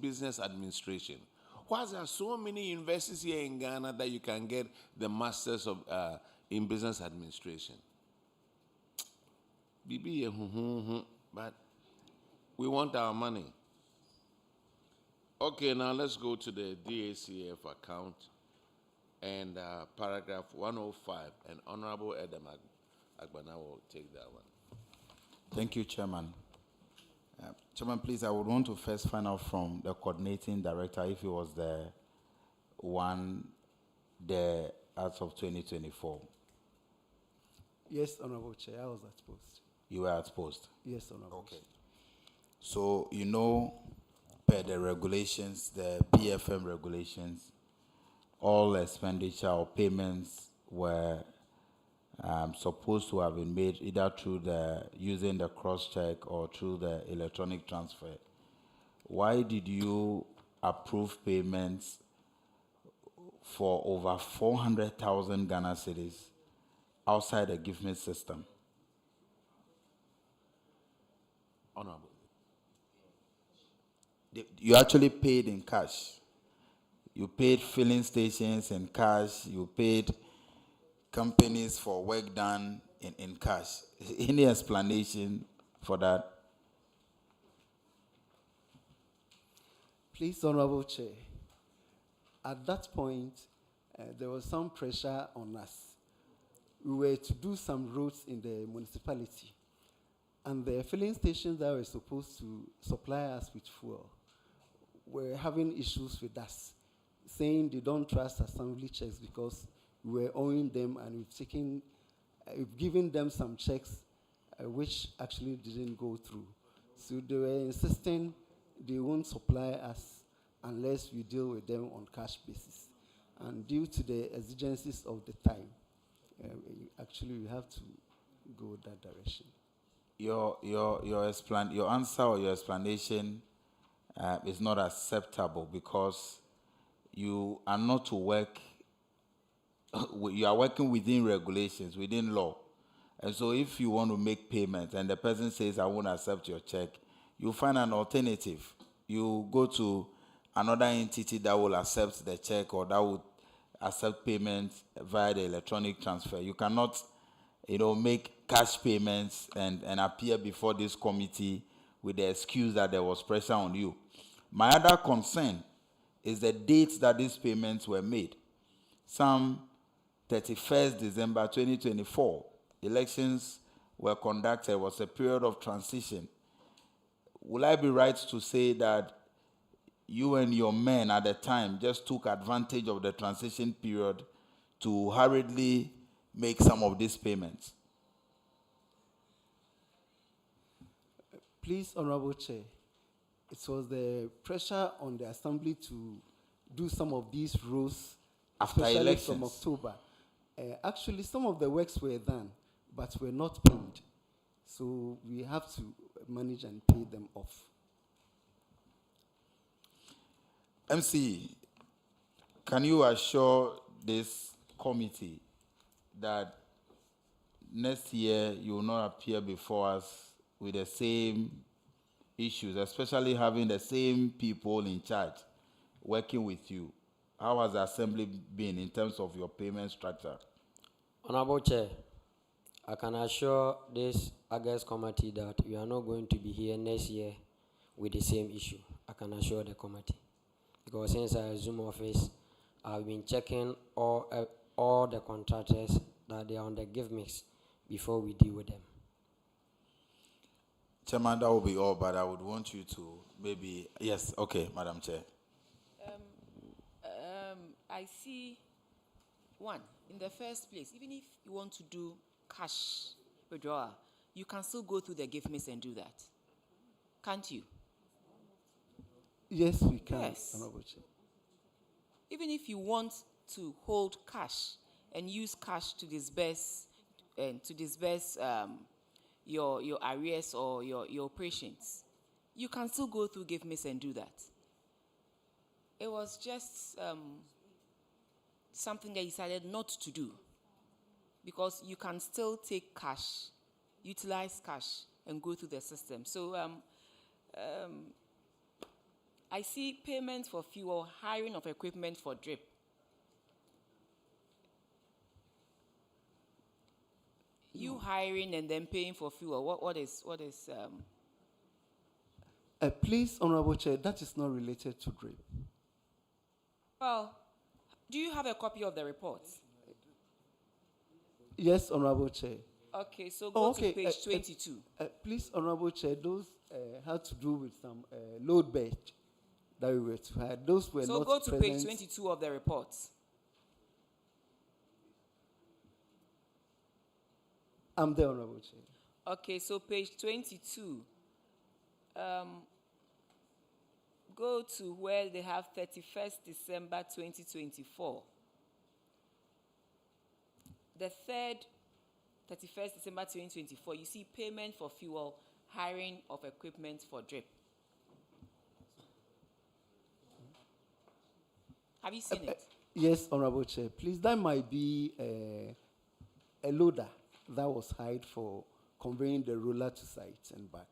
business administration. Why there are so many universities here in Ghana that you can get the masters of in business administration? But we want our money. Okay, now let's go to the DACF account and paragraph 105, and Honorable Adam Agbana will take that one. Thank you, Chairman. Chairman, please, I would want to first find out from the coordinating director if he was the one there as of 2024. Yes, Honorable Chair, I was at post. You were at post? Yes, Honorable. Okay. So, you know, per the regulations, the PFM regulations, all expenditure or payments were supposed to have been made either through using the cross-check or through the electronic transfer. Why did you approve payments for over 400,000 Ghana cedis outside the GIFMIS system? Honorable. You actually paid in cash. You paid filling stations in cash. You paid companies for work done in cash. Any explanation for that? Please, Honorable Chair. At that point, there was some pressure on us. We were to do some roads in the municipality, and the filling stations that were supposed to supply us with fuel were having issues with us, saying they don't trust assembly checks because we were owing them, and we've given them some checks which actually didn't go through. So they were insisting they won't supply us unless we deal with them on cash basis. And due to the exigencies of the time, actually we have to go that direction. Your answer or your explanation is not acceptable because you are not to work. You are working within regulations, within law. And so if you want to make payments and the person says, I won't accept your check, you find an alternative. You go to another entity that will accept the check or that will accept payments via the electronic transfer. You cannot, make cash payments and appear before this committee with the excuse that there was pressure on you. My other concern is the dates that these payments were made. Some 31st December 2024, elections were conducted, was a period of transition. Will I be right to say that you and your men at the time just took advantage of the transition period to hurriedly make some of these payments? Please, Honorable Chair, it was the pressure on the Assembly to do some of these roads after especially elections from October. Actually, some of the works were done, but were not paid. So we have to manage and pay them off. MC, can you assure this committee that next year you will not appear before us with the same issues, especially having the same people in charge working with you? How has the Assembly been in terms of your payment structure? Honorable Chair, I can assure this August committee that we are not going to be here next year with the same issue. I can assure the committee. Because since I assumed office, I've been checking all the contractors that they are on the give mix before we deal with them. Chairman, that will be all, but I would want you to maybe, yes, okay, Madam Chair. I see, one, in the first place, even if you want to do cash withdrawal, you can still go through the give miss and do that. Can't you? Yes, we can. Yes. Honorable Chair. Even if you want to hold cash and use cash to disburse your arrears or your operations, you can still go through give miss and do that. It was just something they decided not to do, because you can still take cash, utilize cash, and go through the system. So I see payment for fuel, hiring of equipment for drip. You hiring and then paying for fuel. What is Please, Honorable Chair, that is not related to DRIP. well, do you have a copy of the report? Yes, Honorable Chair. Okay, so go to page 22. Please, Honorable Chair, those had to do with some load bed that we were to have. Those were So not go to present. page 22 of the report. I'm there, Honorable Chair. Okay, so page 22. Go to where they have 31st December 2024. The third, 31st December 2024, you see payment for fuel, hiring of equipment for drip. Have you seen it? Yes, Honorable Chair. Please, that might be a loader that was hired for conveying the roller to site and back.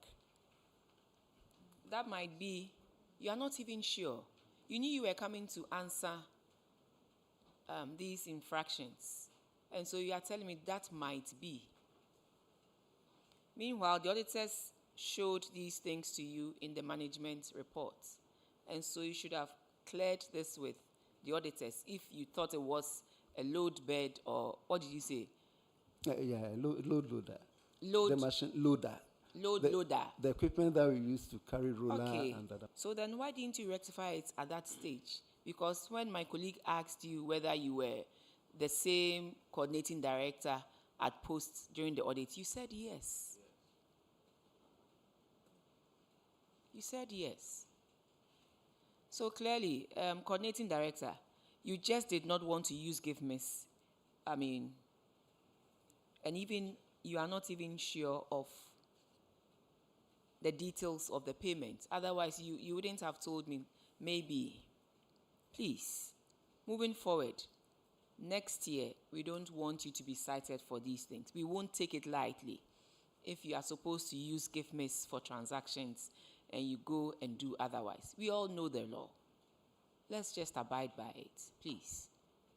That might be, you are not even sure. You knew you were coming to answer these infractions. And so you are telling me that might be. Meanwhile, the auditors showed these things to you in the management report. And so you should have cleared this with the auditors if you thought it was a load bed or, what did you say? Load loader. Load. The machine loader. Loader. The equipment that we use to carry roller Okay. and other. So then why didn't you rectify it at that stage? Because when my colleague asked you whether you were the same coordinating director at post during the audit, you said yes. You said yes. So clearly, coordinating director, you just did not want to use give miss. And even you are not even sure of the details of the payment. Otherwise, you wouldn't have told me, maybe. Please, moving forward, next year, we don't want you to be cited for these things. We won't take it lightly. If you are supposed to use give miss for transactions and you go and do otherwise. We all know the law. Let's just abide by it, please.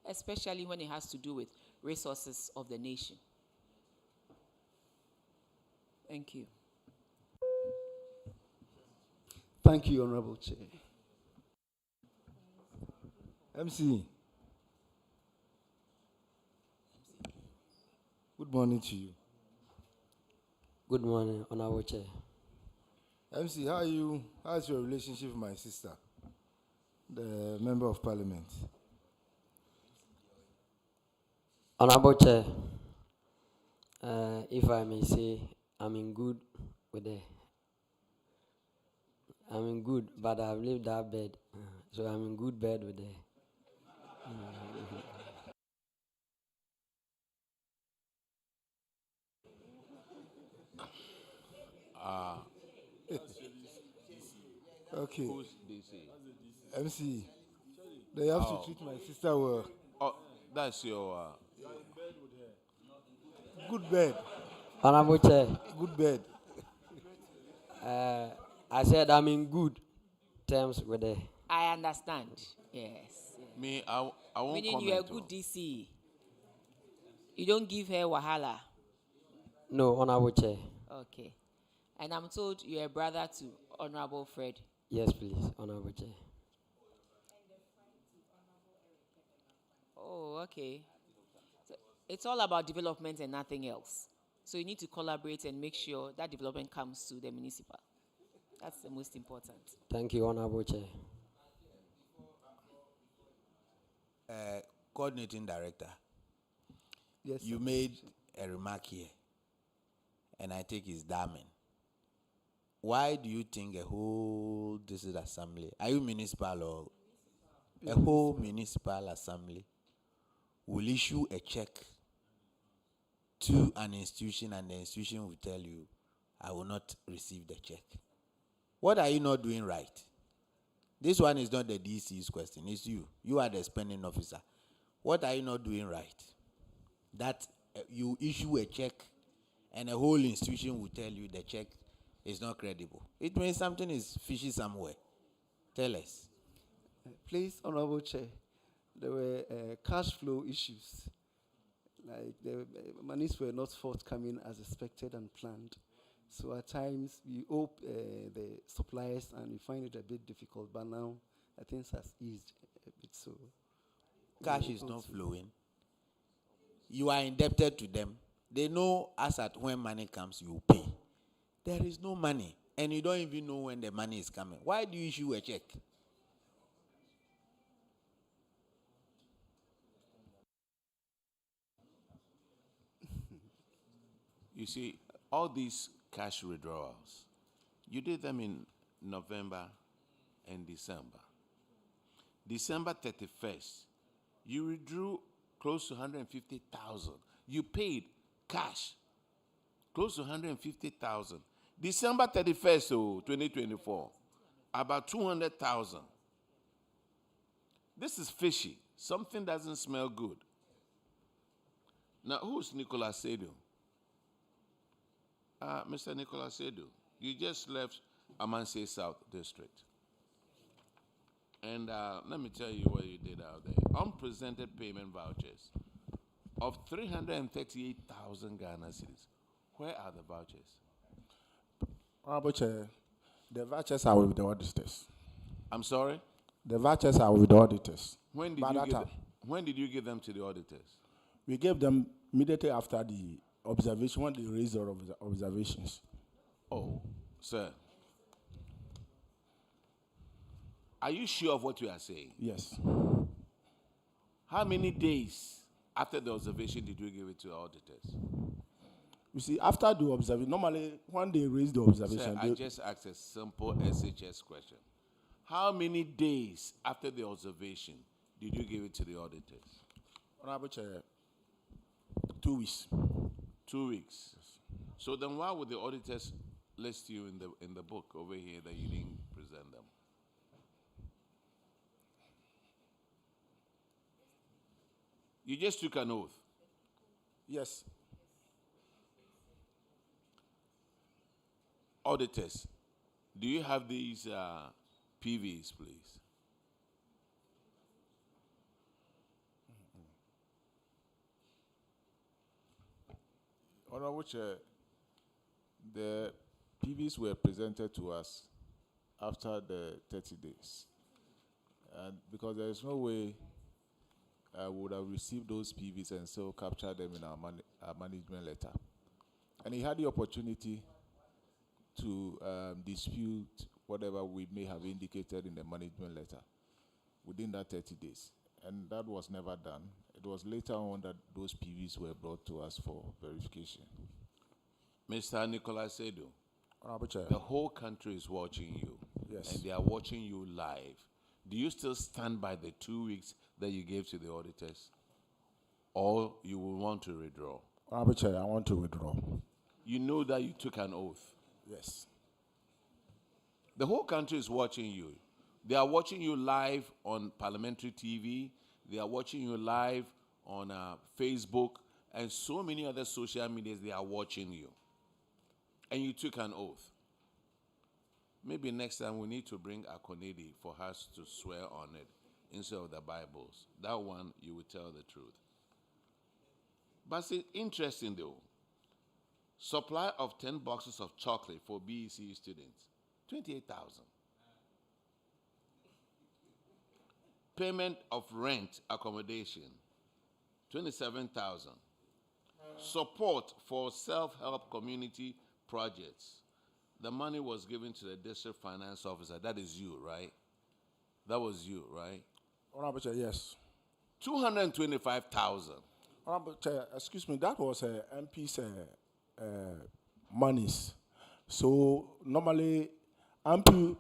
Especially when it has to do with resources of the nation. Thank you. Thank you, Honorable Chair. MC. Good morning to you. Good morning, Honorable Chair. MC, how are you? How's your relationship with my sister, the Member of Parliament? Honorable Chair, if I may say, I'm in good with her. I'm in good, but I've left that bed, so I'm in good bed with her. Okay. Who's DC? MC, they have to treat my sister well. Oh, that's your. Good bed. Honorable Chair, Good bed. I said I'm in good terms with her. I understand. Yes. Me, I won't Meaning comment. you are a good DC. You don't give her wahala. No, Honorable Chair. Okay. And I'm told you're a brother to Honorable Fred. Yes, please, Honorable Chair. Oh, okay. So it's all about development and nothing else. So you need to collaborate and make sure that development comes to the municipal. That's the most important. Thank you, Honorable Chair. Coordinating director, Yes, you sir. made a remark here, and I think it's damning. Why do you think a whole district assembly, are you municipal or a whole municipal assembly, will issue a check to an institution and the institution will tell you, I will not receive the check? What are you not doing right? This one is not the DC's question, it's you. You are the spending officer. What are you not doing right? That you issue a check and a whole institution will tell you the check is not credible. It means something is fishy somewhere. Tell us. Please, Honorable Chair, there were cash flow issues. Like the monies were not forthcoming as expected and planned. So at times we owe the suppliers and we find it a bit difficult. But now things has eased a bit. So Cash is not flowing. You are indebted to them. They know as at when money comes, you pay. There is no money, and you don't even know when the money is coming. Why do you issue a check? You see, all these cash withdrawals, you did them in November and December. December 31st, you withdrew close to 150,000. You paid cash close to 150,000. December 31st, 2024, about 200,000. This is fishy. Something doesn't smell good. Now, who's Nicolas Sedu? Mr. Nicolas Sedu, you just left Amanse South District. And let me tell you what you did out there. Unpresented payment vouchers of 338,000 Ghana cedis. Where are the vouchers? Honorable Chair, the vouchers are with the auditors. I'm sorry? The vouchers are with the auditors. When did you give them to the auditors? We gave them immediately after the observation, when they raised their observations. Oh, sir. Are you sure of what you are saying? Yes. How many days after the observation did you give it to the auditors? You see, after the observation, normally when they raise the observation, Sir, I just asked a simple SHS question. How many days after the observation did you give it to the auditors? Honorable Chair, 2 weeks. 2 weeks. Yes. So then why would the auditors list you in the book over here that you didn't present them? You just took an oath. Yes. Auditors, do you have these PVs, please? Honorable Chair, the PVs were presented to us after the 30 days. And because there is no way I would have received those PVs and so captured them in our management letter. And he had the opportunity to dispute whatever we may have indicated in the management letter within that 30 days. And that was never done. It was later on that those PVs were brought to us for verification. Mr. Nicolas Sedu, Honorable Chair. the whole country is watching you. Yes. And they are watching you live. Do you still stand by the 2 weeks that you gave to the auditors? Or you will want to withdraw? Honorable Chair, I want to withdraw. You know that you took an oath. Yes. The whole country is watching you. They are watching you live on parliamentary TV. They are watching you live on Facebook and so many other social medias. They are watching you. And you took an oath. Maybe next time we need to bring Akonedi for us to swear on it instead of the Bibles. That one, you will tell the truth. But it's interesting though. Supply of 10 boxes of chocolate for BEC students, 28,000. Payment of rent accommodation, 27,000. Support for self-help community projects. The money was given to the district finance officer. That is you, right? That was you, right? Honorable Chair, yes. 225,000. Honorable Chair, excuse me, that was MP's monies. So normally, MP,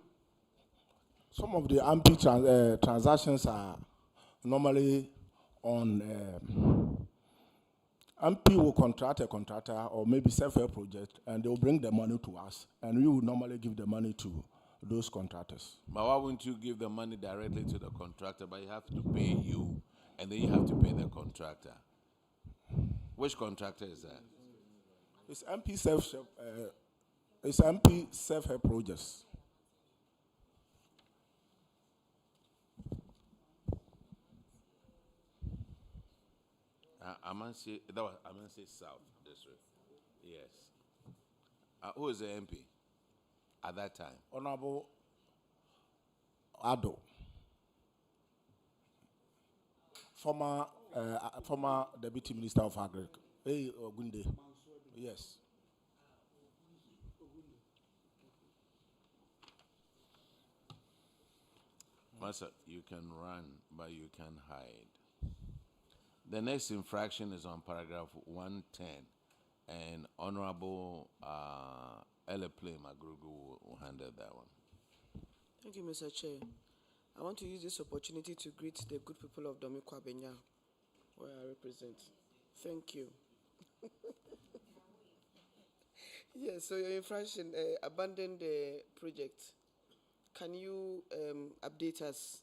some of the MP transactions are normally on MP will contract a contractor or maybe self-help project, and they will bring the money to us, and we will normally give the money to those contractors. But why wouldn't you give the money directly to the contractor, but you have to pay you, and then you have to pay the contractor? Which contractor is that? It's MP self-help projects. Amansi, that was Amansi South District. Yes. Who is the MP at that time? Honorable Ado, former Deputy Minister of Agriculture. Hey, Ogunde. Yes. Master, you can run, but you can hide. The next infraction is on paragraph 110, and Honorable Eleple Magrugu will handle that one. Thank you, Mr. Chair. I want to use this opportunity to greet the good people of Domiko Abenya, where I represent. Thank you. Yes, so your infraction abandoned the project. Can you update us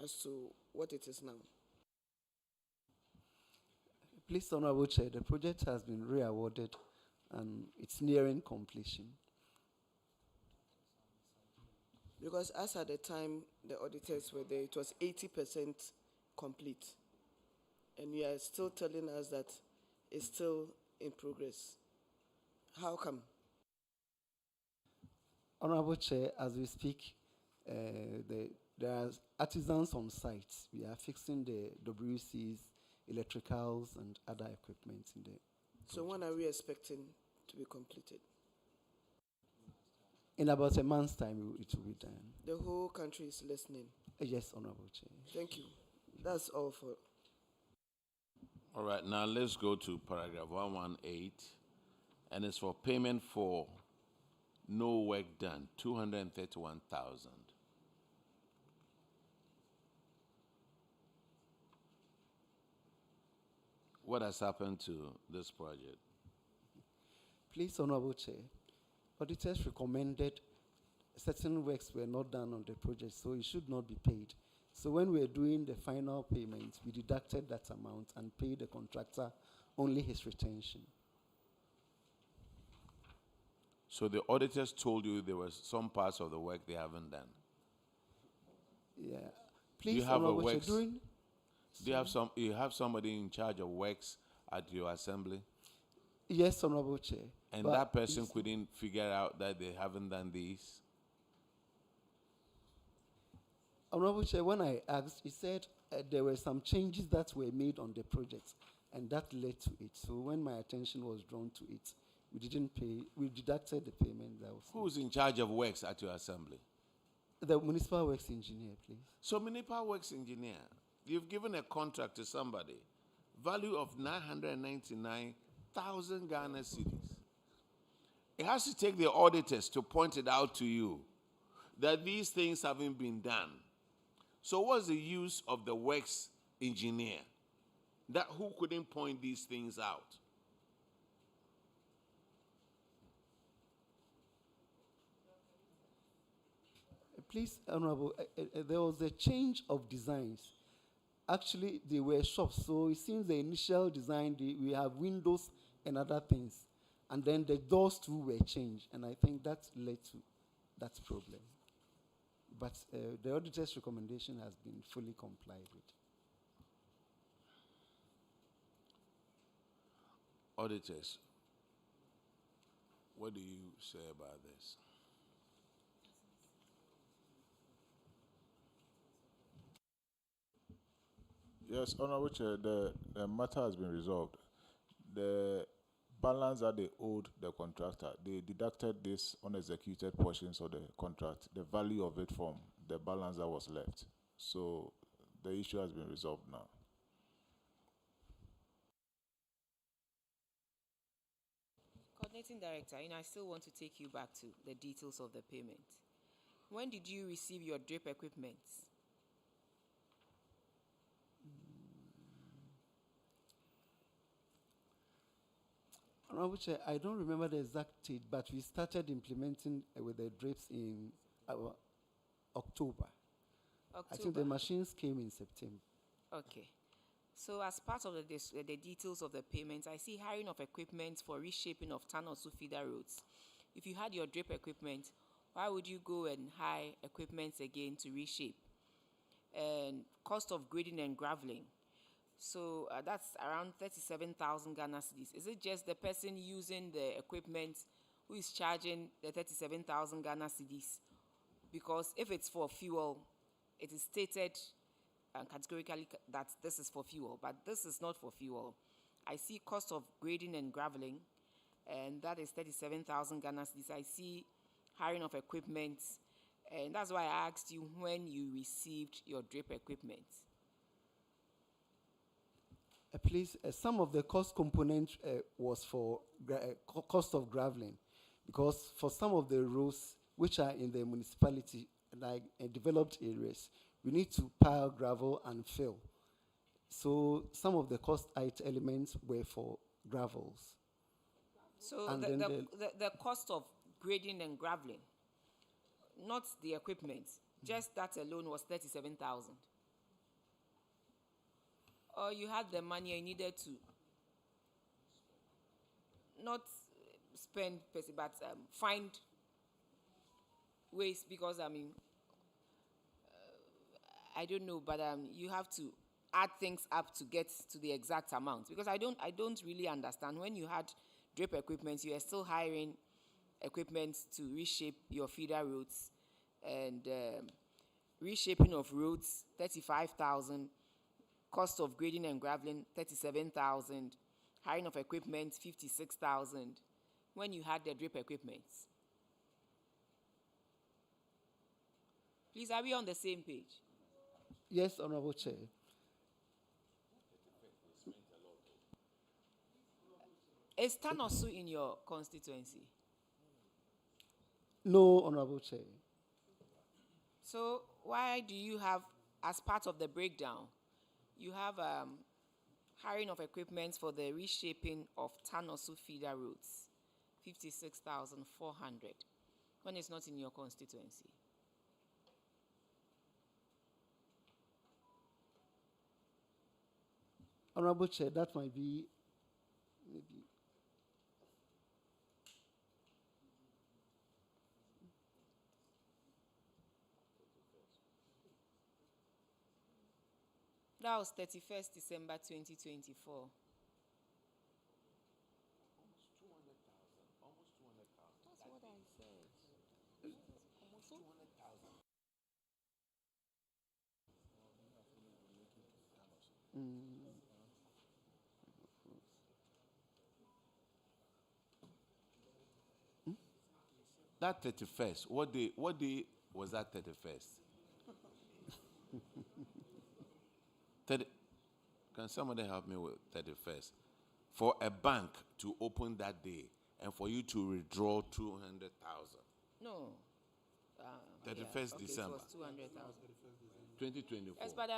as to what it is now? Please, Honorable Chair, the project has been re-awarded and it's nearing completion. Because as at the time the auditors were there, it was 80% complete. And you are still telling us that it's still in progress. How come? Honorable Chair, as we speak, there are artisans on site. We are fixing the WCs, electricals, and other equipment in there. So when are we expecting to be completed? In about a month's time, it will be done. The whole country is listening. Yes, Honorable Chair. Thank you. That's all for. All right, now let's go to paragraph 118, and it's for payment for no work done, 231,000. What has happened to this project? Please, Honorable Chair, auditors recommended certain works were not done on the project, so it should not be paid. So when we were doing the final payment, we deducted that amount and paid the contractor only his retention. So the auditors told you there was some parts of the work they haven't done. Yeah. Do you Please, have a Honorable Chair, works? during Do you have somebody in charge of works at your assembly? yes, Honorable Chair. And but that person it's- couldn't figure out that they haven't done these? Honorable Chair, when I asked, he said there were some changes that were made on the project, and that led to it. So when my attention was drawn to it, we didn't pay. We deducted the payment that was Who's in charge of works at your assembly? the municipal works engineer, please. So municipal works engineer, you've given a contract to somebody, value of 999,000 Ghana cedis. It has to take the auditors to point it out to you that these things haven't been done. So what's the use of the works engineer? That who couldn't point these things out? Please, Honorable, there was a change of designs. Actually, they were shops, so it seems the initial design, we have windows and other things. And then the doors too were changed, and I think that led to that problem. But the auditor's recommendation has been fully complied with. Auditors, what do you say about this? Yes, Honorable Chair, the matter has been resolved. The balance that they owed the contractor, they deducted this unexecuted portions of the contract, the value of it from the balance that was left. So the issue has been resolved now. Coordinating Director, I still want to take you back to the details of the payment. When did you receive your drip equipment? Honorable Chair, I don't remember the exact date, but we started implementing with the drips in October. I think the machines came in September. Okay. So as part of the details of the payment, I see hiring of equipment for reshaping of Tanosu feeder roads. If you had your drip equipment, why would you go and hire equipment again to reshape? And cost of grading and graveling. So that's around 37,000 Ghana cedis. Is it just the person using the equipment who is charging the 37,000 Ghana cedis? Because if it's for fuel, it is stated categorically that this is for fuel, but this is not for fuel. I see cost of grading and graveling, and that is 37,000 Ghana cedis. I see hiring of equipment, and that's why I asked you when you received your drip equipment. Please, some of the cost component was for cost of graveling, because for some of the roads which are in the municipality, like developed areas, we need to pile gravel and fill. So some of the cost elements were for gravels. So And the cost of grading and graveling, not the equipment, just that alone was 37,000. Or you had the money and you needed to not spend per se, but find ways, because I don't know, but you have to add things up to get to the exact amount, because I don't really understand. When you had drip equipment, you are still hiring equipment to reshape your feeder roads, and reshaping of roads 35,000, cost of grading and graveling 37,000, hiring of equipment 56,000. When you had the drip equipment, please, are we on the same page? Yes, Honorable Chair. Is Tanosu in your constituency? No, Honorable Chair. So why do you have, as part of the breakdown, you have hiring of equipment for the reshaping of Tanosu feeder roads, 56,400, when it's not in your constituency? Honorable Chair, that might be maybe. That was 31st December 2024. That's what I said. Almost 200,000. That 31st, what day was that 31st? Can somebody help me with 31st? For a bank to open that day and for you to withdraw 200,000. No. 31st okay, December. It was 200,000. 2024. Yes, but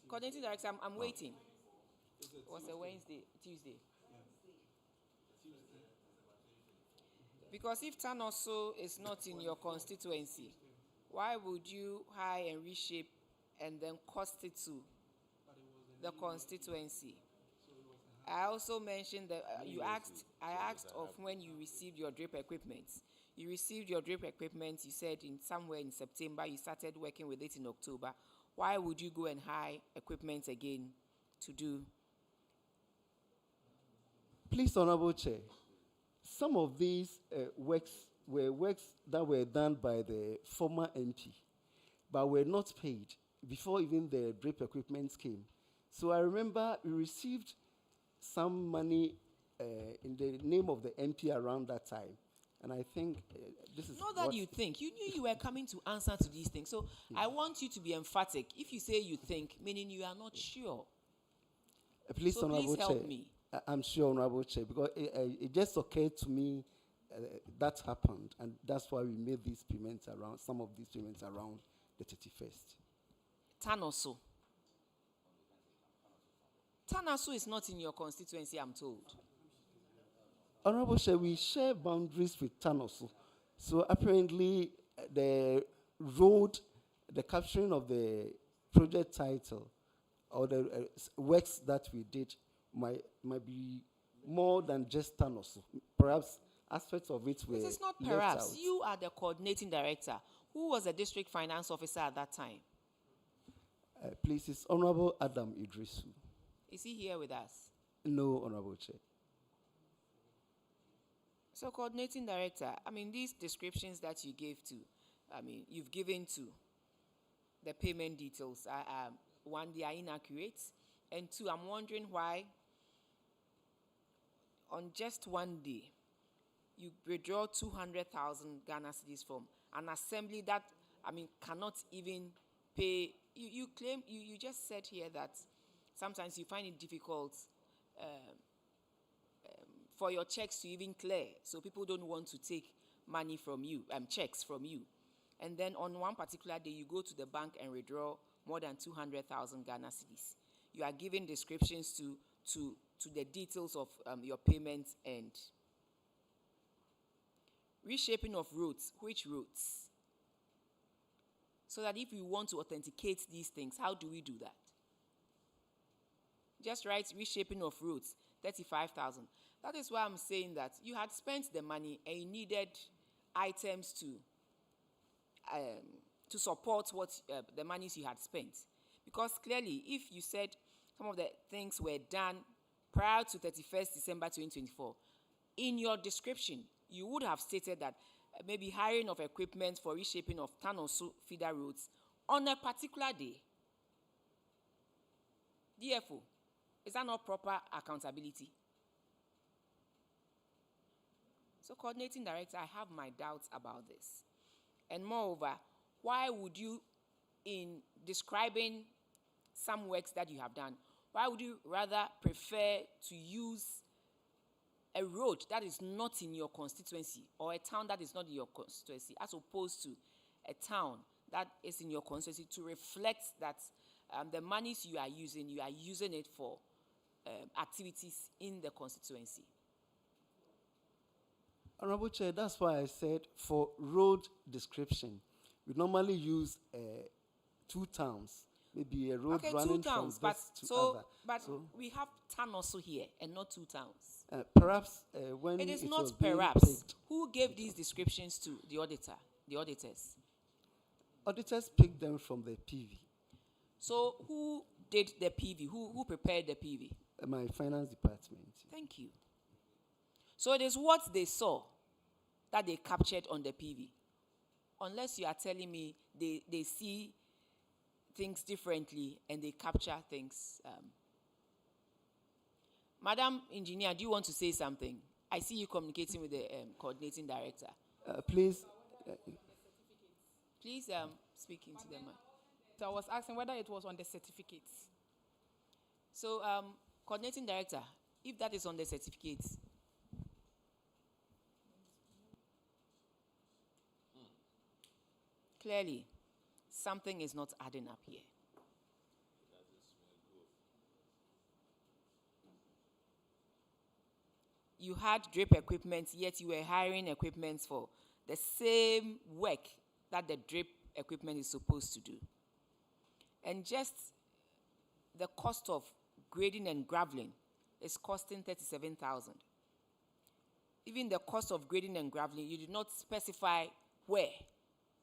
coordinating director, I'm waiting. It was a Tuesday. Because if Tanosu is not in your constituency, why would you hire and reshape and then cost it to the constituency? I also mentioned that I asked of when you received your drip equipment. You received your drip equipment, you said somewhere in September, you started working with it in October. Why would you go and hire equipment again to do? Please, Honorable Chair, some of these works were works that were done by the former MP, but were not paid before even the drip equipment came. So I remember we received some money in the name of the MP around that time. And I think this is not that you think. You knew you were coming to answer to these things. So I want you to be emphatic. If you say you think, meaning you are not sure. Please, so Honorable please help Chair, me. I'm sure, Honorable Chair, because it just occurred to me that happened, and that's why we made these payments around, some of these payments around the 31st. Tanosu. Tanosu is not in your constituency, I'm told. Honorable Chair, we share boundaries with Tanosu. So apparently the road, the capturing of the project title or the works that we did might be more than just Tanosu. Perhaps aspects of it were This is not left perhaps. out. You are the coordinating director. Who was the district finance officer at that time? Please, it's Honorable Adam Idrisu. Is he here with us? No, Honorable Chair. So, coordinating director, I mean, these descriptions that you gave to, you've given to the payment details are, one, they are inaccurate, and two, I'm wondering why on just one day you withdraw 200,000 Ghana cedis from an assembly that, cannot even pay. You claim, you just said here that sometimes you find it difficult for your checks to even clear, so people don't want to take money from you, checks from you. And then on one particular day, you go to the bank and withdraw more than 200,000 Ghana cedis. You are giving descriptions to the details of your payments and reshaping of roads. Which roads? So that if we want to authenticate these things, how do we do that? Just write reshaping of roads, 35,000. That is why I'm saying that you had spent the money and you needed items to support what the monies you had spent. Because clearly, if you said some of the things were done prior to 31st December 2024, in your description, you would have stated that maybe hiring of equipment for reshaping of Tanosu feeder roads on a particular day. DFO, is that not proper accountability? So, coordinating director, I have my doubts about this. And moreover, why would you, in describing some works that you have done, why would you rather prefer to use a road that is not in your constituency or a town that is not in your constituency as opposed to a town that is in your constituency to reflect that the monies you are using it for activities in the constituency? Honorable Chair, that's why I said for road description, we normally use 2 towns, maybe a road running from this to other. But we have town also here and not 2 towns. Perhaps when it is it not was being perhaps. picked, Who gave these descriptions to the auditors? auditors picked them from the PV. So who did the PV? Who prepared the PV? My finance department. Thank you. So it is what they saw that they captured on the PV. Unless you are telling me they see things differently and they capture things. Madam Engineer, do you want to say something? I see you communicating with the coordinating director. Please. Please speak into the mic. So I was asking whether it was on the certificates. So, coordinating director, if that is on the certificates, clearly something is not adding up here. You had drip equipment, yet you were hiring equipment for the same work that the drip equipment is supposed to do. And just the cost of grading and graveling is costing 37,000. Even the cost of grading and graveling, you did not specify where,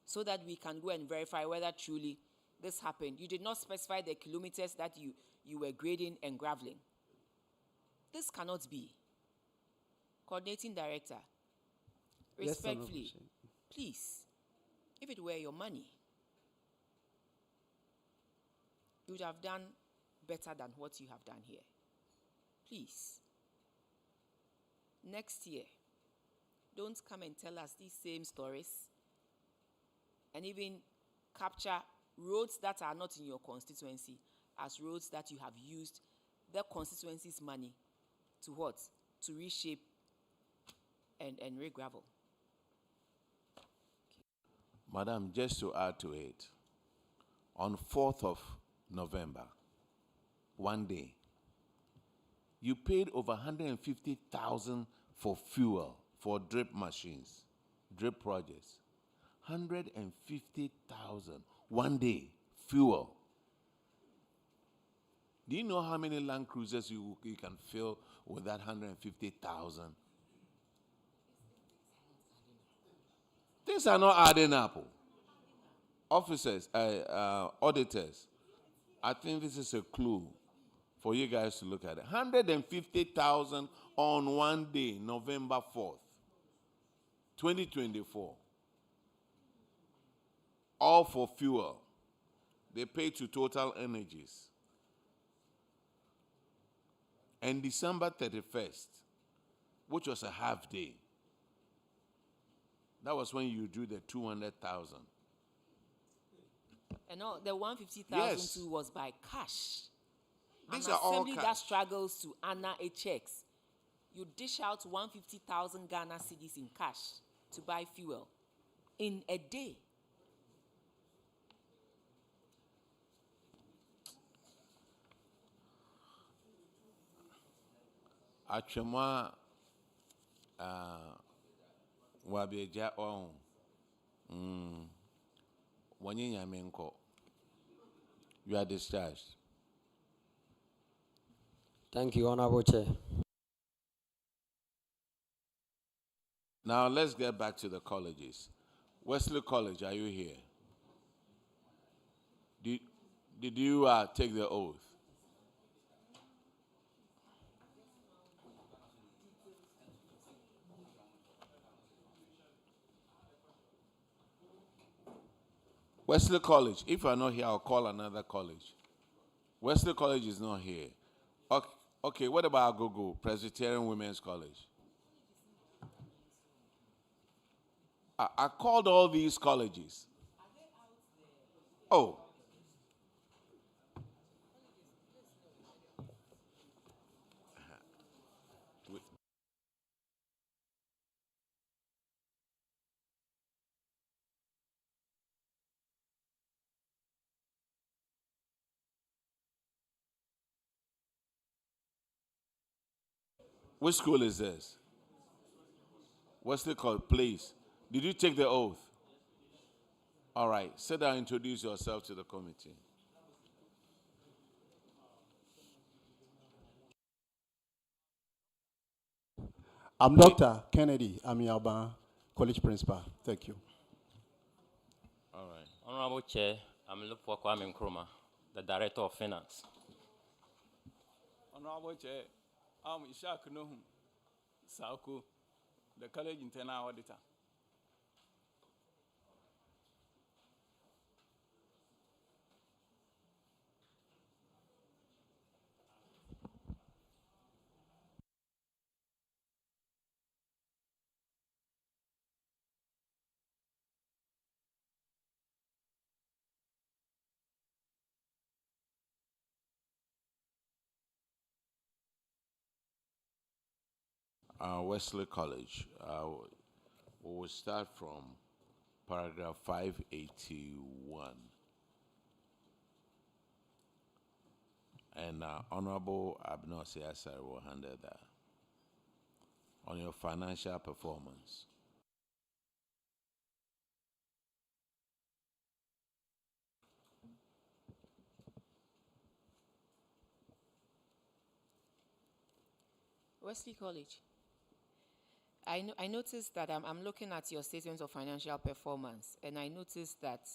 so that we can go and verify whether truly this happened. You did not specify the kilometers that you were grading and graveling. This cannot be. Coordinating director, respectfully, please, if it were your money, you would have done better than what you have done here. Please, next year, don't come and tell us these same stories and even capture roads that are not in your constituency as roads that you have used the constituency's money to what? To reshape and re-gravel. Madam, just to add to it, on 4th of November, one day, you paid over 150,000 for fuel for drip machines, drip projects. 150,000 one day, fuel. Do you know how many Land Cruisers you can fill with that 150,000? Things are not adding up. Officers, auditors, I think this is a clue for you guys to look at it. 150,000 on one day, November 4th, 2024. All for fuel. They pay to Total Energies. And December 31st, which was a half day, that was when you drew the 200,000. And all the 150,000 Yes. too was by cash. These An are all assembly that cash. struggles to honor a checks. You dish out 150,000 Ghana cedis in cash to buy fuel in a day. Achema wabeja on. Wanyenya menko. You are discharged. Thank you, Honorable Chair. Now let's get back to the colleges. Wesley College, are you here? Did you take the oath? Wesley College, if you're not here, I'll call another college. Wesley College is not here. Okay, what about Agogo, Presbyterian Women's College? I called all these colleges. Oh. Which school is this? Wesley College, please. Did you take the oath? All right, sit down, introduce yourself to the committee. I'm Dr. Kennedy Amialba, college principal. Thank you. All right. Honorable Chair, I'm Lupo Kwame Nkrumah, the Director of Finance. Honorable Chair, I'm Ishak Nohum Sauku, the college internal auditor. Wesley College. We will start from paragraph 581. And Honorable Abner Siasari will handle that on your financial performance. Wesley College. I noticed that I'm looking at your statements of financial performance, and I noticed that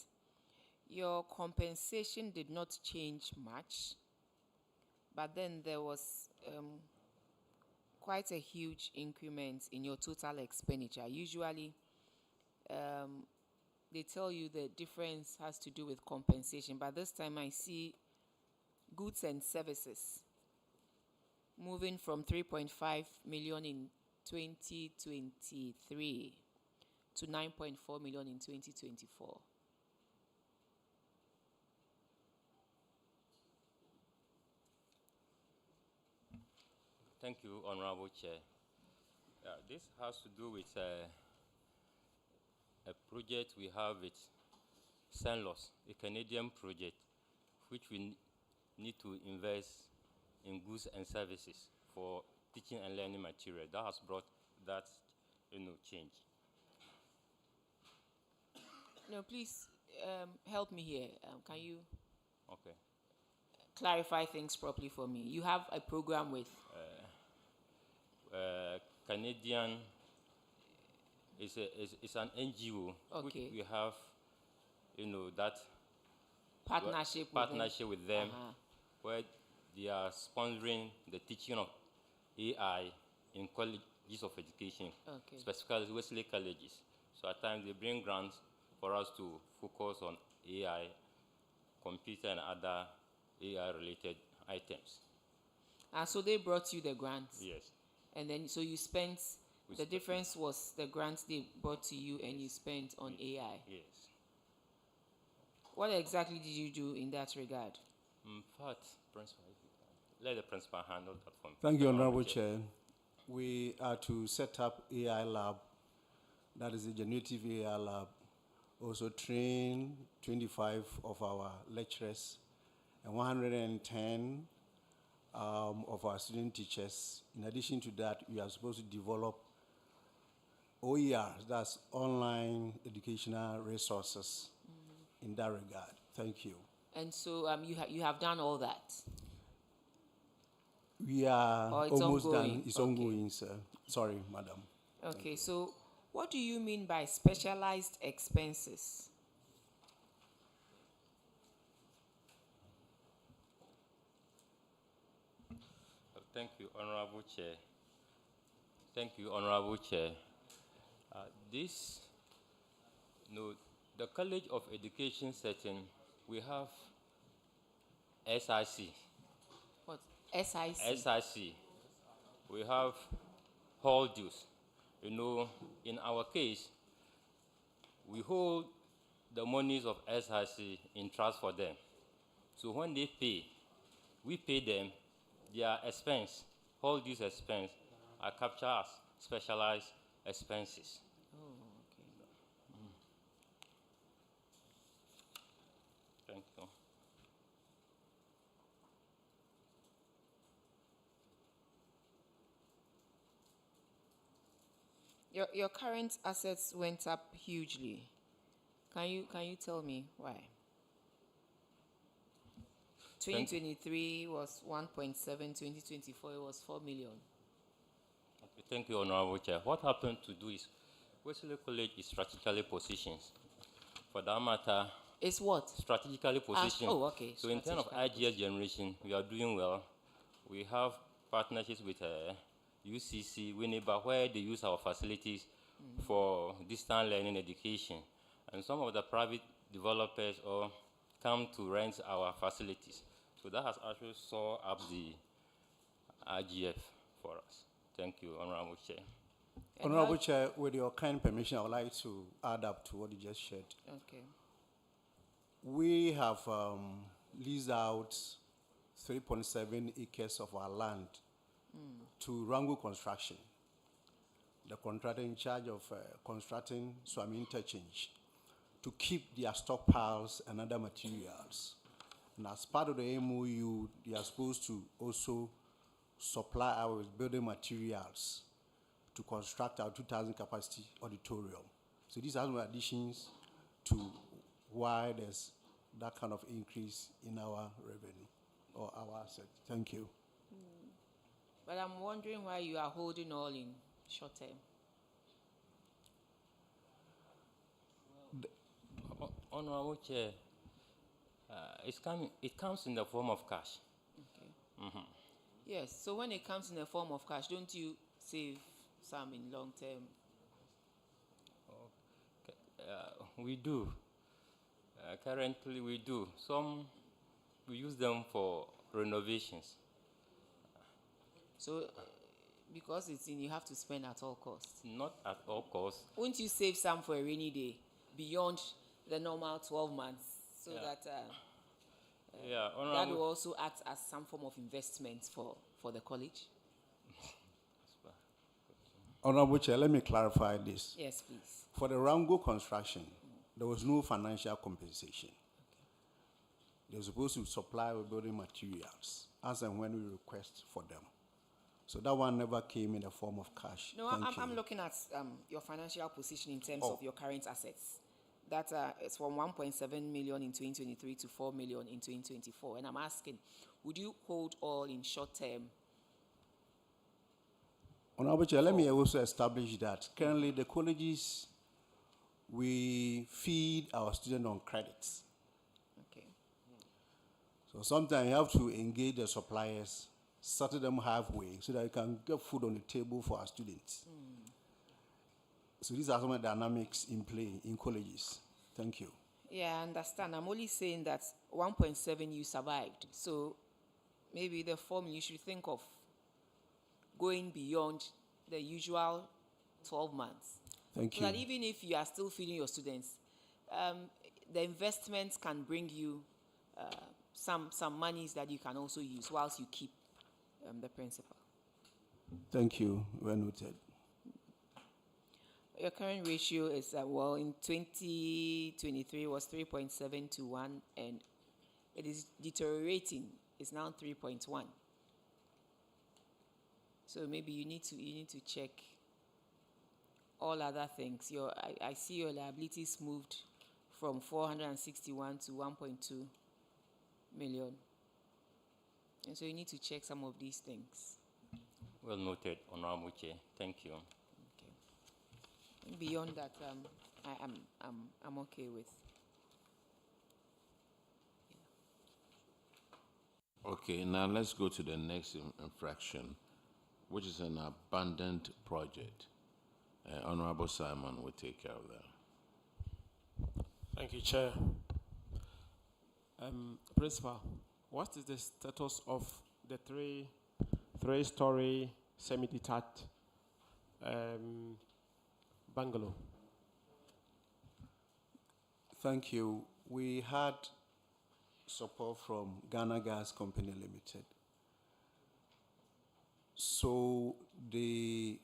your compensation did not change much, but then there was quite a huge increment in your total expenditure. Usually, they tell you the difference has to do with compensation, but this time I see goods and services moving from 3.5 million in 2023 to 9.4 million in 2024. Thank you, Honorable Chair. This has to do with a project we have with Senlos, a Canadian project, which we need to invest in goods and services for teaching and learning material. That has brought that, change. No, please help me here. Can you Okay. clarify things properly for me? You have a program with Canadian is an NGO which we have, that partnership with them, where they are sponsoring the teaching of AI in colleges of education, Okay. specifically Wesley colleges. So at times they bring grants for us to focus on AI, computer, and other AI-related items. So they brought you the grants. Yes. And then, so you spent, the difference was the grants they brought to you and you spent on AI. Yes. What exactly did you do in that regard? In fact, principal, if you can, let the principal handle that for me. Thank you, Honorable Chair. We are to set up AI lab, that is a generative AI lab, also train 25 of our lecturers and 110 of our student teachers. In addition to that, we are supposed to develop OERs, that's online educational resources in that regard. Thank you. And so you have done all that? We are Or it's almost ongoing? done. It's Okay. ongoing, sir. Sorry, madam. Okay, so what do you mean by specialized expenses? Thank you, Honorable Chair. Thank you, Honorable Chair. The College of Education setting, we have SIC. What? SIC? SIC. We have hall dues. You know, in our case, we hold the monies of SIC in trust for them. So when they pay, we pay them their expense, hall dues expense, are captured as specialized expenses. Oh, okay. Thank you. Your current assets went up hugely. Can you tell me why? 2023 was 1.7, 2024 it was 4 million. Okay, thank you, Honorable Chair. What happened to do is, Wesley College is strategically positioned. For that matter, it's what? Strategically positioned. Oh, okay. So in terms of IGS generation, we are doing well. We have partnerships with UCC, Winneba, where they use our facilities for distance learning education. And some of the private developers come to rent our facilities. So that has actually saw up the IGF for us. Thank you, Honorable Chair. Honorable Chair, with your kind permission, I would like to add up to what you just shared. Okay. We have leased out 3.7 acres of our land to Rango Construction, the contractor in charge of constructing Swami Interchange, to keep their stockpiles and other materials. And as part of the MOU, they are supposed to also supply our building materials to construct our 2,000 capacity auditorium. So these are some additions to why there's that kind of increase in our revenue or our asset. Thank you. But I'm wondering why you are holding all in short term. Honorable Chair, it comes in the form of cash. Okay. Yes, so when it comes in the form of cash, don't you save some in long term? Okay. We do. Currently, we do. Some, we use them for renovations. So, because it's in, you have to spend at all costs? Not at all costs. Won't you save some for a rainy day beyond the normal 12 months so that that will also act as some form of investment for the college? Honorable Chair, let me clarify this. Yes, please. For the Rango construction, there was no financial compensation. They were supposed to supply with building materials as and when we request for them. So that one never came in the form of cash. No, I'm looking at your financial position in terms of your current assets. That it's from 1.7 million in 2023 to 4 million in 2024. And I'm asking, would you hold all in short term? Honorable Chair, let me also establish that currently the colleges, we feed our students on credits. Okay. So sometimes you have to engage the suppliers, settle them halfway so that you can get food on the table for our students. So these are some of the dynamics in play in colleges. Thank you. Yeah, I understand. I'm only saying that 1.7 you survived. So maybe the formula you should think of going beyond the usual 12 months. Thank So you. that even if you are still feeding your students, the investments can bring you some monies that you can also use whilst you keep the principal. Thank you. Well noted. Your current ratio is, well, in 2023 was 3.7 to 1, and it is deteriorating. It's now 3.1. So maybe you need to check all other things. I see your liabilities moved from 461 to 1.2 million. And so you need to check some of these things. Well noted, Honorable Chair. Thank you. Okay. Beyond that, I'm okay with. Okay, now let's go to the next infraction, which is an abandoned project. Honorable Simon will take care of that. Thank you, Chair. Principal, what is the status of the three-story semi-detached bungalow? Thank you. We had support from Ghana Gas Company Limited. So the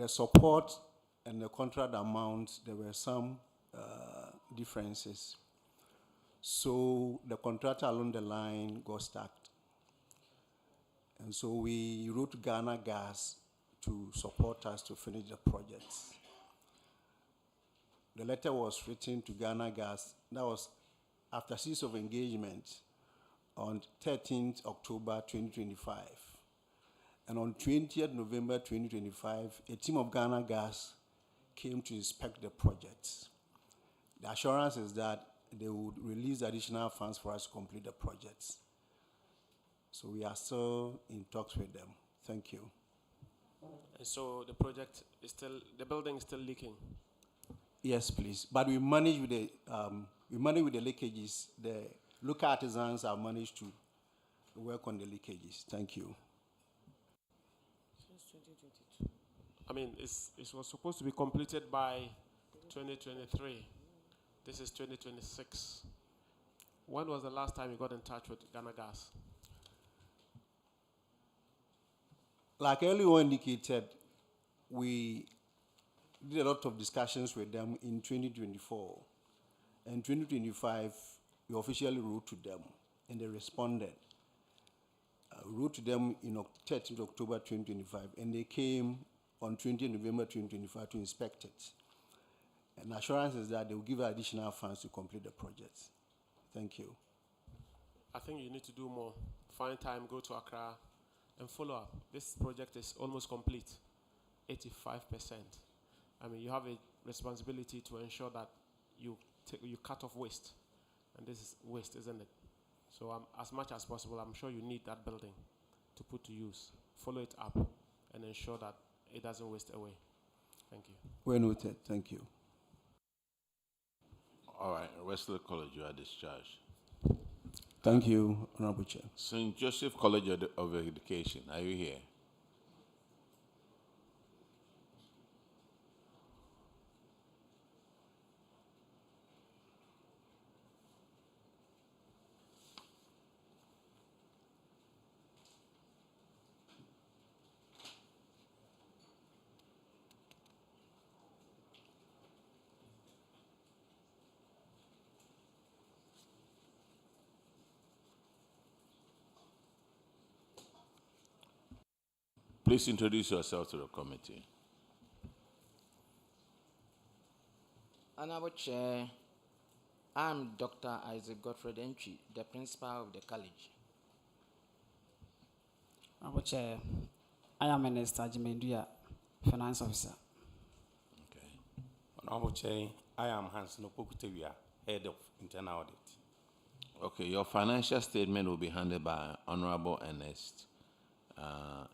support and the contract amount, there were some differences. So the contractor along the line got stuck. And so we wrote to Ghana Gas to support us to finish the project. The letter was written to Ghana Gas. That was after a series of engagement on 13th October 2025. And on 20th November 2025, a team of Ghana Gas came to inspect the project. The assurance is that they would release additional funds for us to complete the project. So we are still in talks with them. Thank you. And so the project is still, the building is still leaking? Yes, please. But we manage with the leakages. The local artisans have managed to work on the leakages. Thank you. Since 2022. I mean, it was supposed to be completed by 2023. This is 2026. When was the last time you got in touch with Ghana Gas? Like earlier indicated, we did a lot of discussions with them in 2024. And 2025, we officially wrote to them, and they responded. We wrote to them in 13th October 2025, and they came on 20th November 2025 to inspect it. And assurance is that they will give additional funds to complete the project. Thank you. I think you need to do more. Find time, go to Accra, and follow up. This project is almost complete, 85%. I mean, you have a responsibility to ensure that you cut off waste. And this is waste, isn't it? So as much as possible, I'm sure you need that building to put to use. Follow it up and ensure that it doesn't waste away. Thank you. Well noted. Thank you. All right, Wesley College, you are discharged. Thank you, Honorable Chair. St. Joseph College of Education, are you here? Please introduce yourself to the committee. Honorable Chair, I'm Dr. Isaac Godfred Entry, the principal of the college. Honorable Chair, I am Minister Jimenduya, Finance Officer. Okay. Honorable Chair, I am Hans Nopokutewia, Head of Internal Audit. Okay, your financial statement will be handled by Honorable Ernest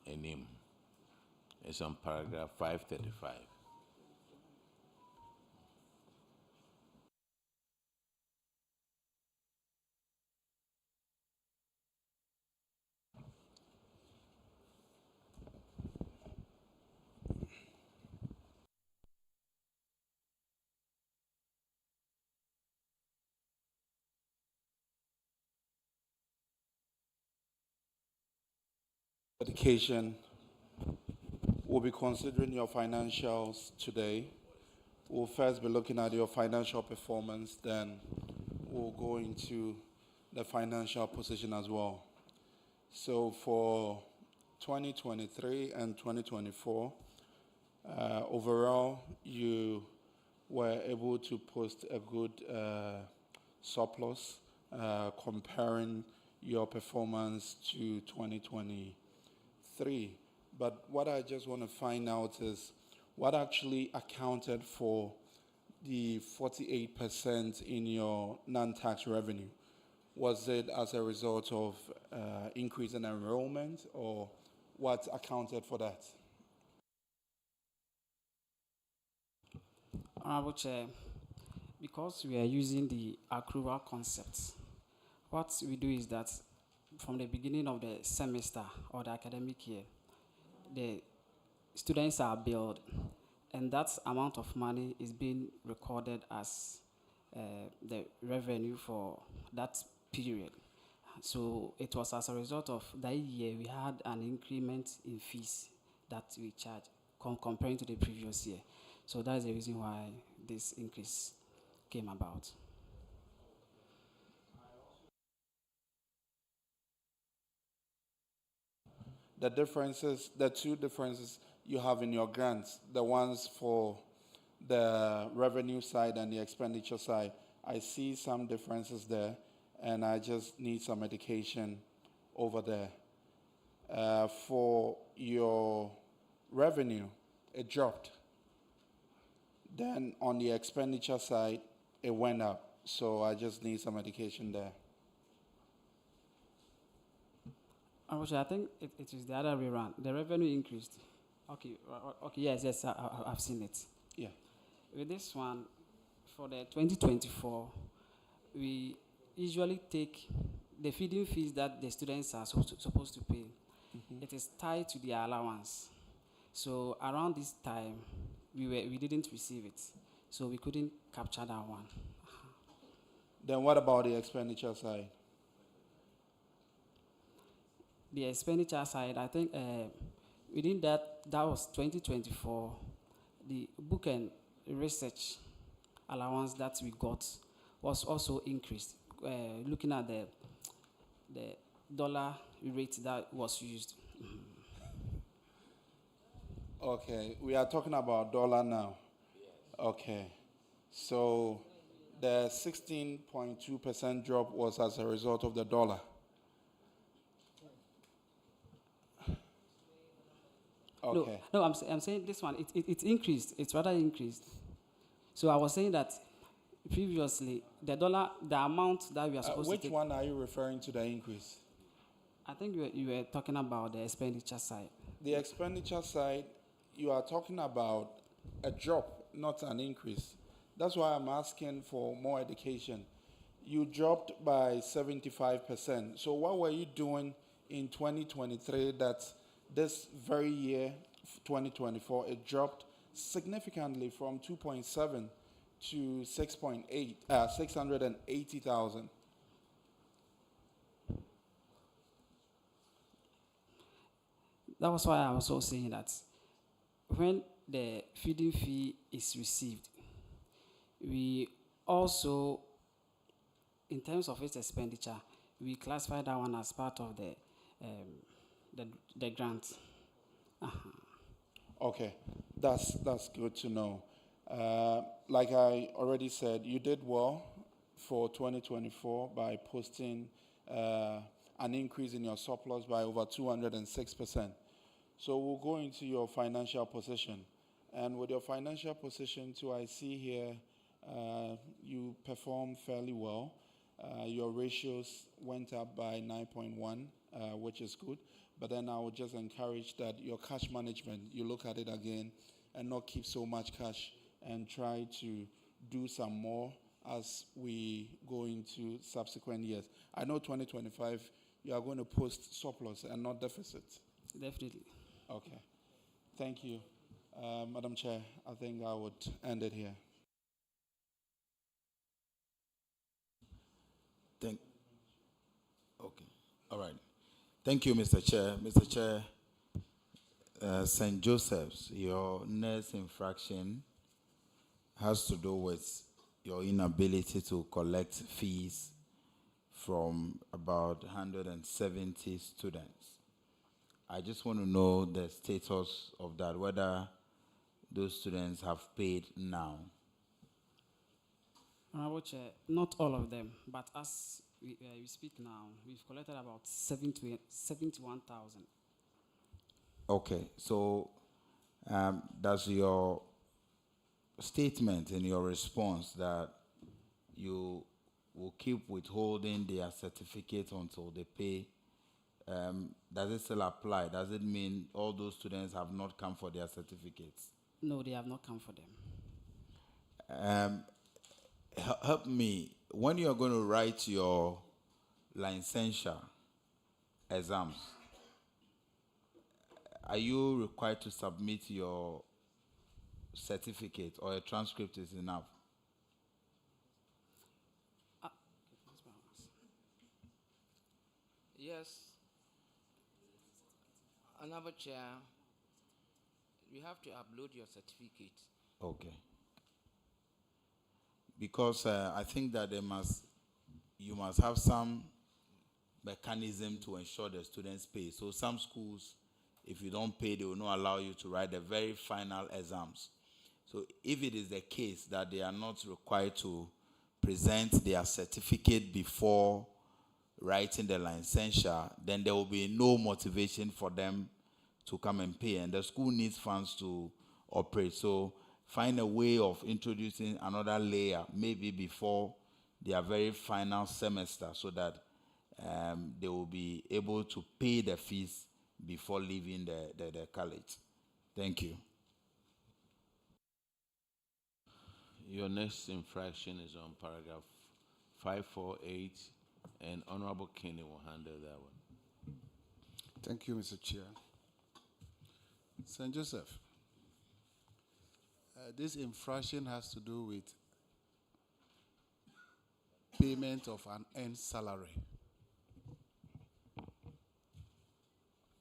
Enim. It's on paragraph 535. Education, we'll be considering your financials today. We'll first be looking at your financial performance, then we'll go into the financial position as well. So for 2023 and 2024, overall, you were able to post a good surplus comparing your performance to 2023. But what I just want to find out is what actually accounted for the 48% in your non-tax revenue. Was it as a result of increase in enrollment, or what accounted for that? Honorable Chair, because we are using the accrual concept, what we do is that from the beginning of the semester or the academic year, the students are billed, and that amount of money is being recorded as the revenue for that period. So it was as a result of that year we had an increment in fees that we charge comparing to the previous year. So that is the reason why this increase came about. The differences, the two differences you have in your grants, the ones for the revenue side and the expenditure side, I see some differences there, and I just need some education over there. For your revenue, it dropped. Then on the expenditure side, it went up. So I just need some education there. Actually, I think it is the other way around. The revenue increased. Okay, okay, yes, I've seen it. Yeah. With this one, for the 2024, we usually take the feeding fees that the students are supposed to pay. It is tied to their allowance. So around this time, we didn't receive it, so we couldn't capture that one. Then what about the expenditure side? The expenditure side, I think within that was 2024, the book and research allowance that we got was also increased, looking at the dollar rate that was used. Okay, we are talking about dollar now. Okay, so the 16.2% drop was as a result of the dollar. Okay. No, I'm saying this one, it increased. It's rather increased. So I was saying that previously, the dollar, the amount that we are supposed to take. Which one are you referring to the increase? I think you were talking about the expenditure side. The expenditure side, you are talking about a drop, not an increase. That's why I'm asking for more education. You dropped by 75%. So what were you doing in 2023 that this very year, 2024, it dropped significantly from 2.7 to 6.8, 680,000? That was why I was also saying that when the feeding fee is received, we also, in terms of its expenditure, we classify that one as part of the grant. Okay, that's good to know. Like I already said, you did well for 2024 by posting an increase in your surplus by over 206%. So we'll go into your financial position. And with your financial position too, I see here you perform fairly well. Your ratios went up by 9.1, which is good. But then I would just encourage that your cash management, you look at it again and not keep so much cash and try to do some more as we go into subsequent years. I know 2025, you are going to post surplus and not deficit. Definitely. Okay. Thank you. Madam Chair, I think I would end it here. Okay. All right. Thank you, Mr. Chair. Mr. Chair, St. Joseph's, your next infraction has to do with your inability to collect fees from about 170 students. I just want to know the status of that, whether those students have paid now. Honorable Chair, not all of them, but as we speak now, we've collected about 71,000. Okay, so does your statement in your response that you will keep withholding their certificate until they pay, does it still apply? Does it mean all those students have not come for their certificates? No, they have not come for them. Help me, when you're going to write your licensure exams, are you required to submit your certificate, or a transcript is enough? Yes. Honorable Chair, you have to upload your certificate. Okay. Because I think that you must have some mechanism to ensure the students pay. So some schools, if you don't pay, they will not allow you to write the very final exams. So if it is the case that they are not required to present their certificate before writing the licensure, then there will be no motivation for them to come and pay. And the school needs funds to operate. So find a way of introducing another layer, maybe before their very final semester, so that they will be able to pay the fees before leaving the college. Thank you. Your next infraction is on paragraph 548, and Honorable Kinney will handle that one. Thank you, Mr. Chair. St. Joseph, this infraction has to do with payment of an earned salary.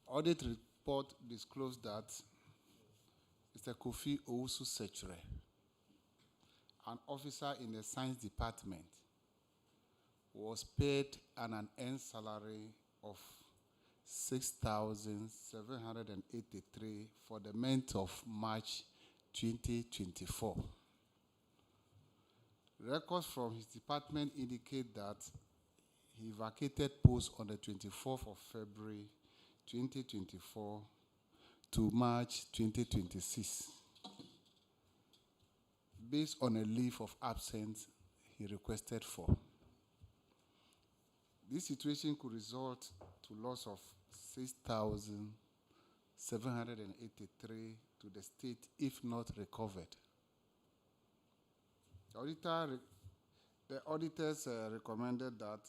Audit report disclosed that Mr. Kofi Owusu Sechere, an officer in the science department, was paid an earned salary of 6,783 for the month of March 2024. Records from his department indicate that he vacated post on the 24th of February 2024 to March 2026 based on a leave of absence he requested for. This situation could result to loss of 6,783 to the state if not recovered. The auditors recommended that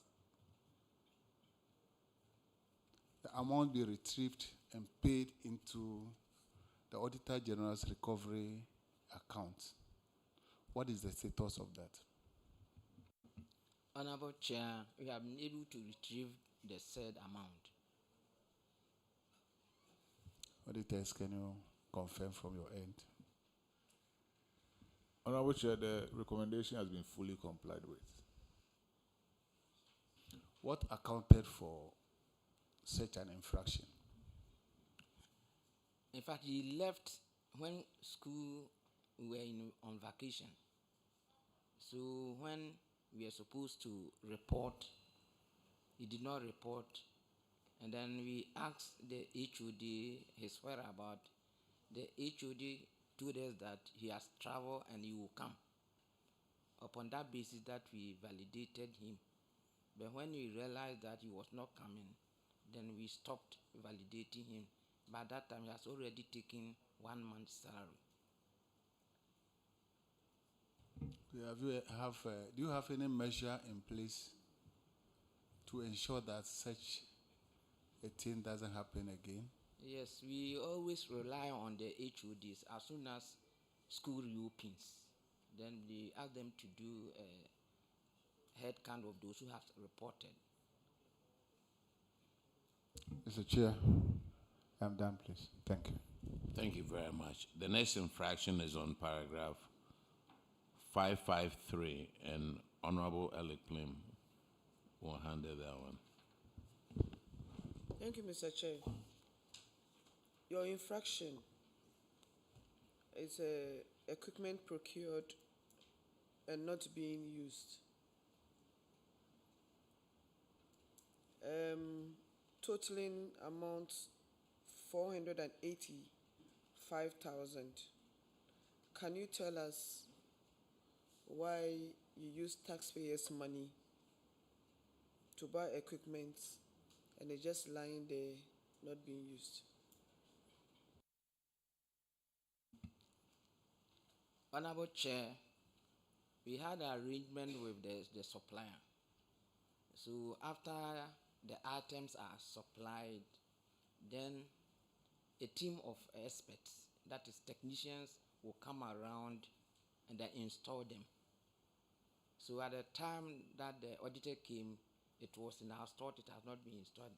the amount be retrieved and paid into the Auditor General's recovery account. What is the status of that? Honorable Chair, we have been able to retrieve the said amount. Auditors, can you confirm from your end? Honorable Chair, the recommendation has been fully complied with. What accounted for such an infraction? In fact, he left when school were on vacation. So when we are supposed to report, he did not report. And then we asked the HOD his whereabouts. The HOD told us that he has traveled and he will come. Upon that basis that we validated him But when we realized that he was not coming, then we stopped validating him. By that time, he has already taken 1 month's salary. Do you have any measure in place to ensure that such a thing doesn't happen again? Yes, we always rely on the HODs. As soon as school reopens, then we ask them to do a head count of those who have reported. Mr. Chair, I'm done, please. Thank you. Thank you very much. The next infraction is on paragraph 553, and Honorable Alec Plim will handle that one. Thank you, Mr. Chair. Your infraction is equipment procured and not being used. Totaling amount 485,000. Can you tell us why you use taxpayers' money to buy equipment and it's just lying there, not being used? Honorable Chair, we had an arrangement with the supplier. So after the items are supplied, then a team of experts, that is technicians, will come around and they install them. So at the time that the auditor came, it was in our store, it has not been installed.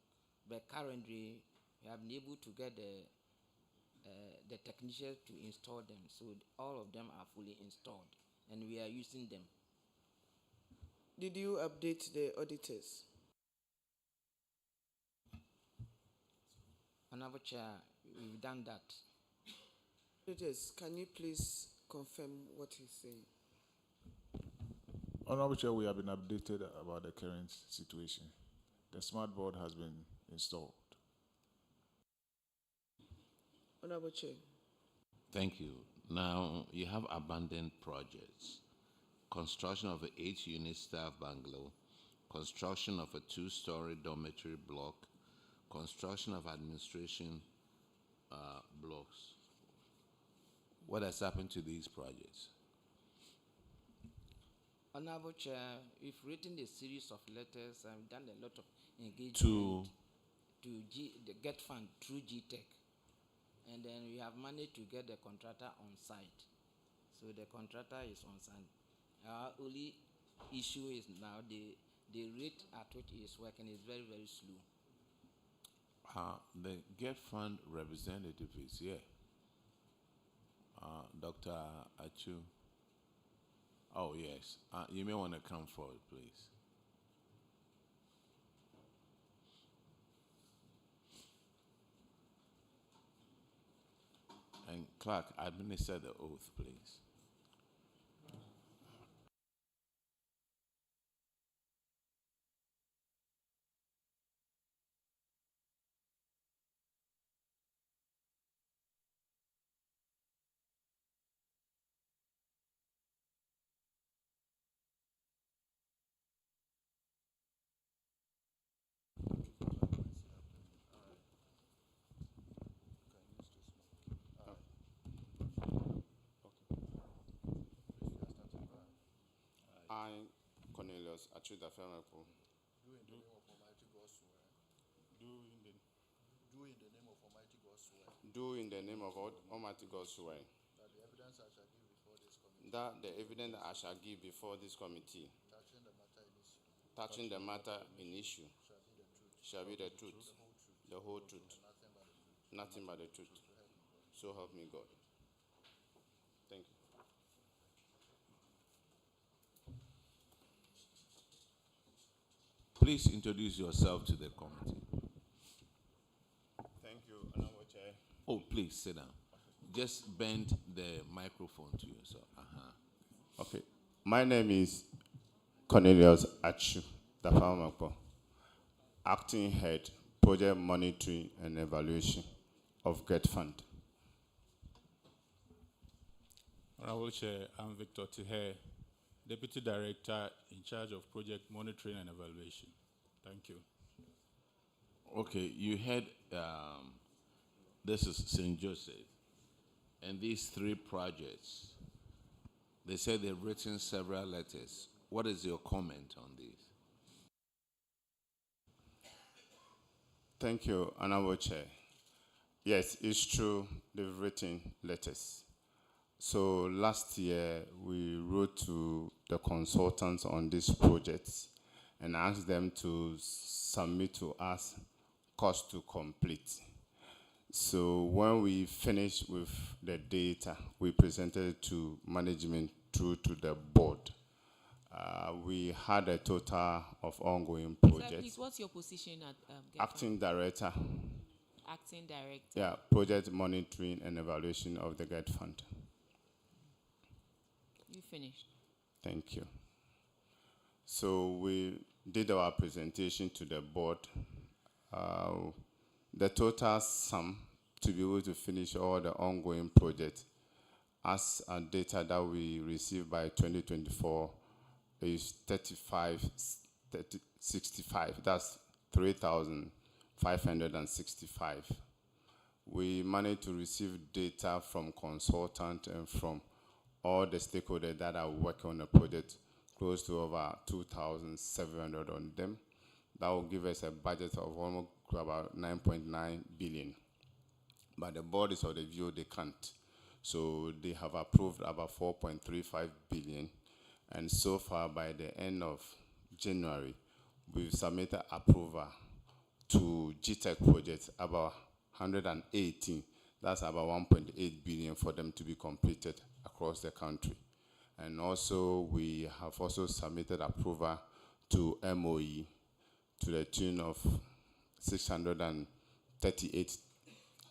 But currently, we have been able to get the technicians to install them. So all of them are fully installed and we are using them. Did you update the auditors? Honorable Chair, we've done that. Auditors, can you please confirm what he's saying? Honorable Chair, we have been updated about the current situation. The smart board has been installed. Honorable Chair. Thank you. Now, you have abandoned projects. Construction of an 8-unit staff bungalow, construction of a 2-story dormitory block, construction of administration blocks. What has happened to these projects? Honorable Chair, we've written a series of letters and done a lot of engagement to the GET fund through GTech. And then we have managed to get the contractor on site. So the contractor is on site. Our only issue is now the rate at which it is working is very, very slow. The GET fund representative is here. Dr. Achu. Oh, yes. You may want to come forward, please. And clerk, administer the oath, please. I, Cornelius Achuda Fermapo. Do in the name of Almighty God swear. Do in the name of Almighty God swear. Do in the name of Almighty God swear. That the evidence I shall give before this committee. That the evidence I shall give before this committee. Touching the matter in issue. Shall be the truth. The whole truth. Nothing but the truth. So help me God. Thank you. Please introduce yourself to the committee. Thank you, Honorable Chair. Oh, please sit down. Just bend the microphone to yourself. Okay. My name is Cornelius Achu Dafamapo, Acting Head, Project Monitoring and Evaluation of GET Fund. Honorable Chair, I'm Victor Tihe, Deputy Director in charge of project monitoring and evaluation. Thank you. Okay, you had, this is St. Joseph, and these 3 projects, they said they've written several letters. What is your comment on this? Thank you, Honorable Chair. Yes, it's true, they've written letters. So last year, we wrote to the consultants on this project and asked them to submit to us cost to complete. So when we finished with the data, we presented it to management through to the board. We had a total of ongoing Sir, projects. please, what's your position at Acting Director. Acting Director. Yeah, project monitoring and evaluation of the GET fund. You finished. Thank you. So we did our presentation to the board. The total sum to be able to finish all the ongoing projects as a data that we received by 2024 is 65. That's 3,565. We managed to receive data from consultants and from all the stakeholders that are working on the project, close to over 2,700 on them. That will give us a budget of almost about 9.9 billion. But the board is of the view they can't. So they have approved about 4.35 billion. And so far, by the end of January, we've submitted approval to GTEC projects about 118. That's about 1.8 billion for them to be completed across the country. And also, we have also submitted approval to MOE to the tune of 638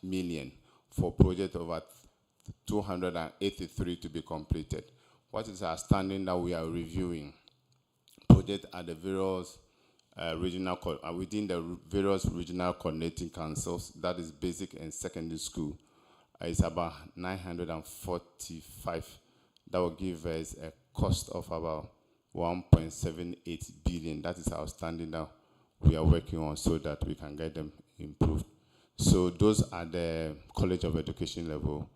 million for project over 283 to be completed. What is outstanding that we are reviewing? Project at the various within the various regional coordinating councils, that is basic and secondary school, is about 945. That will give us a cost of about 1.78 billion. That is outstanding that we are working on so that we can get them improved. So those are the College of Education level.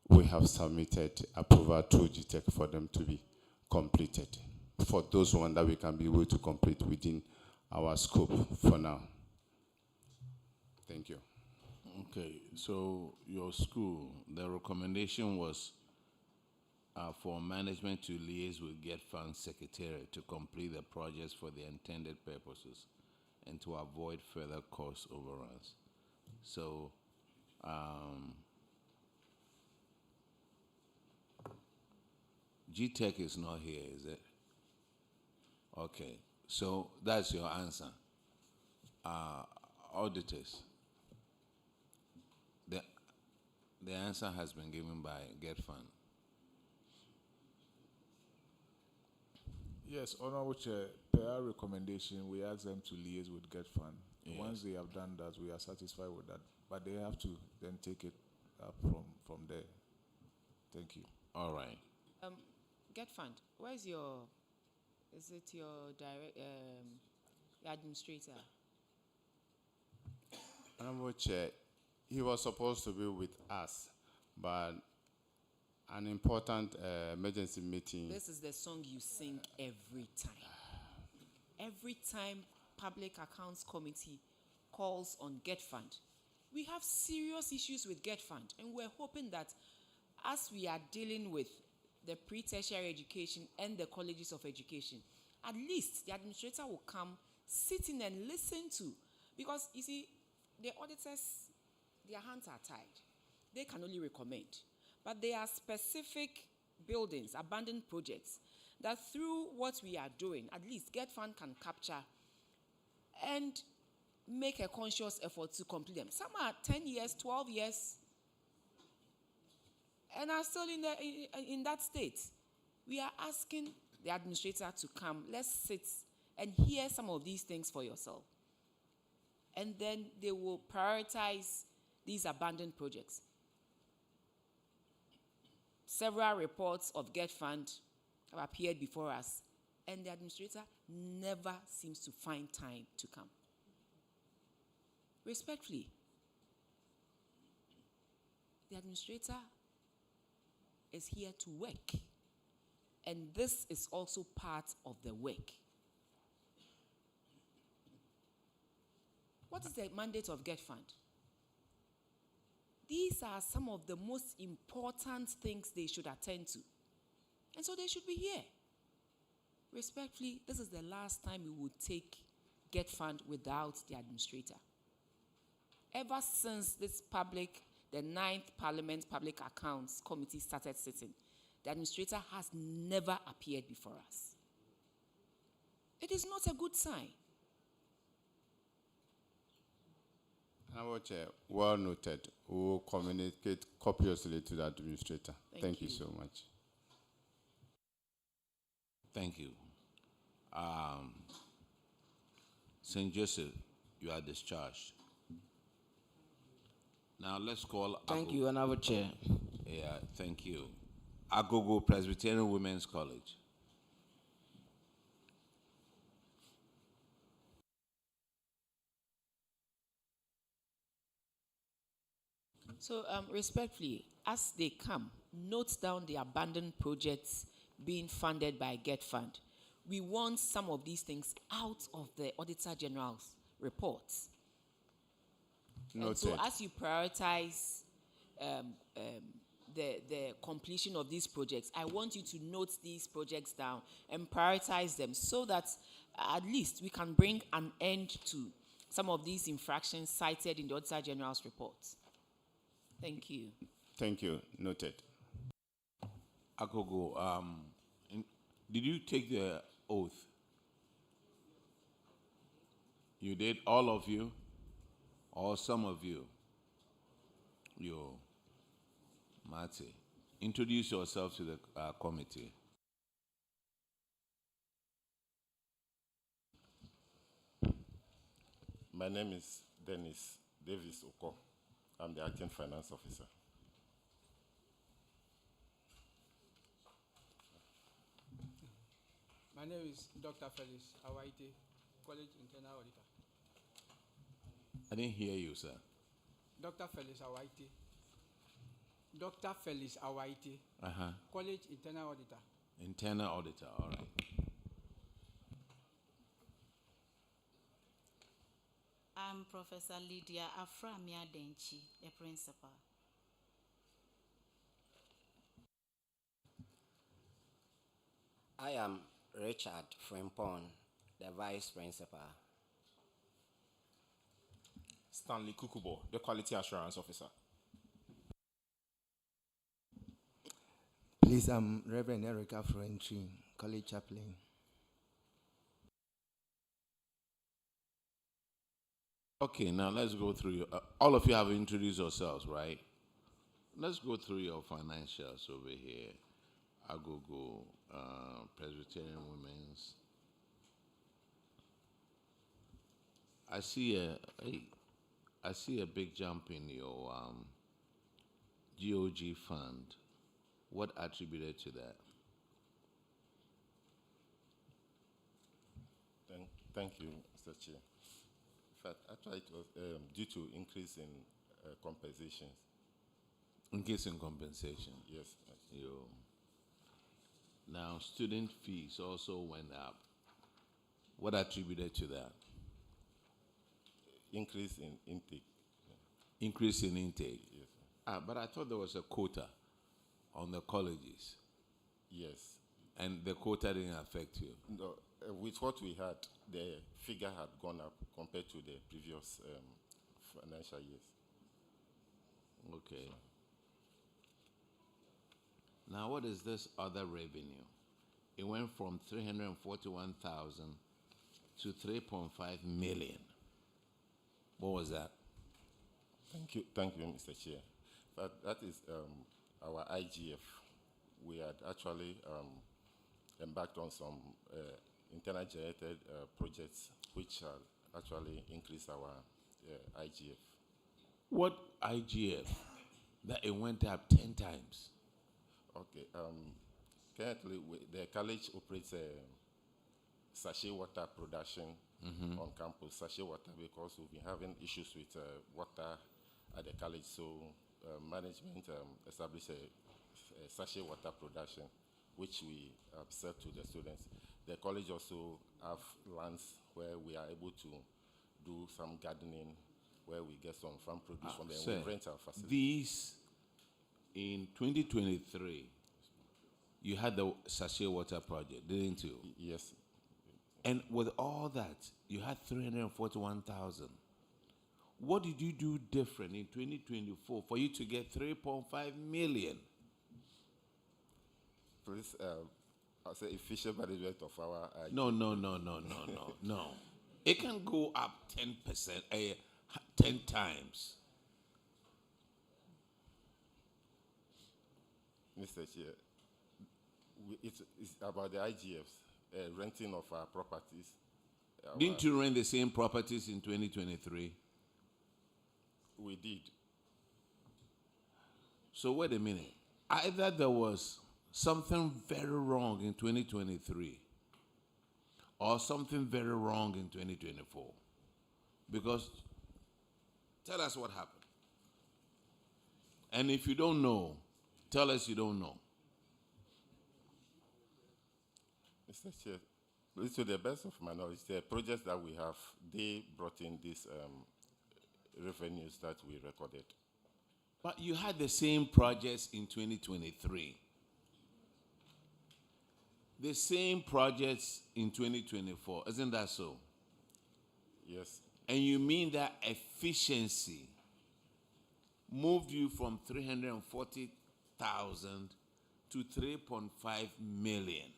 We have submitted approval to GTEC for them to be completed. For those ones that we can be able to complete within our scope for now. Thank you. Okay, so your school, the recommendation was for management to liaise with GET Fund Secretariat to complete the projects for the intended purposes and to avoid further cost overruns. So, GTEC is not here, is it? Okay, so that's your answer. Auditors, the answer has been given by GET Fund. Yes, Honorable Chair, per our recommendation, we ask them to liaise with GET Fund. Yes. Once they have done that, we are satisfied with that. But they have to then take it up from there. Thank you. All right. GET Fund, where's your, is it your direct, your administrator? Honorable Chair, he was supposed to be with us, but an important emergency meeting. This is the song you sing every time. Every time Public Accounts Committee calls on GET Fund, we have serious issues with GET Fund, and we're hoping that as we are dealing with the pre-tertiary education and the colleges of education, at least the administrator will come, sit in and listen to, because you see, the auditors, their hands are tied. They can only recommend. But there are specific buildings, abandoned projects, that through what we are doing, at least GET Fund can capture and make a conscious effort to complete them. Some are 10 years, 12 years, and are still in that state. We are asking the administrator to come. Let's sit and hear some of these things for yourself. And then they will prioritize these abandoned projects. Several reports of GET Fund have appeared before us, and the administrator never seems to find time to come. Respectfully, the administrator is here to work, and this is also part of the work. What is the mandate of Get Fund? These are some of the most important things they should attend to. And so they should be here. Respectfully, this is the last time we would take Get Fund without the administrator. Ever since the 9th Parliament Public Accounts Committee started sitting, the administrator has never appeared before us. It is not a good sign. Honorable Chair, well noted. We will communicate copiously to the administrator. Thank you so much. Thank you. St. Joseph, you are discharged. Now let's call. Thank you, Honorable Chair. Yeah, thank you. Agogo Presbyterian Women's College. So, respectfully, as they come, note down the abandoned projects being funded by Get Fund. We want some of these things out of the Auditor General's reports. And so, as you prioritize the completion of these projects, I want you to note these projects down and prioritize them so that at least we can bring an end to some of these infractions cited in the Auditor General's reports. Thank you. Thank you. Noted. Agogo, did you take the oath? You did, all of you? Or some of you? You, Mate. Introduce yourself to the committee. My name is Dennis Davis Oko. I'm the acting finance officer. My name is Dr. Felix Awaite, College Internal Auditor. I didn't hear you, sir. Dr. Felix Awaite. Dr. Felix Awaite, College Internal Auditor. Internal Auditor, all right. I'm Professor Lydia Aframia Denchi, the principal. I am Richard Frimpon, the vice principal. Stanley Kukubo, the quality assurance officer. Please, I'm Reverend Erica Frentry, college chaplain. Okay, now let's go through your, all of you have introduced yourselves, right? Let's go through your financials over here. Agogo, Presbyterian Women's. I see a big jump in your GOG fund. What attributed to that? Thank you, Mr. Chair. In fact, actually it was due to increase in compensations. Increase in compensation? Yes. Now, student fees also went up. What attributed to that? Increase in intake. Increase in intake? Yes. But I thought there was a quota on the colleges. Yes. And the quota didn't affect you? No, with what we had, the figure had gone up compared to the previous financial years. Okay. Now, what is this other revenue? It went from 341,000 to 3.5 million. What was that? Thank you, Mr. Chair. But that is our IGF. We had actually embarked on some internal generated projects which actually increased our IGF. What IGF? That it went up 10 times. Okay. currently the college operates a sachet water production on campus, sachet water, because we've been having issues with water at the college. So management established a sachet water production, which we sell to the students. The college also have lands where we are able to do some gardening, where we get some farm produce from them. Sir, We rent our facility. these, in 2023, you had the sachet water project, didn't you? Yes. And with all that, you had 341,000. What did you do different in 2024 for you to get 3.5 million? Please, I'll say efficient management of our. No. It can go up 10%, 10 times. Mr. Chair, it's about the IGFs, renting of our properties. Didn't you rent the same properties in 2023? We did. So wait a minute. Either there was something very wrong in 2023 or something very wrong in 2024. Because tell us what happened. And if you don't know, tell us you don't know. Mr. Chair, to the best of my knowledge, the projects that we have, they brought in these revenues that we recorded. But you had the same projects in 2023. The same projects in 2024. Isn't that so? Yes. And you mean that efficiency moved you from 340,000 to 3.5 million.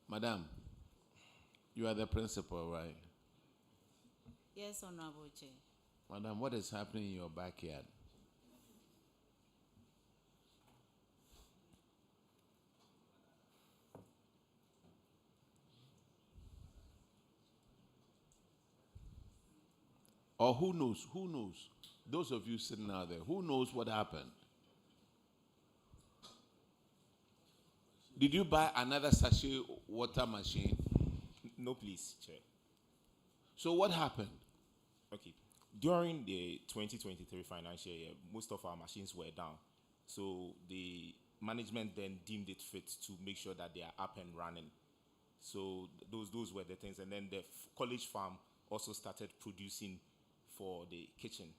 Madam, you are the principal, right? Yes, Honorable Chair. Madam, what is happening in your backyard? Or who knows? Who knows? Those of you sitting out there, who knows what happened? Did you buy another sachet water machine? No, please, Chair. So what happened? Okay. During the 2023 financial year, most of our machines were down. So the management then deemed it fit to make sure that they are up and running. So those were the things. And then the college farm also started producing for the kitchen.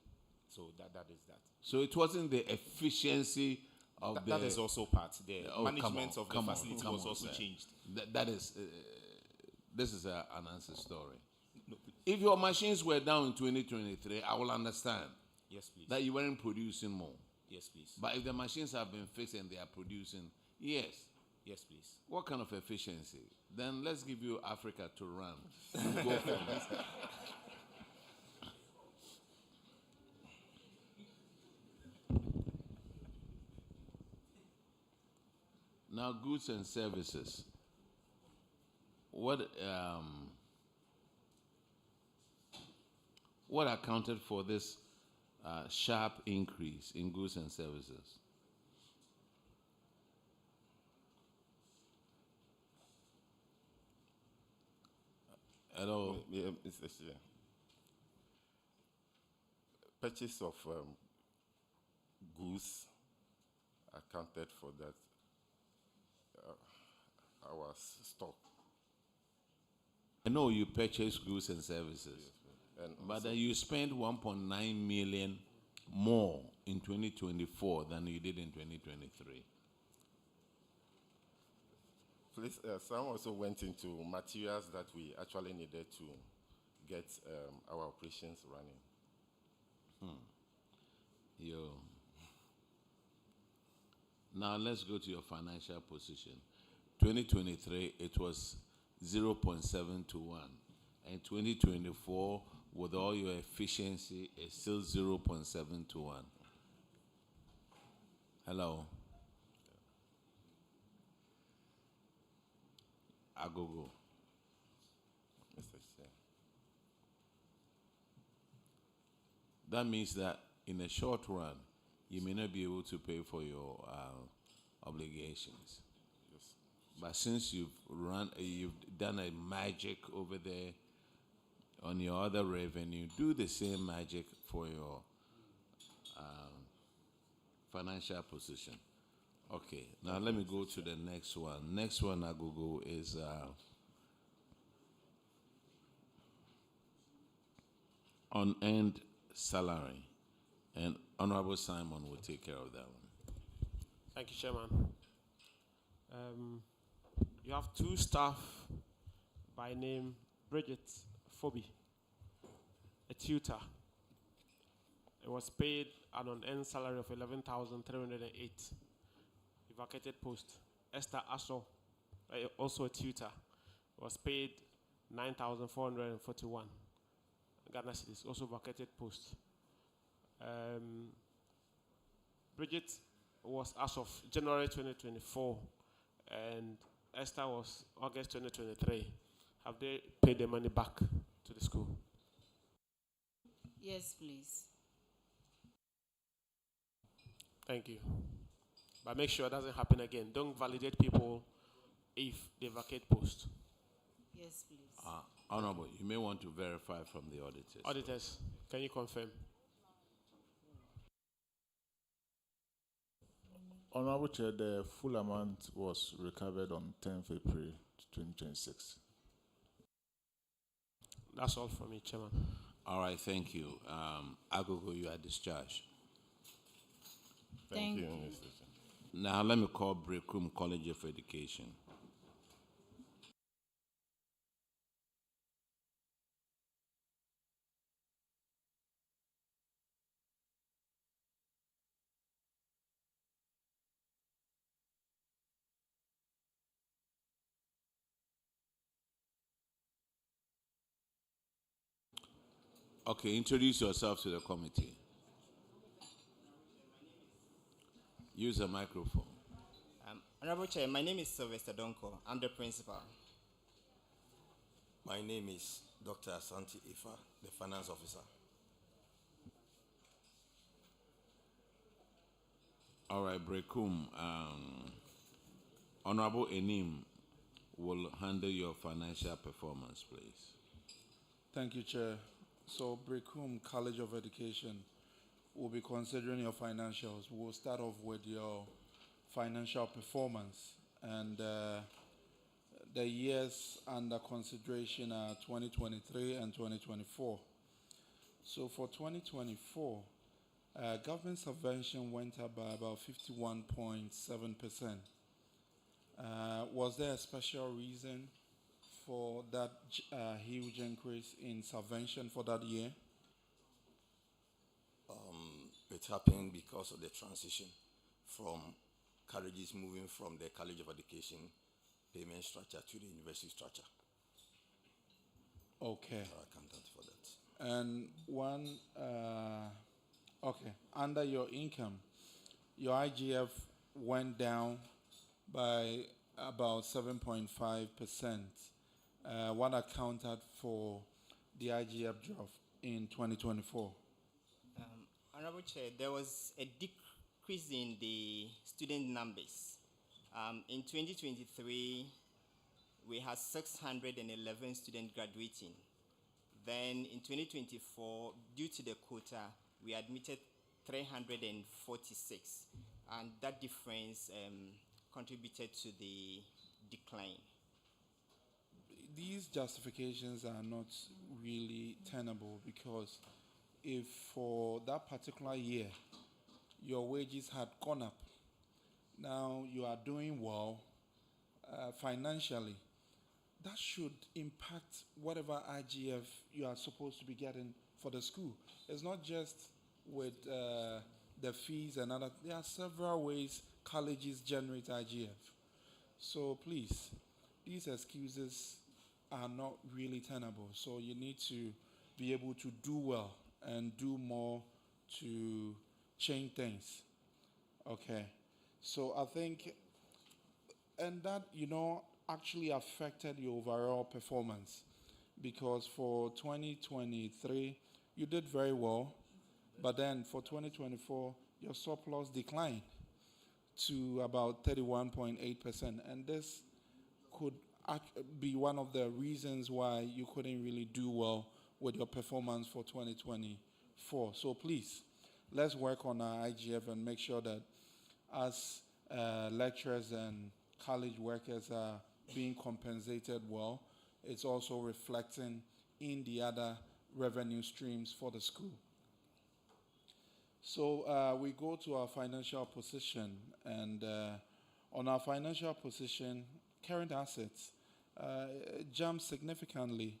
So that is that. So it wasn't the efficiency of That is also part. The management of the facility was also sir. changed. That is, this is an answer story. No, if your machines were down in 2023, I will understand. Yes, please. That you weren't producing more. Yes, please. But if the machines have been fixed and they are producing, yes. Yes, please. What kind of efficiency? Then let's give you Africa to run. Go for it. Now, goods and services. What accounted for this sharp increase in goods and services? Hello? Yeah, Mr. Chair. Purchase of goods accounted for that. Our stock. I know you purchase goods and services, yes, but then you spent 1.9 million more in 2024 than you did in 2023. Please, some also went into materials that we actually needed to get our operations running. Now let's go to your financial position. 2023, it was 0.7 to 1. And 2024, with all your efficiency, it's still 0.7 to 1. Hello? Agogo. Mr. Chair. That means that in the short run, you may not be able to pay for your obligations. But since you've done a magic over there on your other revenue, do the same magic for your financial position. Okay, now let me go to the next one. Next one I go is unearned salary, and Honorable Simon will take care of that one. Thank you, Chairman. You have two staff by name Bridget Phoebe, a tutor. It was paid an unearned salary of 11,308. A vacated post. Esther Aso, also a tutor, was paid 9,441. Ghana cedis, also vacated post. Bridget was as of January 2024, and Esther was August 2023. Have they paid the money back to the school? Yes, please. Thank you. But make sure it doesn't happen again. Don't validate people if they vacate post. Yes, please. Honorable, you may want to verify from the auditors. Auditors, can you confirm? Honorable Chair, the full amount was recovered on 10th April 2026. That's all from me, Chairman. All right, thank you. Agogo, you are discharged. Thank you. Mr. Chair. Now let me call Brekum College of Education. Okay, introduce yourself to the committee. Use a microphone. Honorable Chair, my name is Sylvester Donko. I'm the principal. My name is Dr. Asante Ifa, the finance officer. All right, Brekum. Honorable Enim will handle your financial performance, please. Thank you, Chair. So, Brekum College of Education will be considering your financials. We'll start off with your financial performance. And the years under consideration are 2023 and 2024. So, for 2024, government subvention went up by about 51.7%. Was there a special reason for that huge increase in subvention for that year? It happened because of the transition from colleges moving from the College of Education payment structure to the university structure. Okay. I can account for that. And okay, under your income, your IGF went down by about 7.5%. What accounted for the IGF drop in 2024? Honorable Chair, there was a decrease in the student numbers. In 2023, we had 611 students graduating. Then in 2024, due to the quota, we admitted 346, and that difference contributed to the decline. These justifications are not really tenable, because if for that particular year your wages had gone up, now you are doing well financially, that should impact whatever IGF you are supposed to be getting for the school. It's not just with the fees and other. There are several ways colleges generate IGF. So please, these excuses are not really tenable. So you need to be able to do well and do more to change things. Okay. So I think, and that, actually affected your overall performance, because for 2023, you did very well, but then for 2024, your surplus declined to about 31.8%. And this could be one of the reasons why you couldn't really do well with your performance for 2024. So please, let's work on our IGF and make sure that as lecturers and college workers are being compensated well, it's also reflecting in the other revenue streams for the school. So we go to our financial position, and on our financial position, current assets jumped significantly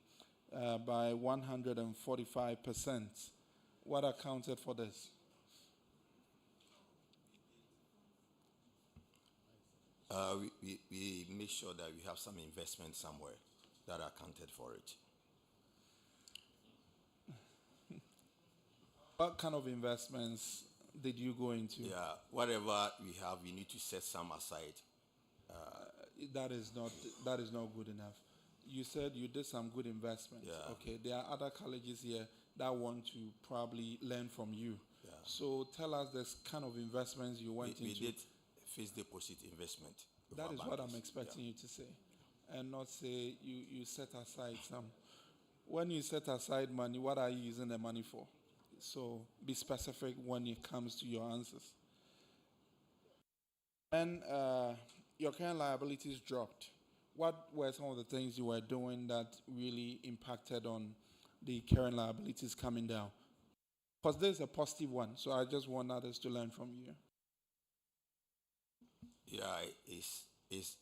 by 145%. What accounted for this? We make sure that we have some investment somewhere that accounted for it. What kind of investments did you go into? Yeah, whatever we have, we need to set some aside. That is not good enough. You said you did some good investments. Yeah. Okay, there are other colleges here that want to probably learn from you. Yeah. So tell us the kind of investments you went We into. did fixed deposit investment. with That our is what I'm bankers. expecting you to say, and not say you set aside some. When you set aside money, what are you using the money for? So be specific when it comes to your answers. And your current liabilities dropped. What were some of the things you were doing that really impacted on the current liabilities coming down? Because this is a positive one, so I just want others to learn from you. Yeah, it's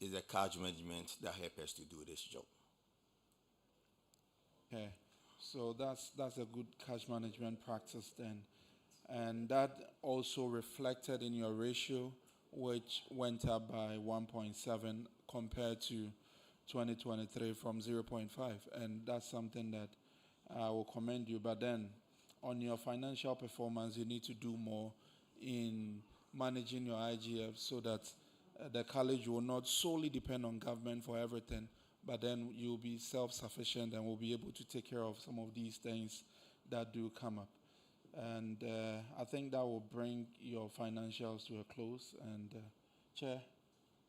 the cash management that helps us to do this job. Okay, so that's a good cash management practice then, and that also reflected in your ratio, which went up by 1.7 compared to 2023 from 0.5, and that's something that I will commend you. But then, on your financial performance, you need to do more in managing your IGF so that the college will not solely depend on government for everything, but then you'll be self-sufficient and will be able to take care of some of these things that do come up. And I think that will bring your financials to a close. And Chair,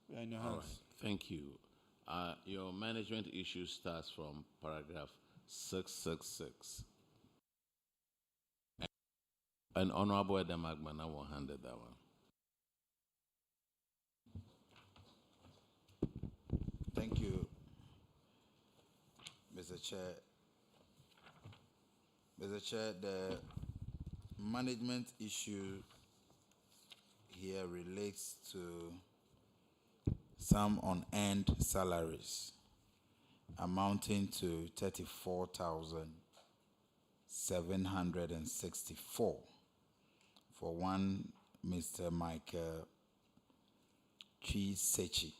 we are in your hands. All right. Thank you. Your management issue starts from paragraph 666. And Honorable Edem Agmana will handle that one. Thank you, Mr. Chair. Mr. Chair, the management issue here relates to some unearned salaries amounting to 34,764 for one Mr. Michael Chisechi.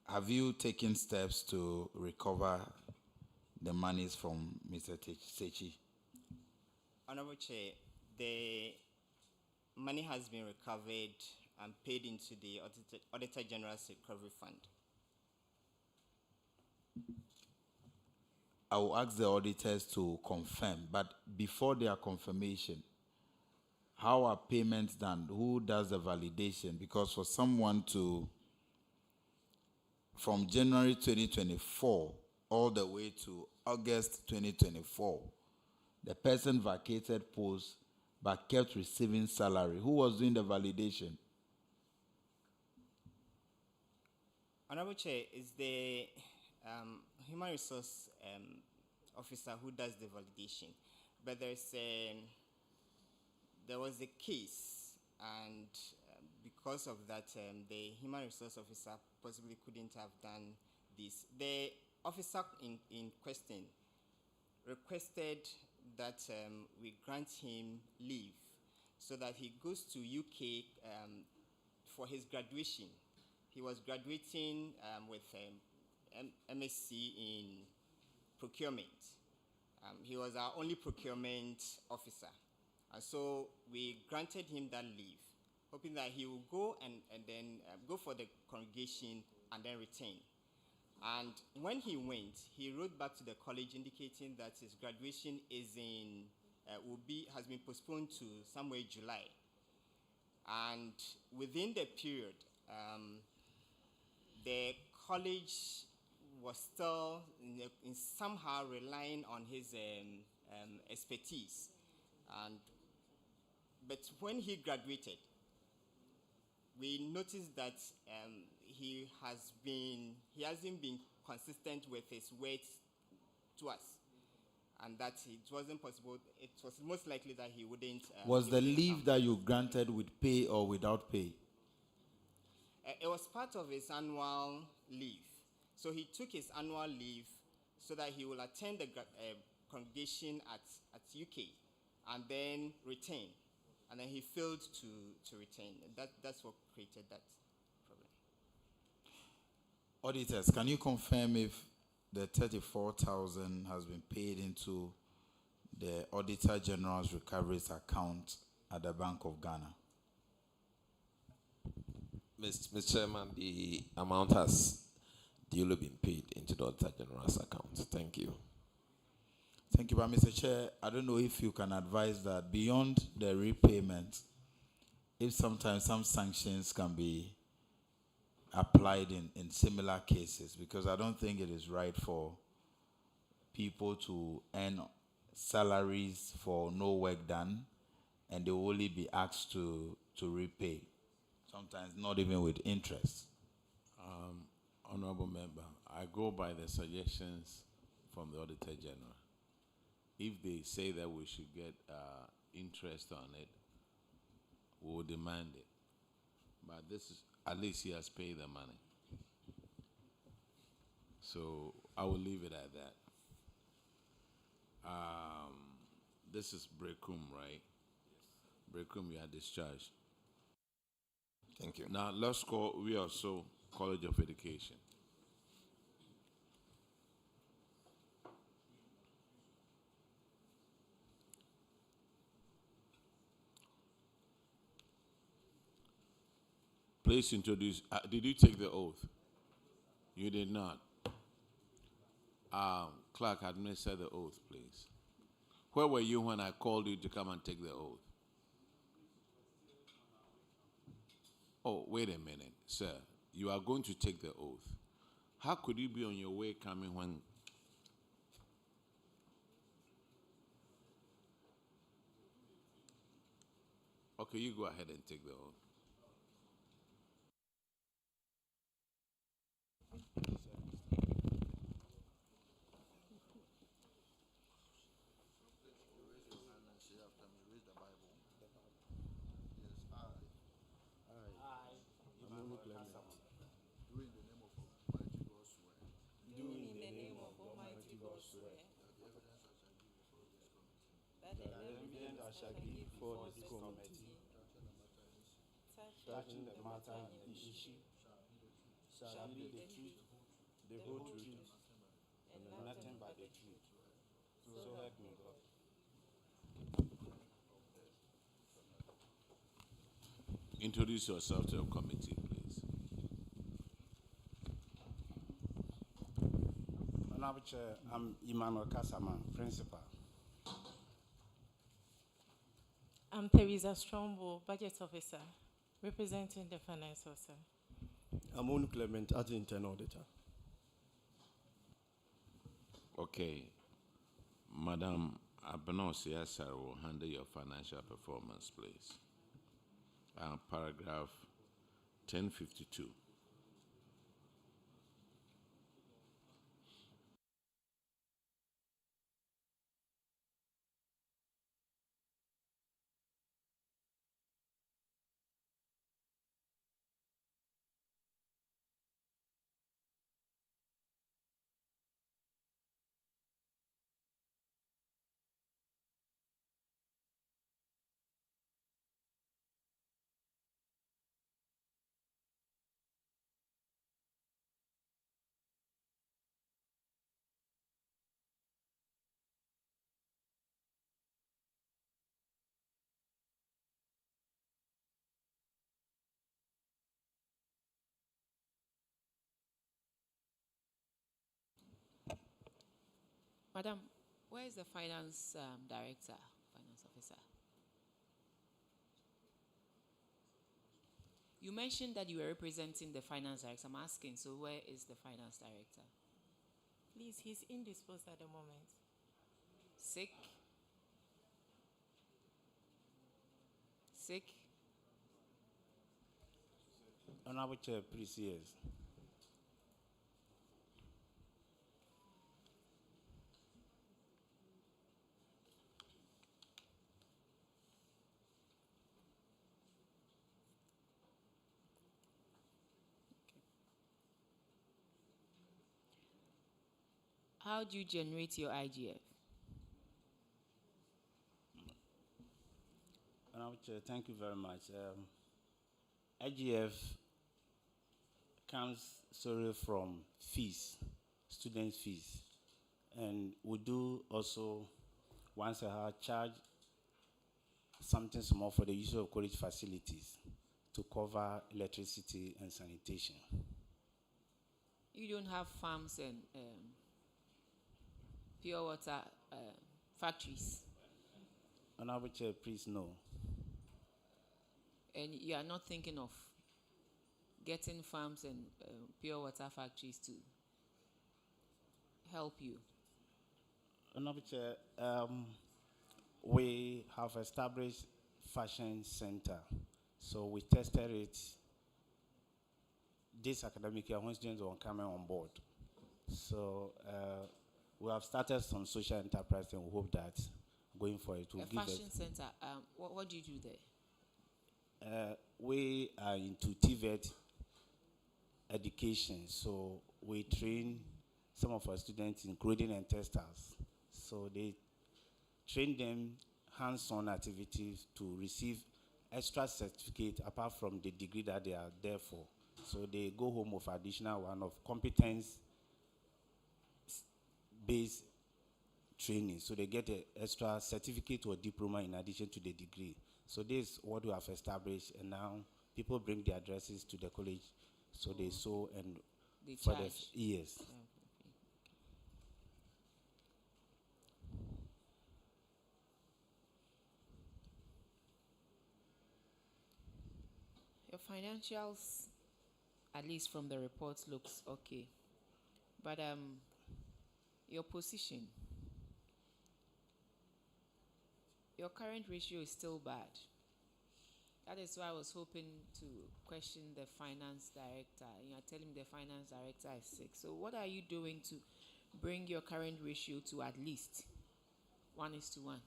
Have you taken steps to recover the monies from Mr. Sechi? Honorable Chair, the money has been recovered and paid into the Auditor General's Recovery Fund. I will ask the auditors to confirm, but before their confirmation, how are payments done? Who does the validation? Because for someone to, from January 2024 all the way to August 2024, the person vacated posts but kept receiving salary. Who was doing the validation? Honorable Chair, is the human resource officer who does the validation, but there was a case, and because of that, the human resource officer possibly couldn't have done this. The officer in question requested that we grant him leave so that he goes to UK for his graduation. He was graduating with MSc in procurement. He was our only procurement officer. And so we granted him that leave, hoping that he will go and then go for the congregation and then return. And when he went, he wrote back to the college indicating that his graduation is has been postponed to somewhere July. And within the period, the college was still in somehow relying on his expertise. But when he graduated, we noticed that he hasn't been consistent with his words to us, and that it wasn't possible. It was most likely that he wouldn't. Was he the wouldn't leave come. that you granted with pay or without pay? It was part of his annual leave. So he took his annual leave so that he will attend the congregation at UK and then return. And then he failed to return. That's what created that problem. Auditors, can you confirm if the 34,000 has been paid into the Auditor General's recoveries account at the Bank of Ghana? Mr. Chairman, the amount has duly been paid into the Auditor General's account. Thank you. Thank you, but Mr. Chair, I don't know if you can advise that beyond the repayment, if sometimes some sanctions can be applied in similar cases, because I don't think it is right for people to earn salaries for no work done and they will only be asked to repay, sometimes not even with interest. Honorable Member, I go by the suggestions from the Auditor General. If they say that we should get interest on it, we will demand it. But this is, at least he has paid the money. So I will leave it at that. This is Brekum, right? Yes. Brekum, you are discharged. Thank you. Now let's call, we also College of Education. Please introduce, did you take the oath? You did not. Clerk, administer the oath, please. Where were you when I called you to come and take the oath? Oh, wait a minute, sir. You are going to take the oath. How could you be on your way coming when... Okay, you go ahead and take the oath. Touching the matter in issue shall be the truth, the whole truth, and nothing but the truth. So help me God. Introduce yourself to the committee, please. Honorable Chair, I'm Emmanuel Kasama, Principal. I'm Teresa Strombo, Budget Officer, representing the Finance Officer. I'm Onu Clement, Acting Internal Auditor. Okay. Madam Abenosi Asar will handle your financial performance, please. Paragraph 1052. Madam, where is the finance director, finance officer? You mentioned that you were representing the finance director. I'm asking, so where is the finance director? Please, he's indisposed at the moment. Sick? Sick? Honorable Chair, please, yes. How do you generate your IGF? Honorable Chair, thank you very much. IGF comes solely from fees, student fees. And we do also, once a hour, charge something small for the use of college facilities to cover electricity and sanitation. You don't have farms and pure water factories. Honorable Chair, please, no. And you are not thinking of getting farms and pure water factories to help you? Honorable Chair, we have established fashion center. So we tested it this academic year when students were coming on board. So we have started some social enterprise and we hope that going for it will give us. A fashion center, what do you do there? We are into TVET education, so we train some of our students in clothing and textiles. So they train them hands-on activities to receive extra certificate apart from the degree that they are there for. So they go home with additional one of competence-based training. So they get an extra certificate or diploma in addition to the degree. So this is what we have established, and now people bring their addresses to the college, so they sew and they for charge. the yes. Your financials, at least from the reports, looks okay. But your position, your current ratio is still bad. That is why I was hoping to question the finance director. You are telling me the finance director is sick. So what are you doing to bring your current ratio to at least 1:1?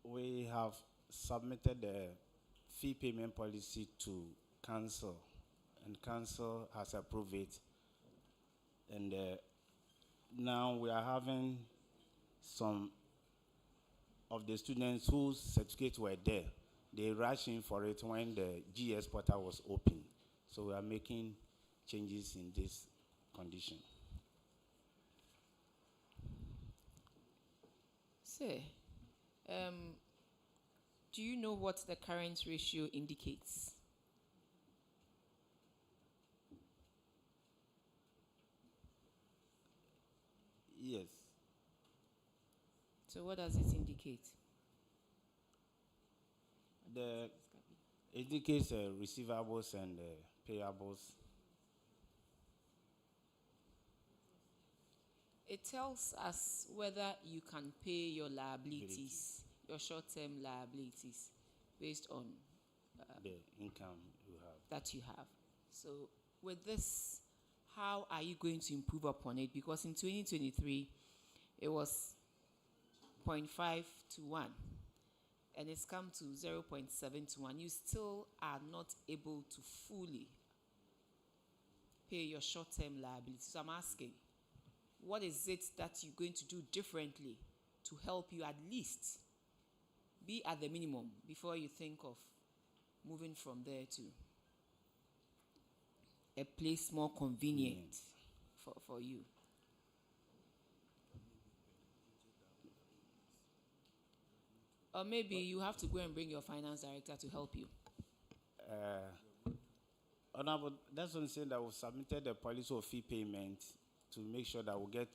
We have submitted the fee payment policy to council, and council has approved it. And now we are having some of the students whose certificates were there. They rushed in for it when the GS portal was open. So we are making changes in this condition. Sir, do you know what the current ratio indicates? Yes. So what does it indicate? It indicates receivables and payables. It tells us whether you can pay your liabilities, your short-term liabilities, based on the income you have. That you have. So with this, how are you going to improve upon it? Because in 2023, it was 0.5 to 1, and it's come to 0.7 to 1. You still are not able to fully pay your short-term liabilities. So I'm asking, what is it that you're going to do differently to help you at least be at the minimum before you think of moving from there to a place more convenient for you? Or maybe you have to go and bring your finance director to help you. Honorable, that's what I'm saying, that we submitted the policy of fee payment to make sure that we get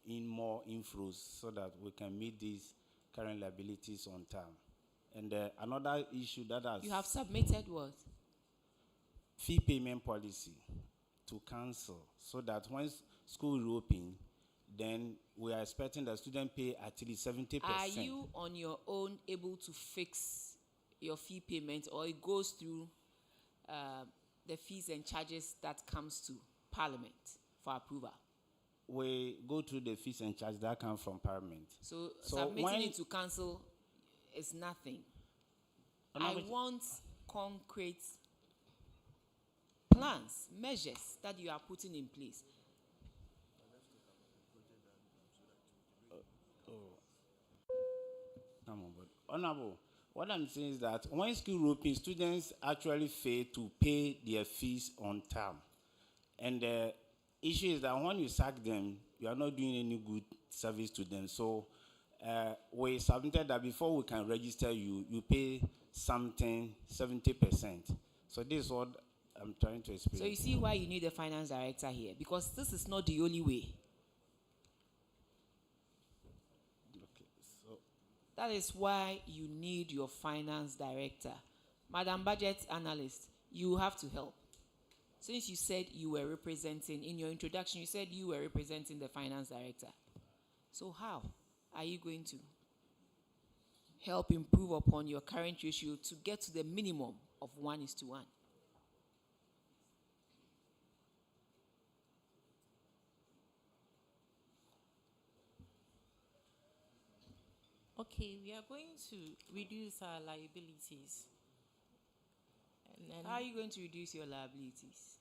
in more inflows so that we can meet these current liabilities on time. And another issue that has You have submitted what? fee payment policy to council, so that when school reopen, then we are expecting the student pay at least 70%. Are you on your own able to fix your fee payment, or it goes through the fees and charges that comes to Parliament for approval? We go through the fees and charges that come from Parliament. So when submitting it to council is nothing. I want concrete plans, measures that you are putting in place. Come on, but Honorable, what I'm saying is that when school reopens, students actually fail to pay their fees on time. And the issue is that when you sack them, you are not doing any good service to them. So we submitted that before we can register you, you pay something 70%. So this is what I'm trying to explain. So you see why you need a finance director here, because this is not the only way. Okay, so That is why you need your finance director. Madam Budget Analyst, you have to help. Since you said you were representing, in your introduction, you said you were representing the finance director. So how are you going to help improve upon your current ratio to get to the minimum of 1:1? Okay, we are going to reduce our liabilities. And then How are you going to reduce your liabilities?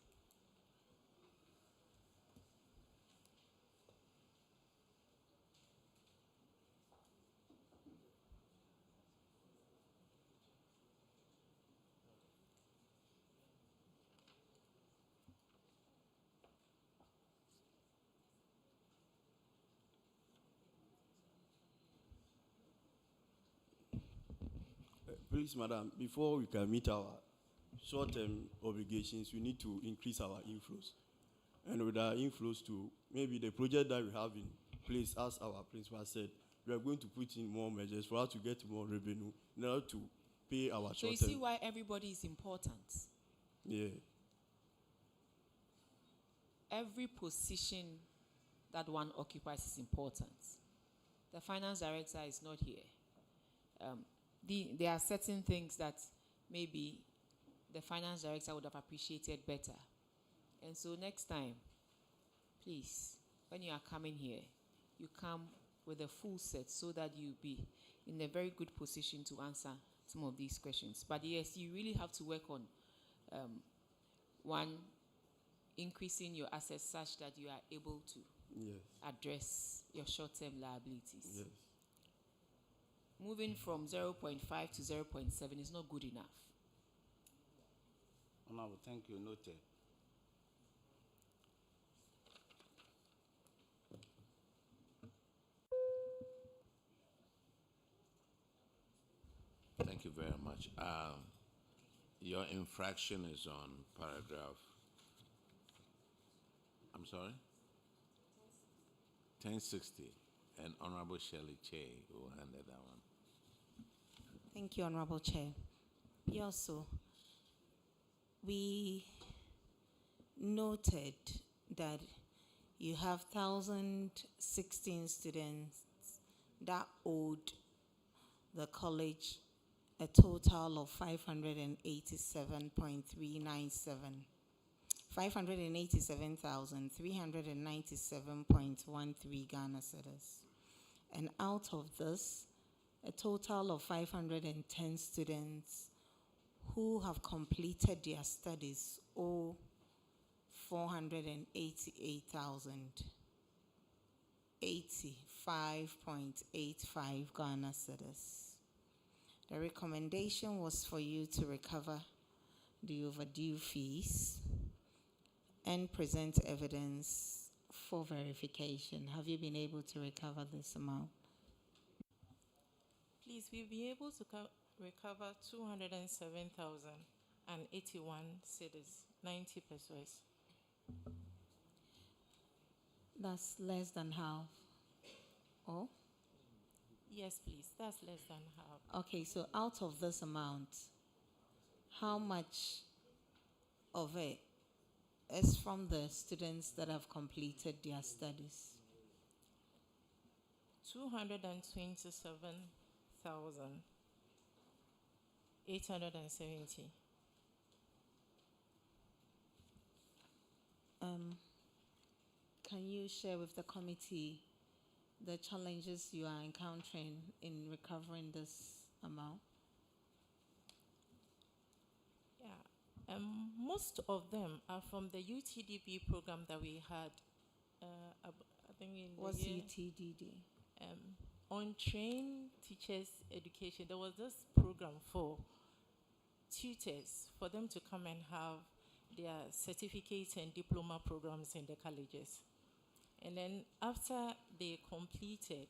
Please, madam, before we can meet our short-term obligations, we need to increase our inflows. And with our inflows to maybe the project that we have in place, as our principal said, we are going to put in more measures for us to get more revenue in order to pay our So you short-term. see why everybody is important. Yeah. Every position that one occupies is important. The finance director is not here. There are certain things that maybe the finance director would have appreciated better. And so next time, please, when you are coming here, you come with a full set so that you'll be in a very good position to answer some of these questions. But yes, you really have to work on one, increasing your assets such that you are able to address your short-term liabilities. Yes. Moving from 0.5 to 0.7 is not good enough. Honorable, thank you. Noted. Thank you very much. Your infraction is on paragraph, I'm sorry? 1060. And Honorable Shirley Che who handed that one. Thank you, Honorable Chair. Also, we noted that you have 1,016 students that owed the college a total of 587.397. 587,397.13 Ghana cedis. And out of this, a total of 510 students who have completed their studies owe 488,085.85 Ghana cedis. The recommendation was for you to recover the overdue fees and present evidence for verification. Have you been able to recover this amount? please, we'll be able to recover 207,081 cedis, 90 pesos. That's less than half. Oh? Yes, please. That's less than half. Okay, so out of this amount, how much of it is from the students that have completed their studies? 227,870. Can you share with the committee the challenges you are encountering in recovering this amount? Yeah. Most of them are from the UTDB program that we had. I think in What's the year, UTDD? on trained teachers education. There was this program for tutors for them to come and have their certificates and diploma programs in the colleges. And then after they completed,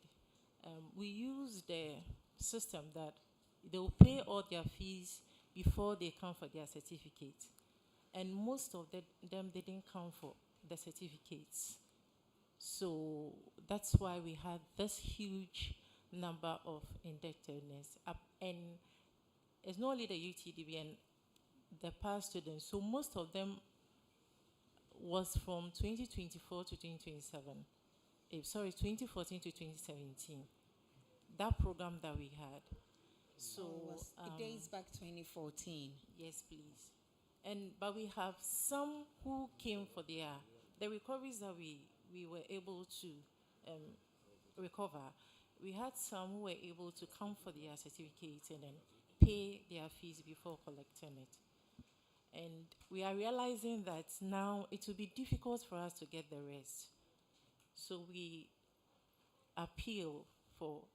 we used the system that they will pay all their fees before they come for their certificate. And most of them didn't come for the certificates. So that's why we had this huge number of indebtedness. And it's not only the UTDB and the past students. So most of them was from 2024 to 2027. 2014 to 2017. That program that we had. So it dates back 2014. Yes, please. But we have some who came for the recoveries that we were able to recover. We had some who were able to come for their certificates and then pay their fees before collecting it. And we are realizing that now it will be difficult for us to get the rest. So we appeal for,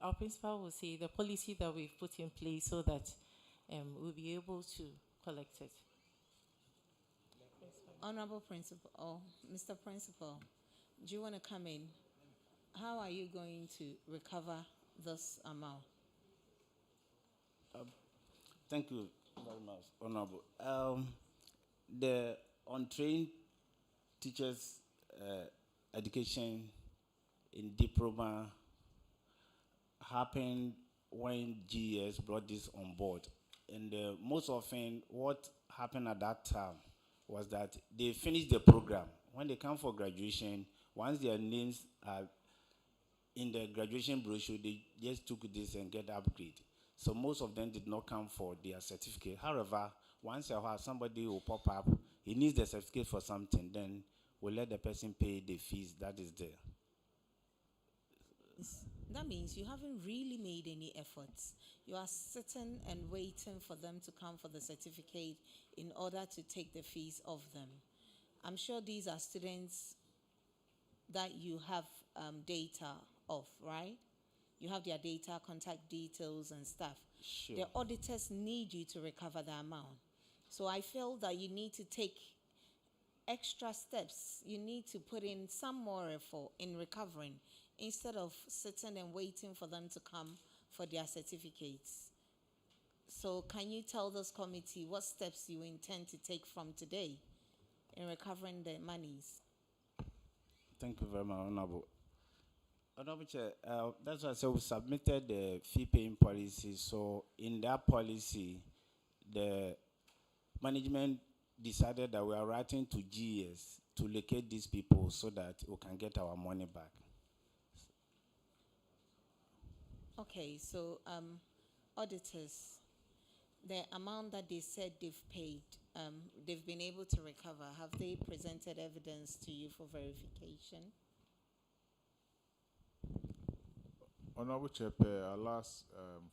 our principal will say, the policy that we've put in place so that we'll be able to collect it. Honorable Principal, Mr. Principal, do you want to come in? How are you going to recover this amount? Thank you very much, Honorable. The untrained teachers education in diploma happened when GES brought this on board. And most often what happened at that time was that they finished the program. When they come for graduation, once their names are in the graduation brochure, they just took this and get upgrade. So most of them did not come for their certificate. However, once a while somebody will pop up, he needs the certificate for something, then we'll let the person pay the fees that is there. That means you haven't really made any efforts. You are sitting and waiting for them to come for the certificate in order to take the fees of them. I'm sure these are students that you have data of, right? You have their data, contact details and stuff. Sure. The auditors need you to recover the amount. So I feel that you need to take extra steps. You need to put in some more effort in recovering instead of sitting and waiting for them to come for their certificates. So can you tell this committee what steps you intend to take from today in recovering the monies? Thank you very much, Honorable. Honorable Chair, that's why I said we submitted the fee paying policy. So in that policy, the management decided that we are writing to GES to locate these people so that we can get our money back. Okay, so auditors, the amount that they said they've paid, they've been able to recover, have they presented evidence to you for verification? Honorable Chairper, our last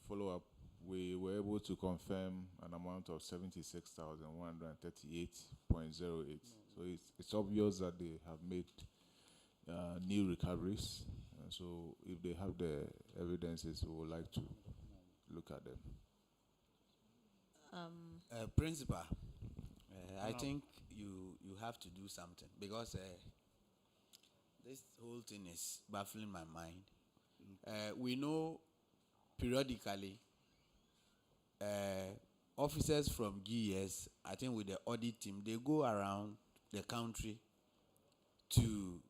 follow-up, we were able to confirm an amount of 76,138.08. So it's obvious that they have made new recoveries. So if they have the evidences, we would like to look at them. Principal, I think you have to do something because this whole thing is baffling my mind. We know periodically officers from GES, I think with the audit team, they go around the country to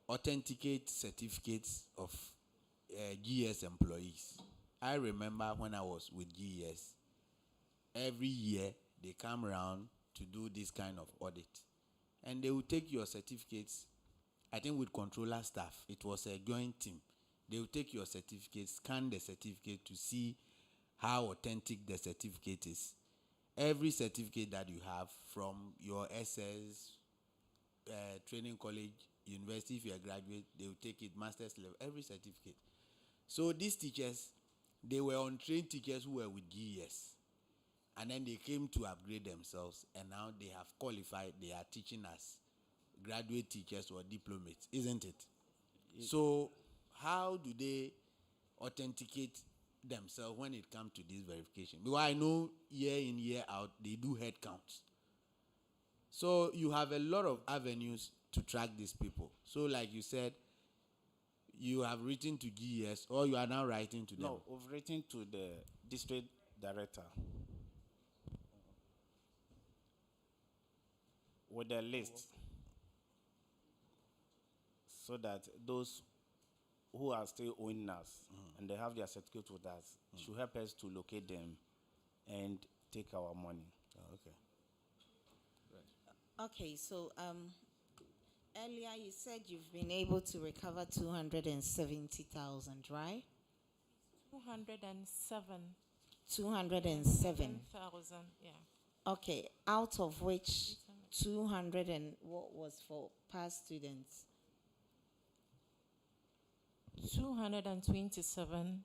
authenticate certificates of GS employees. I remember when I was with GS, every year they come around to do this kind of audit. And they will take your certificates, I think with controller staff. It was a joint team. They will take your certificate, scan the certificate to see how authentic the certificate is. Every certificate that you have from your SS, training college, university, if you are a graduate, they will take it, master's level, every certificate. So these teachers, they were untrained teachers who were with GES. And then they came to upgrade themselves, and now they have qualified, they are teaching as graduate teachers or diplomates, isn't it? So how do they authenticate themselves when it comes to this verification? Because I know year in, year out, they do head counts. So you have a lot of avenues to track these people. So like you said, you have written to GES, or you are now writing to them? No, we've written to the district director with a list, so that those who are still owing us and they have their certificate with us should help us to locate them and take our money. Okay. Okay, so earlier you said you've been able to recover 270,000, right? 207. 207. 7,000, yeah. Okay, out of which 200 and what was for past students? 227.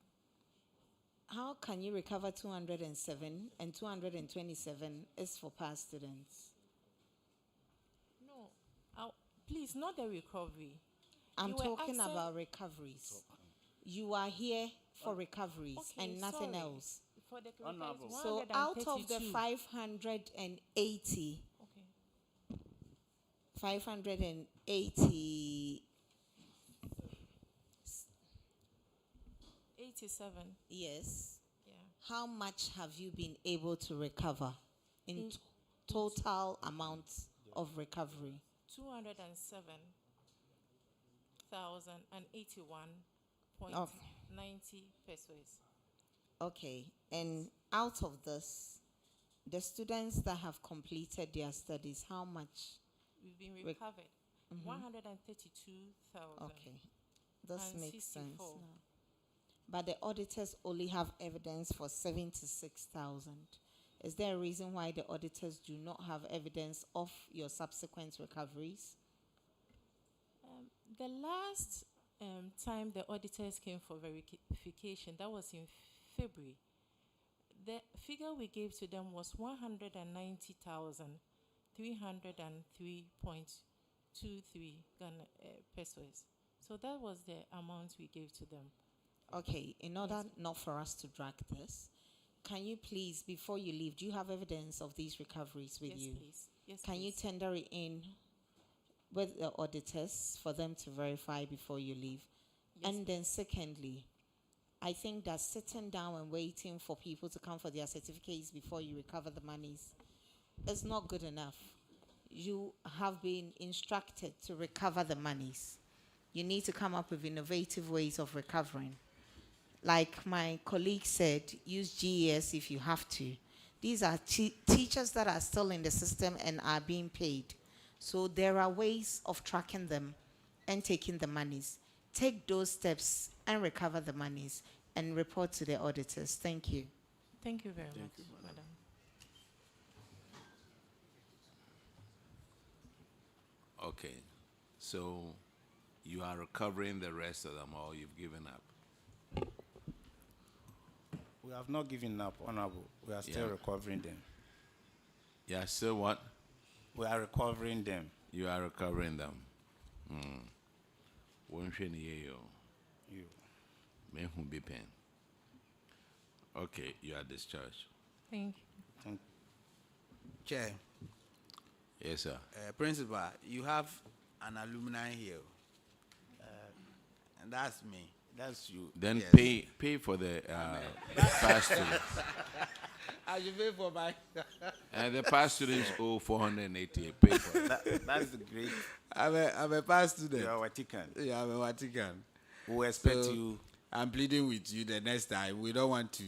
How can you recover 207 and 227 is for past students? No, please, not the recovery. I'm You were talking asking- about recoveries. You are here for recoveries Okay, and nothing sorry. else. For the Honorable. So out of the 132. 580, Okay. 580, 87. yes. Yeah. How much have you been able to recover in In- total amount of recovery? 207,081.90 pesos. Okay, and out of this, the students that have completed their studies, how much? We've been Rec- recovered. 132,000. Okay, this and makes sense 64. now. But the auditors only have evidence for 76,000. Is there a reason why the auditors do not have evidence of your subsequent recoveries? The last time the auditors came for verification, that was in February. The figure we gave to them was 190,303.23 Ghana pesos. So that was the amount we gave to them. Okay, in order not for us to drag this, can you please, before you leave, do you have evidence of these recoveries with Yes, you? please. Yes, Can you please. tender it in with the auditors for them to verify before you leave? Yes, And then secondly, I think that sitting down and waiting for people to come for their certificates before you recover the monies is not good enough. You have been instructed to recover the monies. You need to come up with innovative ways of recovering. Like my colleague said, use GES if you have to. These are teachers that are still in the system and are being paid. So there are ways of tracking them and taking the monies. Take those steps and recover the monies and report to the auditors. Thank you. Thank you very much, madam. Okay, so you are recovering the rest of them, or you've given up? We have not given up, Honorable. We are still Yeah. recovering them. Yeah, still what? We are recovering them. You are recovering them. Won't you You. May who be pen. Okay, you are discharged. Thank you. Chair, Yes, sir. Principal, you have an alumni here. And that's me. That's you. Then Yes. pay for the past students. I should pay for my. And the past students owe 480. Pay for it. That's the great. I'm a past student. You are Vatican. Yeah, I'm a Vatican. We expect So, you I'm pleading with you the next time. We don't want to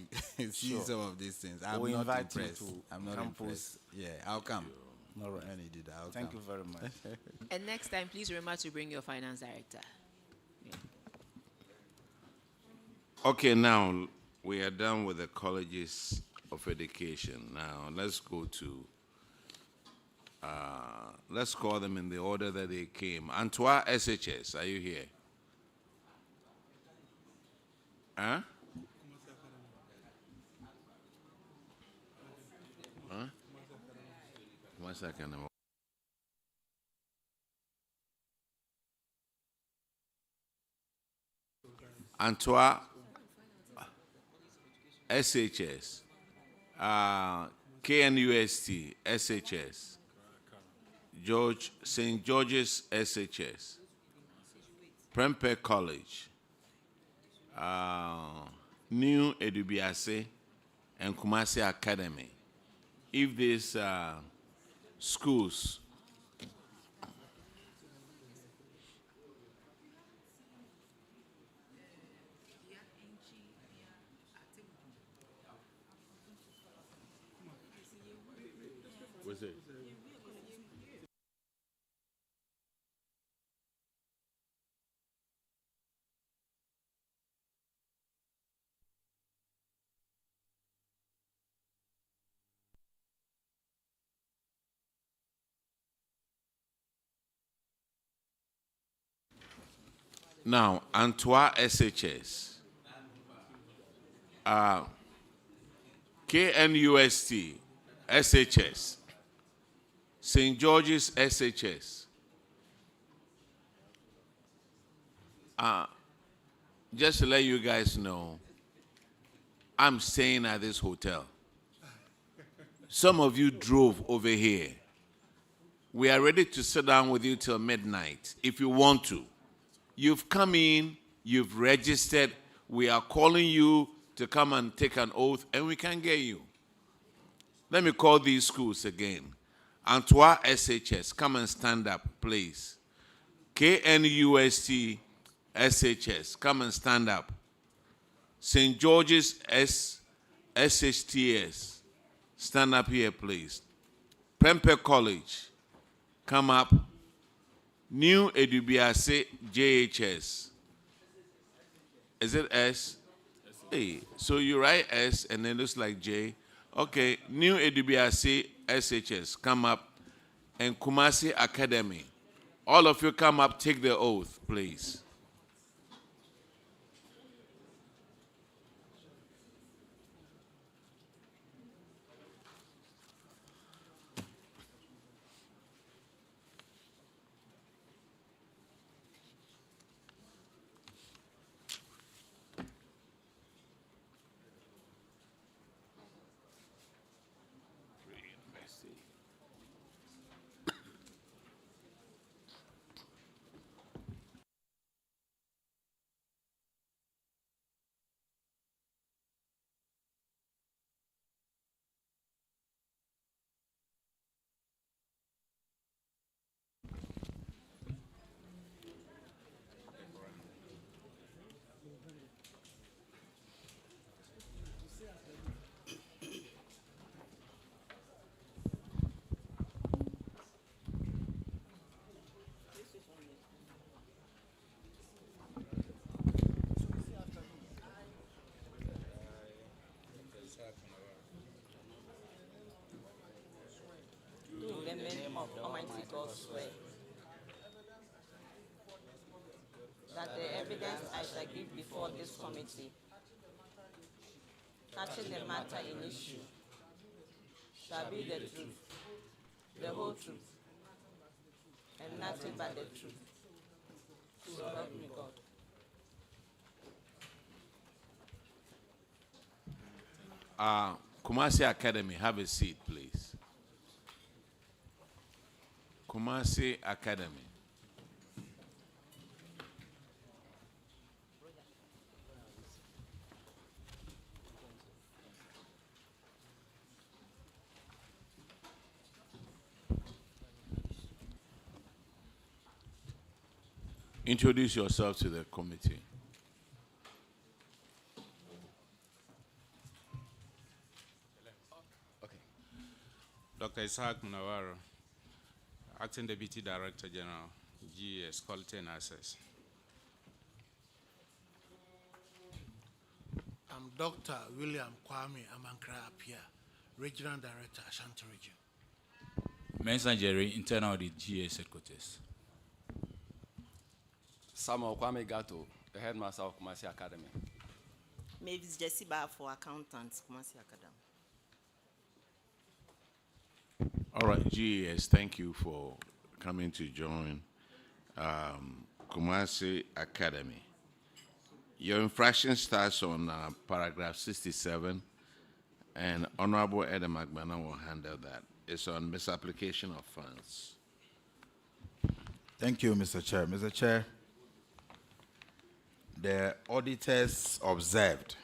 see Sure. some of these things. I'm We'll not invite you impressed. to I'm not campus. impressed. Yeah, I'll come. All right. Any did I'll Thank come. you very much. And next time, please remember to bring your finance director. Okay, now we are done with the colleges of education. Now let's go to, let's call them in the order that they came. Antoine SHS, are you here? Huh? Huh? 1 second. Antoine SHS, KNUST SHS, St. George's SHS, Prempeh College, New Edubiase, and Kumasi Academy. If these schools was it? Now, Antoine SHS, KNUST SHS, St. George's SHS. Just to let you guys know, I'm staying at this hotel. Some of you drove over here. We are ready to sit down with you till midnight if you want to. You've come in, you've registered, we are calling you to come and take an oath, and we can get you. Let me call these schools again. Antoine SHS, come and stand up, please. KNUST SHS, come and stand up. St. George's SHTS, stand up here, please. Prempeh College, come up. New Edubiase JHS. Is it S? Hey, so you write S and then it looks like J. Okay, New Edubiase SHS, come up. And Kumasi Academy. All of you come up, take the oath, please. Almighty God swear that the evidence I shall give before this committee touching the matter in issue shall be the truth, the whole truth, and nothing but the truth. So help me God. Kumasi Academy, have a seat, please. Kumasi Academy. Introduce yourself to the committee. Dr. Isaac Munawaro, Acting Deputy Director General, GES, Quality and Access. I'm Dr. William Kwame Amankra Apia, Regional Director, Ashanti Region. Mensa Jerry, Internal Audit, GES Headquarters. Samuel Kwame Gato, the Headmaster of Kumasi Academy. Mavis Jessie Bar for Accountants, Kumasi Academy. All right, GES, thank you for coming to join Kumasi Academy. Your infraction starts on paragraph 67, and Honorable Adam McMahon will handle that. It's on misapplication of funds. Thank you, Mr. Chair. Mr. Chair, the auditors observed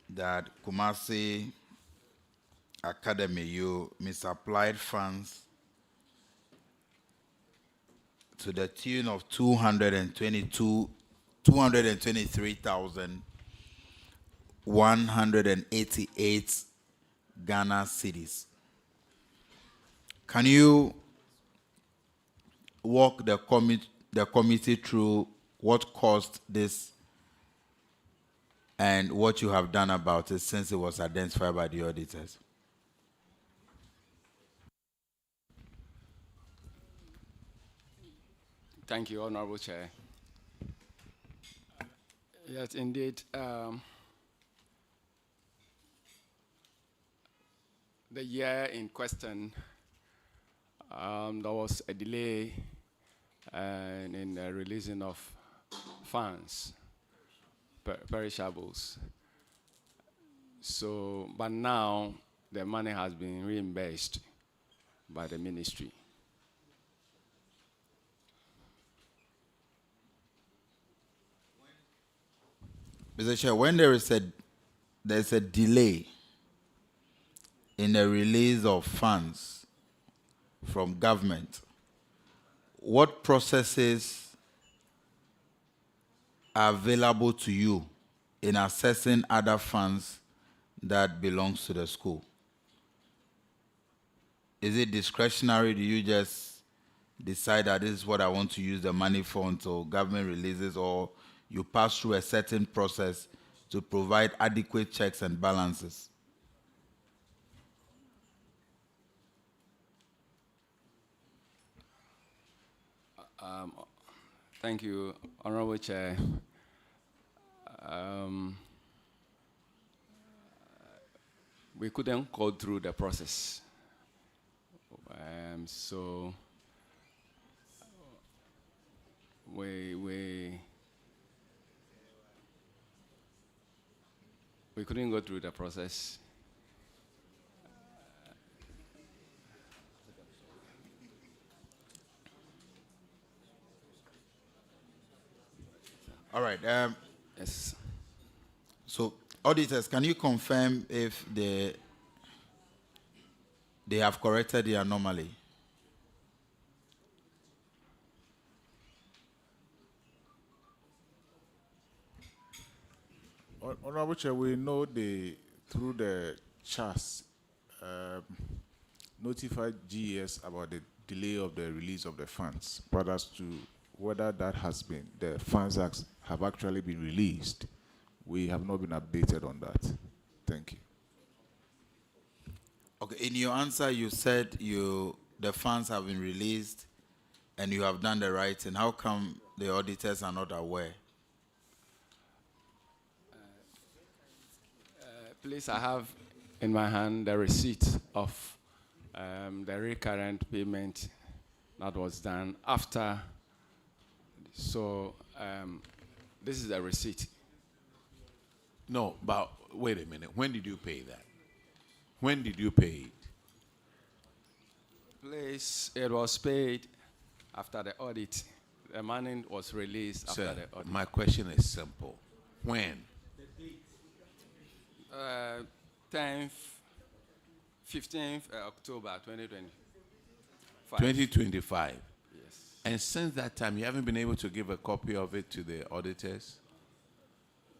that Kumasi Academy, you misapplied funds to the tune of 223,188 Ghana cedis. Can you walk the committee through what caused this and what you have done about it since it was identified by the auditors? Thank you, Honorable Chair. Yes, indeed. The year in question, there was a delay in the releasing of funds, perishables. So, but now the money has been reimbursed by the ministry. Mr. Chair, when there's a delay in the release of funds from government, what processes are available to you in assessing other funds that belongs to the school? Is it discretionary? Do you just decide that this is what I want to use the money for until government releases, or you pass through a certain process to provide adequate checks and balances? Thank you, Honorable Chair. We couldn't go through the process. So we couldn't go through the process. All right. Yes. So, auditors, can you confirm if they have corrected the anomaly? Honorable Chair, we know through the charts, notified GES about the delay of the release of the funds, but as to whether that has been, the funds have actually been released, we have not been updated on that. Thank you. Okay, in your answer, you said the funds have been released and you have done the right thing. How come the auditors are not aware? Please, I have in my hand the receipt of the recurrent payment that was done after. So this is the receipt. No, but wait a minute. When did you pay that? When did you pay it? Please, it was paid after the audit. The money was released after the audit. My question is simple. When? 10th, 15th October 2025. 2025. Yes. And since that time, you haven't been able to give a copy of it to the auditors?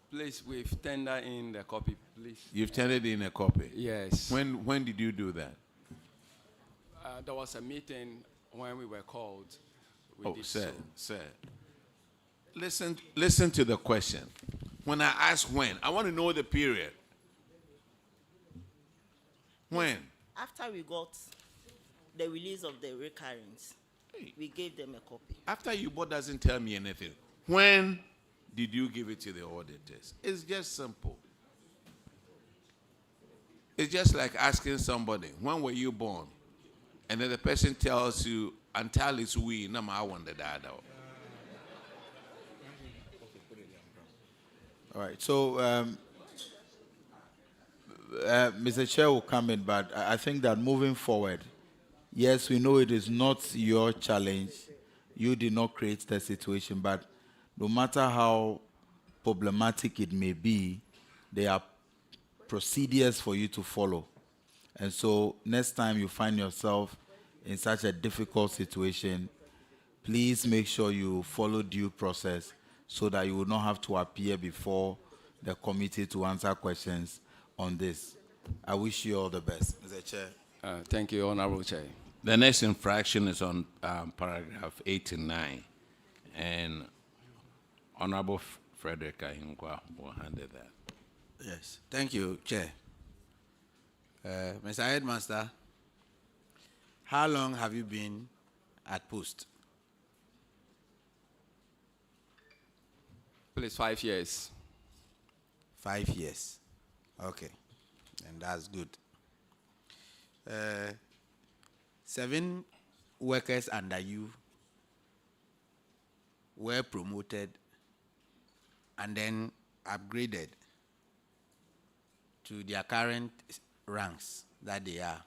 Please, we've tendered in the copy, please. You've tendered in a copy? Yes. When did you do that? There was a meeting when we were called. We did Sir, so. sir. Listen to the question. When I ask when, I want to know the period. When? After we got the release of the recurrence, we gave them a copy. After you bought doesn't tell me anything. When did you give it to the auditors? It's just simple. It's just like asking somebody, when were you born? And then the person tells you, until it's we, no I want the data. All right. So, Mr. Chair will come in, but I think that moving forward, yes, we know it is not your challenge. You did not create the situation, but no matter how problematic it may be, there are procedures for you to follow. And so next time you find yourself in such a difficult situation, please make sure you follow due process so that you will not have to appear before the committee to answer questions on this. I wish you all the best, Mr. Chair. Thank you, Honorable Chair. The next infraction is on paragraph 89, and Honorable Frederick Ahinkwa will handle that. Yes, thank you, Chair. Mr. Headmaster, how long have you been at post? Please, 5 years. 5 years. Okay, and that's good. 7 workers under you were promoted and then upgraded to their current ranks that they are.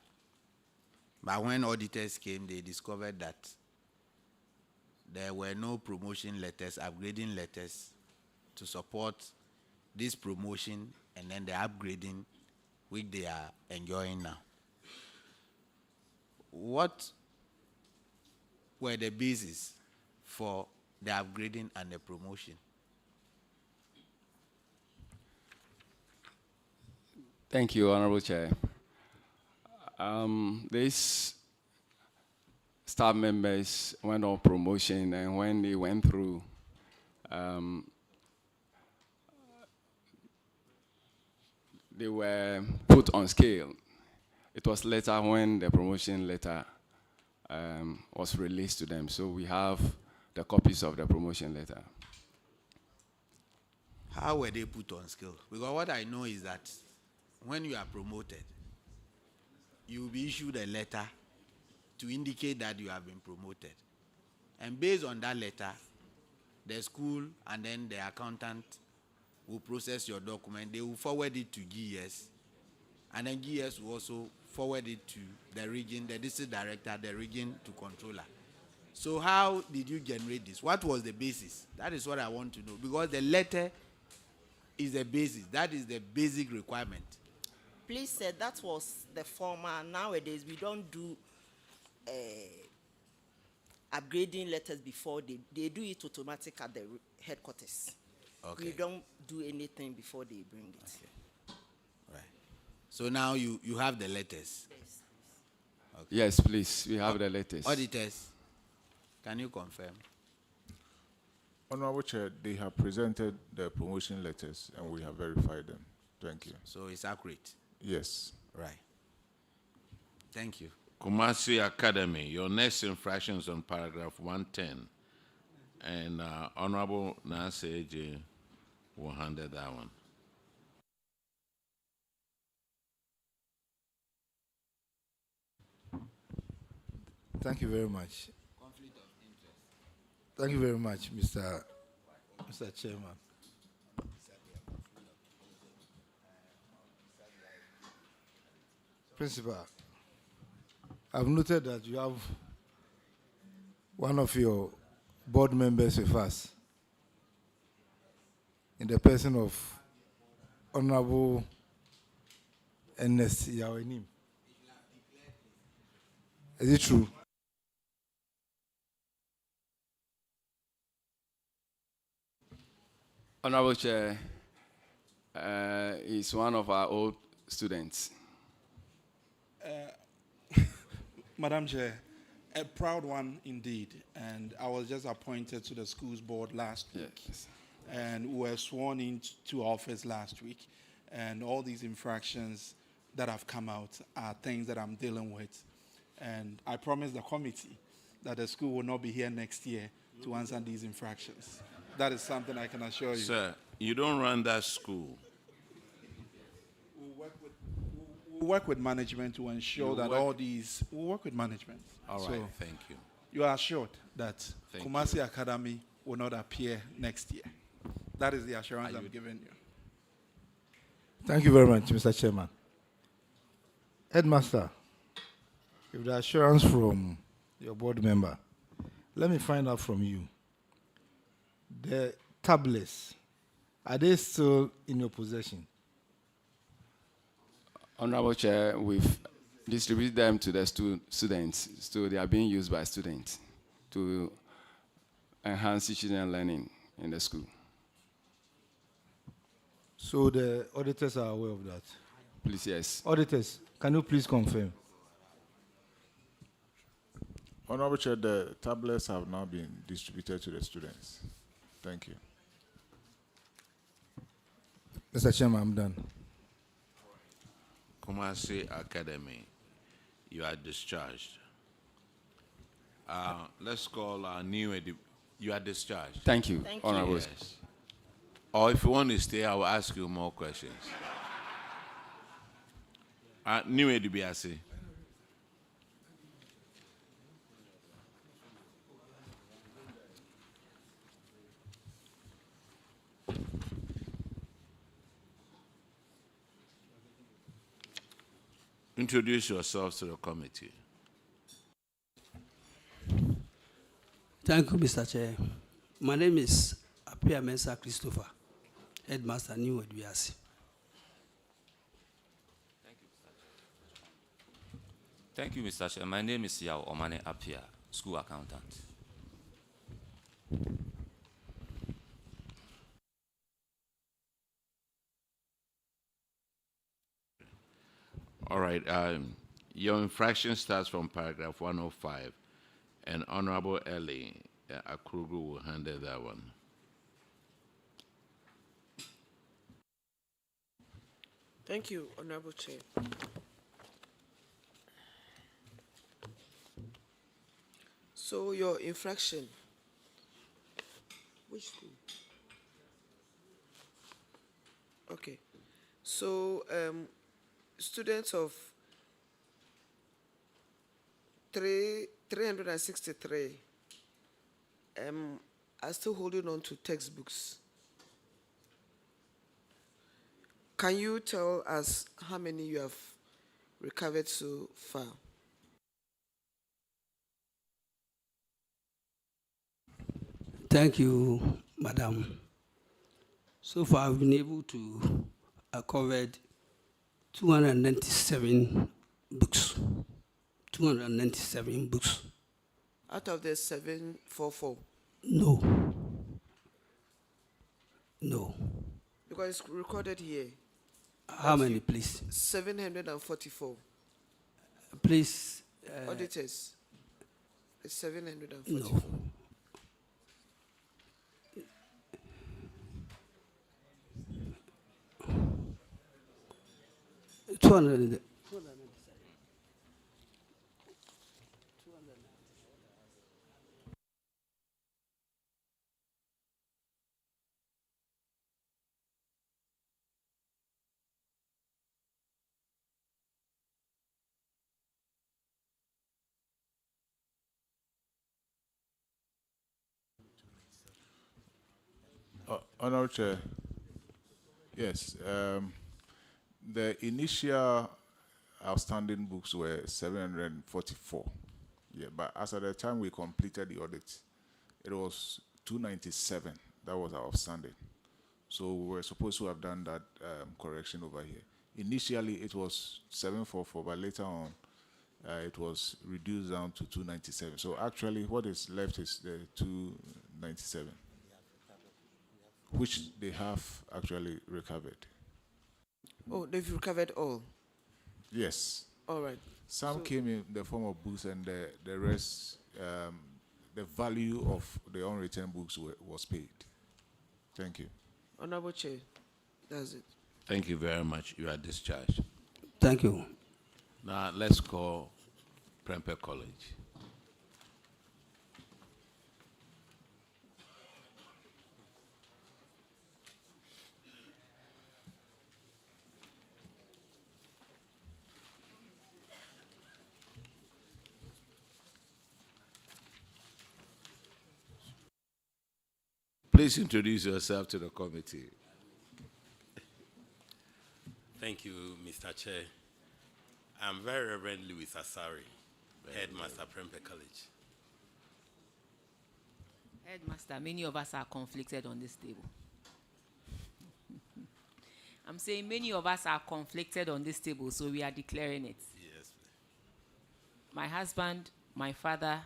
But when auditors came, they discovered that there were no promotion letters, upgrading letters to support this promotion and then the upgrading which they are enjoying now. What were the basis for the upgrading and the promotion? Thank you, Honorable Chair. These staff members went on promotion, and when they went through, they were put on scale. It was later when the promotion letter was released to them. So we have the copies of the promotion letter. How were they put on scale? Because what I know is that when you are promoted, you will be issued a letter to indicate that you have been promoted. And based on that letter, the school and then the accountant will process your document. They will forward it to GS. And then GS will also forward it to the region, the district director, the region to controller. So how did you generate this? What was the basis? That is what I want to know. Because the letter is the basis. That is the basic requirement. Please, sir, that was the former. Nowadays, we don't do upgrading letters before they do it automatic at the headquarters. Okay. We don't do anything before they bring it. Okay. Right. So now you have the letters. Yes. Okay. Yes, please. We have the letters. Auditors, can you confirm? Honorable Chair, they have presented the promotion letters and we have verified them. Thank you. So it's accurate? Yes. Right. Thank you. Kumasi Academy, your next infraction is on paragraph 110. And Honorable Nancy AJ will handle that one. Thank you very much. Conflict of interest. Thank you very much, Mr. Chairman. Principal, I've noted that you have one of your board members with us in the person of Honorable Ernest Yawenim. Is it true? Honorable Chair, He's one of our old students. Madam Chair, a proud one indeed. And I was just appointed to the schools board last week. Yes. And we were sworn into office last week. And all these infractions that have come out are things that I'm dealing with. And I promise the committee that the school will not be here next year to answer these infractions. That is something I can assure you. Sir, you don't run that school. We'll work with management to ensure that all these... We'll work with management. All right, thank you. You are assured that Thank Kumasi Academy will not appear next year. That is the assurance I'm giving you. Thank you very much, Mr. Chairman. Headmaster, with the assurance from your board member, let me find out from you. The tablets, are they still in your possession? Honorable Chair, we've distributed them to the students, so they are being used by students to enhance teaching and learning in the school. So the auditors are aware of that? Please, yes. Auditors, can you please confirm? Honorable Chair, the tablets have now been distributed to the students. Thank you. Mr. Chairman, I'm done. Kumasi Academy, you are discharged. Let's call our new you are discharged. Thank you, Honorable. Yes. Or if you want to stay, I will ask you more questions. New Edibiasi. Introduce yourselves to the committee. Thank you, Mr. Chair. My name is Apia Mensa Christopher, Headmaster New Edwiasi. Thank you, Mr. Chair. My name is Yao Omane Apia, School Accountant. All right. Your infraction starts from paragraph 105, and Honorable Ellie Akrugu will handle that one. Thank you, Honorable Chair. So your infraction, which school? Okay. So students of 363 are still holding on to textbooks. Can you tell us how many you have recovered so far? Thank you, Madam. So far, I've been able to cover 297 books. 297 books. Out of the 744? No. No. Because it's recorded here. How many, please? 744. Please. Auditors. It's 744. No. Honorable Chair, yes, the initial outstanding books were 744. Yeah, but as at the time we completed the audit, it was 297. That was our outstanding. So we were supposed to have done that correction over here. Initially, it was 744, but later on, it was reduced down to 297. So actually, what is left is the 297, which they have actually recovered. Oh, they've recovered all. Yes. All right. Some So- came in the form of books, and the rest, the value of the unreturned books was paid. Thank you. Honorable Chair, that's it. Thank you very much. You are discharged. Thank you. Now let's call Prempeh College. Please introduce yourself to the committee. Thank you, Mr. Chair. I'm very Reverend Louis Asari, Headmaster, Prempeh College. Headmaster, many of us are conflicted on this table. I'm saying many of us are conflicted on this table, so we are declaring it. Yes. My husband, my father,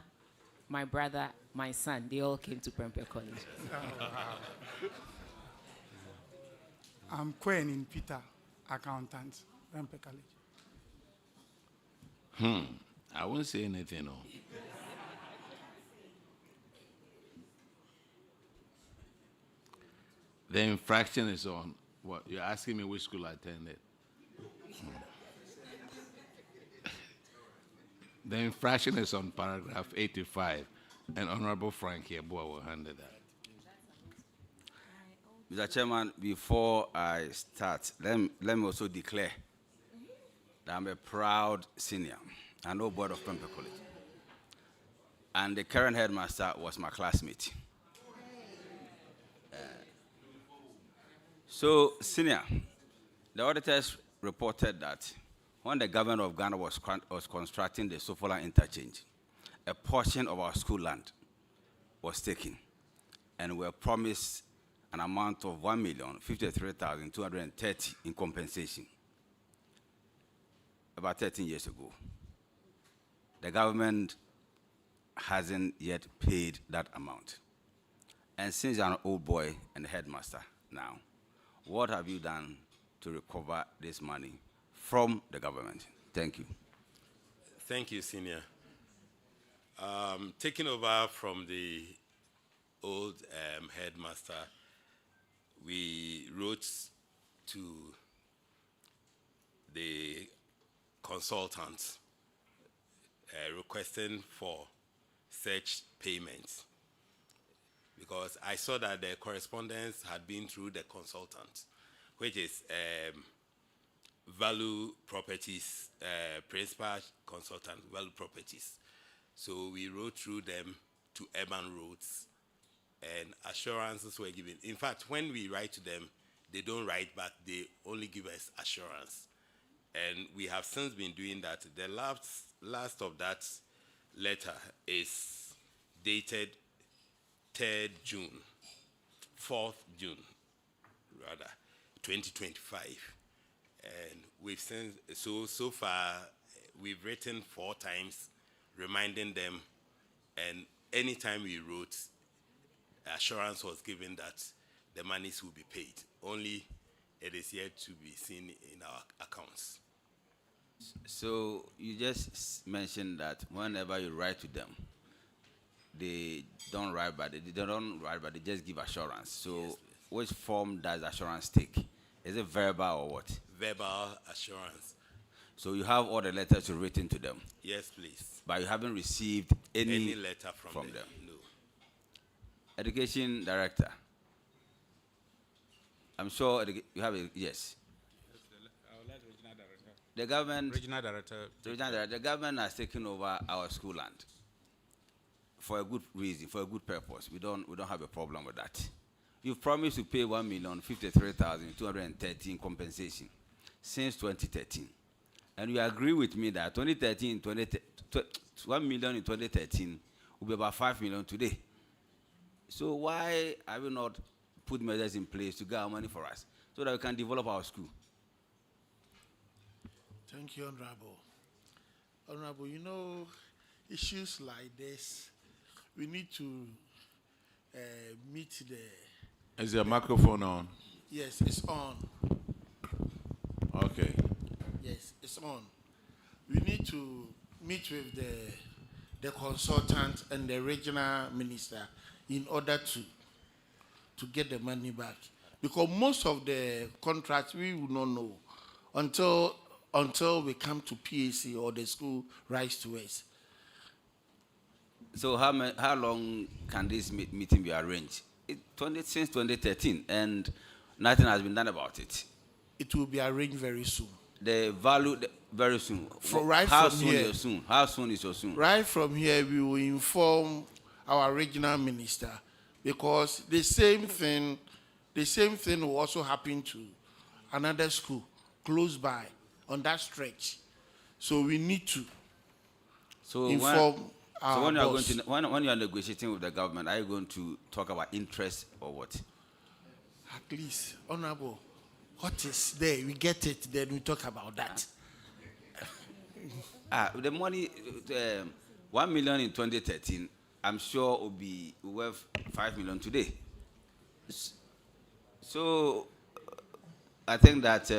my brother, my son, they all came to Prempeh College. I'm Queen in Peter, accountant, Prempeh College. I won't say anything. No. The infraction is on what? You're asking me which school I attended. The infraction is on paragraph 85, and Honorable Frank Yeboah will handle that. Mr. Chairman, before I start, let me also declare that I'm a proud senior. I know board of Prempeh College. And the current headmaster was my classmate. So, senior, the auditors reported that when the government of Ghana was constructing the Sofola interchange, a portion of our school land was taken, and we were promised an amount of 1,053,230 in compensation about 13 years ago. The government hasn't yet paid that amount. And since you're an old boy and headmaster now, what have you done to recover this money from the government? Thank you. Thank you, Senior. Taking over from the old headmaster, we wrote to the consultants requesting for such payments, because I saw that the correspondence had been through the consultant, which is Value Properties, principal consultant, Value Properties. So we wrote through them to Urban Roads, and assurances were given. In fact, when we write to them, they don't write back, they only give us assurance. And we have since been doing that. The last of that letter is dated 3rd June, 4th June, rather, 2025. And we've since, so far, we've written 4 times, reminding them, and anytime we wrote, assurance was given that the monies will be paid. Only it is yet to be seen in our accounts. So you just mentioned that whenever you write to them, they don't write, but they just give assurance. So yes, which form does assurance take? Is it verbal or what? Verbal assurance. So you have all the letters you've written to them? Yes, please. But you haven't received any letter from them? No. Education Director. I'm sure you have a, yes. I'll let Regional Director. The government, Regional Director. The government has taken over our school land for a good reason, for a good purpose. We don't have a problem with that. You've promised to pay 1,053,230 in compensation since 2013. And you agree with me that 1 million in 2013 will be about 5 million today. So why have we not put measures in place to get our money for us so that we can develop our school? Thank you, Honorable. Honorable, you know, issues like this, we need to meet the... Is your microphone on? Yes, it's on. Okay. Yes, it's on. We need to meet with the consultant and the regional minister in order to get the money back. Because most of the contracts we will not know until we come to PAC or the school writes to us. So how long can this meeting be arranged? Since 2013, and nothing has been done about it. It will be arranged very soon. Very soon. How soon here, is your soon? How soon is your soon? Right from here, we will inform our regional minister, because the same thing will also happen to another school close by on that stretch. So we need to inform our when you are boss. when you are negotiating with the government, are you going to talk about interest or what? At least, Honorable, what is there? We get it, then we talk about that. The money, 1 million in 2013, I'm sure will be worth 5 million today. So, I think that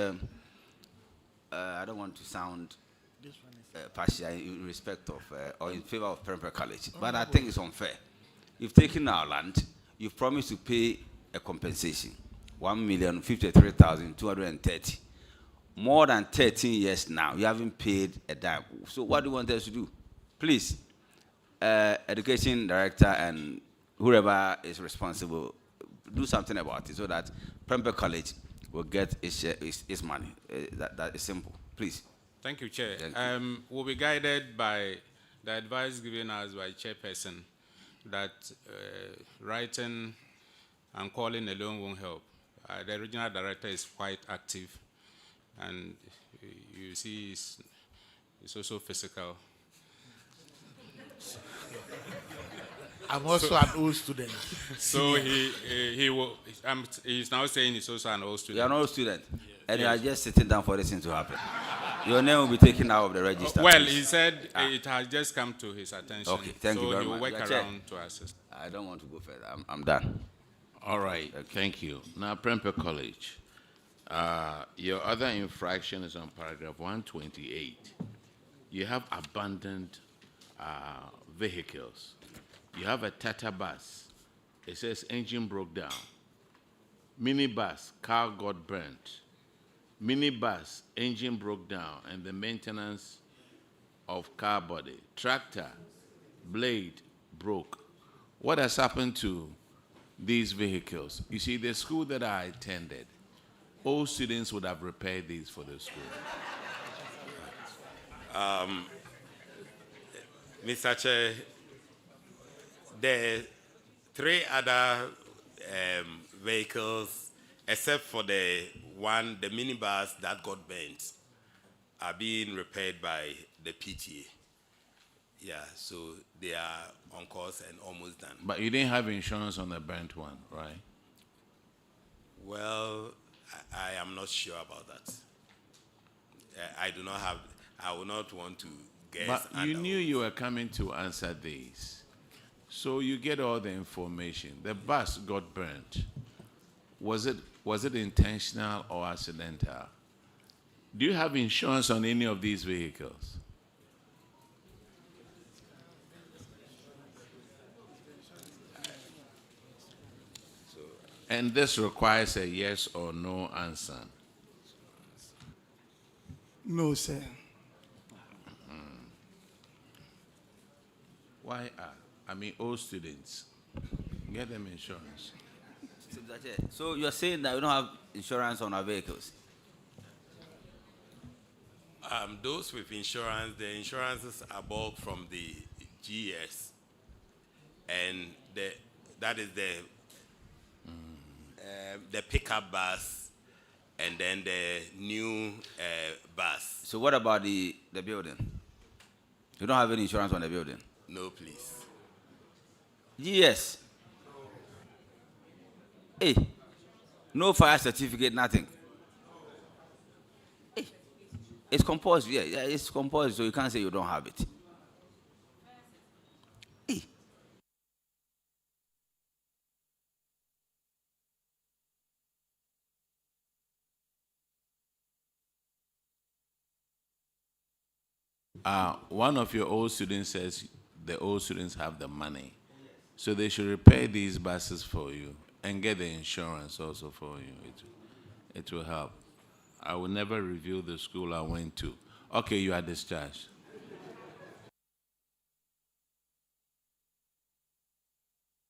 I don't want to sound partial in respect of or in favor of Prempeh College, but I think it's unfair. You've taken our land, you've promised to pay a compensation, 1,053,230. More than 13 years now, you haven't paid a dime. So what do you want us to do? Please, education director and whoever is responsible, do something about it so that Prempeh College will get its money. That is simple. Please. Thank you, Chair. We'll be guided by the advice given us by Chairperson that writing and calling alone won't help. The regional director is quite active, and you see it's also physical. I'm also an old student. So he's now saying he's also an old student. You're an old student, and you are just sitting down for this thing to happen. Your name will be taken out of the register. Well, he said it has just come to his attention. Okay, thank you very much. So he will work around to assist. I don't want to go further. I'm done. All right, thank you. Now, Prempeh College, your other infraction is on paragraph 128. You have abandoned vehicles. You have a Tata bus. It says engine broke down. Minibus, car got burnt. Minibus, engine broke down, and the maintenance of car body. Tractor, blade broke. What has happened to these vehicles? You see, the school that I attended, all students would have repaired these for the school. Mr. Chair, the 3 other vehicles, except for the minibus that got burnt, are being repaired by the PTA. Yeah, so they are on course and almost done. But you didn't have insurance on the burnt one, right? Well, I am not sure about that. I do not have, I will not want to guess. But you knew you were coming to answer these. So you get all the information. The bus got burnt. Was it intentional or accidental? Do you have insurance on any of these vehicles? And this requires a yes or no answer. No, sir. Why all students, get them insurance. So you're saying that we don't have insurance on our vehicles? Those with insurance, the insurances are bought from the GS, and that is the pickup bus, and then the new bus. So what about the building? You don't have any insurance on the building? No, please. Yes. Hey, no fire certificate, nothing. Hey, it's compulsory. Yeah, it's compulsory, so you can't say you don't have it. One of your old students says the old students have the money. So they should repair these buses for you and get the insurance also for you. It will help. I will never reveal the school I went to. Okay, you are discharged.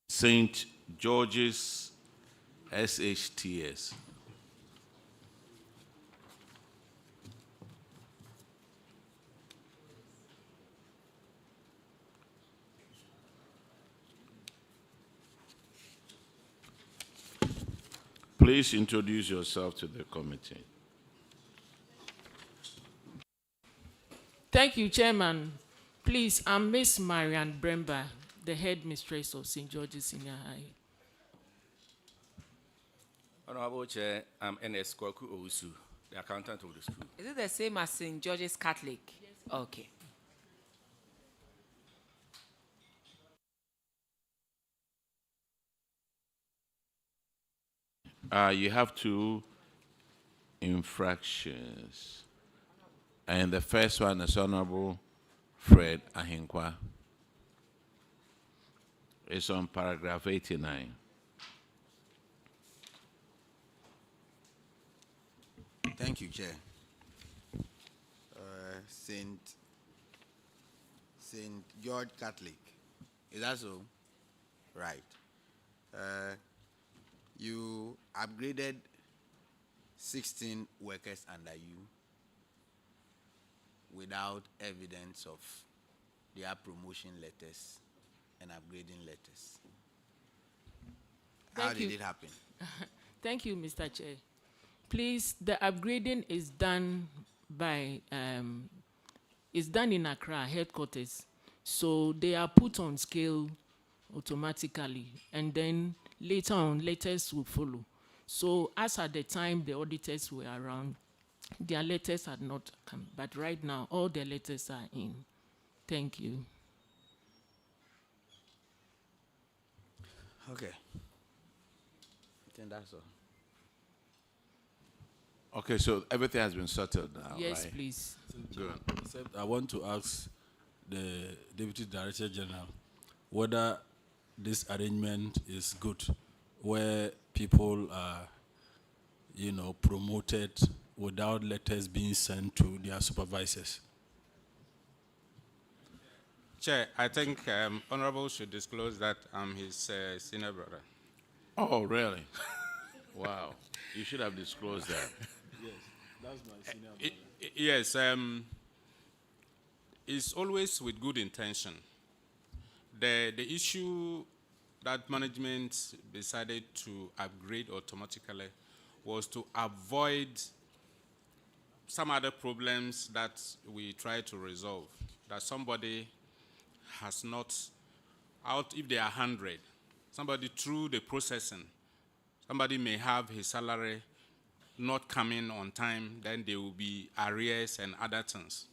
St. George's SHTS. Please introduce yourself to the committee. Thank you, Chairman. Please, I'm Miss Marianne Bremba, the headmistress of St. George's Senior High. Honorable Chair, I'm N.S. Kwaku Owusu, the accountant of the school. Is it the same as St. George's Catholic? Yes. Okay. You have 2 infractions. And the first one is Honorable Fred Ahinkwa. It's on paragraph 89. Thank you, Chair. St. George Catholic. Is that so? Right. You upgraded 16 workers under you without evidence of their promotion letters and upgrading letters. How did it happen? Thank you, Mr. Chair. Please, the upgrading is done by is done in Accra headquarters, so they are put on scale automatically, and then later on, letters will follow. So, as at the time the auditors were around, their letters had not come, but right now all the letters are in. Thank you. Okay. I think that's all. Okay, so everything has been settled now, Yes, right? please. Good. Except I want to ask the Deputy Director General whether this arrangement is good, where people are, promoted without letters being sent to their supervisors. Chair, I think Honorable should disclose that I'm his senior brother. Oh, really? Wow. You should have disclosed that. Yes, that's my senior brother. Yes, it's always with good intention. The issue that management decided to upgrade automatically was to avoid some other problems that we try to resolve. That somebody has not, if they are 100, somebody through the processing, somebody may have his salary not coming on time, then there will be arrears and other things.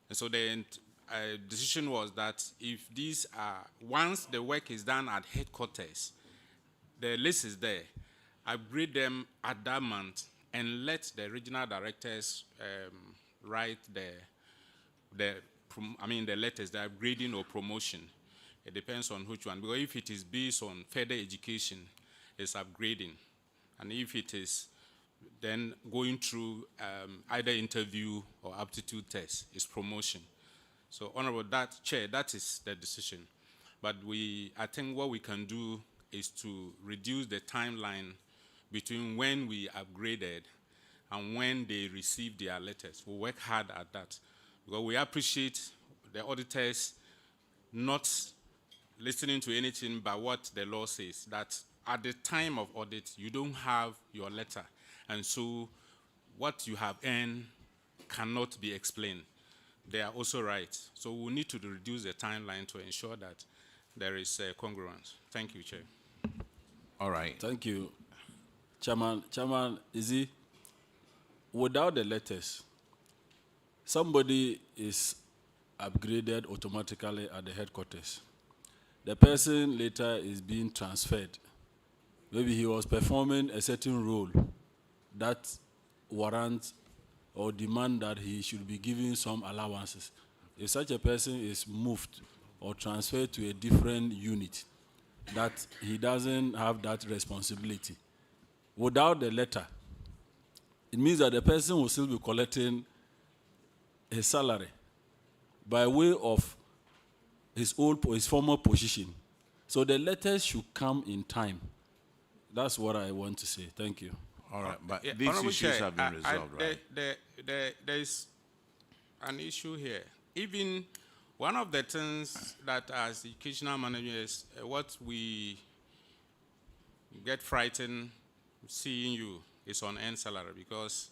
And so the decision was that if these are, once the work is done at headquarters, the list is there, upgrade them at that month and let the regional directors write the letters, the upgrading or promotion. It depends on which one. Because if it is based on further education, it's upgrading. And if it is then going through either interview or aptitude test, it's promotion. So, Honorable Chair, that is the decision. But I think what we can do is to reduce the timeline between when we upgraded and when they received their letters. We'll work hard at that. Because we appreciate the auditors not listening to anything but what the law says, that at the time of audit, you don't have your letter. And so what you have earned cannot be explained. They are also right. So we need to reduce the timeline to ensure that there is congruence. Thank you, Chair. All right. Thank you. Chairman, Izzy, without the letters, somebody is upgraded automatically at the headquarters. The person later is being transferred. Maybe he was performing a certain role that warrants or demand that he should be given some allowances. if such a person is moved or transferred to a different unit, that he doesn't have that responsibility. Without the letter, it means that the person will still be collecting his salary by way of his former position. So the letters should come in time. That's what I want to say. Thank you. All right, but Yeah, these Honorable issues Chair, have been resolved, right? There is an issue here. Even one of the things that as educational managers, what we get frightened seeing you is on end salary, because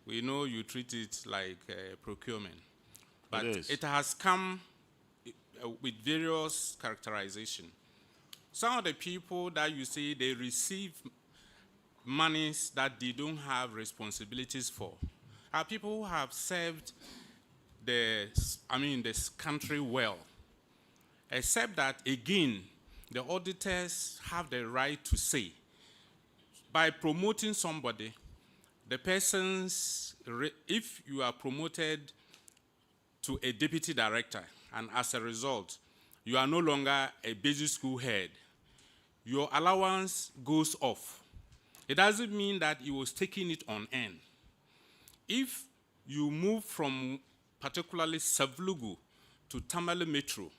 we know you treat it like procurement. But it has come with various characterization. Some of the people that you see, they receive monies that they don't have responsibilities for are people who have served this country well. Except that, again, the auditors have the right to say, by promoting somebody, the person's, if you are promoted to a deputy director, and as a result, you are no longer a basic school head, your allowance goes off. It doesn't mean that he was taking it on end. If you move from particularly Savlugu to Tamale Metro,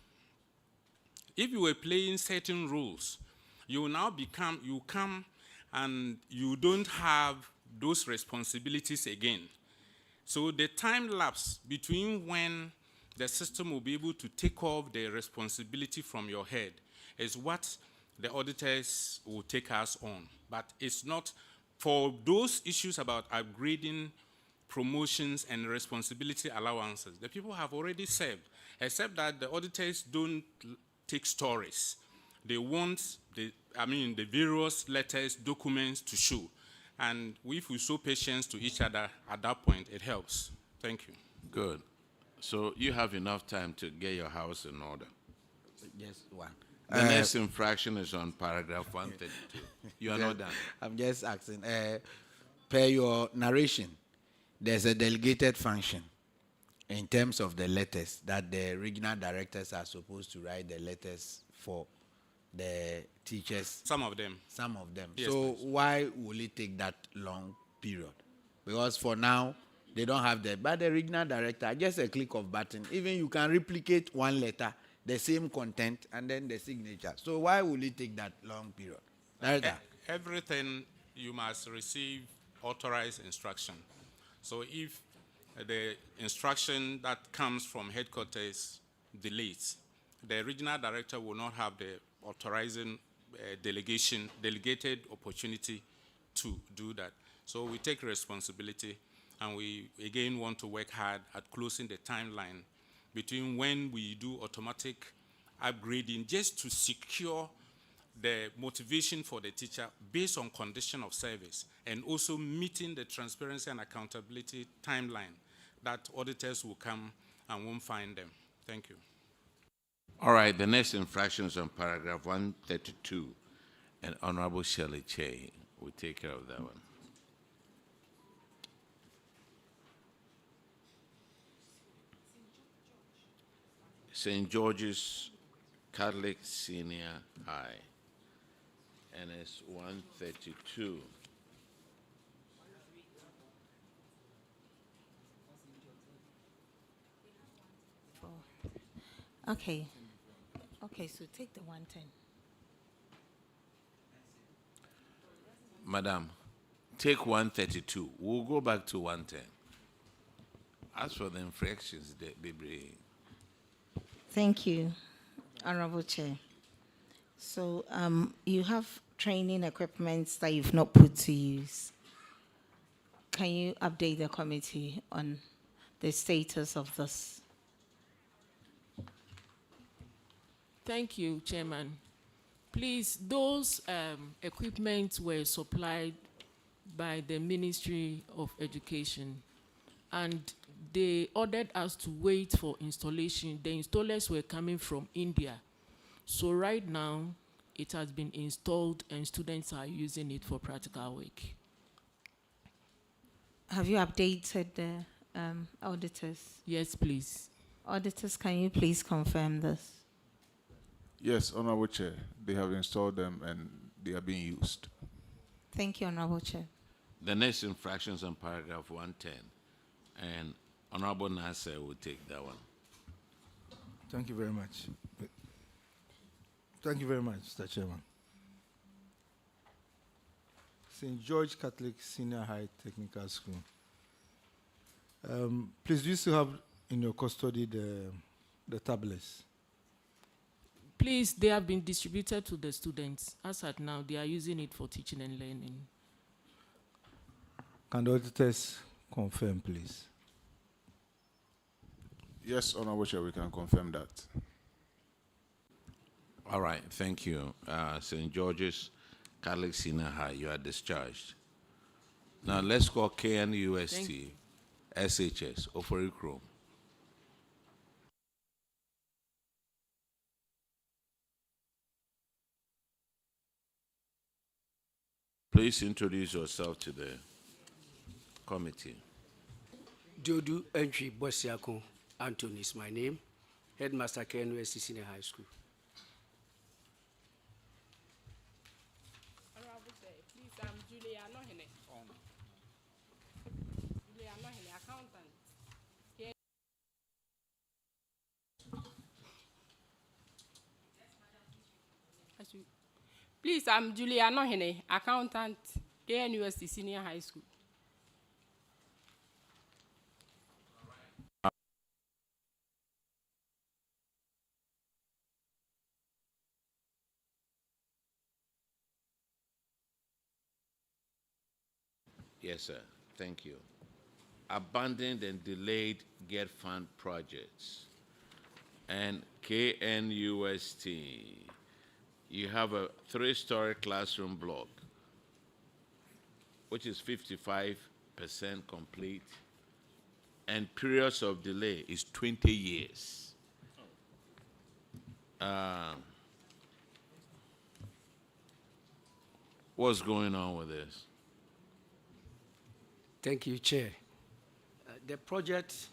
if you were playing certain roles, you will now come and you don't have those responsibilities again. So the time lapse between when the system will be able to take off the responsibility from your head is what the auditors will take us on. But it's not for those issues about upgrading promotions and responsibility allowances. The people have already served, except that the auditors don't take stories. They want the various letters, documents to show. And if we show patience to each other at that point, it helps. Thank you. Good. So you have enough time to get your house in order. Just one. The next infraction is on paragraph 132. You are not done. I'm just asking. Per your narration, there's a delegated function in terms of the letters that the regional directors are supposed to write the letters for the teachers. Some of them. Some of them. Yes, so please. why will it take that long period? Because for now, they don't have that. But the regional director, just a click of button, even you can replicate one letter, the same content, and then the signature. So why will it take that long period? Everything you must receive authorized instruction. So if the instruction that comes from headquarters delays, the regional director will not have the authorizing delegated opportunity to do that. So we take responsibility, and we again want to work hard at closing the timeline between when we do automatic upgrading, just to secure the motivation for the teacher based on condition of service, and also meeting the transparency and accountability timeline that auditors will come and won't find them. Thank you. All right, the next infraction is on paragraph 132, and Honorable Shirley Che will take care of that one. St. George's Catholic Senior High, and it's 132. Okay. Okay, so take the 110. Madam, take 132. We'll go back to 110. As for the infractions, they bring. Thank you, Honorable Chair. So you have training equipment that you've not put to use. Can you update the committee on the status of this? Thank you, Chairman. Please, those equipment were supplied by the Ministry of Education, and they ordered us to wait for installation. The installers were coming from India. So right now, it has been installed and students are using it for practical work. Have you updated the auditors? Yes, please. Auditors, can you please confirm this? Yes, Honorable Chair, they have installed them and they are being used. Thank you, Honorable Chair. The next infraction is on paragraph 110, and Honorable Nasser will take that one. Thank you very much. Thank you very much, Mr. Chairman. St. George Catholic Senior High Technical School. Please, do you still have in your custody the tablets? Please, they have been distributed to the students. As at now, they are using it for teaching and learning. Can the auditors confirm, please? Yes, Honorable Chair, we can confirm that. All right, thank you. St. George's Catholic Senior High, you are discharged. Now let's call KNUST, SHS, Ofori Chrome. Please introduce yourself to the committee. Dodu Entry Bosiako Anthony is my name, Headmaster KNUST Senior High School. Please, I'm Julia Nohene. Julia Nohene, accountant. Please, I'm Julia Nohene, accountant, KNUST Senior High School. Yes, sir. Thank you. Abandoned and delayed GET Fund projects. And KNUST, you have a 3-story classroom block, which is 55% complete, and periods of delay is 20 years. What's going on with this? Thank you, Chair. The project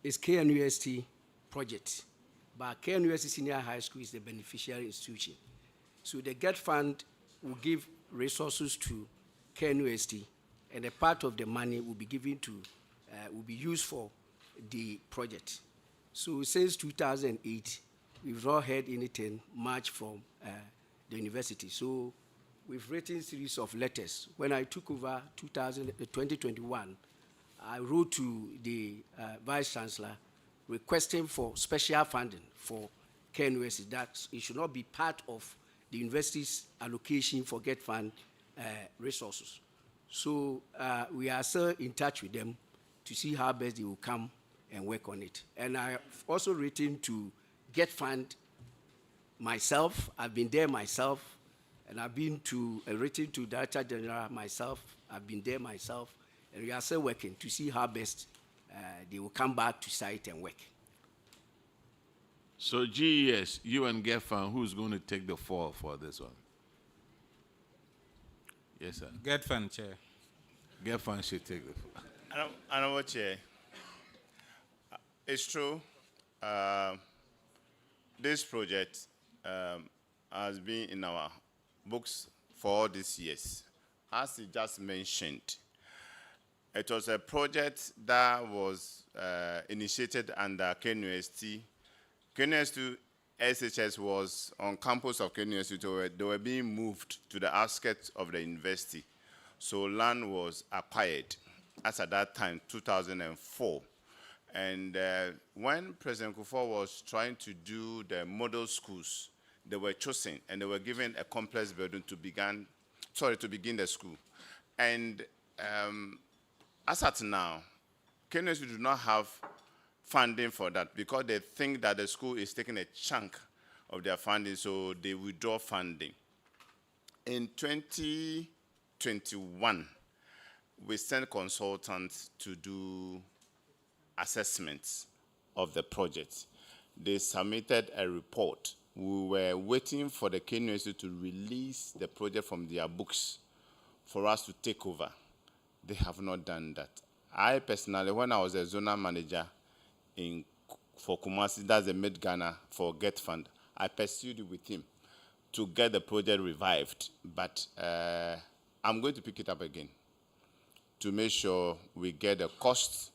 is KNUST project, but KNUST Senior High School is the beneficiary institution. So the GET Fund will give resources to KNUST, and a part of the money will be given to, will be used for the project. So since 2008, we've not heard anything much from the university. So we've written a series of letters. When I took over 2021, I wrote to the Vice Chancellor requesting for special funding for KNUST, that it should not be part of the university's allocation for GET Fund resources. So we are still in touch with them to see how best they will come and work on it. And I've also written to GET Fund myself. I've been there myself, and I've been to written to Director General myself. I've been there myself, and we are still working to see how best they will come back to site and work. So GES, you and GET Fund, who's going to take the fall for this one? Yes, sir. GET Fund, Chair. GET Fund should take the fall. Honorable Chair, it's true. This project has been in our books for all these years. As he just mentioned, it was a project that was initiated under KNUST. KNUST SHS was on campus of KNUST. They were being moved to the outskirts of the university. So land was acquired as at that time, 2004. And when President Kufuor was trying to do the model schools, they were chosen and they were given a complex building to begin the school. And as at now, KNUST do not have funding for that because they think that the school is taking a chunk of their funding, so they withdraw funding. In 2021, we sent consultants to do assessments of the project. They submitted a report. We were waiting for the KNUST to release the project from their books for us to take over. They have not done that. I personally, when I was a zonal manager, for Kumasi, that's the Mid Ghana for Get Fund. I pursued with him to get the project revived, but I'm going to pick it up again to make sure we get the costs,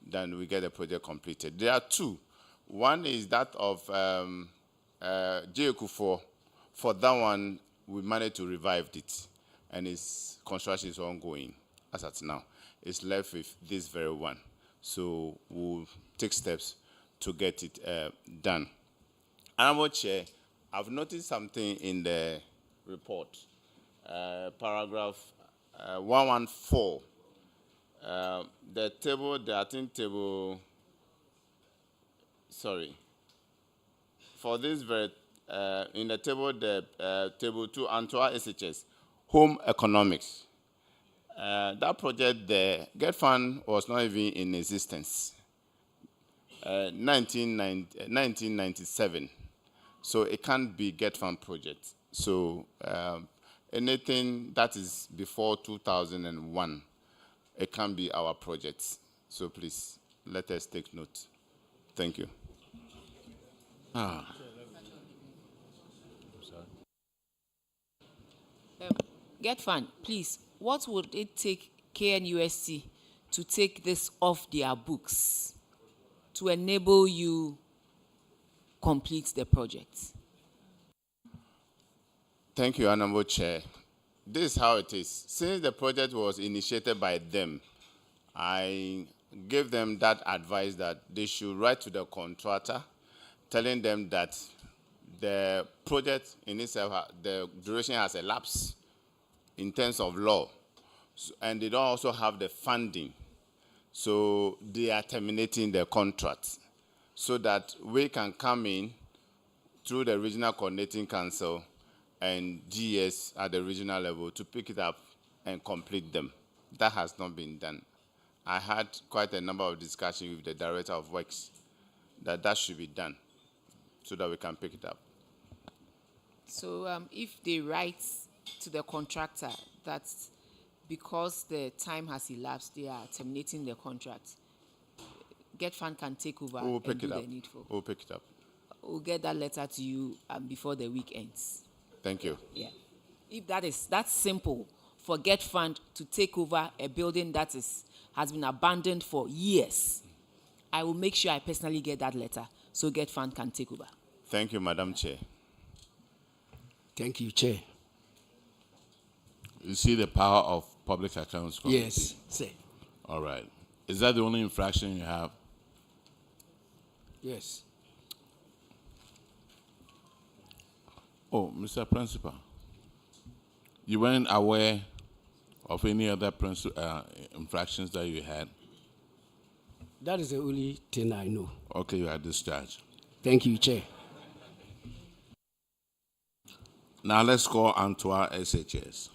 then we get the project completed. There are two. One is that of J.Ekufor. For that one, we managed to revive it, and its construction is ongoing as at now. It's left with this very one. So we'll take steps to get it done. Honorable Chair, I've noticed something in the report, paragraph 114. The table, I think table, sorry. For this very, in the table, table 2, Antoine SHS, Home Economics. That project, the Get Fund was not even in existence. 1997. So it can't be Get Fund project. So anything that is before 2001, it can't be our project. So please, let us take note. Thank you. Get Fund, please, what would it take KNUST to take this off their books to enable you complete the project? Thank you, Honorable Chair. This is how it is. Since the project was initiated by them, I gave them that advice that they should write to the contractor, telling them that the project in itself, the duration has elapsed in terms of law, and they don't also have the funding. So they are terminating the contract so that we can come in through the Regional Coordinating Council and GS at the regional level to pick it up and complete them. That has not been done. I had quite a number of discussions with the Director of Works that should be done so that we can pick it up. So if they write to the contractor that because the time has elapsed, they are terminating the contract, Get Fund can take over We'll and pick do it the up. needful. We'll pick it up. We'll get that letter to you before the week ends. Thank you. Yeah. If that's simple for Get Fund to take over a building that has been abandoned for years, I will make sure I personally get that letter so Get Fund can take over. Thank you, Madam Chair. Thank you, Chair. You see the power of public accounts committee? Yes, sir. All right. Is that the only infraction you have? Yes. Oh, Mr. Principal, you weren't aware of any other infractions that you had? That is the only thing I know. Okay, you are discharged. Thank you, Chair. Now let's call Antoine SHS.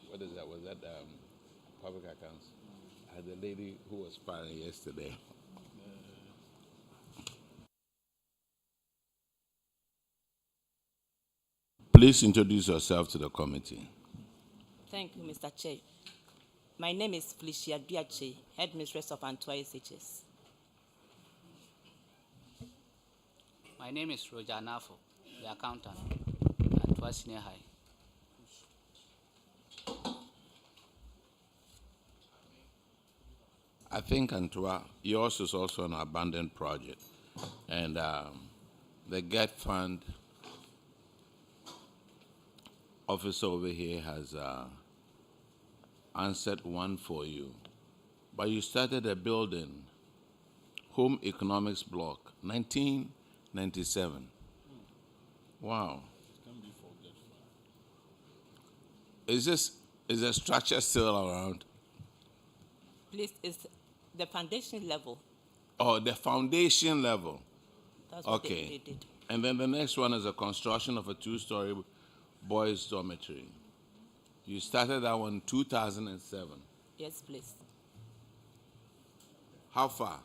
What is that? Was that public accounts? I had the lady who was firing yesterday. Please introduce yourself to the committee. Thank you, Mr. Chair. My name is Felicia Biache, Headmistress of Antoine SHS. My name is Roger Nafo, the accountant at Antoine Senior High. I think, Antoine, yours is also an abandoned project. And the Get Fund officer over here has answered one for you. But you started a building, Home Economics Block, 1997. Wow. Is the structure still around? Please, it's the foundation level. Oh, the foundation level. That's what Okay. they did. And then the next one is a construction of a two-story boys' dormitory. You started that one in 2007. Yes, please. How far?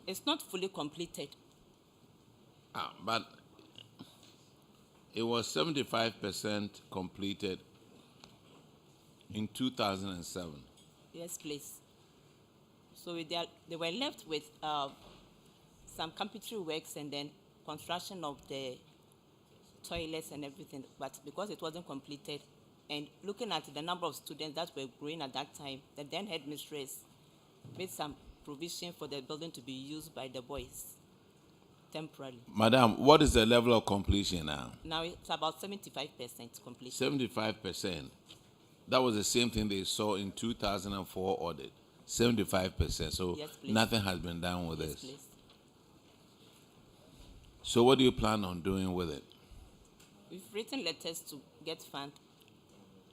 It's not fully completed. But it was 75% completed in 2007. Yes, please. So they were left with some carpentry works and then construction of the toilets and everything. But because it wasn't completed, and looking at the number of students that were growing at that time, the then headmistress made some provision for the building to be used by the boys temporarily. Madam, what is the level of completion now? Now it's about 75% completion. 75%. That was the same thing they saw in 2004 audit. 75%. So Yes, please. nothing has been done with Yes, this. please. So what do you plan on doing with it? We've written letters to get fund,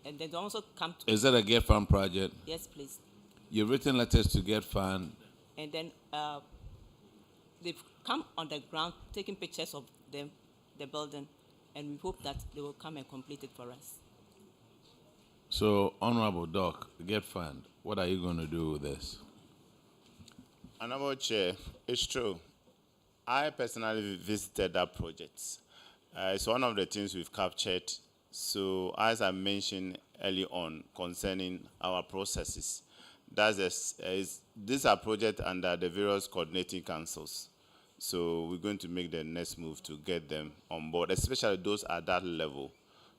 and they also come to. Is that a get fund project? Yes, please. You've written letters to get fund. And then they've come on the ground, taking pictures of the building, and we hope that they will come and complete it for us. So, Honorable Doc, get fund. What are you going to do with this? Honorable Chair, it's true. I personally visited that project. It's one of the things we've captured. So, as I mentioned early on concerning our processes, these are projects under the various coordinating councils. So, we're going to make the next move to get them on board, especially those at that level,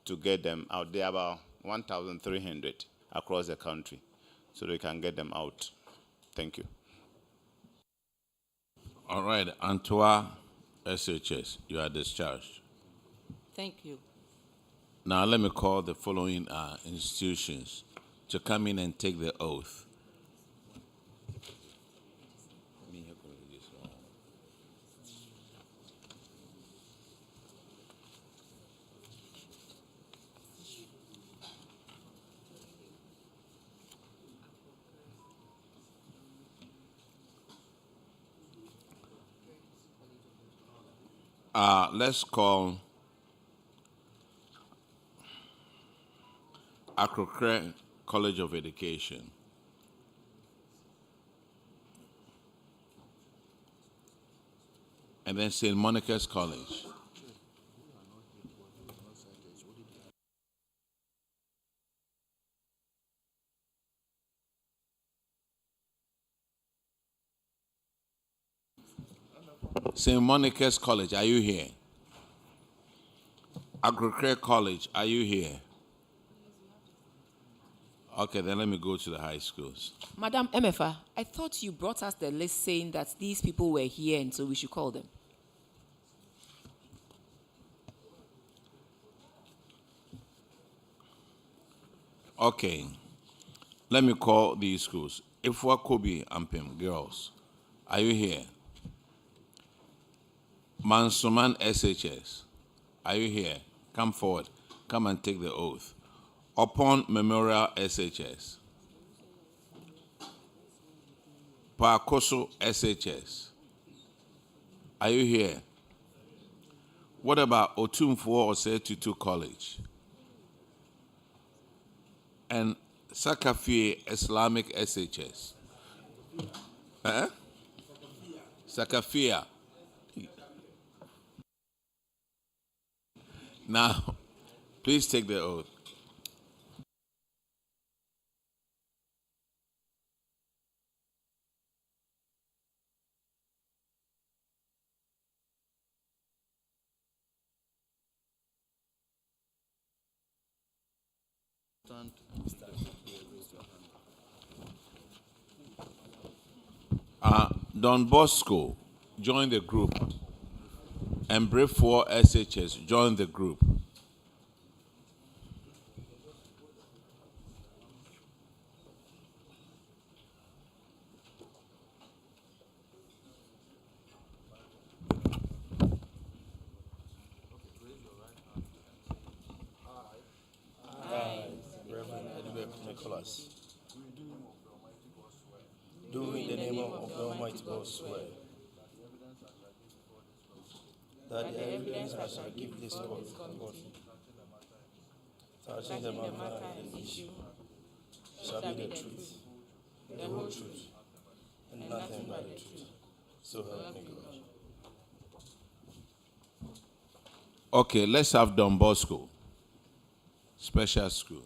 to get them out. There are about 1,300 across the country, so they can get them out. Thank you. All right, Antoine, SHS, you are discharged. Thank you. Now let me call the following institutions to come in and take the oath. Let's call Akrokre College of Education. And then St. Monica's College. St. Monica's College, are you here? Akrokre College, are you here? Okay, then let me go to the high schools. Madam MFA, I thought you brought us the list saying that these people were here and so we should call them. Okay, let me call these schools. Ifwa Kobi Ampim, girls, are you here? Mansuman SHS, are you here? Come forward. Come and take the oath. Upon Memorial SHS. Pakoso SHS. Are you here? What about Otumfuo Osetutu College? And Sakafie Islamic SHS? Sakafia. Now, please take the oath. Don Bosco, join the group. And Brave 4 SHS, join the group. Nicholas. Do in the name of the Almighty God swear that the evidence I shall give this court touching the matter and issue shall be the truth, the whole truth, and nothing but the truth. So help me God. Okay, let's have Don Bosco, special school.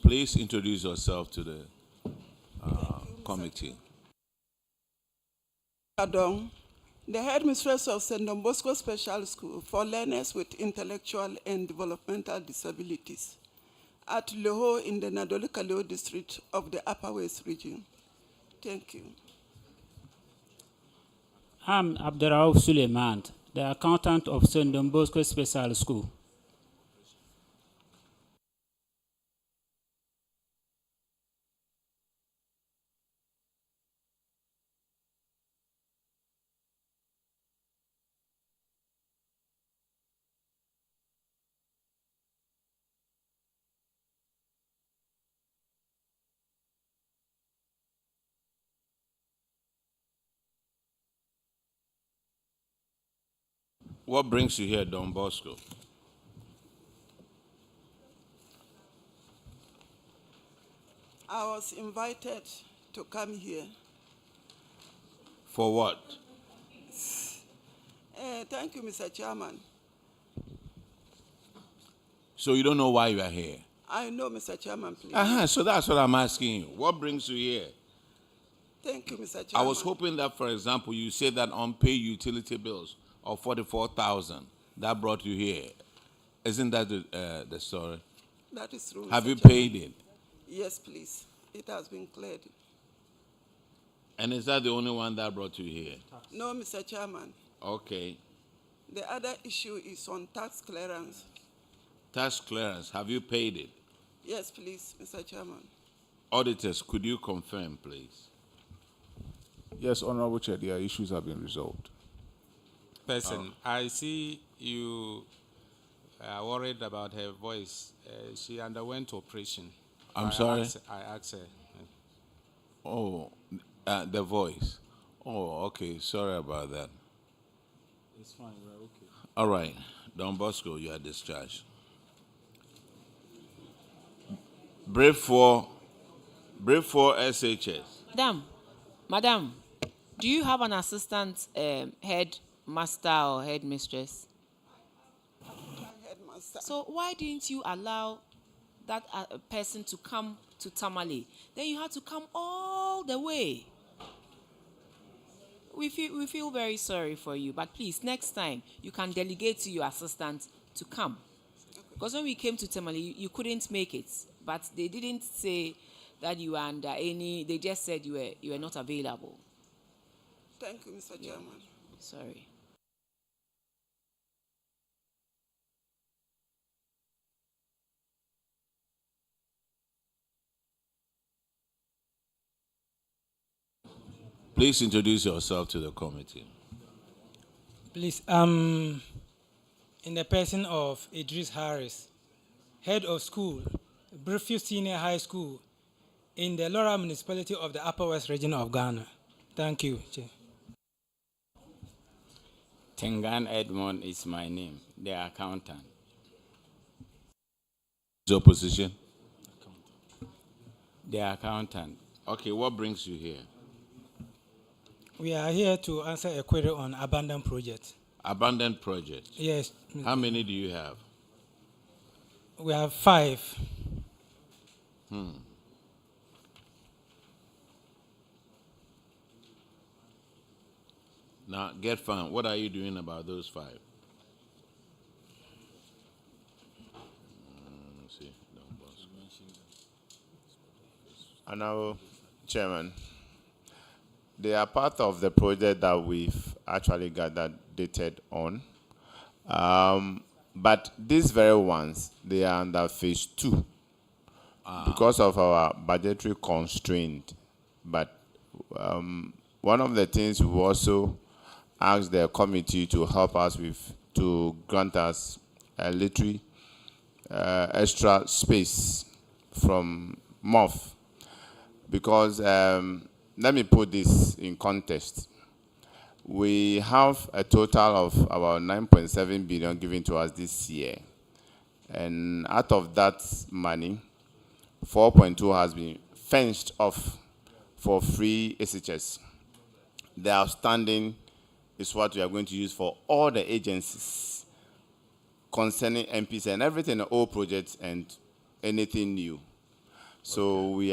Please introduce yourself to the committee. Adong, the headmistress of St. Don Bosco Special School for learners with intellectual and developmental disabilities at Leho in the Nadoli-Kaleo district of the Upper West region. Thank you. I'm Abdurrauf Suleiman, the accountant of St. Don Bosco Special School. What brings you here, Don Bosco? I was invited to come here. For what? Thank you, Mr. Chairman. So you don't know why you are here? I know, Mr. Chairman, please. So that's what I'm asking you. What brings you here? Thank you, Mr. Chairman. I was hoping that, for example, you said that unpaid utility bills of 44,000 that brought you here. Isn't that the story? That is true. Have Mr. you Chairman. paid it? Yes, please. It has been cleared. And is that the only one that brought you here? No, Mr. Chairman. Okay. The other issue is on tax clearance. Tax clearance, have you paid it? Yes, please, Mr. Chairman. Auditors, could you confirm, please? Yes, Honorable Chair, their issues have been resolved. Person, I see you are worried about her voice. She underwent operation. I'm sorry? I asked her. Oh, the voice. Oh, okay. Sorry about that. It's fine, we're okay. All right. Don Bosco, you are discharged. Brief for SHS. Madam, do you have an assistant head master or headmistress? Headmaster. So why didn't you allow that person to come to Tamale? Then you had to come all the way. We feel very sorry for you, but please, next time, you can delegate to your assistant to come. Because when we came to Tamale, you couldn't make it, but they didn't say that you were under any, they just said you were not available. Thank you, Mr. Chairman. Sorry. Please introduce yourself to the committee. Please, in the person of Idris Harris, head of school, Briefview Senior High School, in the Laura municipality of the Upper West region of Ghana. Thank you, Chair. Tengan Edmond is my name, the accountant. Your position? The accountant. Okay, what brings you here? We are here to answer a query on abandoned project. Abandoned project? Yes. How many do you have? We have 5. Now, get found. What are you doing about those 5? Let's see. Honorable Chairman, they are part of the project that we've actually gathered dated on. But these very ones, they are under phase 2 because of our budgetary constraint. But one of the things we also asked the committee to help us with, to grant us a little extra space from MOF. Because let me put this in context. We have a total of about 9.7 billion given to us this year. And out of that money, 4.2 has been fenced off for free SHS. The outstanding is what we are going to use for all the agencies concerning MPs and everything, all projects and anything new. So we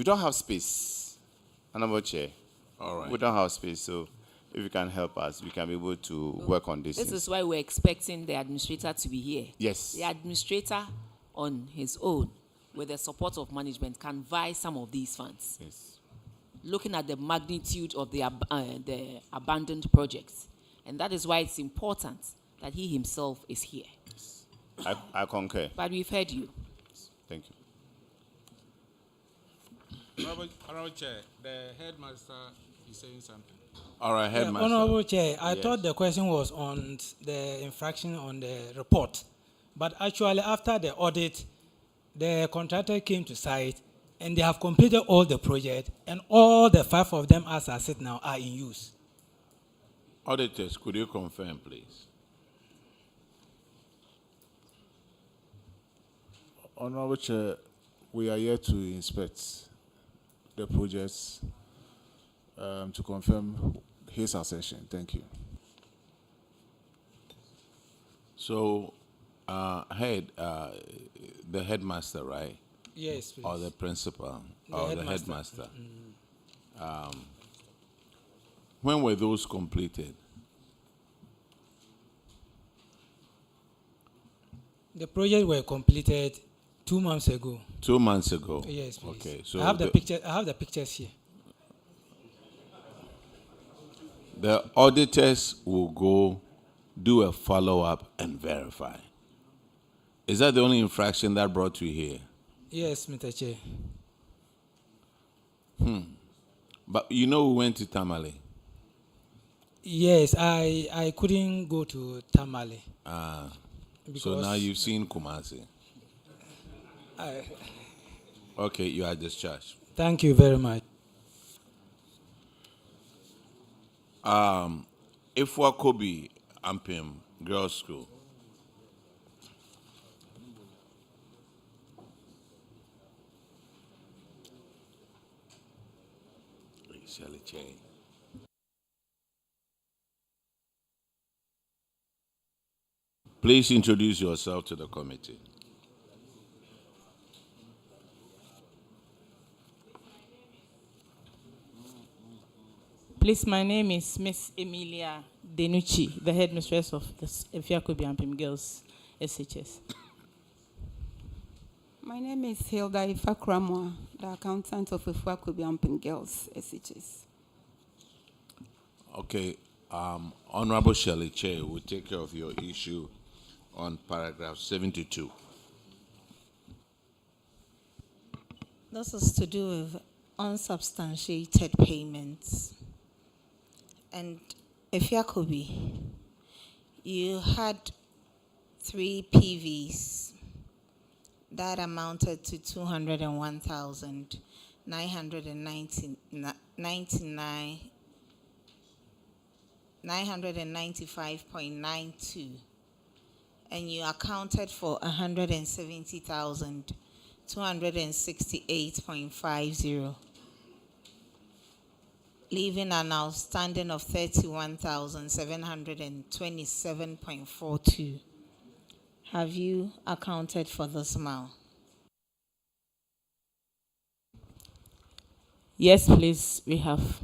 don't have space. Honorable Chair. All right. We don't have space, so if you can help us, we can be able to work on this. This is why we're expecting the administrator to be here. Yes. The administrator on his own, with the support of management, can vie some of these funds. Yes. Looking at the magnitude of the abandoned projects. And that is why it's important that he himself is here. I concur. But we've heard you. Thank you. Honorable Chair, the headmaster is saying something. All right, headmaster. Honorable Chair, I Yes. thought the question was on the infraction on the report. But actually, after the audit, the contractor came to site and they have completed all the project, and all the 5 of them, as I said now, are in use. Auditors, could you confirm, please? Honorable Chair, we are here to inspect the projects to confirm his assertion. Thank you. So, the headmaster, right? Yes, please. Or the principal, The or headmaster. the headmaster. When were those completed? The project were completed 2 months ago. 2 months ago. Yes, please. Okay, so I have the picture. I have the pictures here. the auditors will go do a follow-up and verify. Is that the only infraction that brought you here? Yes, Mr. Chair. But you know we went to Tamale. Yes, I couldn't go to Tamale. So Because now you've seen Kumasi. Okay, you are discharged. Thank you very much. Ifwa Kobi Ampim Girls School. Shall it change? Please introduce yourself to the committee. Please, my name is Miss Emilia Denucci, the headmistress of the Efiakobi Ampim Girls SHS. My name is Hilda Ifakramwa, the accountant of Efiakobi Ampim Girls SHS. Okay, Honorable Shirley Chair will take care of your issue on paragraph 72. This is to do with unsubstantiated payments. And Efiakobi, you had 3 PVs that amounted to 995.92, and you accounted for 170,268.50, leaving an outstanding of 31,727.42. Have you accounted for this amount? Yes, please, we have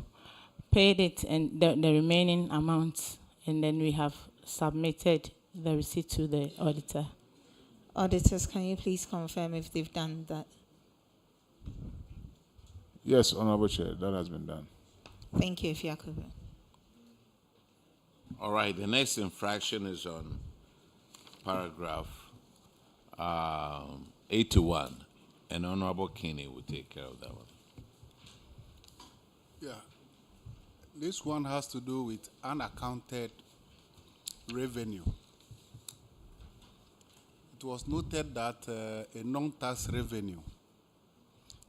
paid it and the remaining amount, and then we have submitted the receipt to the auditor. Auditors, can you please confirm if they've done that? Yes, Honorable Chair, that has been done. Thank you, Efiakobi. All right, the next infraction is on paragraph 81, and Honorable Kinney will take care of that one. Yeah, this one has to do with unaccounted revenue. It was noted that a non-tax revenue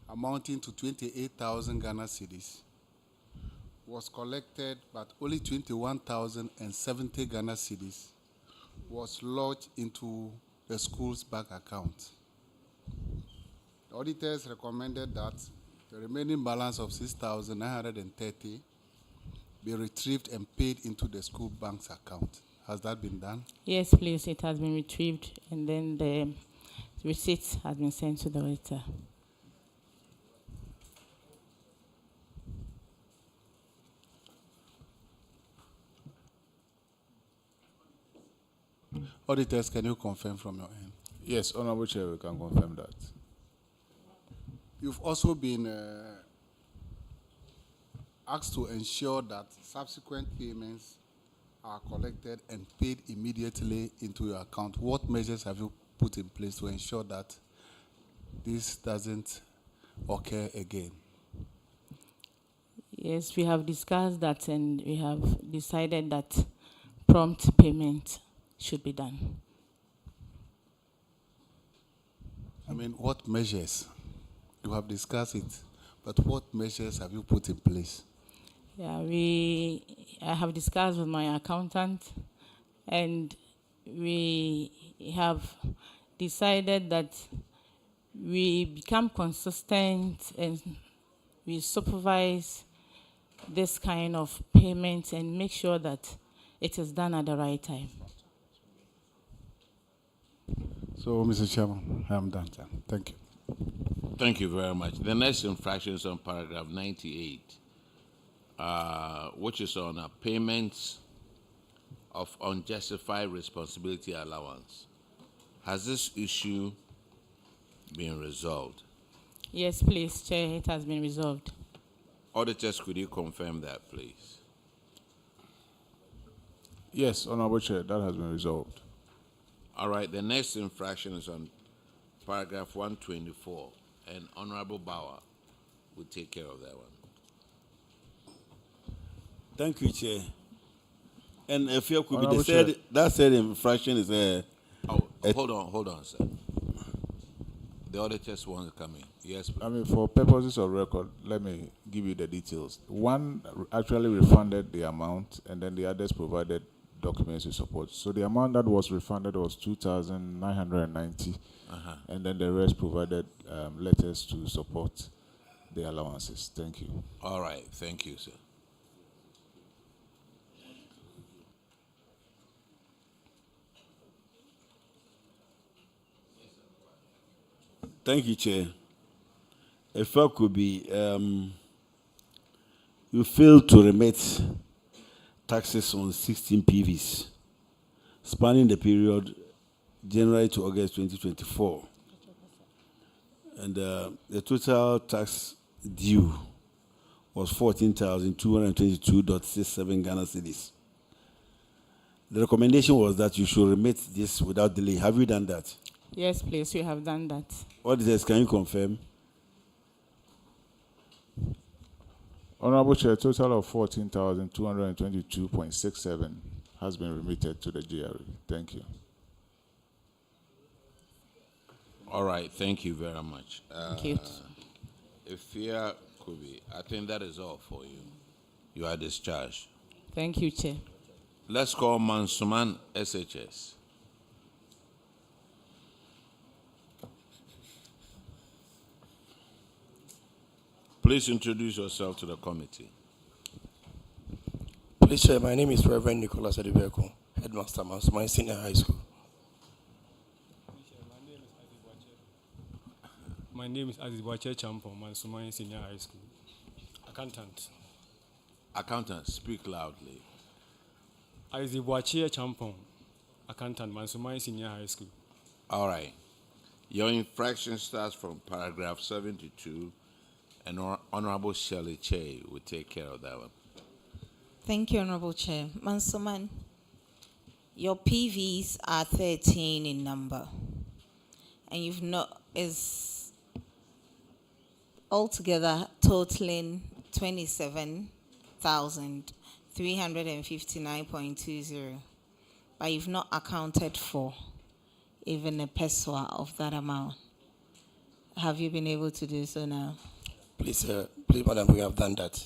amounting to 28,000 Ghana cedis was collected, but only 21,070 Ghana cedis was lodged into the school's bank account. The auditors recommended that the remaining balance of 6,930 be retrieved and paid into the school bank's account. Has that been done? Yes, please. It has been retrieved, and then the receipt has been sent to the auditor. Auditors, can you confirm from your end? Yes, Honorable Chair, we can confirm that. You've also been asked to ensure that subsequent payments are collected and paid immediately into your account. What measures have you put in place to ensure that this doesn't occur again? Yes, we have discussed that, and we have decided that prompt payment should be done. I mean, what measures? You have discussed it, but what measures have you put in place? Yeah, I have discussed with my accountant, and we have decided that we become consistent and we supervise this kind of payment and make sure that it is done at the right time. So, Mr. Chairman, I'm done, sir. Thank you. Thank you very much. The next infraction is on paragraph 98, which is on payments of unjustified responsibility allowance. Has this issue been resolved? Yes, please, Chair, it has been resolved. Auditors, could you confirm that, please? Yes, Honorable Chair, that has been resolved. All right, the next infraction is on paragraph 124, and Honorable Bauer will take care of that one. Thank you, Chair. And if you could Honorable be the Chair. that said infraction is Hold on, sir. The auditors want to come in. Yes, please. I mean, for purposes of record, let me give you the details. One actually refunded the amount, and then the others provided documents to support. So the amount that was refunded was 2,990, and then the rest provided letters to support the allowances. Thank you. All right, thank you, sir. Thank you, Chair. If I could be, you failed to remit taxes on 16 PVs spanning the period January to August 2024. And the total tax due was 14,222.67 Ghana cedis. The recommendation was that you should remit this without delay. Have you done that? Yes, please, we have done that. Auditors, can you confirm? Honorable Chair, a total of 14,222.67 has been remitted to the GRA. Thank you. All right, thank you very much. Thank you. Ifia Kubi, I think that is all for you. You are discharged. Thank you, Chair. Let's call Mansuman SHS. Please introduce yourself to the committee. Please, Chair, my name is Reverend Nicholas Adibeko, Headmaster, my Senior High School. My name is Azibwache Champon, Mansumai Senior High School. Accountant. Accountant, speak loudly. Azibwache Champon, accountant, Mansumai Senior High School. All right. Your infraction starts from paragraph 72, and Honorable Shirley Che will take care of that one. Thank you, Honorable Chair. Mansuman, your PVs are 13 in number, and you've not is altogether totaling 27,359.20, but you've not accounted for even a peso of that amount. Have you been able to do so now? Please, please, Madam, we have done that.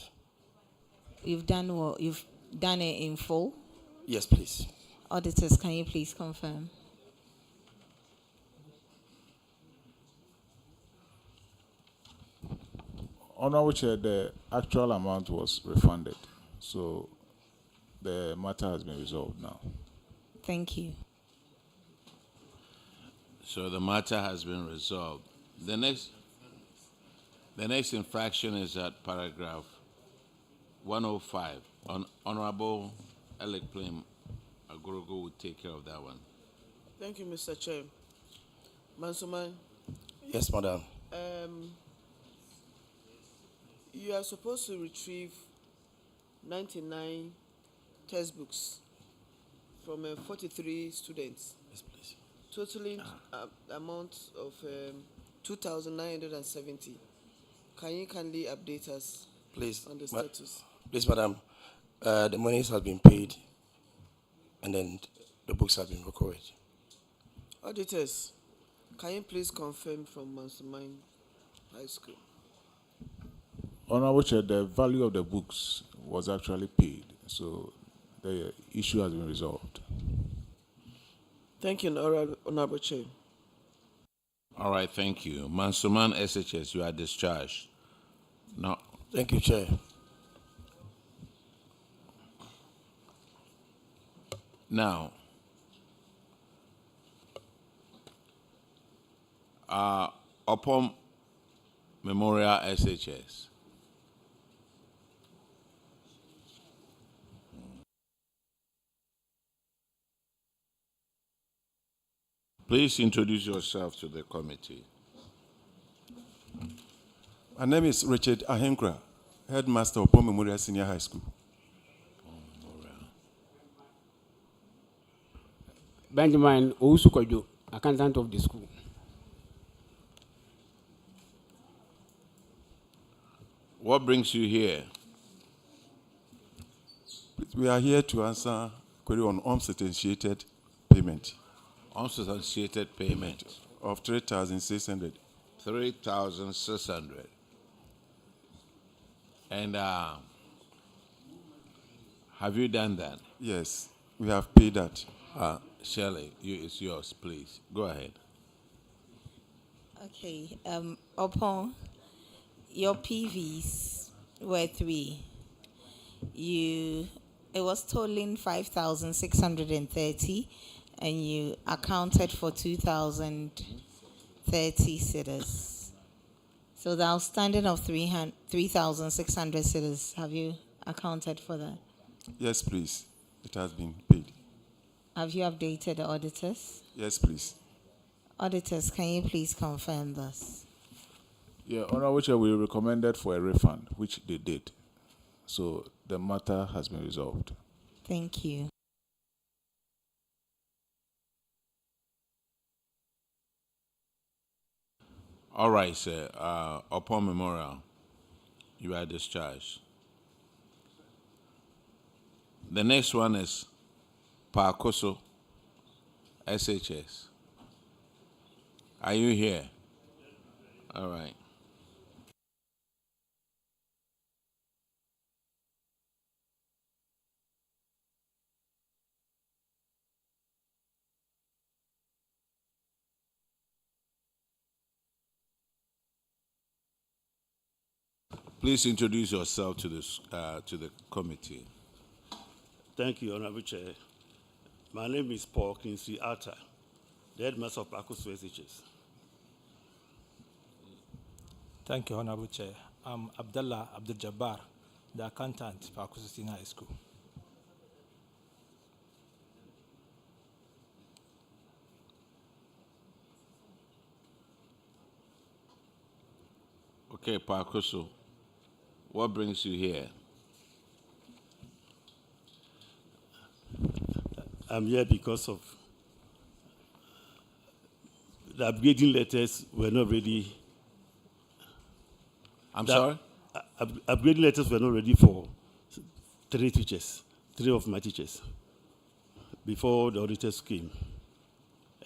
You've done it in full? Yes, please. Auditors, can you please confirm? Honorable Chair, the actual amount was refunded, so the matter has been resolved now. Thank you. So the matter has been resolved. The next infraction is at paragraph 105. Honorable Alec Plim Agorogo will take care of that one. Thank you, Mr. Chair. Mansuman. Yes, madam. You are supposed to retrieve 99 textbooks from 43 students. Yes, please. Totaling amount of 2,970. Can you kindly update us, Please, on the status? Please, madam. The monies have been paid, and then the books have been recorded. Auditors, can you please confirm from Mansuman High School? Honorable Chair, the value of the books was actually paid, so the issue has been resolved. Thank you, Honorable Chair. All right, thank you. Mansuman SHS, you are discharged. No. Thank you, Chair. Now, upon Memorial SHS. Please introduce yourself to the committee. My name is Richard Ahenkra, headmaster of Upon Memorial Senior High School. Benjamin Ousukojo, accountant of the school. What brings you here? We are here to answer query on unsubstantiated payment. Unsubstantiated payment of 3,600. 3,600. And have you done that? Yes, we have paid that. Shirley, it's yours, please. Go ahead. Okay. Upon your PVs were 3. It was totaling 5,630, and you accounted for 2,030 cedis. So the outstanding of 3,600 cedis, have you accounted for that? Yes, please. It has been paid. Have you updated the auditors? Yes, please. Auditors, can you please confirm this? Yeah, Honorable Chair, we recommended for a refund, which they did. So the matter has been resolved. Thank you. All right, sir. Upon Memorial, you are discharged. The next one is Pakoso, SHS. Are you here? All right. Please introduce yourself to the committee. Thank you, Honorable Chair. My name is Paul Kinsey Atta, the headmaster of Pakoso SHS. Thank you, Honorable Chair. I'm Abdullah Abdul Jabbar, the accountant for Pakoso Senior High School. Okay, Pakoso, what brings you here? I'm here because of the upgrading letters were not ready. I'm sorry? Upgrading letters were not ready for 3 teachers, 3 of my teachers, before the auditors came.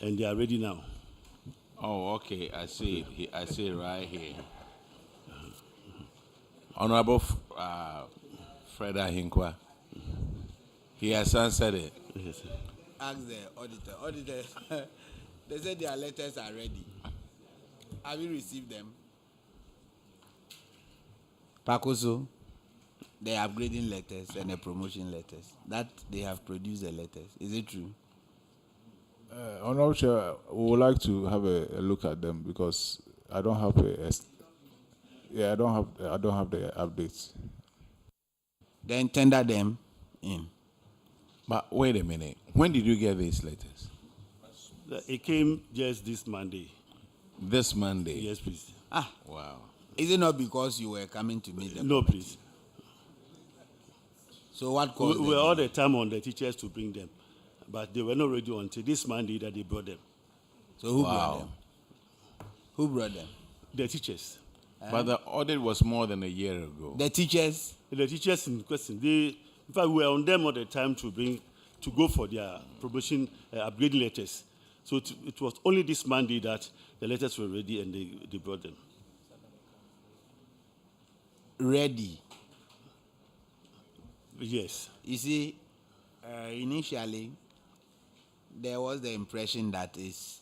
And they are ready now. Oh, okay. I see it. I see it right here. Honorable Fred Ahinkwa. He has answered it. Yes. Ask the auditor. Auditor, they said their letters are ready. Have you received them? Pakoso, the upgrading letters and the promotion letters. That they have produced the letters. Is it true? Honorable Chair, we would like to have a look at them because I don't have I don't have the updates. Then tender them in. But wait a minute. When did you get these letters? It came just this Monday. This Monday? Yes, please. Ah, wow. Is it not because you were coming to meet them? No, please. So what caused we were all the time on the teachers to bring them, but they were not ready until this Monday that they brought them. So who brought them? Who brought them? The teachers. But the audit was more than a year ago. The teachers? The teachers in question. In fact, we were on them all the time to go for their promotion upgrading letters. So it was only this Monday that the letters were ready and they brought them. Ready? Yes. You see, initially, there was the impression that is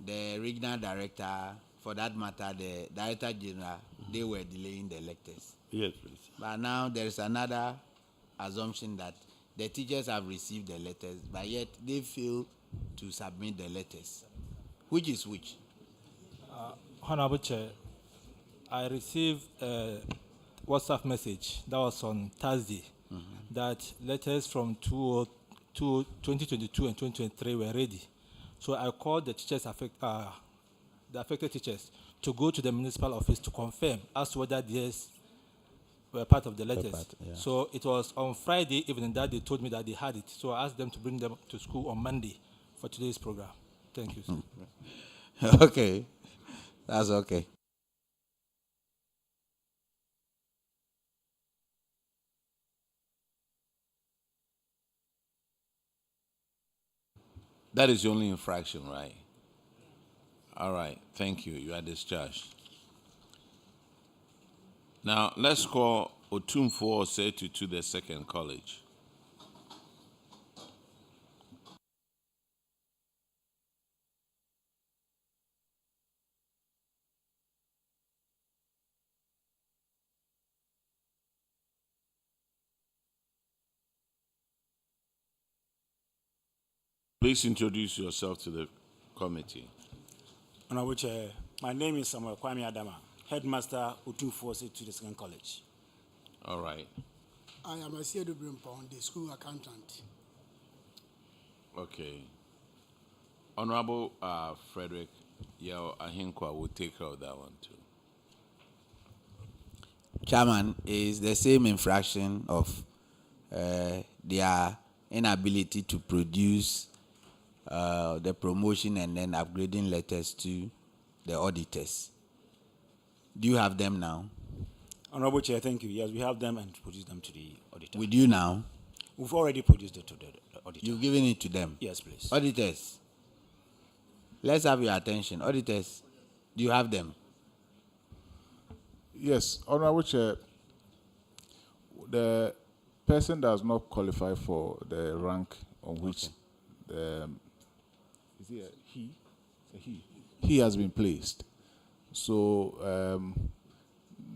the regional director, for that matter, the director general, they were delaying the letters. Yes, please. But now there is another assumption that the teachers have received the letters, but yet they fail to submit the letters. Which is which? Honorable Chair, I received a WhatsApp message that was on Thursday that letters from 2022 and 2023 were ready. So I called the teachers, the affected teachers, to go to the municipal office to confirm as to whether these were part of the letters. So it was on Friday evening that they told me that they had it. So I asked them to bring them to school on Monday for today's program. Thank you, sir. Okay. That's okay. That is the only infraction, right? All right. Thank you. You are discharged. Now, let's call Otumfo Osetu to the second college. Please introduce yourself to the committee. Honorable Chair, my name is Samuel Kwame Adama, Headmaster Otumfo to the Second College. All right. I am a Siedu Brimpon, the school accountant. Okay. Honorable Frederick Yao Ahinkwa will take care of that one too. Chairman, is the same infraction of their inability to produce the promotion and then upgrading letters to the auditors. Do you have them now? Honorable Chair, thank you. Yes, we have them and produce them to the auditor. With you now? We've already produced it to the auditor. You've given it to them? Yes, please. Auditors, let's have your attention. Auditors, do you have them? Yes, Honorable Chair, the person does not qualify for the rank on which is he a he? It's a he has been placed. So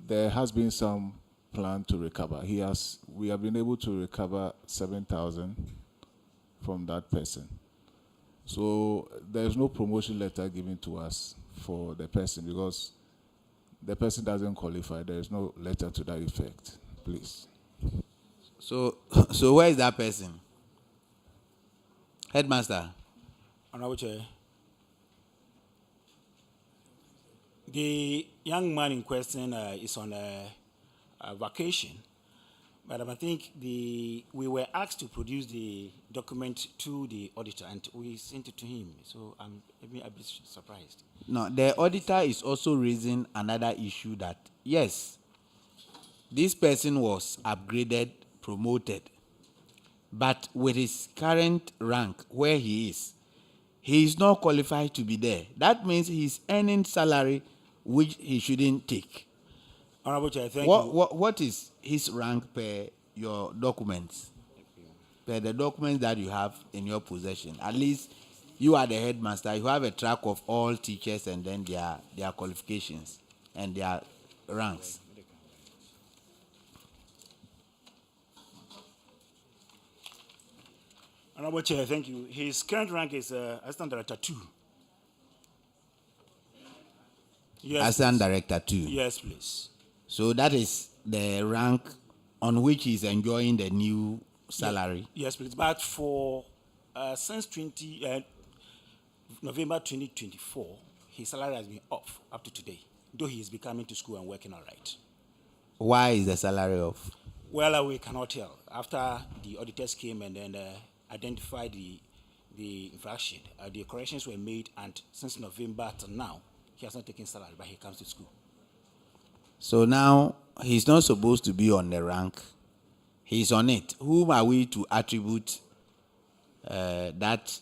there has been some plan to recover. We have been able to recover 7,000 from that person. So there's no promotion letter given to us for the person because the person doesn't qualify. There is no letter to that effect. Please. So where is that person? Headmaster. Honorable Chair, the young man in question is on a vacation, but I think we were asked to produce the document to the auditor, and we sent it to him. So I'm a bit surprised. No, the auditor is also raising another issue that, yes, this person was upgraded, promoted, but with his current rank where he is not qualified to be there. That means he's earning salary which he shouldn't take. Honorable Chair, thank you. What is his rank per your documents, the documents that you have in your possession, at least you are the headmaster, you have a track of all teachers and then their qualifications and their ranks. Honorable Chair, thank you. His current rank is Assistant Director 2. Yes, Assistant please. Director 2. Yes, please. So that is the rank on which he's enjoying the new salary. Yes, please. But for since November 2024, his salary has been off up to today, though he is becoming to school and working all right. Why is the salary off? Well, we cannot tell. After the auditors came and then identified the infraction, the corrections were made, and since November till now, he has not taken salary, but he comes to school. So now he's not supposed to be on the rank. He's on it. Whom are we to attribute that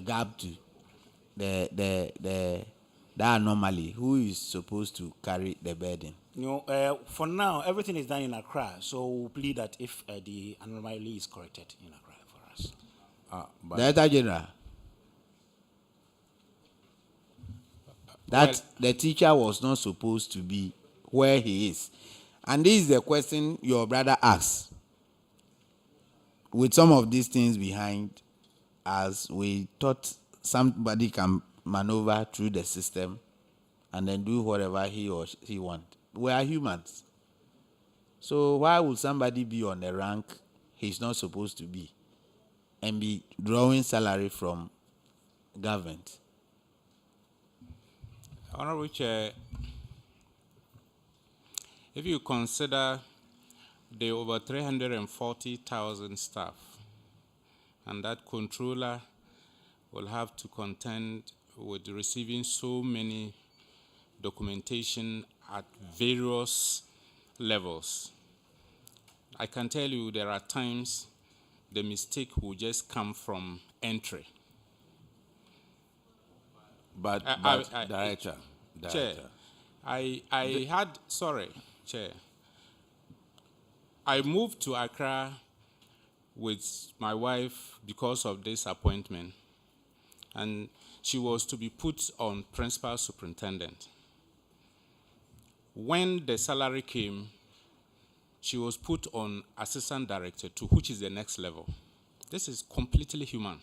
gap to? That anomaly? Who is supposed to carry the burden? For now, everything is done in Accra, so we'll plead that if the anomaly is corrected in Accra for us. Director General, that the teacher was not supposed to be where he is. And this is the question your brother asked. With some of these things behind us, we thought somebody can maneuver through the system and then do whatever he or she wants. We are humans. So why would somebody be on a rank he's not supposed to be and be drawing salary from government? Honorable Chair, if you consider the over 340,000 staff and that controller will have to contend with receiving so many documentation at various levels, I can tell you there are times the mistake will just come from entry. But Director. Chair, Chair, I moved to Accra with my wife because of this appointment, and she was to be put on principal superintendent. When the salary came, she was put on assistant director 2, which is the next level. This is completely human.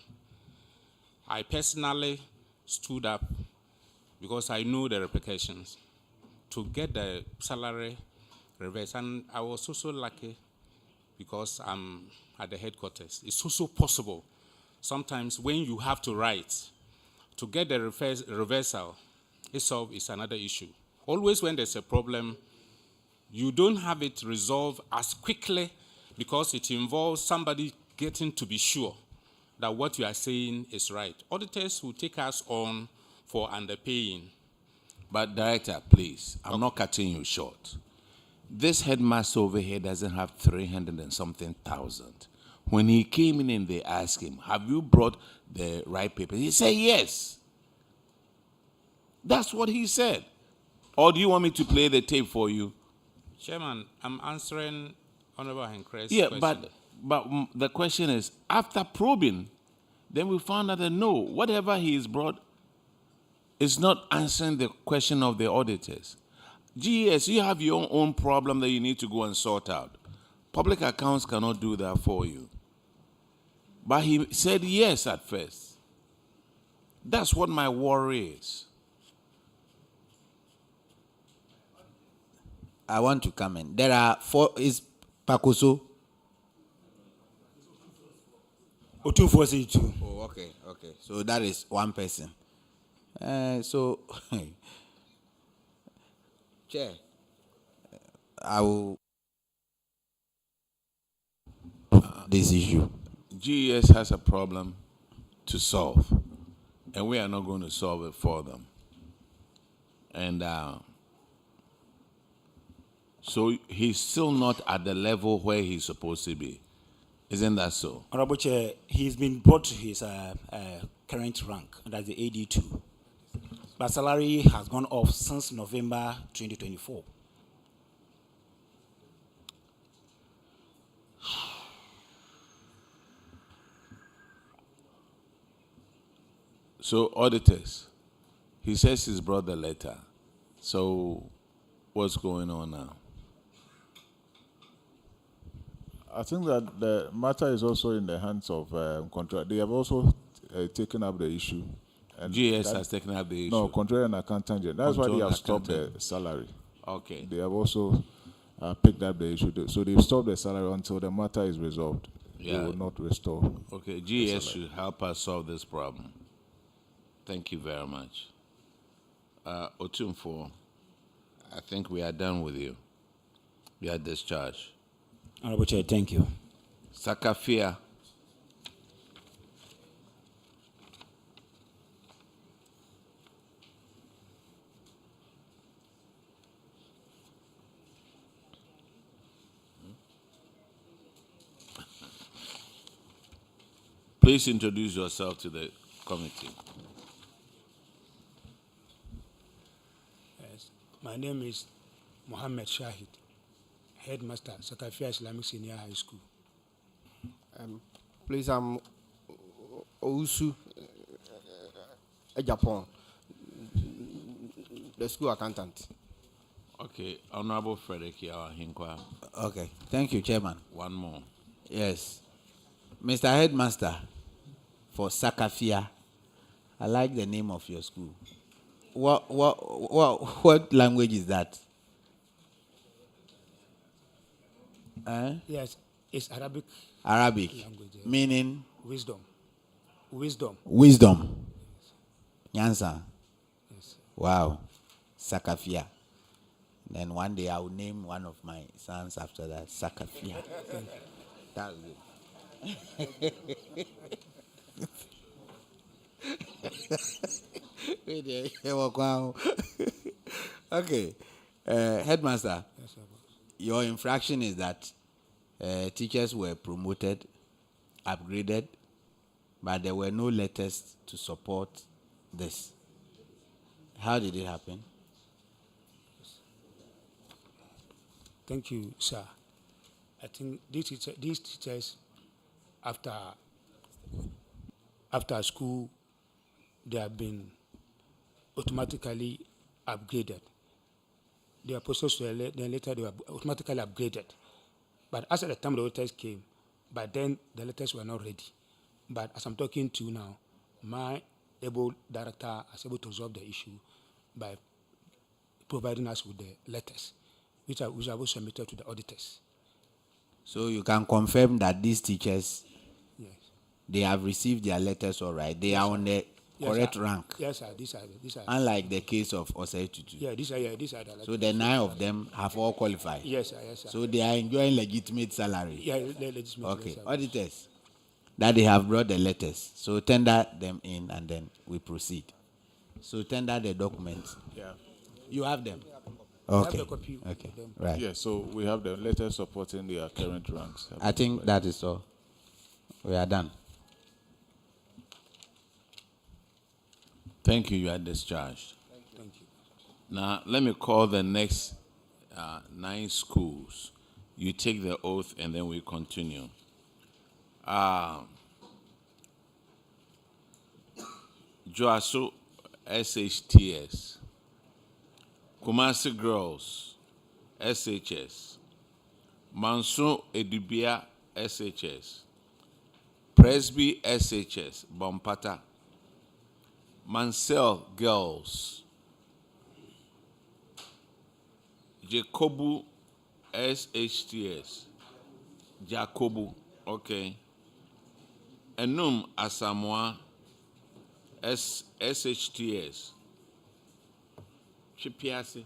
I personally stood up because I know the repercussions to get the salary reversed, and I was also lucky because I'm at the headquarters. It's also possible sometimes when you have to write to get the reversal itself is another issue. Always when there's a problem, you don't have it resolved as quickly because it involves somebody getting to be sure that what you are saying is right. Auditors will take us on for underpaying. But Director, please, I'm not cutting you short. This headmaster over here doesn't have 300 and something thousand. When he came in and they asked him, have you brought the right papers? He said, yes. That's what he said. Or do you want me to play the tape for you? Chairman, I'm answering Honorable Henkre's question. But the question is, after probing, then we found out that no, whatever he has brought is not answering the question of the auditors. GES, you have your own problem that you need to go and sort out. Public accounts cannot do that for you. But he said yes at first. That's what my worry is. I want to come in. There are 4, is Pakoso? Otunfosi. Oh, okay. So that is one person. So, Chair, I will this issue. GES has a problem to solve, and we are not going to solve it for them. And so he's still not at the level where he's supposed to be. Isn't that so? Honorable Chair, he's been brought to his current rank, that's the AD2. But salary has gone off since November 2024. So, auditors, he says he's brought the letter. So, what's going on now? I think that the matter is also in the hands of contract. They have also taken up the issue. And GS has taken up the issue. No, Controller and Accountant General. That's why they Controller have stopped Accountant. the salary. Okay. They have also picked up the issue. So they've stopped the salary until the matter is resolved. Yeah. They will not restore. Okay, GS should help us solve this problem. Thank you very much. Otumfo, I think we are done with you. You are discharged. Honorable Chair, thank you. Sakafia. Please introduce yourself to the committee. Yes. My name is Mohammed Shahid, Headmaster, Sakafia Islamic Senior High School. Please, I'm Ousu, Japan, the school accountant. Okay, Honorable Frederick Hinkwa. Okay, thank you, Chairman. One more. Yes. Mr. Headmaster, for Sakafia, I like the name of your school. What language is that? Yes, it's Arabic. Arabic, language, yes. meaning? Wisdom. Wisdom. Wisdom. Nyansa. Yes. Wow. Sakafia. Then one day I will name one of my sons after that. Sakafia. That's good. Okay. Headmaster, Yes, sir. your infraction is that teachers were promoted, upgraded, but there were no letters to support this. How did it happen? Thank you, sir. I think these teachers, after school, they have been automatically upgraded. They are processed, then later they were automatically upgraded. But as at the time the letters came, by then the letters were not ready. But as I'm talking to you now, my able director is able to resolve the issue by providing us with the letters, which are submitted to the auditors. So you can confirm that these teachers, Yes. they have received their letters all right. They are on the correct sir. rank. Yes, sir. These are. Unlike the case of Osei Tutu. Yeah, these are the letters. So the 9 of them have all qualified. Yes, sir. Yes, sir. So they are enjoying legitimate salary. Yeah, legitimate. Okay, Yes, sir. auditors, that they have brought the letters. So tender them in and then we proceed. So tender the documents. Yeah. You have them? Okay. Okay. Okay. Right. Yeah, so we have the letters supporting their current ranks. I think that is all. We are done. Thank you. You are discharged. Thank you. Now, let me call the next 9 schools. You take the oath and then we continue. Joaso SHTS. Kumasi Girls SHS. Manso Edubia SHS. Presby SHS. Bompata. Mansell Girls. Jacobu SHTS. Jacobu, okay. Enum Asamoah SHTS. Chipiase.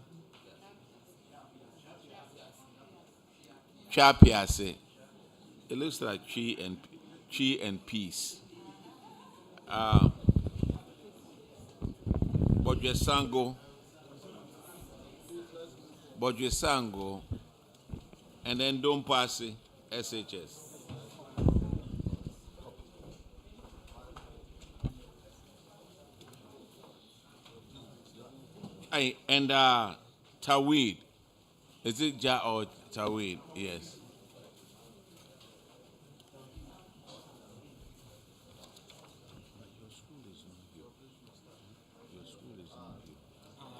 Chapiase. It looks like Chi and Peace. Bodjesango, and then Don't Pass it, SHS. And Tawid. Is it Ja or Tawid? Yes.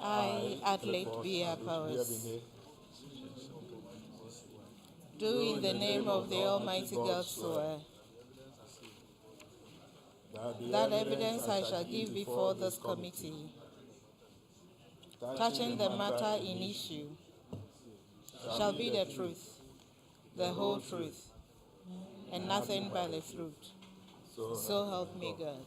I, Adelaide B.R. Powers, do in the name of the Almighty God swear that evidence I shall give before this committee touching the matter in issue shall be the truth, the whole truth, and nothing but the truth. So help me God.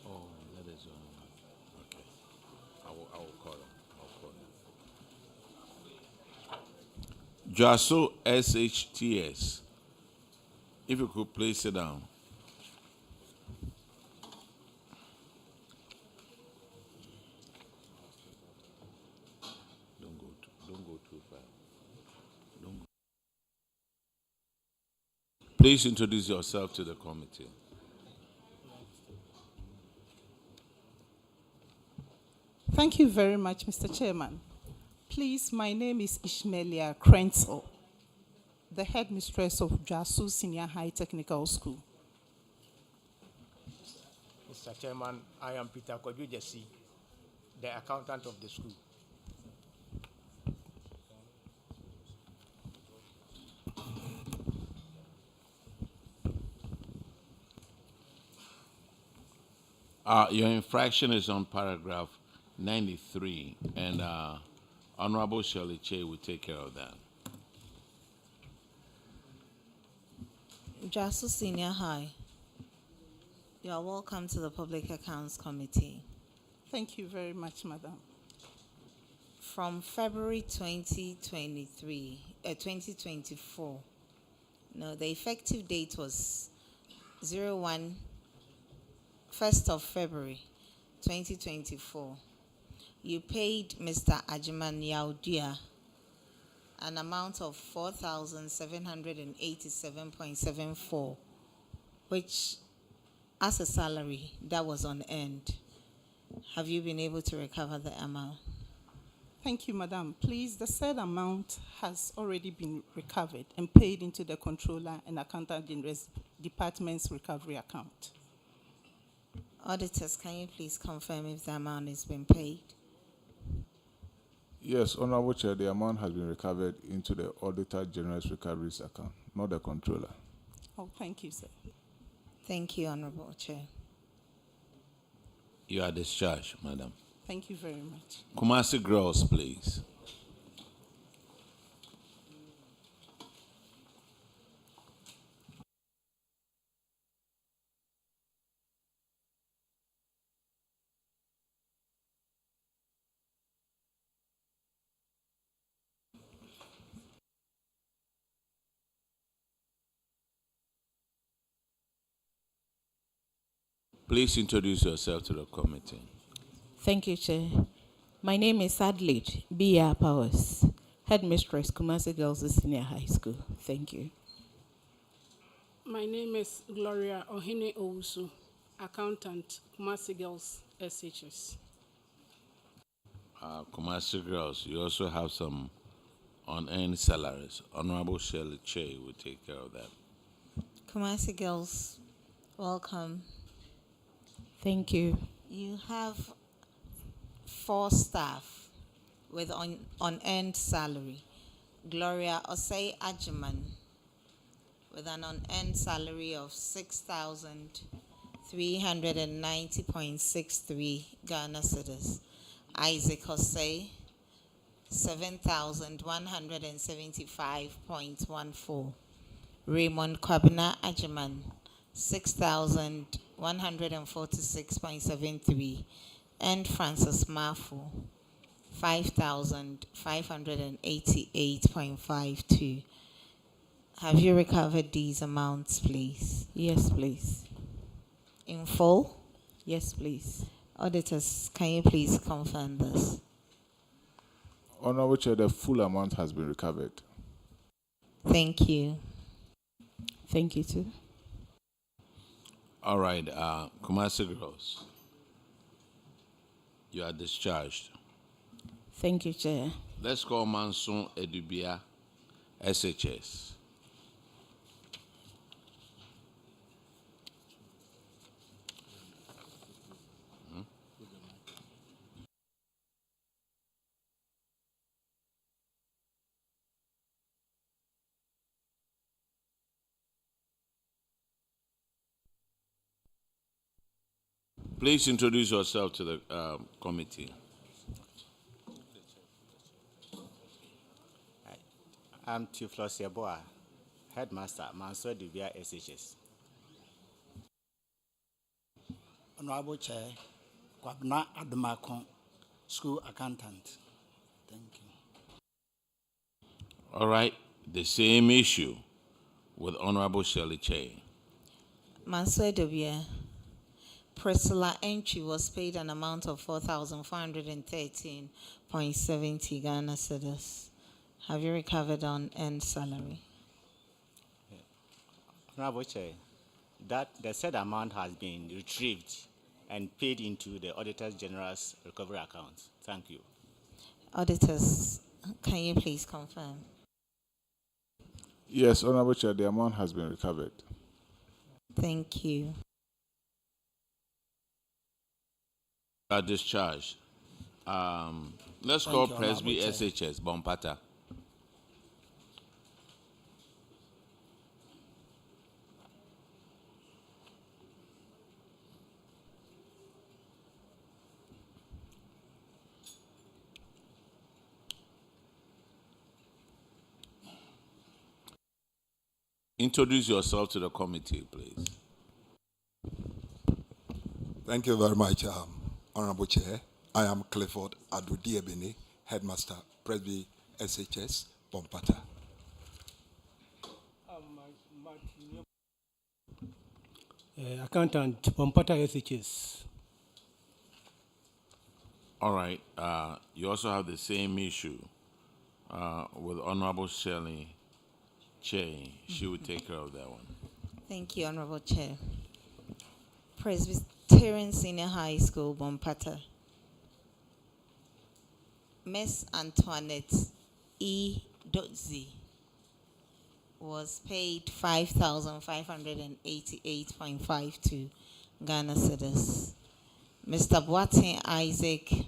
Oh, that is okay. I will call him. I'll call him. Jaso SHTS. If you could please sit down. Don't go too far. Don't go. Please introduce yourself to the committee. Thank you very much, Mr. Chairman. Please, my name is Ishmaelia Krenzel, the headmistress of Jasu Senior High Technical School. Mr. Chairman, I am Peter Koju Jesse, the accountant of the school. Your infraction is on paragraph 93, and Honorable Shirley Che will take care of that. Jasu Senior High, you are welcome to the Public Accounts Committee. Thank you very much, Madam. From February 2024, no, the effective date was 1st of February 2024. You paid Mr. Ajiman Yaudia an amount of 4,787.74, which, as a salary, that was unearned. Have you been able to recover the amount? Thank you, Madam. Please, the said amount has already been recovered and paid into the Controller and Accountant General's Department's recovery account. Auditors, can you please confirm if the amount has been paid? Yes, Honorable Chair, the amount has been recovered into the Auditor General's recoveries account, not the Controller. Oh, thank you, sir. Thank you, Honorable Chair. You are discharged, Madam. Thank you very much. Kumasi girls, please. Please introduce yourself to the committee. Thank you, Chair. My name is Adelaide B.R. Powers, headmistress, Kumasi Girls Senior High School. Thank you. My name is Gloria Ohine Owusu, accountant, Kumasi Girls SHS. Kumasi girls, you also have some unearned salaries. Honorable Shirley Che will take care of that. Kumasi Girls, welcome. Thank you. You have 4 staff with unearned salary. Gloria Osei Ajiman with an unearned salary of 6,390.63 Ghana cedis. Isaac Osei, 7,175.14. Raymond Kwabena Ajiman, 6,146.73, and Francis Mafu, 5,588.52. Have you recovered these amounts, please? Yes, please. In full? Yes, please. Auditors, can you please confirm this? Honorable Chair, the full amount has been recovered. Thank you. Thank you, too. All right, Kumasi girls, you are discharged. Thank you, Chair. Let's call Manson Edubia, SHS. Please introduce yourself to the committee. I'm Theophilus Yeboah, Headmaster, Mansour Dubia SHS. Honorable Chair, Kwabna Adamakon, School Accountant. Thank you. All right, the same issue with Honorable Shirley Che. Mansour Dubia, Priscilla entry was paid an amount of 4,413.70 Ghana cedis. Have you recovered on end salary? Honorable Chair, that the said amount has been retrieved and paid into the Auditor General's recovery account. Thank you. Auditors, can you please confirm? Yes, Honorable Chair, the amount has been recovered. Thank you. Discharge. Let's Thank call you, Presby Honorable Chair. SHS, Bompata. Introduce yourself to the committee, please. Thank you very much, Honorable Chair. I am Clifford Adudi-Ebene, Headmaster, Presby SHS, Bompata. Accountant, Bompata SHS. All right. You also have the same issue with Honorable Shirley Che. She will take care of that one. Thank you, Honorable Chair. Presbyterian Senior High School, Bompata. Miss Antoinette E. Dotzi was paid 5,588.52 Ghana cedis. Mr. Boateng Isaac,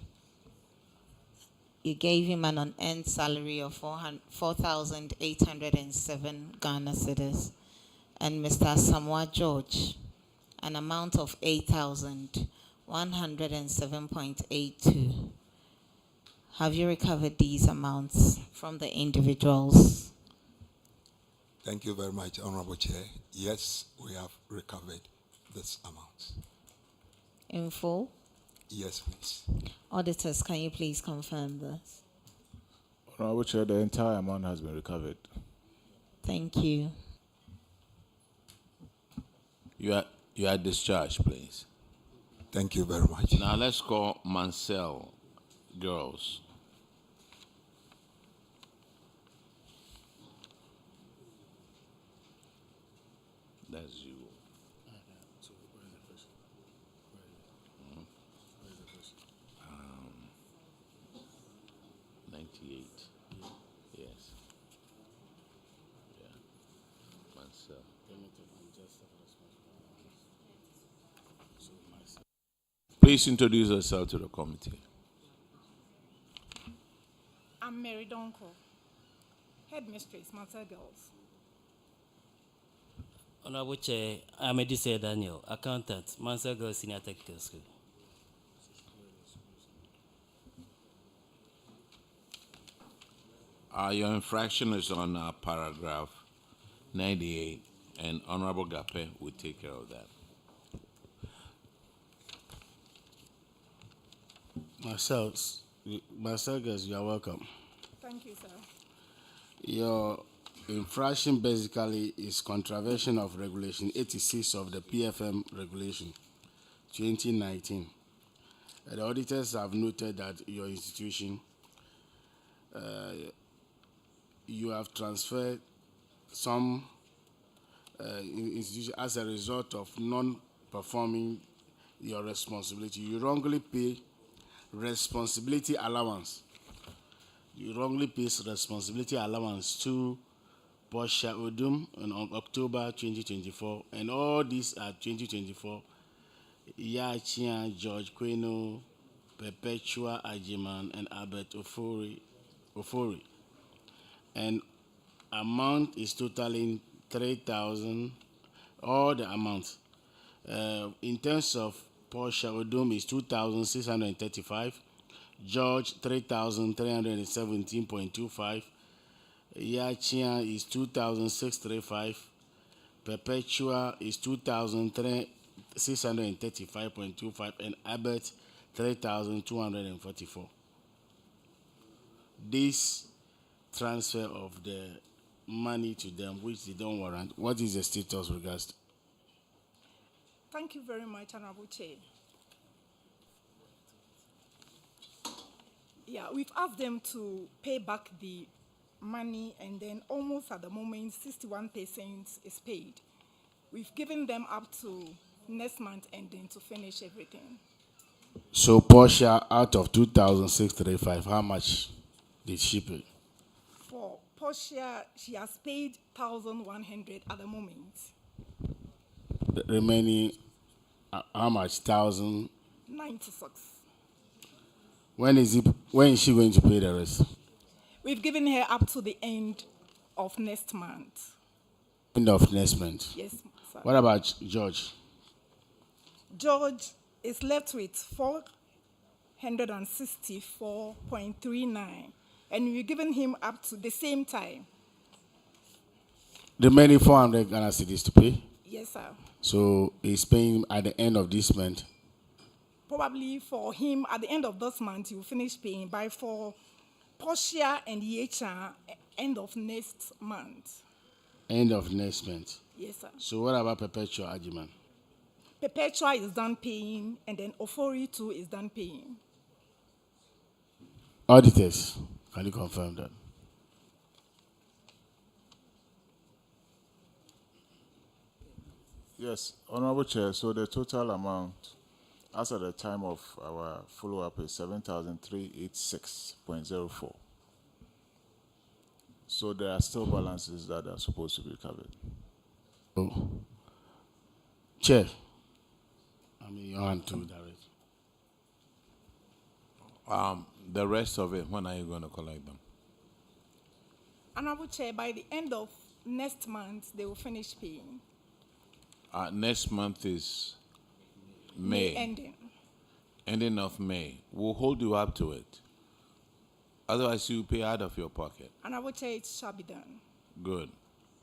you gave him an on-end salary of 4,807 Ghana cedis. And Mr. Samoa George, an amount of 8,107.82. Have you recovered these amounts from the individuals? Thank you very much, Honorable Chair. Yes, we have recovered this amount. In full? Yes, please. Auditors, can you please confirm this? Honorable Chair, the entire amount has been recovered. Thank you. You are discharged, please. Thank you very much. Now let's call Mansell girls. That's you. 98. Yes. Yeah. Mansell. Please introduce yourself to the committee. I'm Mary Donko, Headmistress, Mansell Girls. Honorable Chair, I'm Edise Daniel, Accountant, Mansell Girls Senior Technical School. Your infraction is on paragraph 98, and Honorable Gape will take care of that. Marcel, guys, you are welcome. Thank you, sir. Your infraction basically is contravention of Regulation 86 of the PFM Regulation 2019. The auditors have noted that your institution, you have transferred some institution as a result of non-performing your responsibility. You wrongly pay responsibility allowance. You wrongly pay responsibility allowance to Portia Odum in October 2024, and all these are 2024. Yachia, George Queno, Perpetua Ajiman, and Albert Ofori. And amount is totaling 3,000, all the amounts. In terms of Portia Odom is 2,635. George 3,317.25. Yachia is 2,635. Perpetua is 2,635.25, and Abbott 3,244. This transfer of the money to them, which they don't warrant, what is the status regards to? Thank you very much, Honorable Chair. Yeah, we've asked them to pay back the money, and then almost at the moment, 61% is paid. We've given them up to next month ending to finish everything. So Portia, out of 2,635, how much did she pay? For Portia, she has paid 1,100 at the moment. The remaining, how much? 1,000? 96. When is she going to pay the rest? We've given her up to the end of next month. End of next month? Yes, sir. What about George? George is left with 464.39, and we've given him up to the same time. The remaining 400 Ghana cedis to pay? Yes, sir. So he's paying at the end of this month? Probably for him, at the end of this month, he will finish paying. By for Portia and EHR, end of next month. End of next month? Yes, sir. So what about Perpetual Ajiman? Perpetua is done paying, and then Ofori too is done paying. Auditors, can you confirm that? Yes, Honorable Chair, so the total amount as at the time of our follow-up is 7,386.04. So there are still balances that are supposed to be covered. Oh. Chair, I mean your hand too, direct. The rest of it, when are you going to collect them? Honorable Chair, by the end of next month, they will finish paying. Next month is May. Ending. Ending of May. We'll hold you up to it. Otherwise, you pay out of your pocket. Honorable Chair, it shall be done. Good.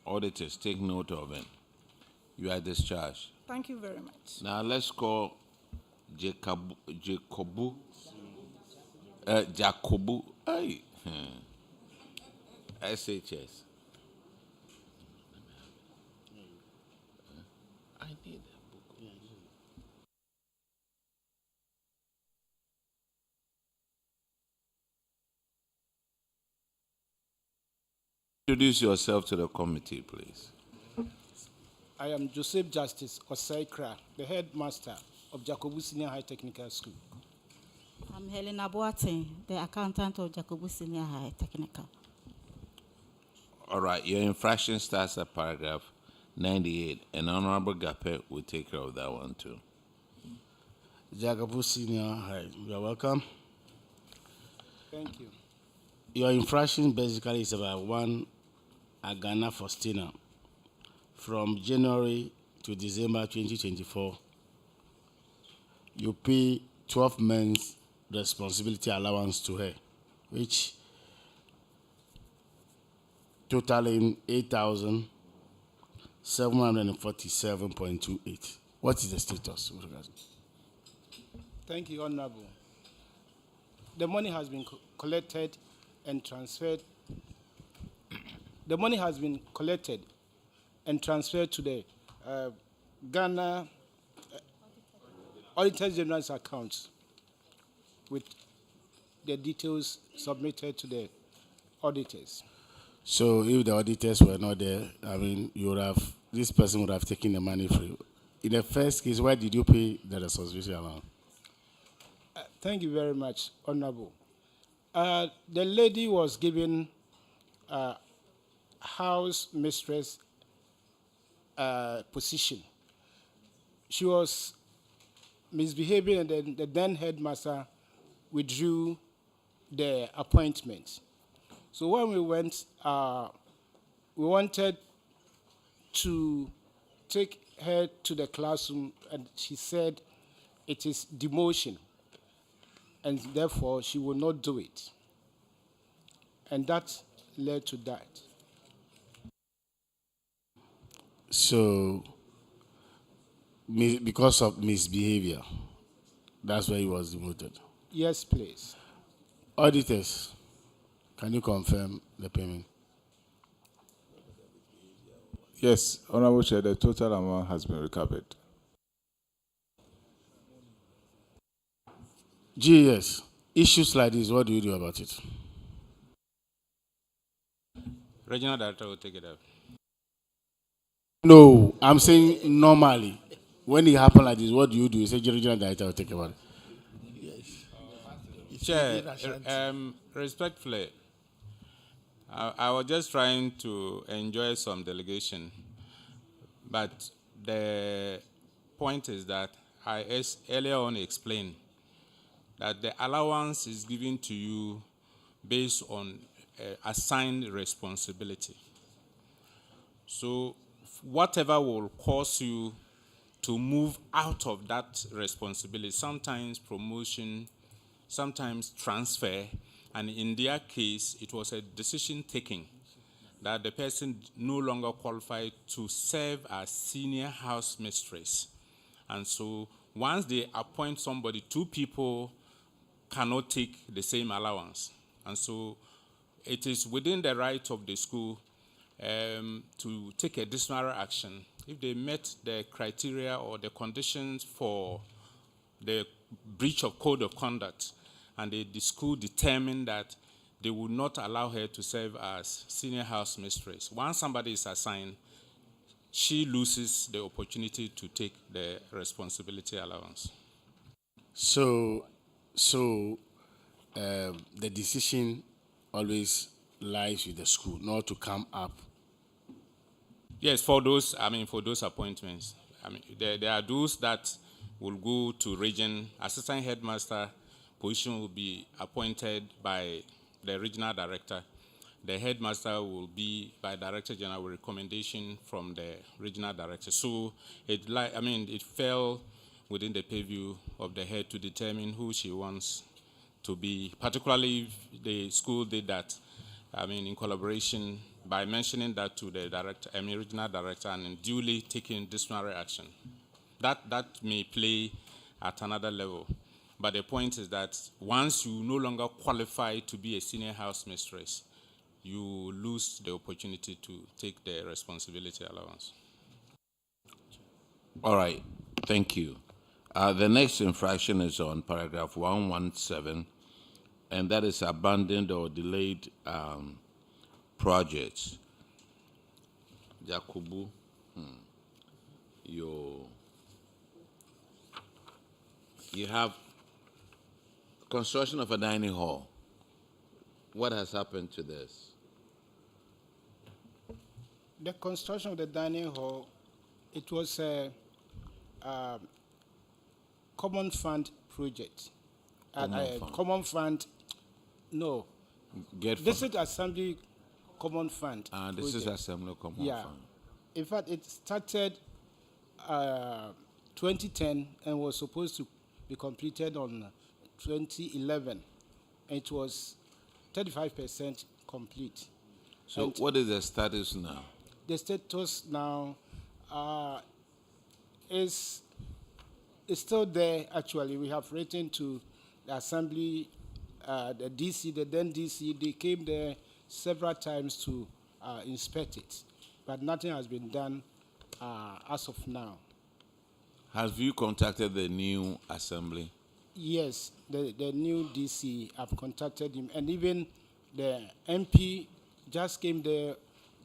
Auditors, take note of it. You are discharged. Thank you very much. Now let's call Jacobu. Hey. SHS. I need a book. Introduce yourself to the committee, please. I am Joseph Justice Osaikra, the headmaster of Jacobu Senior High Technical School. I'm Helena Boateng, the accountant of Jacobu Senior High Technical. All right, your infraction starts at paragraph 98, and Honorable Gape will take care of that one too. Jacobu Senior High, you are welcome. Thank you. Your infraction basically is about one Agana Faustina from January to December 2024. You pay 12 months responsibility allowance to her, which totaling 8,747.28. What is the status with regards? Thank you, Honorable. The money has been collected and transferred. The money has been collected and transferred to the Ghana Auditor General's accounts with the details submitted to the auditors. So if the auditors were not there, I mean, this person would have taken the money free. In the first case, why did you pay the responsibility allowance? Thank you very much, Honorable. The lady was given house mistress position. She was misbehaving, and then the then headmaster withdrew the appointment. So when we went, we wanted to take her to the classroom, and she said it is demotion, and therefore she will not do it. And that led to that. So, because of misbehavior, that's why he was demoted. Yes, please. Auditors, can you confirm the payment? Yes, Honorable Chair, the total amount has been recovered. GS, issues like this, what do you do about it? Regional Director will take it up. No, I'm saying normally. When it happens like this, what do you do? You say regional director will take about it. Chair, respectfully, I was just trying to enjoy some delegation, but the point is that I earlier on explained that the allowance is given to you based on assigned responsibility. So whatever will cause you to move out of that responsibility, sometimes promotion, sometimes transfer, and in their case, it was a decision taking that the person no longer qualified to serve as senior house mistress. And so once they appoint somebody, two people cannot take the same allowance. And so it is within the right of the school to take a disciplinary action if they met the criteria or the conditions for the breach of code of conduct, and the school determined that they would not allow her to serve as senior house mistress. Once somebody is assigned, she loses the opportunity to take the responsibility allowance. So, the decision always lies with the school, not to come up. Yes, for those appointments. There are those that will go to region. Assistant headmaster position will be appointed by the regional director. The headmaster will be by Director General with recommendation from the regional director. So it fell within the purview of the head to determine who she wants to be, particularly if the school did that, in collaboration by mentioning that to the regional director and duly taking disciplinary action. That may play at another level. But the point is that once you no longer qualify to be a senior house mistress, you lose the opportunity to take the responsibility allowance. All right, thank you. The next infraction is on paragraph 117, and that is abandoned or delayed projects. Jacobu, you have construction of a dining hall. What has happened to this? The construction of the dining hall, it was a common fund project. Common fund, no. This is Assembly Common Fund. This is Assembly Common Fund. In fact, it started 2010 and was supposed to be completed on 2011. It was 35% complete. So what is the status now? The status now is still there, actually. We have written to the Assembly, the DC, the then DC. They came there several times to inspect it, but nothing has been done as of now. Have you contacted the new Assembly? Yes, the new DC, I've contacted him, and even the MP just came there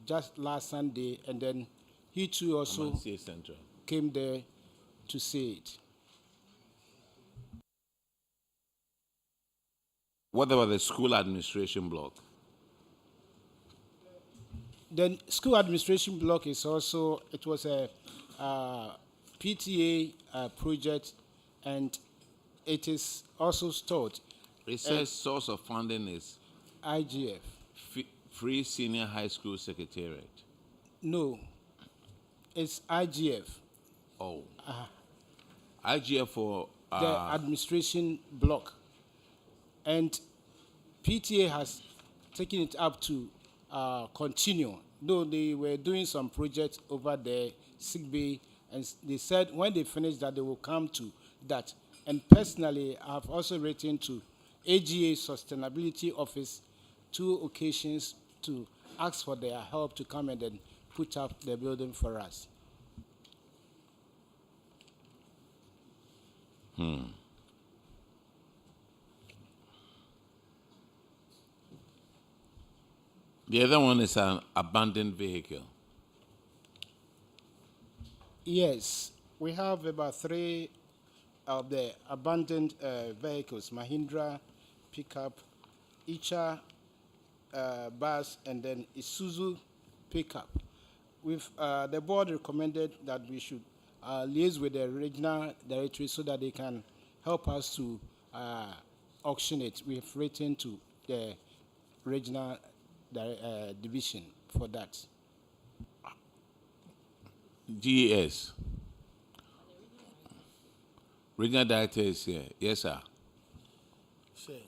just last Sunday, and then he too also came there to see it. What about the school administration block? The school administration block is also, it was a PTA project, and it is also stored. It says source of funding is IGF. Free Senior High School Secretariat. No, it's IGF. Oh. IGF for the administration block. And PTA has taken it up to continue. Though they were doing some projects over there, sick bay, and they said when they finish that they will come to that. And personally, I have also written to AGA Sustainability Office 2 occasions to ask for their help to come and then put up the building for us. The other one is an abandoned vehicle. Yes, we have about 3 of the abandoned vehicles: Mahindra pickup, Icha bus, and then Isuzu pickup. The board recommended that we should liaise with the regional directory so that they can help us to auction it. We have written to the regional division for that. GS. Regional Director is here. Yes, sir. Sir,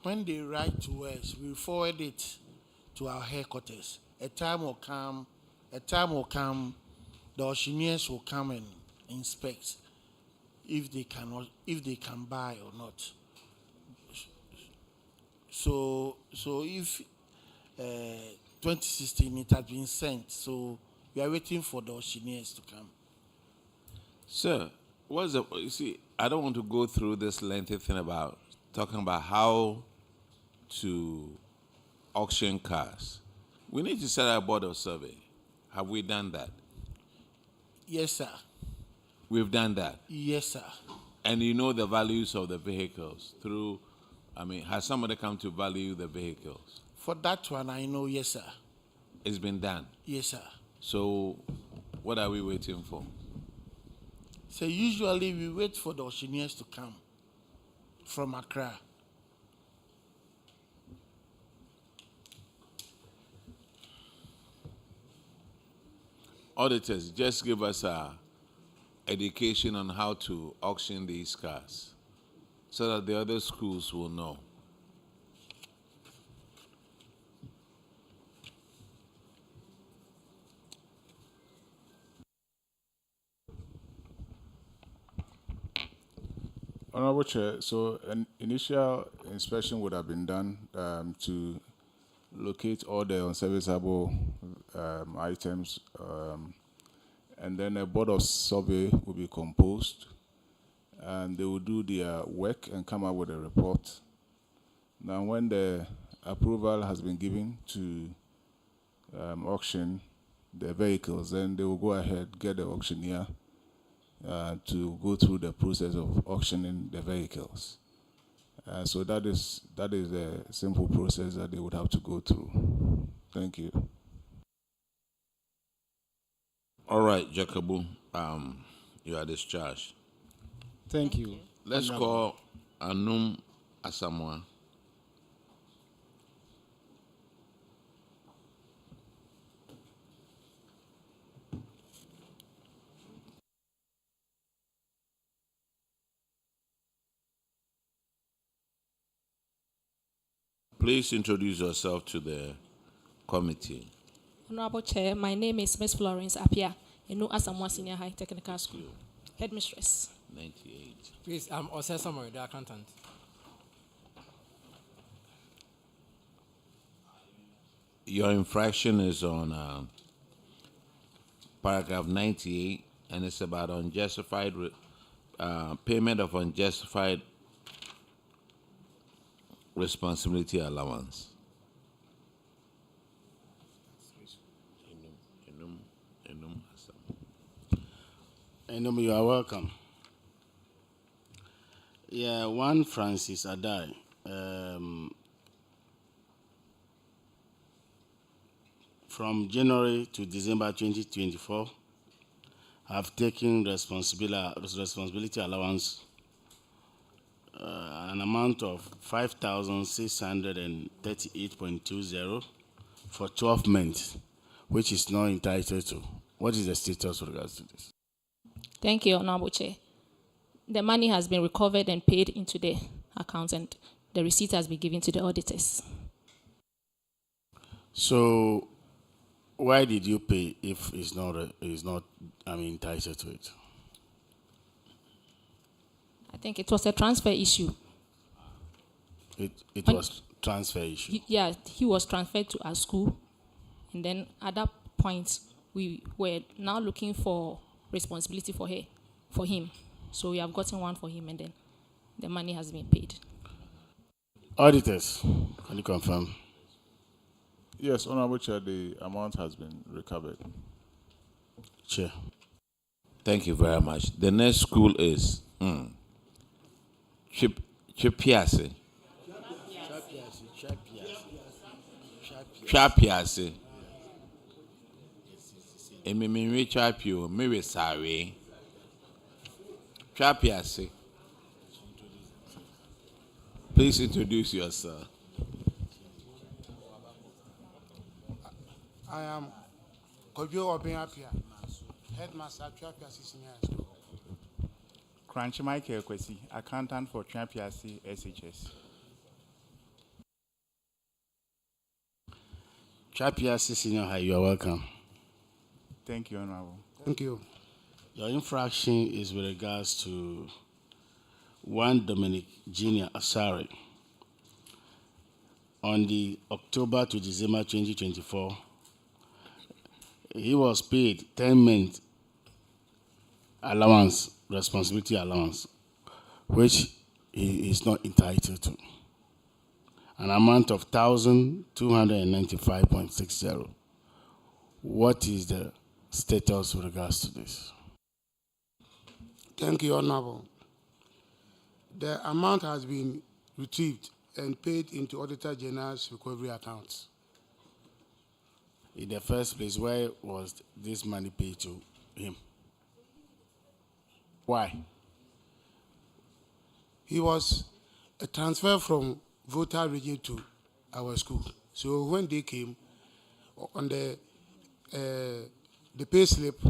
when they write to us, we forward it to our headquarters. A time will come, the auctioneers will come and inspect if they can buy or not. So if 2016 it has been sent, so we are waiting for the auctioneers to come. Sir, you see, I don't want to go through this lengthy thing about talking about how to auction cars. We need to set up a board of survey. Have we done that? Yes, sir. We've done that. Yes, sir. And you know the values of the vehicles through, has somebody come to value the vehicles? For that one, I know, yes, sir. It's been done? Yes, sir. So what are we waiting for? So usually we wait for the auctioneers to come from Accra. Auditors, just give us a education on how to auction these cars so that the other schools will know. Honorable Chair, so an initial inspection would have been done to locate all the unserviceable items, and then a board of survey will be composed, and they will do their work and come up with a report. Now, when the approval has been given to auction the vehicles, then they will go ahead, get the auctioneer to go through the process of auctioning the vehicles. So that is a simple process that they would have to go through. Thank you. All right, Jacobu, you are discharged. Thank you. Let's call Anum Asamoah. Please introduce yourself to the committee. Honorable Chair, my name is Ms. Florence Apia, Enu Asamoah Senior High Technical School, Headmistress. 98. Please, I'm Ose Samuel, the accountant. Your infraction is on paragraph 98, and it's about unjustified payment of unjustified responsibility allowance. Enum, you are welcome. Yeah, one Francis Adai. From January to December 2024, have taken responsibility allowance an amount of 5,638.20 for 12 months, which is not entitled to. What is the status with regards to this? Thank you, Honorable Chair. The money has been recovered and paid into the account, and the receipt has been given to the auditors. So, why did you pay if it's not, entitled to it? I think it was a transfer issue. It was transfer issue. He was transferred to our school, and then at that point, we were now looking for responsibility for him. So we have gotten one for him, and then the money has been paid. Auditors, can you confirm? Yes, Honorable Chair, the amount has been recovered. Chair. Thank you very much. The next school is Chipiase. Chapiase. Emimiri Chapio, Miri Sari. Chapiase. Please introduce yourself. I am Kojo Obiapia, headmaster at Trapiasi Senior School. Crunchy Michael Kwesi, accountant for Trapiasi SHS. Trapiasi Senior High, you are welcome. Thank you, Honorable. Thank you. Your infraction is with regards to one Dominic Junior Asari. On the October to December 2024, he was paid 10 months allowance, responsibility allowance, which he is not entitled to. An amount of 1,295.60. What is the status with regards to this? Thank you, Honorable. The amount has been retrieved and paid into Auditor General's recovery accounts. In the first place, where was this money paid to him? Why? He was a transfer from Volta region to our school. So when they came on the pay slip,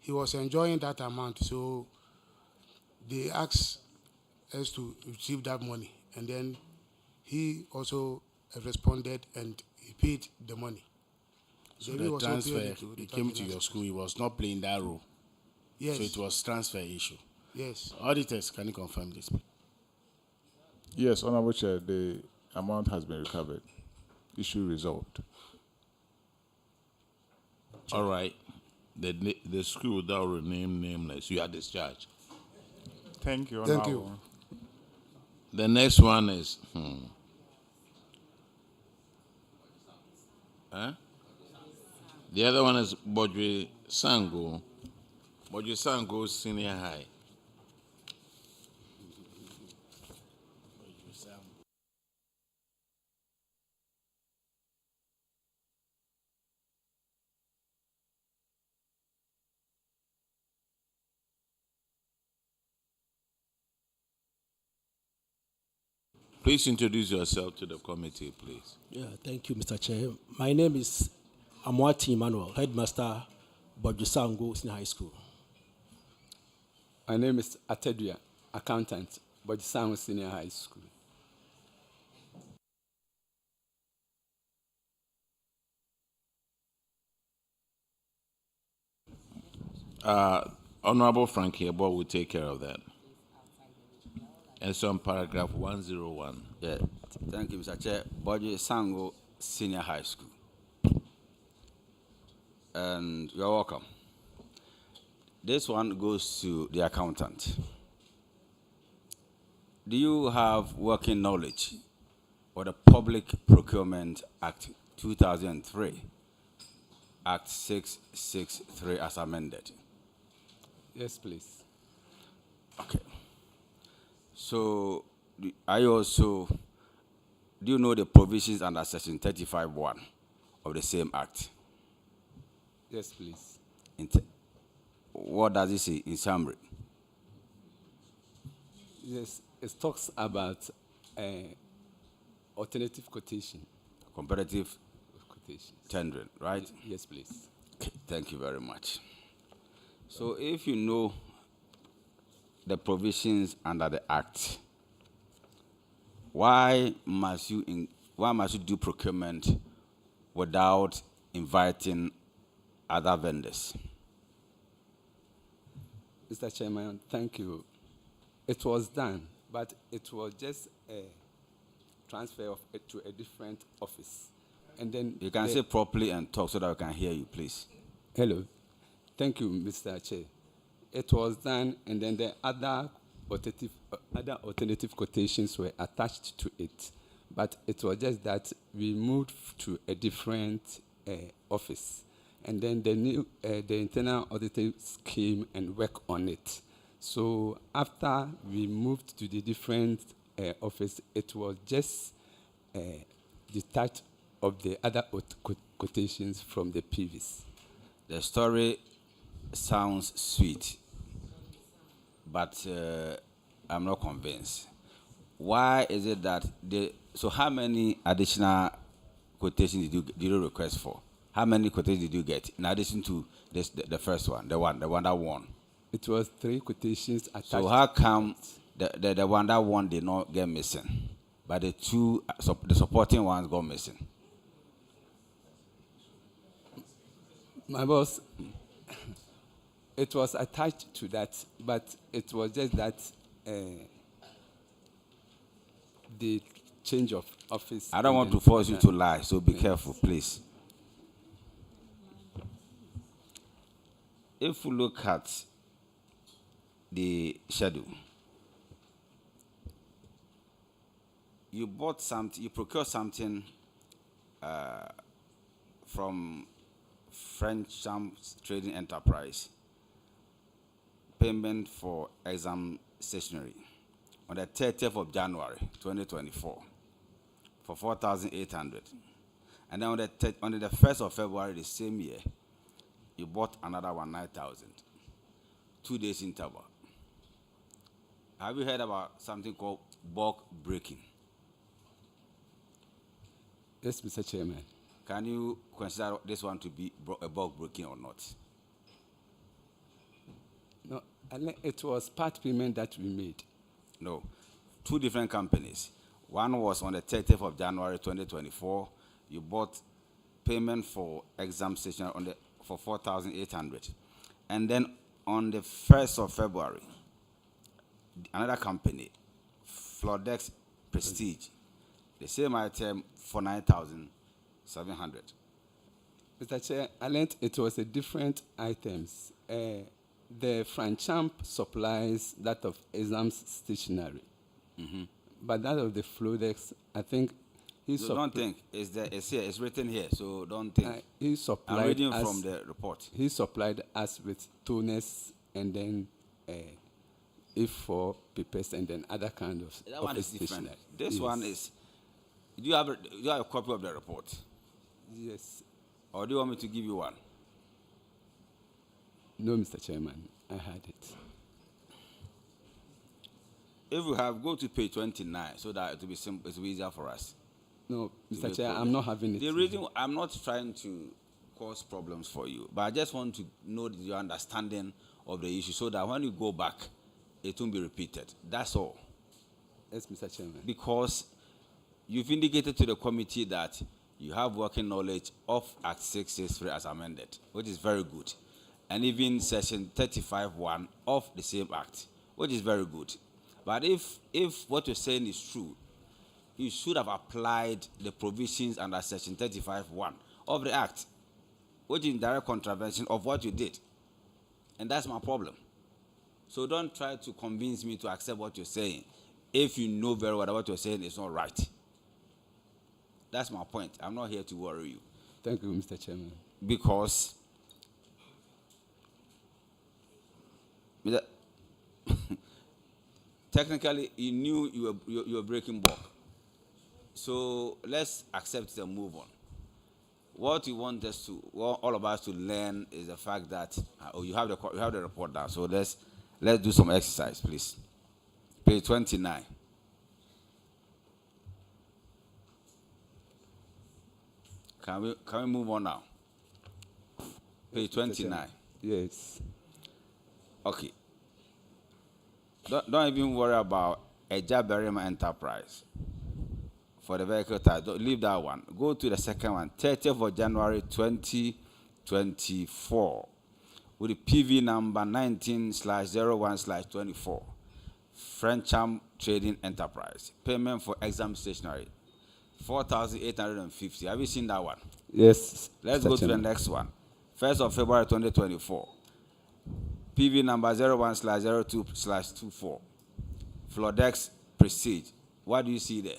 he was enjoying that amount. So they asked us to receive that money, and then he also responded and he paid the money. So the transfer, he came to your school, he was not playing that role. Yes. So it was transfer issue. Yes. Auditors, can you confirm this? Yes, Honorable Chair, the amount has been recovered. Issue resolved. All right. The school that will remain nameless. You are discharged. Thank you, Honorable. Thank you. The next one is the other one is Bodri Sango. Bodri Sango Senior High. Please introduce yourself to the committee, please. Yeah, thank you, Mr. Chair. My name is Amwati Emmanuel, headmaster, Bodjusango Senior High School. My name is Atedria, accountant, Bodjusango Senior High School. Honorable Frankie Ebo will take care of that. And so on paragraph 101. Yeah, thank you, Mr. Chair. Bodjusango Senior High School. And you're welcome. This one goes to the accountant. Do you have working knowledge of the Public Procurement Act 2003, Act 663 as amended? Yes, please. Okay. So, do you know the provisions under Section 35(1) of the same Act? Yes, please. What does it say in summary? Yes, it talks about alternative quotation. Competitive quotation. Tendering, right? Yes, please. Okay, thank you very much. So if you know the provisions under the Act, why must you do procurement without inviting other vendors? Mr. Chairman, thank you. It was done, but it was just a transfer of it to a different office. And then you can say properly and talk so that we can hear you, please. Hello. Thank you, Mr. Chair. It was done, and then the other alternative quotations were attached to it. But it was just that we moved to a different office. And then the internal auditors came and worked on it. So after we moved to the different office, it was just detached of the other quotations from the previous. The story sounds sweet, but I'm not convinced. Why is it that so how many additional quotations did you request for? How many quotations did you get in addition to the first one, the one that won? It was 3 quotations attached. So how come the one that won did not get missing, but the 2 the supporting ones got missing? My boss, it was attached to that, but it was just that the change of office. I don't want to force you to lie, so be careful, please. If we look at the schedule, you bought something, you procured something from French Trading Enterprise, payment for exam stationery on the 30th of January 2024 for 4,800. And then on the 1st of February the same year, you bought another one, 9,000. 2 days interval. Have you heard about something called bulk breaking? Yes, Mr. Chairman. Can you consider this one to be a bulk breaking or not? No, it was part payment that we made. No. 2 different companies. One was on the 30th of January 2024. You bought payment for exam station for 4,800. And then on the 1st of February, another company, Flodex Prestige, the same item for 9,700. Mr. Chair, I learned it was a different items. The Franchamp supplies that of exam stationery. Mm-hmm. But that of the Flodex, I think so don't think. It's here. It's written here. So don't think. He supplied I'm reading from the report. He supplied us with toners and then A4 papers and then other kind of that one is different. Stationery. This Yes. one is. Do you have a copy of the report? Yes. Or do you want me to give you one? No, Mr. Chairman, I had it. If you have, go to page 29 so that it will be simple. It will be easier for us. No, Mr. Chair, I'm not having it. The reason I'm not trying to cause problems for you, but I just want to know your understanding of the issue so that when you go back, it won't be repeated. That's all. Yes, Mr. Chairman. Because you've indicated to the committee that you have working knowledge of Act 663 as amended, which is very good. And even Section 35(1) of the same Act, which is very good. But if what you're saying is true, you should have applied the provisions under Section 35(1) of the Act, which is in direct contravention of what you did. And that's my problem. So don't try to convince me to accept what you're saying if you know very well that what you're saying is not right. That's my point. I'm not here to worry you. Thank you, Mr. Chairman. Because technically, you knew you were breaking bulk. So let's accept it and move on. What you want us to, all of us to learn is the fact that you have the report down. So let's do some exercise, please. Page 29. Can we move on now? Page 29. Yes. Okay. Don't even worry about a Jaberima enterprise for the vehicle type. Don't leave that one. Go to the second one, 30th of January 2024, with the PV number 19/01/24. Frencham Trading Enterprise. Payment for exam stationery, 4,850. Have you seen that one? Yes. Let's Mr. go to the Chairman. next one. 1st of February 2024. PV number 01/02/24. Flodex Prestige. What do you see there?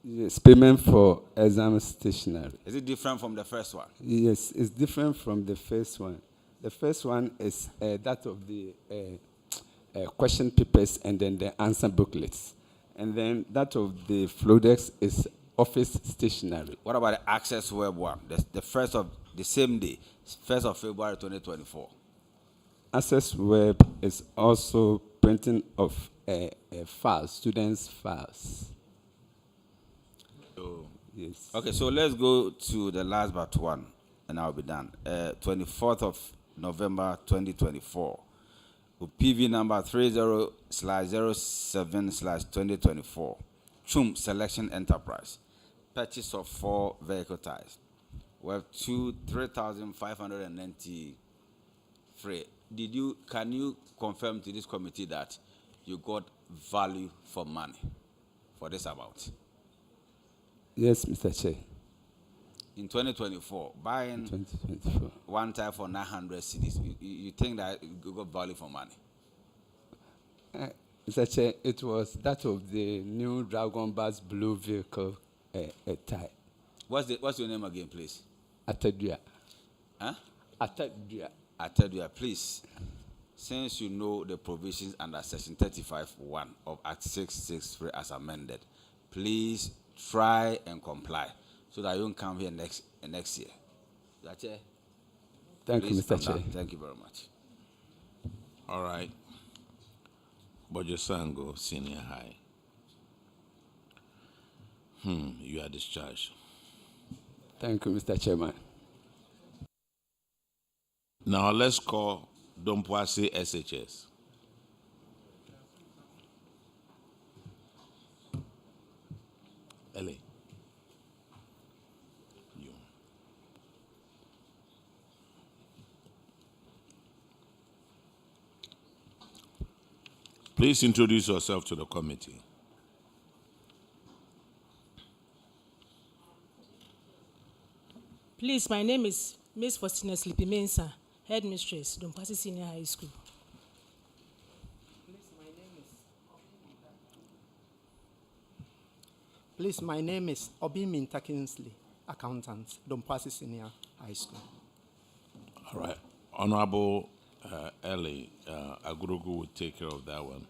Yes, payment for exam stationery. Is it different from the first one? Yes, it's different from the first one. The first one is that of the question papers and then the answer booklets. And then that of the Flodex is office stationery. What about the Access Web one? The first of the same day, 1st of February 2024. Access Web is also printing of files, students' files. Oh. Yes. Okay, so let's go to the last but one, and I'll be done. 24th of November 2024. With PV number 30/07/2024. Chum Selection Enterprise. Purchase of 4 vehicle tires. Worth 3,593. Can you confirm to this committee that you got value for money for this amount? Yes, Mr. Chair. In 2024, buying 2024. one tire for 900 cedis, you think that you got value for money? Mr. Chair, it was that of the new Dragon Bus blue vehicle type. What's your name again, please? Atadua. Huh? Atadua. Atadua, please. Since you know the provisions under Section 35(1) of Act 663 as amended, please try and comply so that you don't come here next year. That Chair? Thank you, Please Mr. come Chair. down. Thank you very much. All right. Bojosango Senior High. You are discharged. Thank you, Mr. Chairman. Now let's call Dompoase SHS. Ellie. You. Please introduce yourself to the committee. Please, my name is Miss Faustina Sleepy Mensa, Headmistress, Dompasi Senior High School. Please, my name is Obi Minta Kingsley, Accountant, Dompasi Senior High School. All right. Honorable Ellie Agurugu will take care of that one.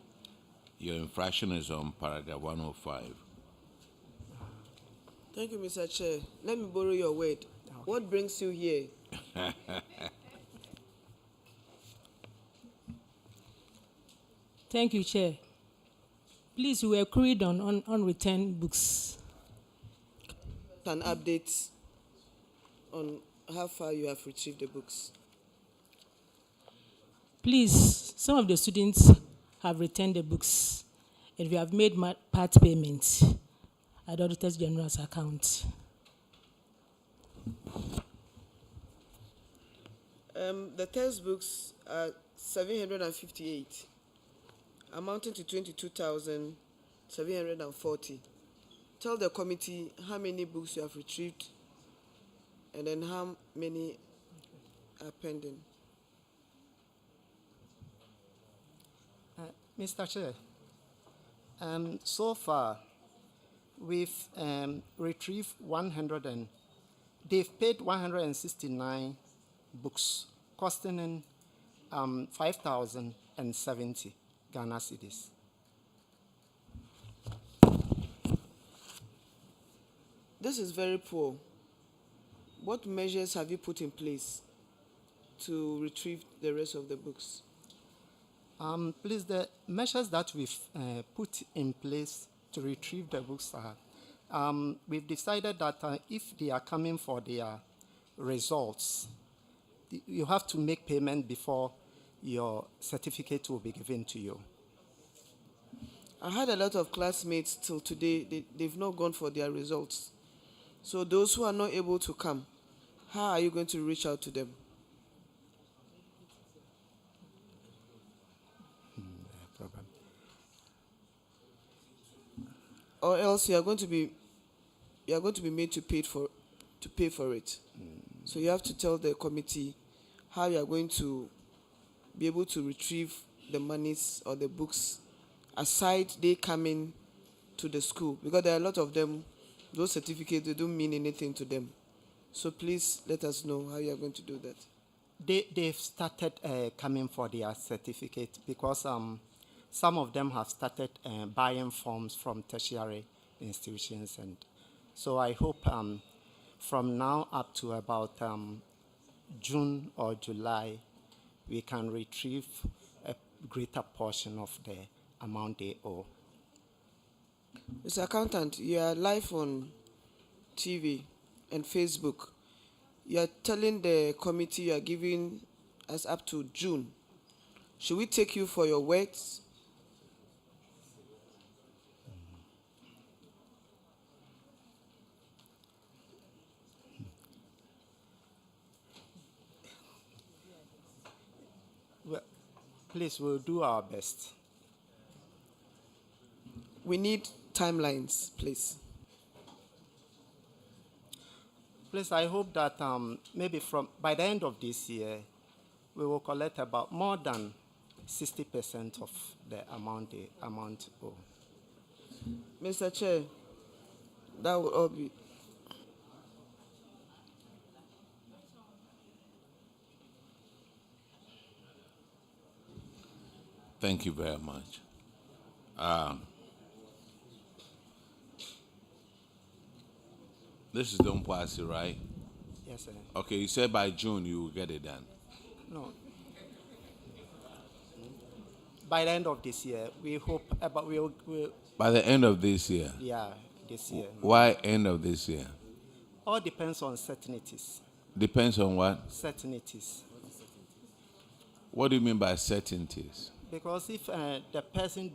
Your infraction is on paragraph 105. Thank you, Mr. Chair. Let me borrow your word. What brings you here? Thank you, Chair. Please, we were queried on unreturned books. An update on how far you have retrieved the books. Please, some of the students have returned the books, and we have made part payments at the Auditor General's account. The textbooks are 758, amounting to 22,740. Tell the committee how many books you have retrieved, and then how many are pending. Mr. Chair, so far, we've retrieved they've paid 169 books, costing in 5,070 Ghana cedis. This is very poor. What measures have you put in place to retrieve the rest of the books? Please, the measures that we've put in place to retrieve the books are, we've decided that if they are coming for their results, you have to make payment before your certificate will be given to you. I had a lot of classmates till today, they've not gone for their results. So those who are not able to come, how are you going to reach out to them? Problem. Or else you are going to be made to pay for it. So you have to tell the committee how you are going to be able to retrieve the monies or the books aside they coming to the school, because there are a lot of them, those certificates, they don't mean anything to them. So please let us know how you are going to do that. They've started coming for their certificate because some of them have started buying forms from tertiary institutions, and so I hope from now up to about June or July, we can retrieve a greater portion of the amount they owe. Mr. Accountant, you are live on TV and Facebook. You are telling the committee you are giving us up to June. Should we take you for your words? Well, please, we'll do our best. We need timelines, please. Please, I hope that maybe by the end of this year, we will collect about more than 60% of the amount owed. Mr. Chair, that will all be. Thank you very much. This is Don Kwasi, right? Yes, sir. Okay, you said by June you will get it done. No. By the end of this year, we hope about we'll By the end of this year? Yeah, this year. Why end of this year? All depends on certainties. Depends on what? Certainties. What do you mean by certainties? Because if the person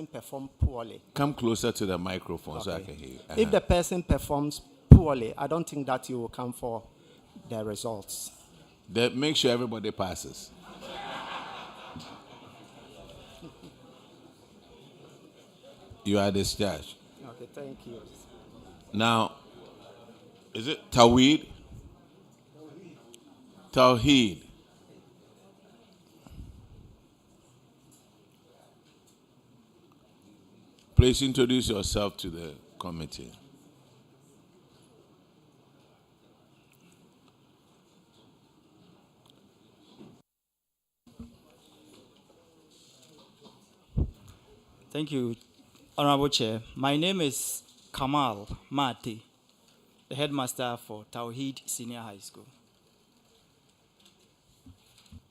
performs poorly. Come closer to the microphone so I Okay. can hear you. If the person performs poorly, I don't think that you will come for the results. Then make sure everybody passes. You are discharged. Okay, thank you. Now, is it Tawheed? Tawheed. Please introduce yourself to the committee. Thank you, Honorable Chair. My name is Kamal Mati, the headmaster for Tawheed Senior High School.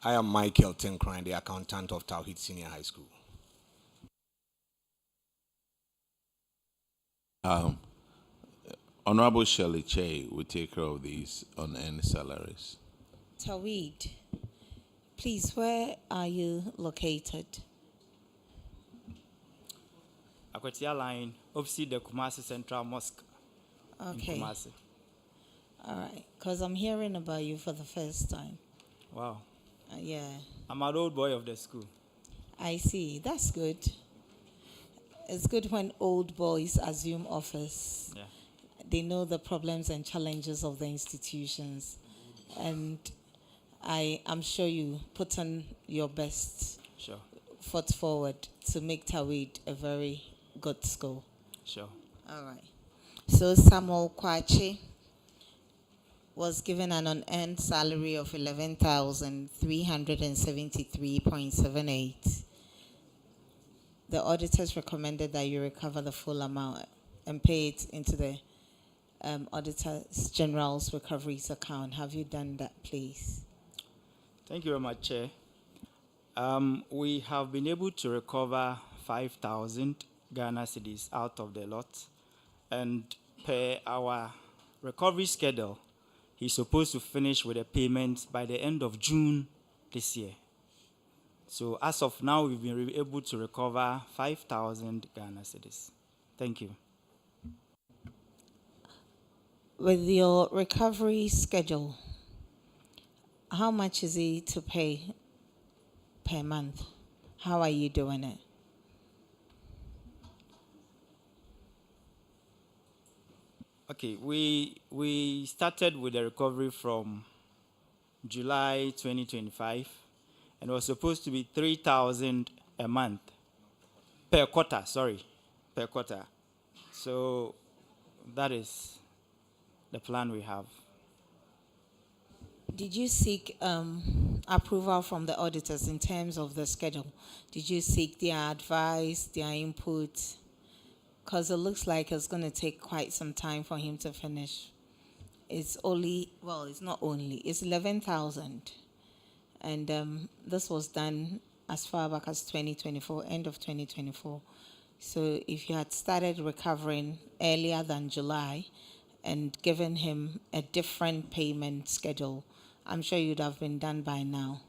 I am Michael Tinkrine, the accountant of Tawheed Senior High School. Honorable Shirley Che will take care of these on-end salaries. Tawheed, please, where are you located? Akwatia line, opposite the Kumasi Central Mosque. Okay. In Kumasi. All right, because I'm hearing about you for the first time. Wow. Yeah. I'm an old boy of the school. I see. That's good. It's good when old boys assume office. Yeah. They know the problems and challenges of the institutions. And I'm sure you put on your best Sure. foot forward to make Tawheed a very good school. Sure. All right. So Samuel Kwachi was given an on-end salary of 11,373.78. The auditors recommended that you recover the full amount and pay it into the Auditor's General's recoveries account. Have you done that, please? Thank you very much, Chair. We have been able to recover 5,000 Ghana cedis out of the lot, and per our recovery schedule, he's supposed to finish with the payment by the end of June this year. So as of now, we've been able to recover 5,000 Ghana cedis. Thank you. With your recovery schedule, how much is it to pay per month? How are you doing it? Okay, we started with the recovery from July 2025, and it was supposed to be 3,000 a month per quarter. Sorry, per quarter. So that is the plan we have. Did you seek approval from the auditors in terms of the schedule? Did you seek their advice, their input? Because it looks like it's going to take quite some time for him to finish. It's only, well, it's not only, it's 11,000. And this was done as far back as 2024, end of 2024. So if you had started recovering earlier than July and given him a different payment schedule, I'm sure you'd have been done by now.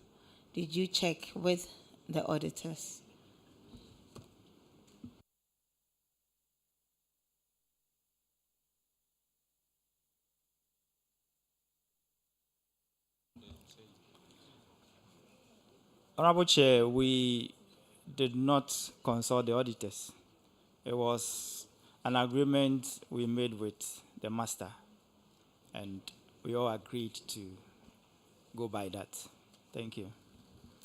Did you check with the auditors? Honorable Chair, we did not consult the auditors. It was an agreement we made with the master, and we all agreed to go by that. Thank you.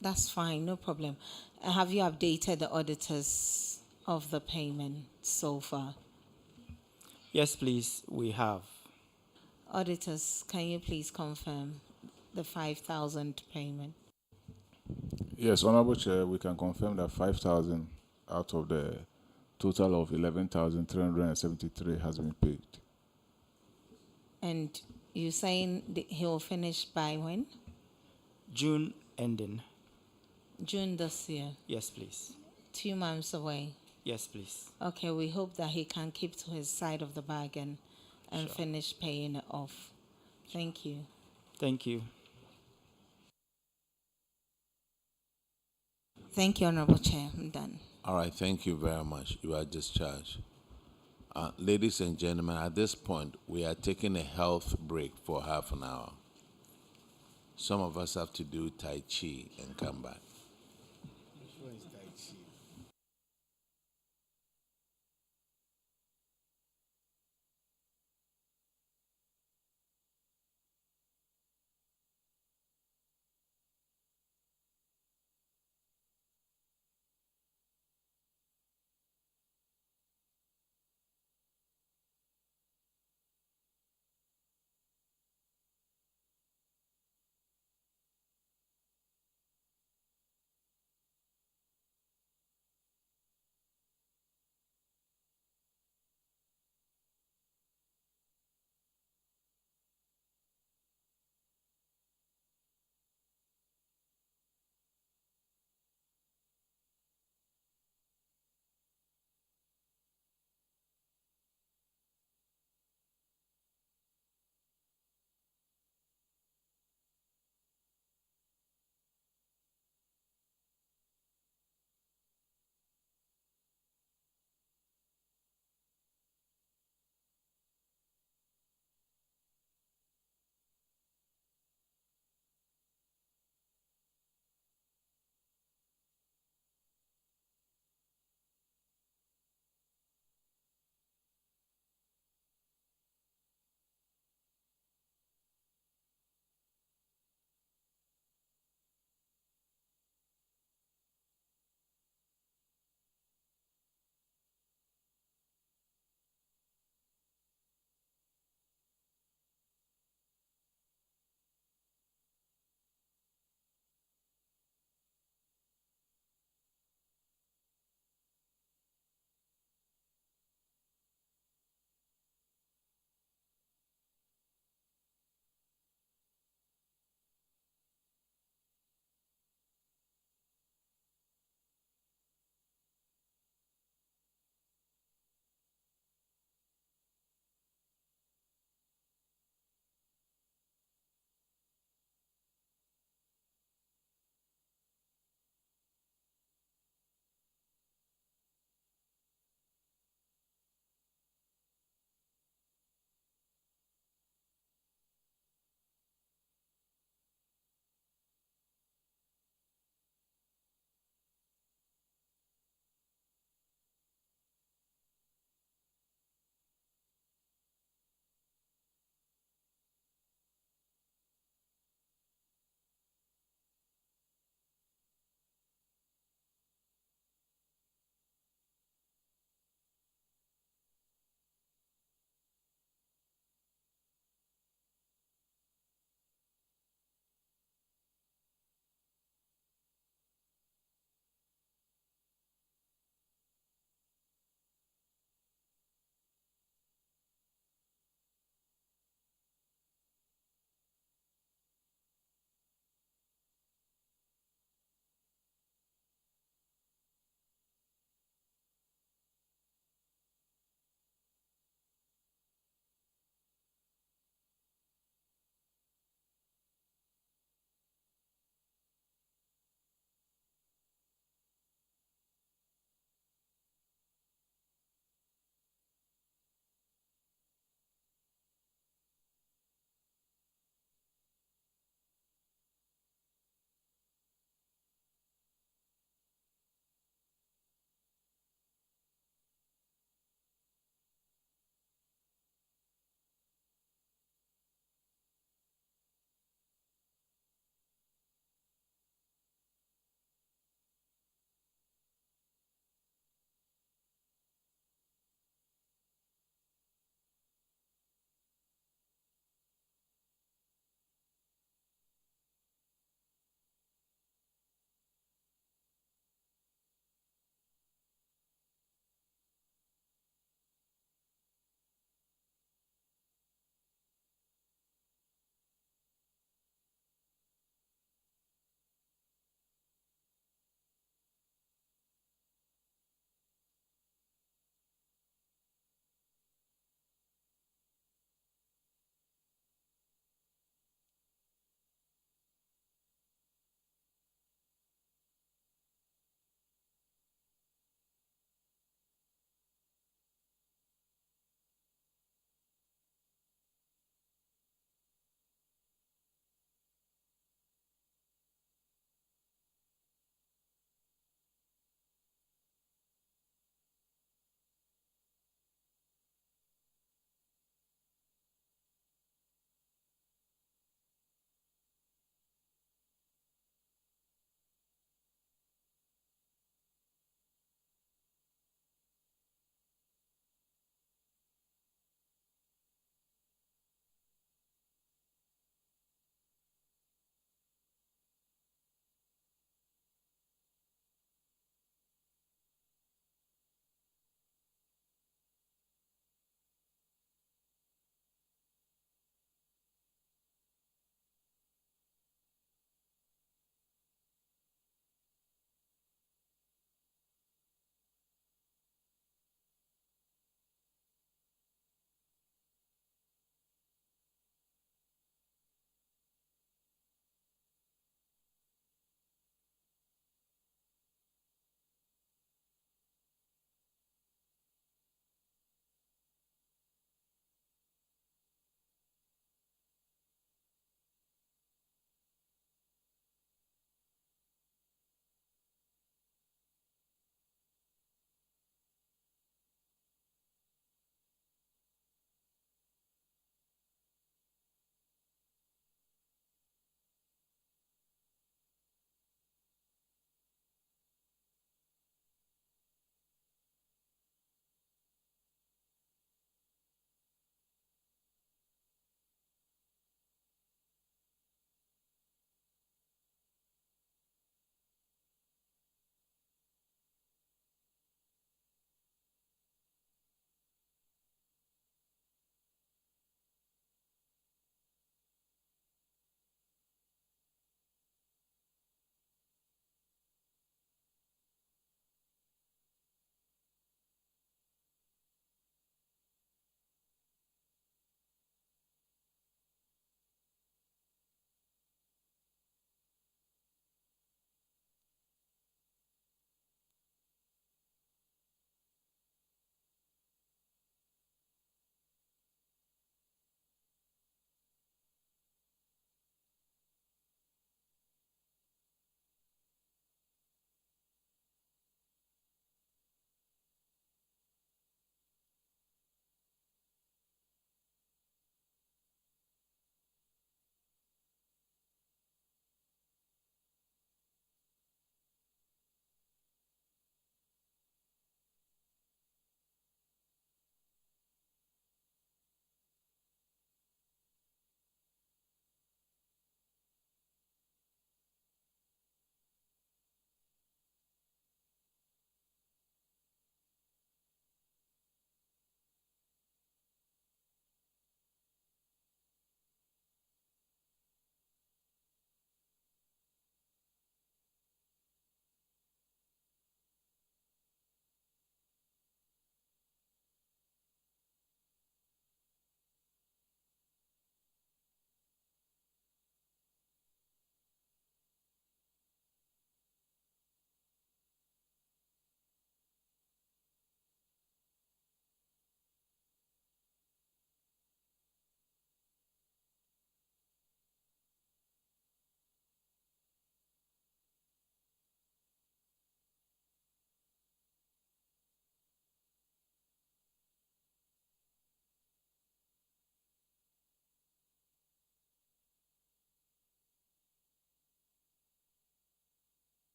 That's fine, no problem. Have you updated the auditors of the payment so far? Yes, please, we have. Auditors, can you please confirm the 5,000 payment? Yes, Honorable Chair, we can confirm that 5,000 out of the total of 11,373 has been paid. And you're saying he'll finish by when? June ending. June this year? Yes, please. 2 months away? Yes, please. Okay, we hope that he can keep to his side of the bargain and Sure. finish paying it off. Thank you. Thank you. Thank you, Honorable Chair. I'm done. All right, thank you very much. You are discharged. Ladies and gentlemen, at this point, we are taking a health break for half an hour. Some of us have to do Tai Chi and come back.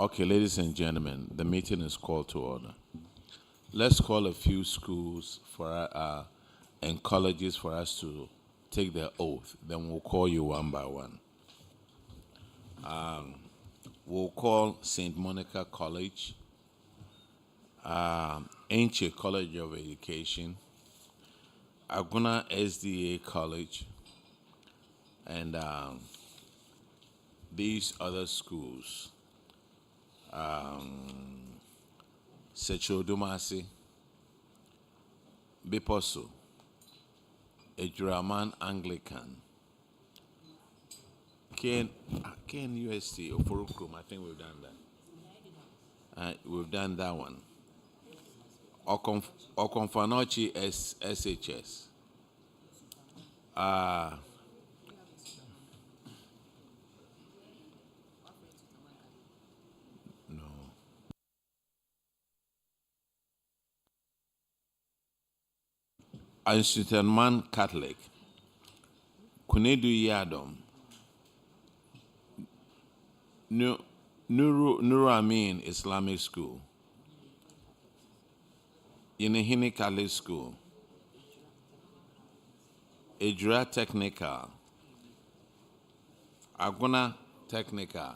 Okay, ladies and gentlemen, the meeting is called to order. Let's call a few schools and colleges for us to take their oath. Then we'll call you one by one. We'll call St. Monica College, Enche College of Education, Aguna SDA College, and these other schools. Secho Dumasi, Biposo, Ejuraman Anglican, Ken UST, Oforukrum, I think we've done that. We've done that one. Okonfanochi SHS. Institution Catholic, Kunedu Yadom, Nuru Amin Islamic School, Yenehini Catholic School, Ejura Technical, Aguna Technical,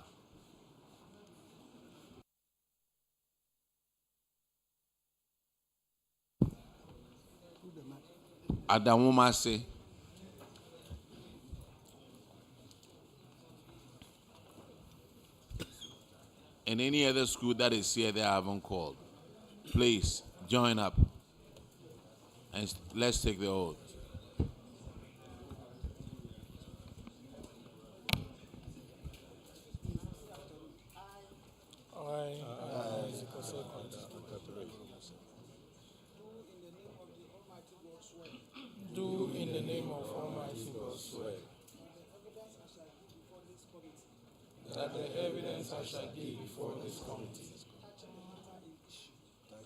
Adamumase, and any other school that is here that I haven't called, please join up and let's take the oath. Do in the name of Almighty God swear that the evidence I shall give before this committee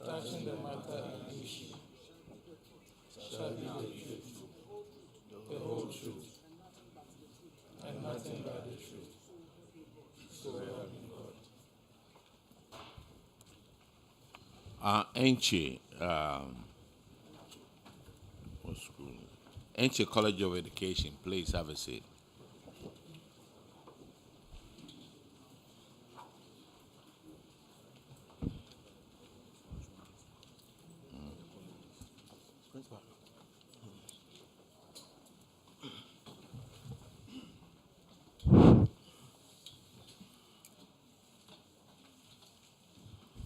touching the matter in issue shall be the truth, the whole truth, and nothing but the truth. So help me God. Enche, what school? Enche College of Education, please have a seat.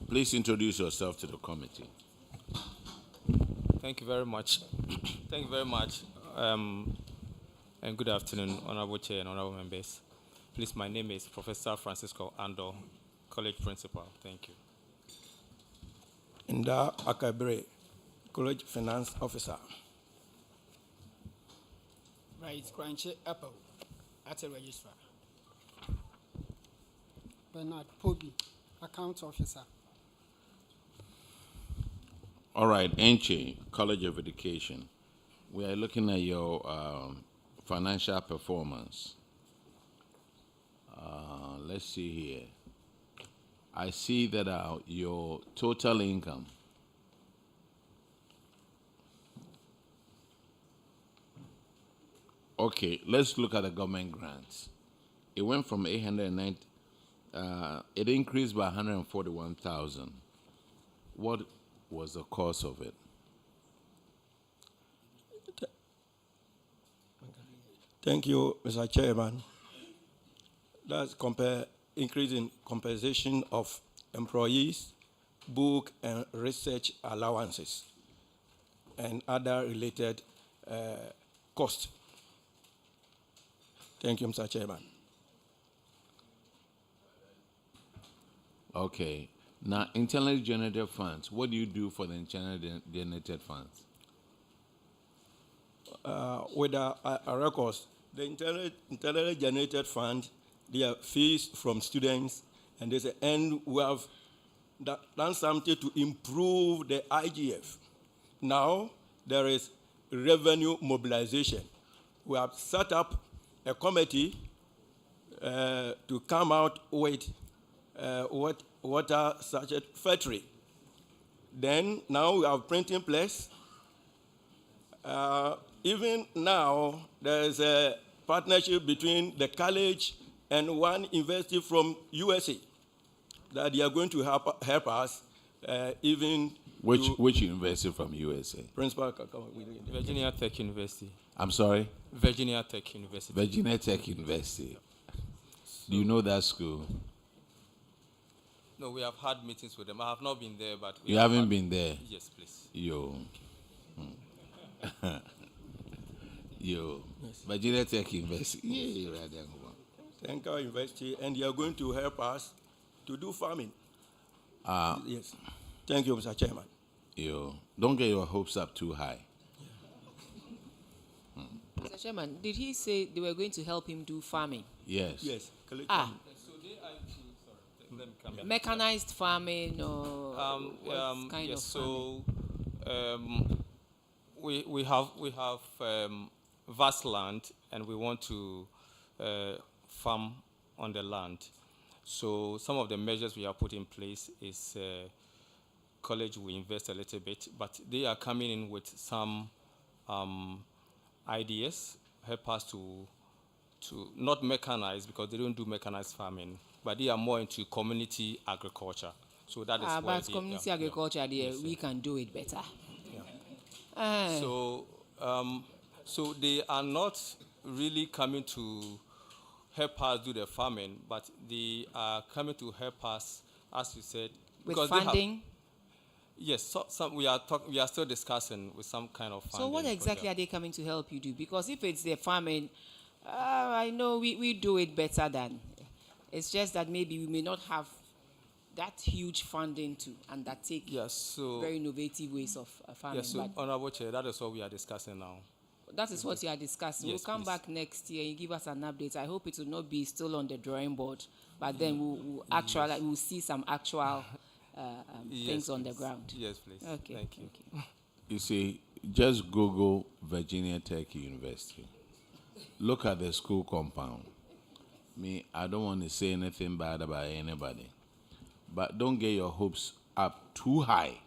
Please introduce yourself to the committee. Thank you very much. Thank you very much. And good afternoon, Honorable Chair and Honorable Members. Please, my name is Professor Francisco Ando, College Principal. Thank you. Nda Akabre, College Finance Officer. Right, Crunchy Apple, at a registrar. Bernard Poby, Account Officer. All right, Enche College of Education. We are looking at your financial performance. Let's see here. I see that your total income okay, let's look at the government grants. It went from 890, it increased by 141,000. What was the cause of it? Thank you, Mr. Chairman. That's increase in compensation of employees, book and research allowances, and other related costs. Thank you, Mr. Chairman. Okay. Now, internally generated funds. What do you do for the internally generated funds? With our records, the internally generated fund, they are fees from students, and there's an end we have done something to improve the IGF. Now there is revenue mobilization. We have set up a committee to come out with water sachet factory. Then now we have printing press. Even now, there's a partnership between the college and one university from USA that they are going to help us even. Which university from USA? Principal Virginia Tech University. I'm sorry? Virginia Tech University. Virginia Tech University. Do you know that school? No, we have had meetings with them. I have not been there, but You haven't been there? Yes, please. Yo. Yo. Yes. Virginia Tech University. Yeah, right there. Thank our university, and they are going to help us to do farming. Yes. Thank you, Mr. Chairman. Yo. Don't get your hopes up too high. Mr. Chairman, did he say they were going to help him do farming? Yes. Yes. Mechanized farming or what kind of farming? We have vast land, and we want to farm on the land. So some of the measures we have put in place is college will invest a little bit, but they are coming in with some ideas, help us to not mechanize, because they don't do mechanized farming, but they are more into community agriculture. So that is where but community agriculture, yes, we can do it better. So they are not really coming to help us do the farming, but they are coming to help us, as you said, with funding. Yes, we are still discussing with some kind of funding. So what exactly are they coming to help you do? Because if it's the farming, I know we do it better than. It's just that maybe we may not have that huge funding to undertake very innovative ways of farming. Yes, so Honorable Chair, that is what we are discussing now. That is what you are discussing. Yes, we'll come back next year and give us an update. I hope it will not be still on the drawing board, but then we'll see some actual things on the ground. Yes, please. Okay. Thank you. You see, just Google Virginia Tech University. Look at the school compound. I don't want to say anything bad about anybody, but don't get your hopes up too high.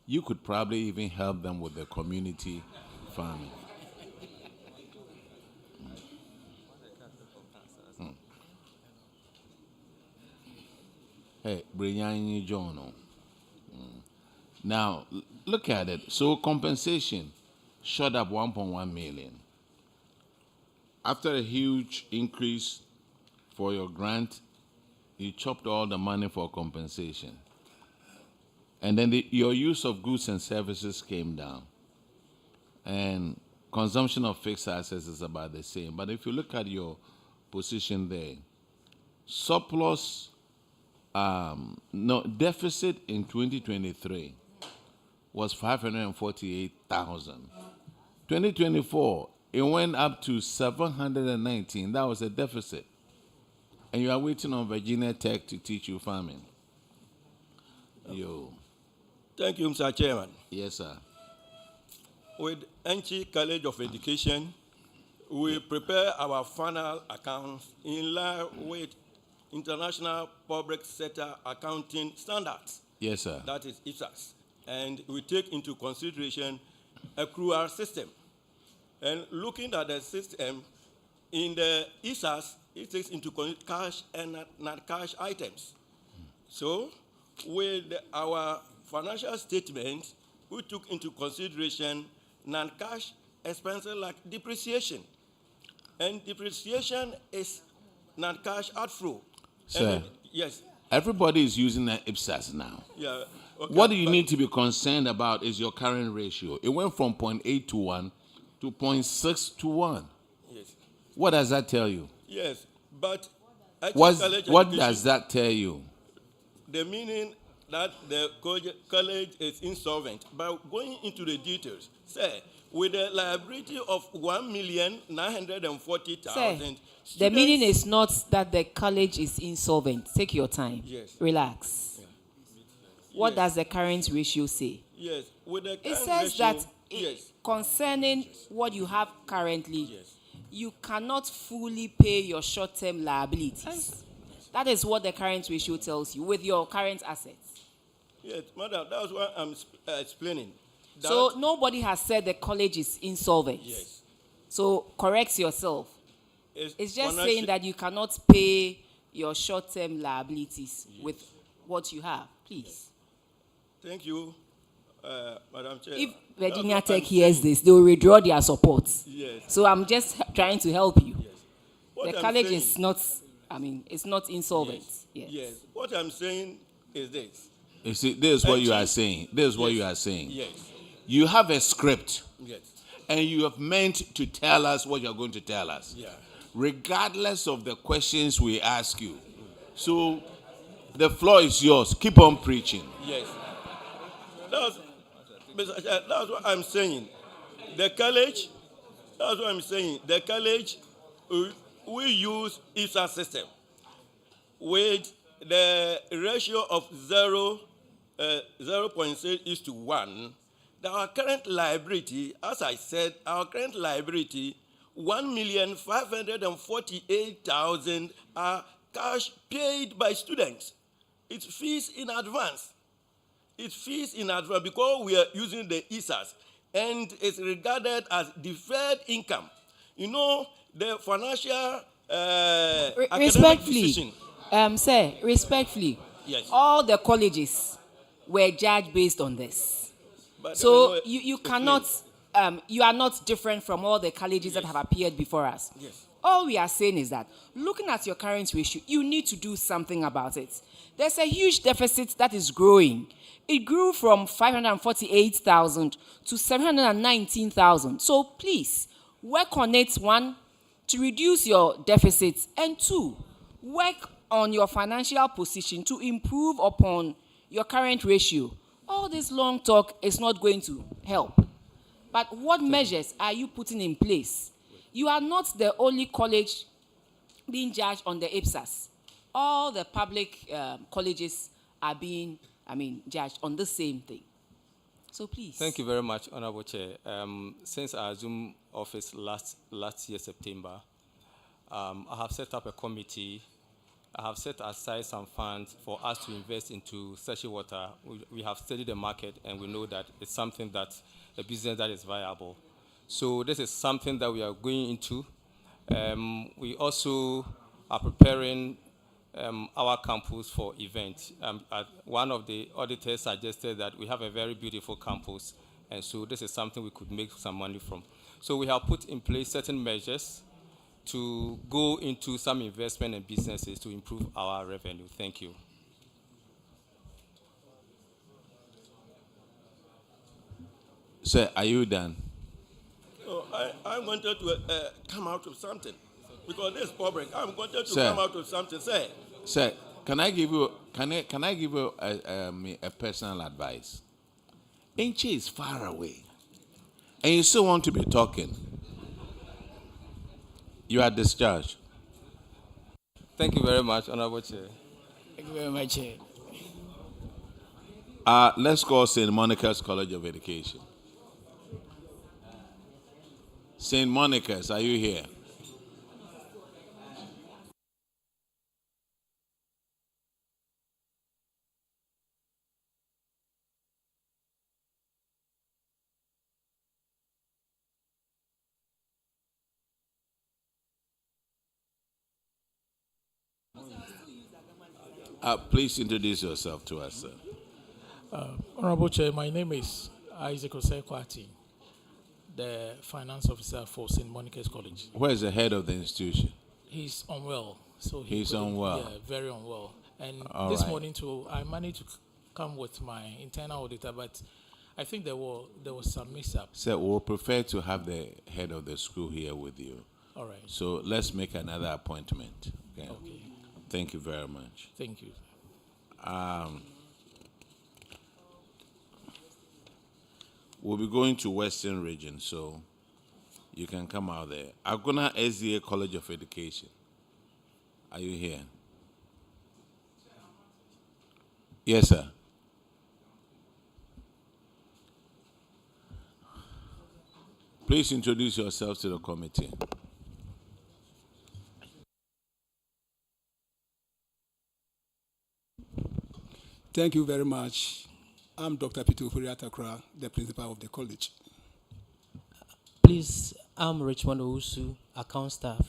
You could probably even help them with the community farming. Hey, Brianni Jono. Now, look at it. So compensation shot up 1.1 million. After a huge increase for your grant, you chopped all the money for compensation. And then your use of goods and services came down. And consumption of fixed assets is about the same. But if you look at your position there, surplus, deficit in 2023 was 548,000. 2024, it went up to 719. That was a deficit. And you are waiting on Virginia Tech to teach you farming. Yo. Thank you, Mr. Chairman. Yes, sir. With NC College of Education, we prepare our final accounts in line with international public sector accounting standards. Yes, sir. That is ISAS. And we take into consideration accrual system. And looking at the system, in the ISAS, it takes into cash and not cash items. So, with our financial statement, we took into consideration non-cash expenses like depreciation. And depreciation is non-cash outflow. Sir, yes. Everybody is using that IPSAS now. Yeah. Okay, what do you need to be concerned about is your current ratio. It went from 0.8 to 1 to 0.6 to 1. Yes. What does that tell you? Yes, but what does that tell you? The meaning that the college is insolvent. But going into the details, say, with a liability of 1,940,000. The meaning is not that the college is insolvent. Take your time. Yes. Relax. Yeah. What does the current ratio say? Yes. With the it says ratio, that concerning what you have currently, you cannot fully pay your short-term liabilities. That is what the current ratio tells you with your current assets. Yes, madam, that's what I'm explaining. So nobody has said the college is insolvent. Yes. So correct yourself. It's just saying that you cannot pay your short-term liabilities with what you have. Please. Thank you, Madam Chair. If Virginia Tech hears this, they will withdraw their support. Yes. So I'm just trying to help you. What The I'm college saying- is not, it's not insolvent. Yes. What I'm saying is this. You see, this is what you are saying. This is what you are saying. Yes. You have a script. Yes. And you have meant to tell us what you're going to tell us. Yeah. Regardless of the questions we ask you. So the floor is yours. Keep on preaching. Yes. That's what I'm saying. The college, that's what I'm saying. The college, we use ISA system with the ratio of 0.6:1. Our current liability, as I said, our current liability, 1,548,000 are cash paid by students. It's fees in advance. It's fees in advance because we are using the ISAs, and it's regarded as deferred income. You know, the financial academic Respectfully, decision. sir, respectfully, Yes. all the colleges were judged based on this. But So there was no you cannot, you are not different from all the colleges that have appeared before us. Yes. All we are saying is that looking at your current ratio, you need to do something about it. There's a huge deficit that is growing. It grew from 548,000 to 719,000. So please, work on it, one, to reduce your deficits, and two, work on your financial position to improve upon your current ratio. All this long talk is not going to help. But what measures are you putting in place? You are not the only college being judged on the IPSAS. All the public colleges are being, judged on the same thing. So please. Thank you very much, Honorable Chair. Since I assumed office last year, September, I have set up a committee. I have set aside some funds for us to invest into sachet water. We have studied the market, and we know that it's something that a business that is viable. So this is something that we are going into. We also are preparing our campus for events. One of the auditors suggested that we have a very beautiful campus, and so this is something we could make some money from. So we have put in place certain measures to go into some investment and businesses to improve our revenue. Thank you. Sir, are you done? So I wanted to come out with something because this public. I'm wanted to Sir. come out with something. Say. Sir, can I give you a personal advice? Enchi is far away, and you still want to be talking. You are discharged. Thank you very much, Honorable Chair. Thank you very much, Chair. Let's call St. Monica's College of Education. St. Monica's, are you here? Please introduce yourself to us, sir. Honorable Chair, my name is Isaac Osekwati, the finance officer for St. Monica's College. Where is the head of the institution? He's unwell, so He's unwell. Yeah, very unwell. And All this right. morning too, I managed to come with my internal auditor, but I think there was some mix-up. Sir, we'll prefer to have the head of the school here with you. All right. So let's make another appointment. Okay. Thank you very much. Thank you. We'll be going to Western Region, so you can come out there. Agona SDA College of Education. Are you here? Yes, sir. Please introduce yourself to the committee. Thank you very much. I'm Dr. Peter Takra, the principal of the college. Please, I'm Richmond Owusu, account staff.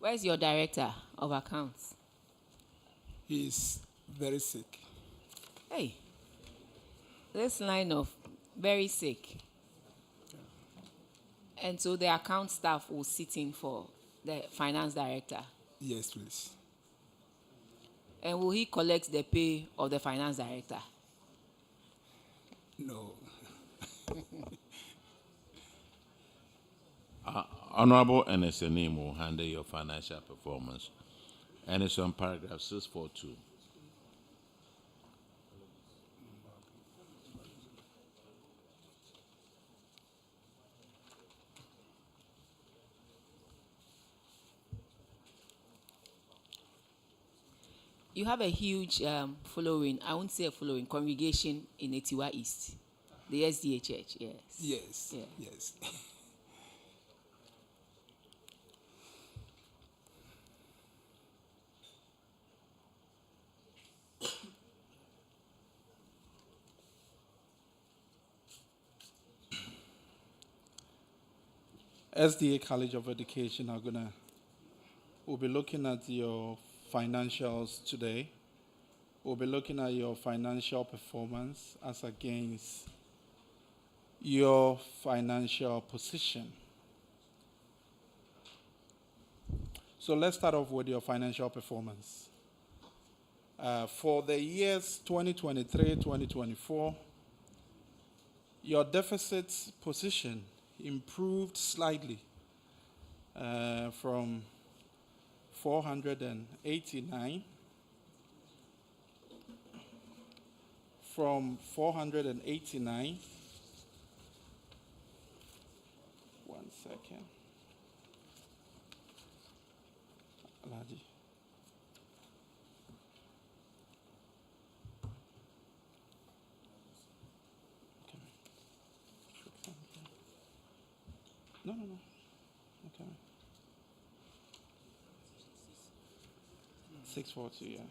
Where's your director of accounts? He's very sick. Hey, this line of very sick. And so the account staff will sit in for the finance director. Yes, please. And will he collect the pay of the finance director? No. Honorable NSNM will handle your financial performance. And it's on paragraph 642. You have a huge following, I won't say a following, congregation in Etiwa East, the SDA Church, yes. Yes, Yeah. yes. SDA College of Education we'll be looking at your financials today. We'll be looking at your financial performance as against your financial position. So let's start off with your financial performance. For the years 2023-2024, your deficit position improved slightly from 489 one second. Alaji. No. Okay. 642, yeah.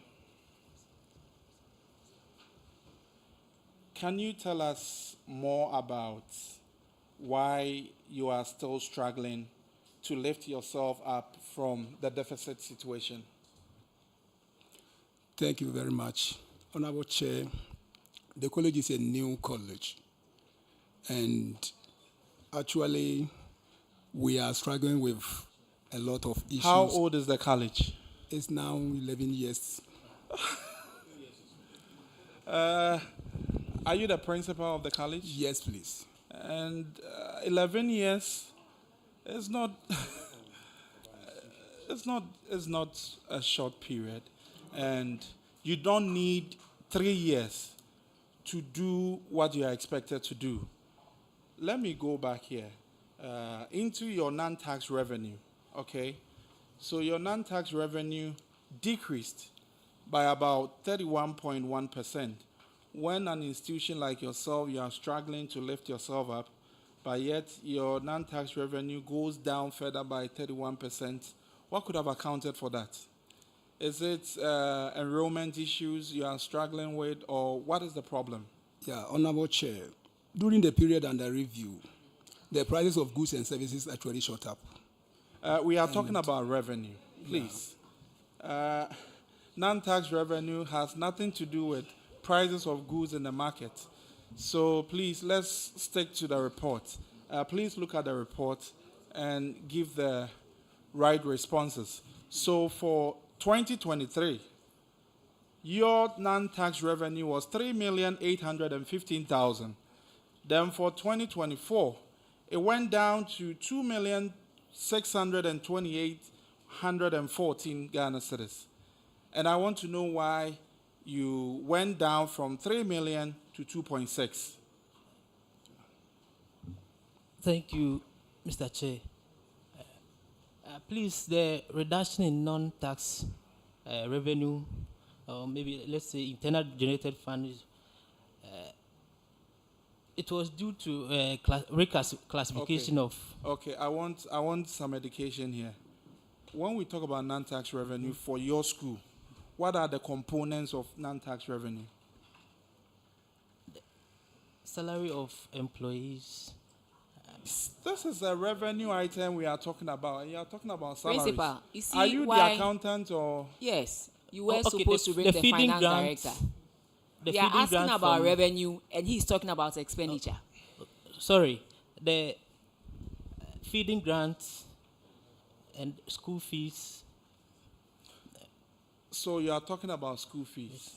Can you tell us more about why you are still struggling to lift yourself up from the deficit situation? Thank you very much. Honorable Chair, the college is a new college. And actually, we are struggling with a lot of issues. How old is the college? It's now 11 years. Are you the principal of the college? Yes, please. And 11 years is not it's not a short period, and you don't need 3 years to do what you are expected to do. Let me go back here into your non-tax revenue. Okay, so your non-tax revenue decreased by about 31.1%. When an institution like yourself, you are struggling to lift yourself up, but yet your non-tax revenue goes down further by 31%. What could have accounted for that? Is it enrollment issues you are struggling with, or what is the problem? Yeah, Honorable Chair, during the period under review, the prices of goods and services actually shot up. We are talking about revenue, please. Non-tax revenue has nothing to do with prices of goods in the market. So please, let's stick to the report. Please look at the report and give the right responses. So for 2023, your non-tax revenue was 3,815,000. Then for 2024, it went down to 2,628,114 Ghana cedis. And I want to know why you went down from 3 million to 2.6. Thank you, Mr. Chair. Please, the reduction in non-tax revenue, or maybe let's say internal generated funds, It was due to reclassification of. Okay, I want some education here. When we talk about non-tax revenue for your school, what are the components of non-tax revenue? Salary of employees. This is a revenue item we are talking about, and you are talking about salaries. Principal, you see are you why- the accountant or? Yes, you were Okay, supposed to bring the feeding finance grants- director. the We are feeding asking grant about from- revenue, and he's talking about expenditure. Sorry, the feeding grants and school fees. So you are talking about school fees.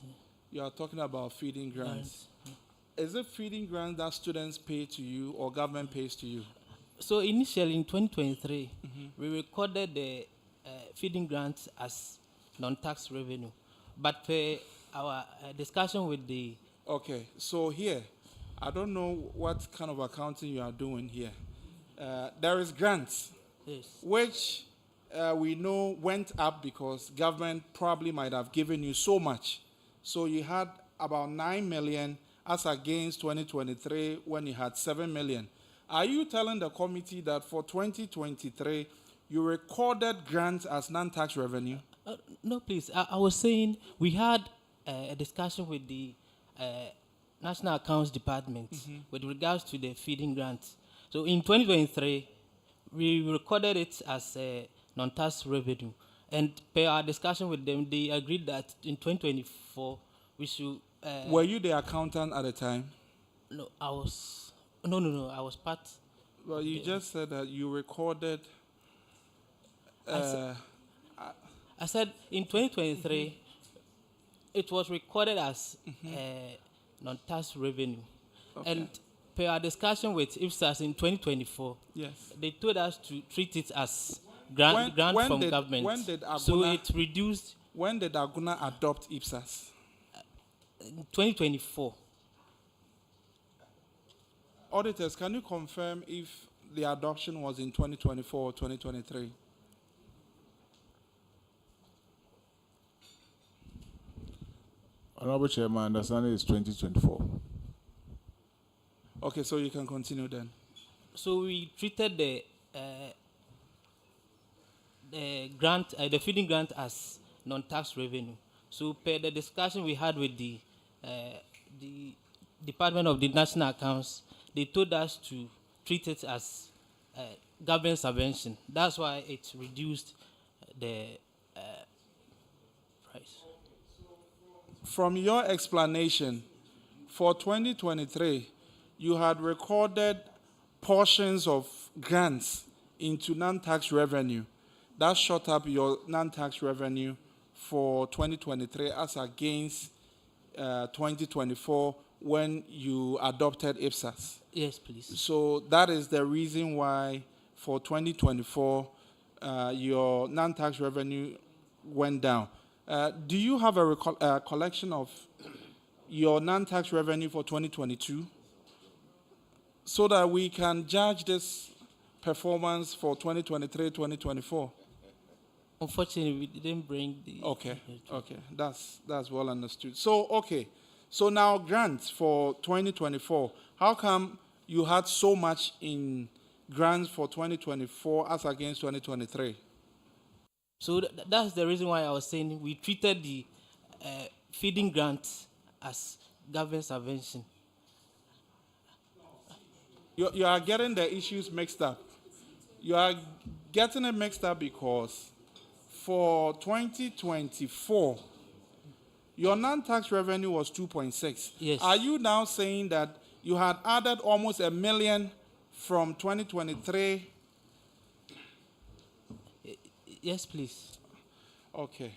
You are talking about feeding grants. Is it feeding grants that students pay to you or government pays to you? So initially in 2023, we recorded the feeding grants as non-tax revenue, but per our discussion with the. Okay, so here, I don't know what kind of accounting you are doing here. There is grants, Yes. which we know went up because government probably might have given you so much. So you had about 9 million as against 2023 when you had 7 million. Are you telling the committee that for 2023 you recorded grants as non-tax revenue? No, please. I was saying we had a discussion with the National Accounts Department with regards to the feeding grants. So in 2023, we recorded it as a non-tax revenue. And per our discussion with them, they agreed that in 2024, we should... Were you the accountant at the time? No, I was... No, I was part... Well, you just said that you recorded... I said in 2023, it was recorded as non-tax revenue. Okay. And per our discussion with IPSAS in 2024, Yes. they told us to treat it as grant from government. When did Aguna, so it reduced... When did Aguna adopt IPSAS? In 2024. Auditors, can you confirm if the adoption was in 2024 or 2023? Honorable Chair, my understanding is 2024. Okay, so you can continue then. So we treated the grant, the feeding grant as non-tax revenue. So per the discussion we had with the Department of the National Accounts, they told us to treat it as government subvention. That's why it reduced the price. From your explanation, for 2023, you had recorded portions of grants into non-tax revenue. That shot up your non-tax revenue for 2023 as against 2024 when you adopted IPSAS. Yes, please. So that is the reason why for 2024 your non-tax revenue went down. Do you have a collection of your non-tax revenue for 2022 so that we can judge this performance for 2023, 2024? Unfortunately, we didn't bring the... Okay, that's well understood. So now grants for 2024. How come you had so much in grants for 2024 as against 2023? So that's the reason why I was saying we treated the feeding grants as government subvention. You are getting the issues mixed up. You are getting it mixed up because for 2024, your non-tax revenue was 2.6. Yes. Are you now saying that you had added almost $1 million from 2023? Yes, please. Okay.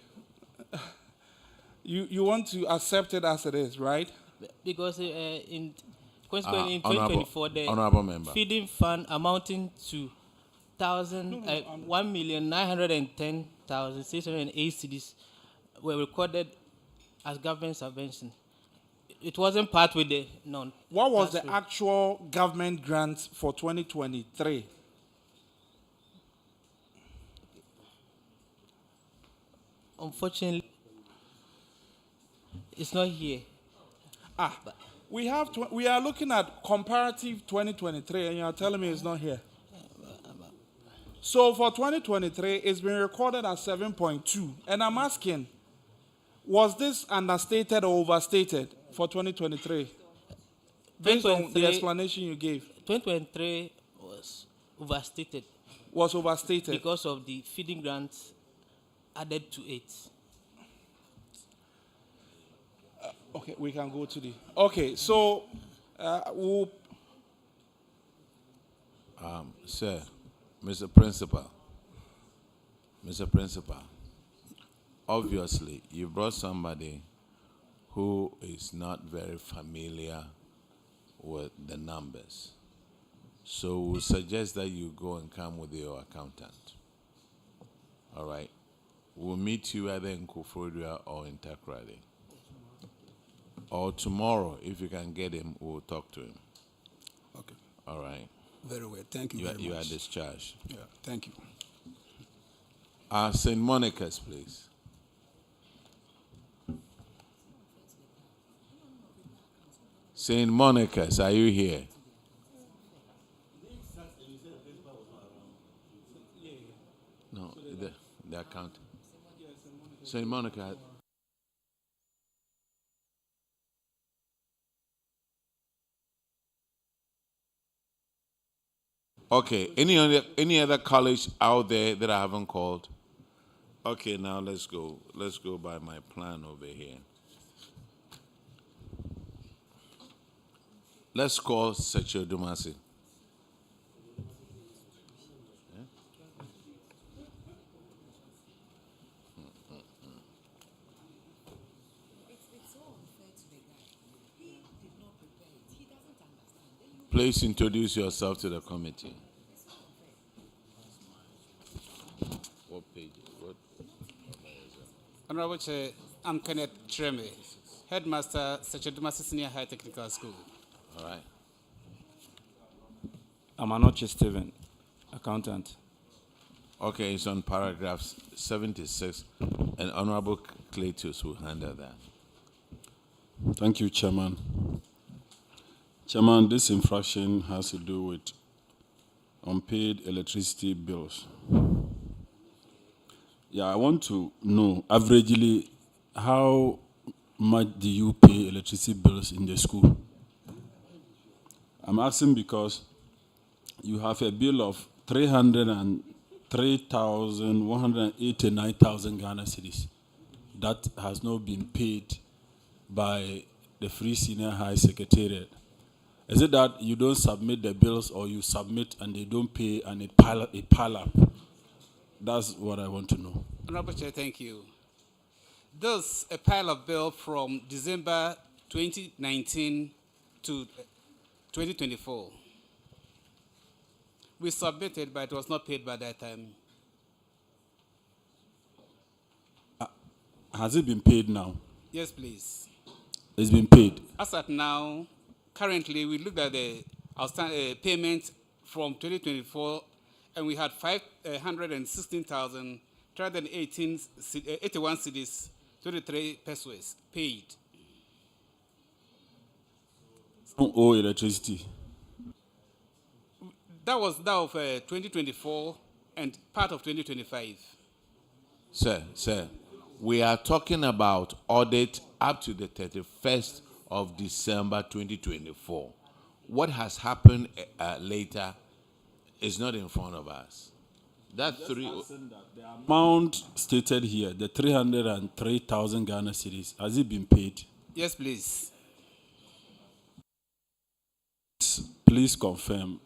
You want to accept it as it is, right? Because consequently in Honorable- 2024, the Honorable Member. feeding fund amounting to 1,910,608 cedis were recorded as government subvention. It wasn't part with the non. What was the actual government grant for 2023? Unfortunately, it's not here. we are looking at comparative 2023, and you are telling me it's not here. So for 2023, it's been recorded as 7.2. And I'm asking, was this understated or overstated for 2023? Based on the explanation you gave. 2023 was overstated. Was overstated? Because of the feeding grants added to it. Okay, we can go to the... Okay, so we'll... Sir, Mr. Principal, obviously you brought somebody who is not very familiar with the numbers. So we suggest that you go and come with your accountant. All right? We'll meet you either in Kufrodua or in Takrady. Or tomorrow, if you can get him, we'll talk to him. Okay. All right? Very well. Thank you very much. You are discharged. Yeah, thank you. St. Monica's, please. St. Monica's, are you here? No, the account. St. Monica. Okay, any other college out there that I haven't called? Okay, now let's go. Let's go by my plan over here. Let's call Secho Dumasi. Please introduce yourself to the committee. What page? What? Honorable Chair, I'm Kenneth Treme, Headmaster, Sechedumasi Senior High Technical School. All right. I'm Anoche Stephen, accountant. Okay, it's on paragraph 76, and Honorable Cletus will handle that. Thank you, Chairman. Chairman, this infraction has to do with unpaid electricity bills. Yeah, I want to know, averagely, how much do you pay electricity bills in the school? I'm asking because you have a bill of 303,189,000 Ghana cedis that has not been paid by the Free Senior High Secretariat. Is it that you don't submit the bills, or you submit and they don't pay and it pile up? That's what I want to know. Honorable Chair, thank you. There's a pile of bill from December 2019 to 2024. We submitted, but it was not paid by that time. Has it been paid now? Yes, please. It's been paid. As at now, currently, we looked at the outstanding payment from 2024, and we had 516,381 cedis, 23 pesos paid. Don't owe electricity. That was that of 2024 and part of 2025. Sir, we are talking about audit up to the 31st of December 2024. What has happened later is not in front of us. That the amount stated here, the 303,000 Ghana cedis, has it been paid? Yes, please. Please confirm.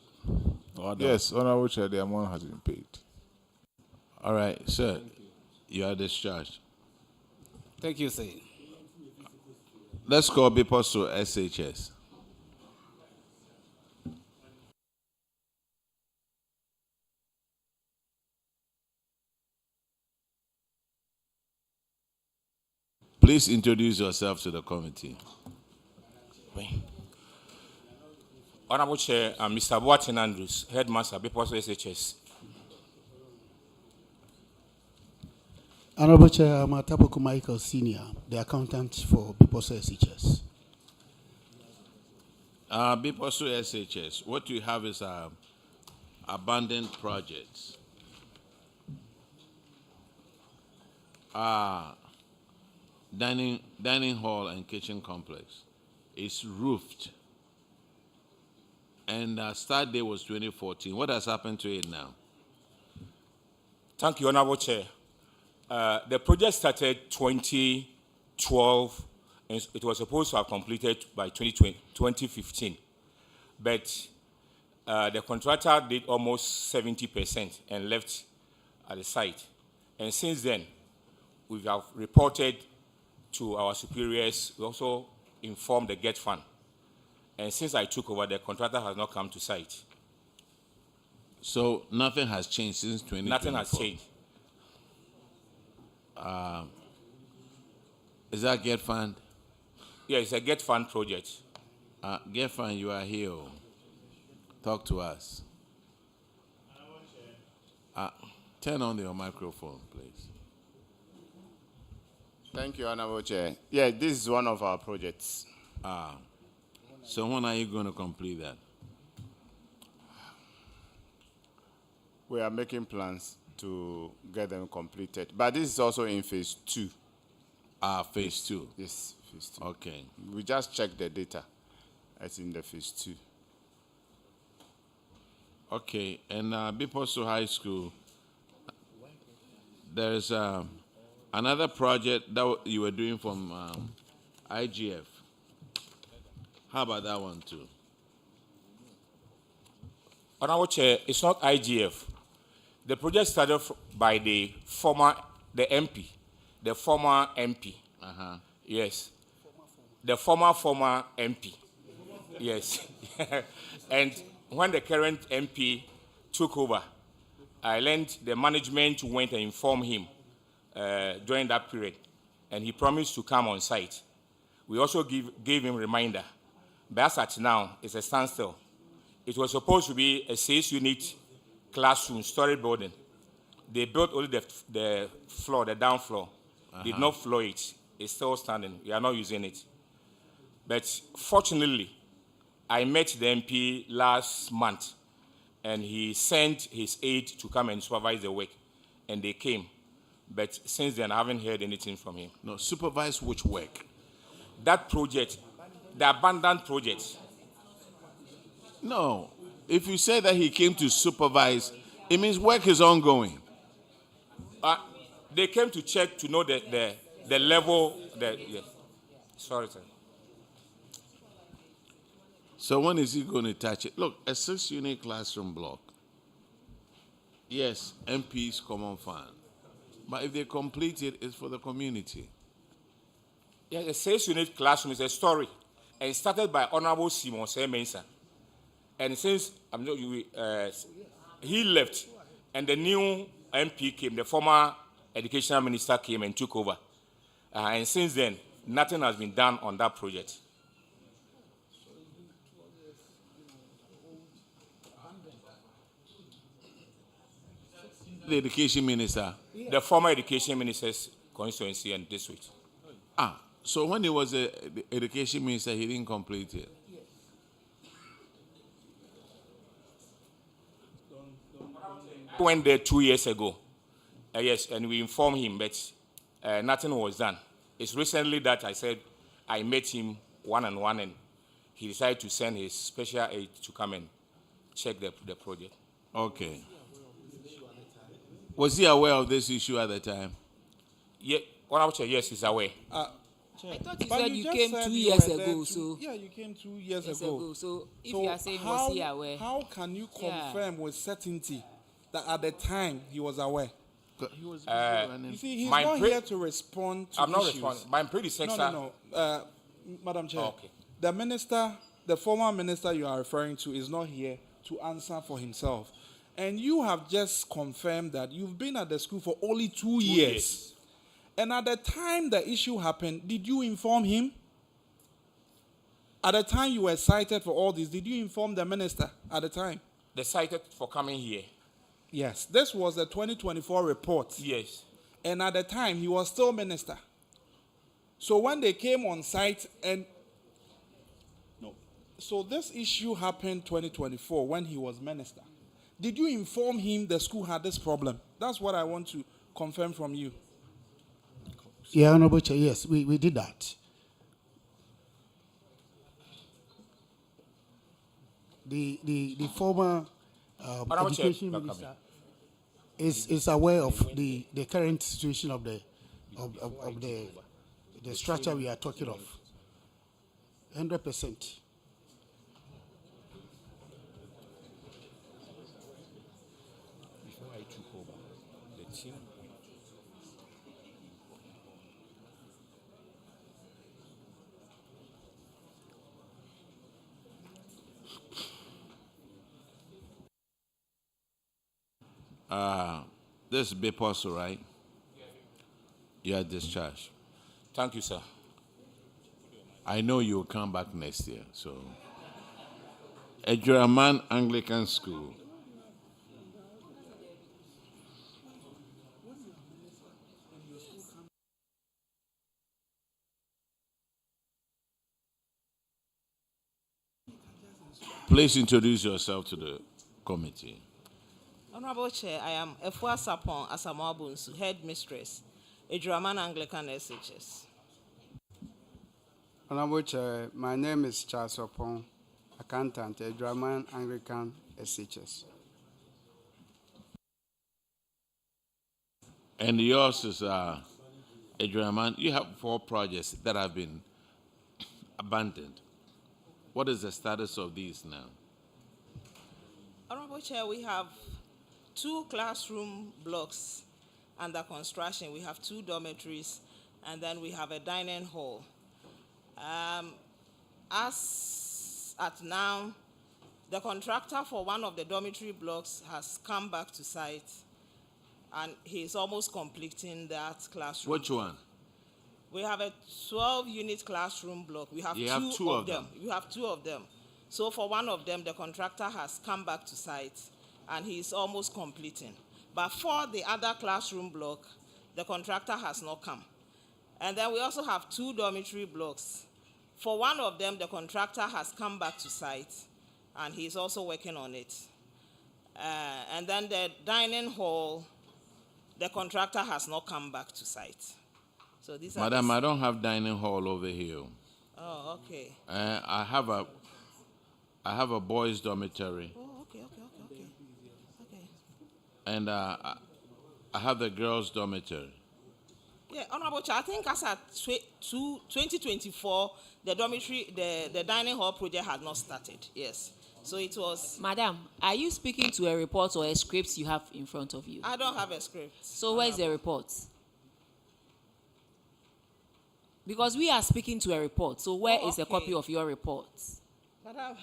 Yes, Honorable Chair, the amount has been paid. All right, sir, you are discharged. Thank you, sir. Let's call Biposo SHS. Please introduce yourself to the committee. Honorable Chair, I'm Mr. Boatin Andrews, Headmaster, Biposo SHS. Honorable Chair, I'm Atapoku Michael Senior, the accountant for Biposo SHS. Biposu SHS, what you have is abandoned projects. Dining hall and kitchen complex is roofed. And start date was 2014. What has happened to it now? Thank you, Honorable Chair. The project started 2012, and it was supposed to have completed by 2015. But the contractor did almost 70% and left at the site. And since then, we have reported to our superiors. We also informed the GET Fund. And since I took over, the contractor has not come to site. So nothing has changed since 2024? Nothing has changed. Is that GET Fund? Yeah, it's a GET Fund project. GET Fund, you are here. Talk to us. Turn on your microphone, please. Thank you, Honorable Chair. Yeah, this is one of our projects. So when are you going to complete that? We are making plans to get them completed. But this is also in phase 2. Phase 2? Yes, phase 2. Okay. We just checked the data. It's in the phase 2. Okay, and Biposu High School, there's another project that you were doing from IGF. How about that one too? Honorable Chair, it's not IGF. The project started by the former MP. Yes. The former MP. Yes. And when the current MP took over, I learned the management went and informed him during that period, and he promised to come on site. We also gave him a reminder. But as at now, it's a standstill. It was supposed to be a 6-unit classroom storage building. They built only the floor, the down floor. Did not floor it. It's still standing. We are not using it. But fortunately, I met the MP last month, and he sent his aide to come and supervise the work, and they came. But since then, I haven't heard anything from him. No, supervise which work? That project, the abandoned project. No. If you say that he came to supervise, it means work is ongoing. They came to check to know the level. Yes. Sorry, sir. So when is he going to touch it? Look, a 6-unit classroom block. Yes, MP's common fund. But if they complete it, it's for the community. Yeah, a 6-unit classroom is a story. And it started by Honorable Simon Semensa. And since he left, and the new MP came, the former educational minister came and took over. And since then, nothing has been done on that project. The education minister? The former education minister's constituency and district. So when he was the education minister, he didn't complete it? Went there 2 years ago. Yes, and we informed him, but nothing was done. It's recently that I said I met him one-on-one, and he decided to send his special aide to come and check the project. Okay. Was he aware of this issue at the time? Yeah, yes, he's aware. I thought you But said you just came said 2 you years were there ago. two- So yeah, you came 2 years ago. So if you are saying was he aware? How can you confirm with certainty that at the time he was aware? He was You see, he's not here to respond to I'm not issues. responding. My predecessor. No. Madam Chair, Okay. the minister, the former minister you are referring to, is not here to answer for himself. And you have just confirmed that you've been at the school for only 2 years. And at the time the issue happened, did you inform him? At the time you were cited for all this, did you inform the minister at the time? They cited for coming here. Yes. This was the 2024 report. Yes. And at the time, he was still minister. So when they came on site and... No. So this issue happened 2024 when he was minister. Did you inform him the school had this problem? That's what I want to confirm from you. Yeah, Honorable Chair, yes, we did that. The former education minister is aware of the current situation of the structure we are talking of. 100%. Before I took over, the team. This is Beposo, right? You are discharged. Thank you, sir. I know you will come back next year. So, Ejuraman Anglican School. Please introduce yourself to the committee. Honorable Chair, I am Efua Sapon Asamabunsu, Headmistress, Ejuraman Anglican SHS. Honorable Chair, my name is Charles Opon, Accountant, Ejuraman Anglican SHS. And yours is Ejuraman. You have 4 projects that have been abandoned. What is the status of these now? Honorable Chair, we have 2 classroom blocks under construction. We have 2 dormitories, and then we have a dining hall. As at now, the contractor for one of the dormitory blocks has come back to site, and he's almost completing that classroom. Which one? We have a 12-unit classroom block. We have, have two of them. We have 2 of them. So for one of them, the contractor has come back to site, and he's almost completing. But for the other classroom block, the contractor has not come. And then we also have 2 dormitory blocks. For one of them, the contractor has come back to site, and he's also working on it. And then the dining hall, the contractor has not come back to site. So these Madam, I don't have dining hall over here. Oh, okay. I have a boys' dormitory. Oh, okay. And I have the girls' dormitory. Yeah, Honorable Chair, I think as at 2024, the dormitory, the dining hall project had not started. Yes. So it was. Madam, are you speaking to a report or a script you have in front of you? I don't have a script. So where is the report? Because we are speaking to a report. So where is a copy of your report? Madam,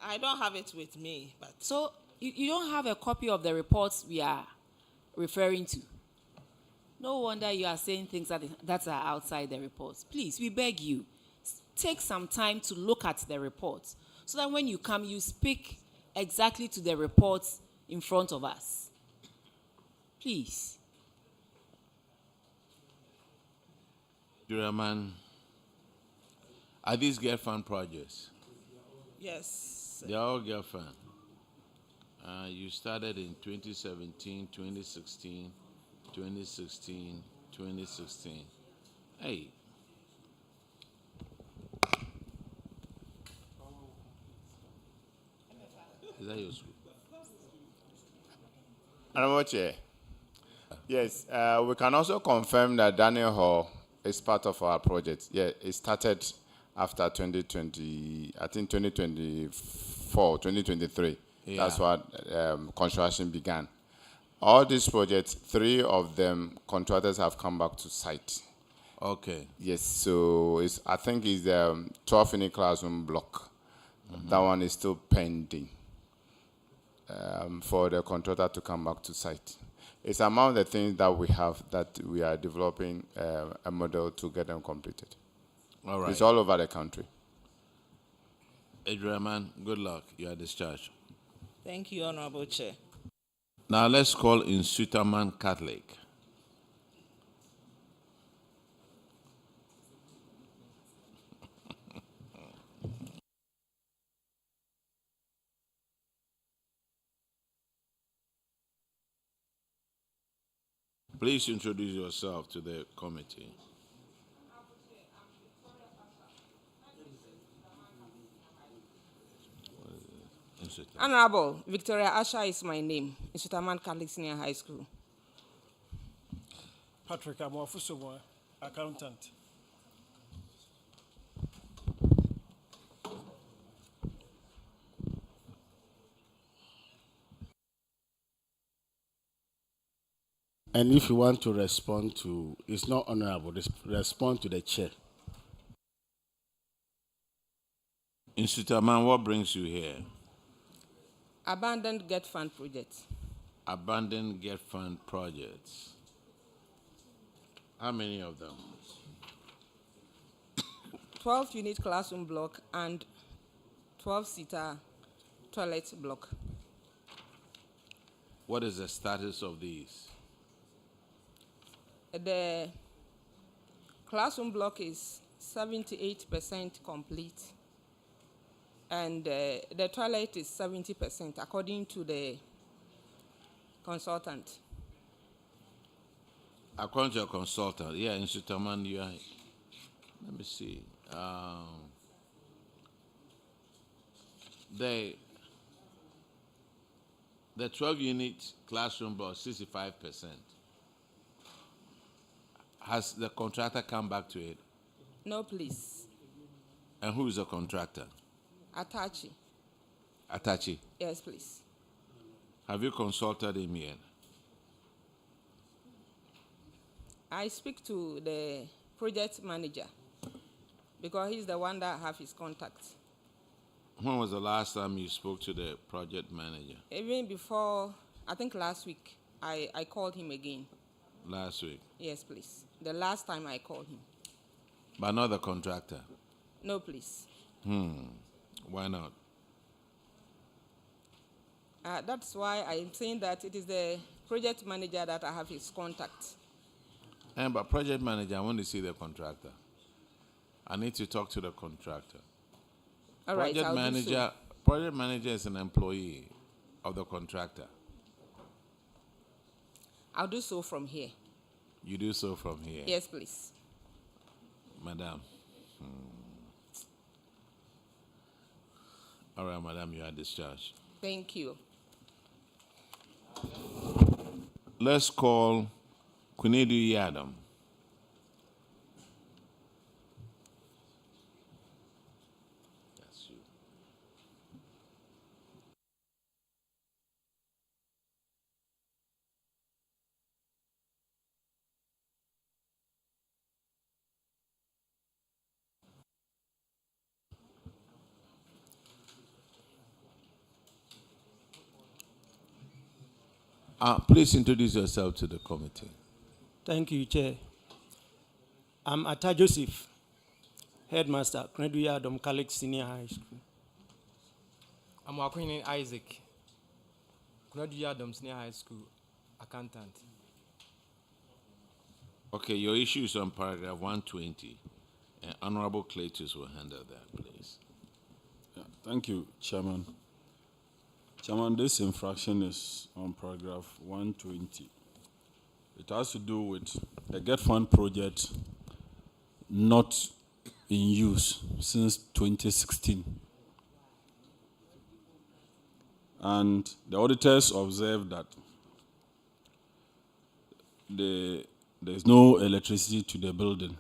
I don't have it with me. But so you don't have a copy of the reports we are referring to. No wonder you are saying things that are outside the reports. Please, we beg you, take some time to look at the reports so that when you come, you speak exactly to the reports in front of us. Please. Ejuraman, are these girl fund projects? Yes. They're all girl fund. You started in 2017, 2016, 2016, 2016. Hey. Is that your school? Honorable Chair. Yes, we can also confirm that Daniel Hall is part of our project. Yeah, it started after 2020, I think 2024, 2023. Yeah. That's what construction began. All these projects, 3 of them, contractors have come back to site. Okay. Yes, so I think it's the 12-unit classroom block. That one is still pending for the contractor to come back to site. It's among the things that we have that we are developing a model to get them completed. All right. It's all over the country. Ejuraman, good luck. You are discharged. Thank you, Honorable Chair. Now let's call in Suterman Catholic. Please introduce yourself to the committee. Honorable Victoria Asha is my name. Insutaman Catholic Senior High School. Patrick Amofusowa, accountant. And if you want to respond to, it's not honorable, respond to the chair. Insutaman, what brings you here? Abandoned Get Fund projects. Abandoned Get Fund projects. How many of them? 12-unit classroom block and 12-seater toilet block. What is the status of these? The classroom block is 78% complete, and the toilet is 70%, according to the consultant. According to your consultant, yeah, in Sutaman, you are. Let me see. The 12-unit classroom block, 65%. Has the contractor come back to it? No, please. And who is the contractor? Atachi. Atachi. Yes, please. Have you consulted him yet? I speak to the project manager because he's the one that have his contact. When was the last time you spoke to the project manager? Even before, I think last week, I called him again. Last week? Yes, please. The last time I called him. But not the contractor? No, please. Why not? That's why I'm saying that it is the project manager that I have his contact. But project manager, I want to see the contractor. I need to talk to the contractor. All right, I'll do so. Project manager is an employee of the contractor. I'll do so from here. You do so from here? Yes, please. Madam. All right, madam, you are discharged. Thank you. Let's call Kunedu Yadam. That's you. Please introduce yourself to the committee. Thank you, Chair. I'm Atta Joseph, Headmaster, Kunedu Yadam Catholic Senior High School. I'm Wakwini Isaac, Kunedu Yadam Senior High School, accountant. Okay, your issue is on paragraph 120. And Honorable Cletus will handle that, please. Yeah, thank you, Chairman. Chairman, this infraction is on paragraph 120. It has to do with the Get Fund project not in use since 2016. And the auditors observed that there's no electricity to the building,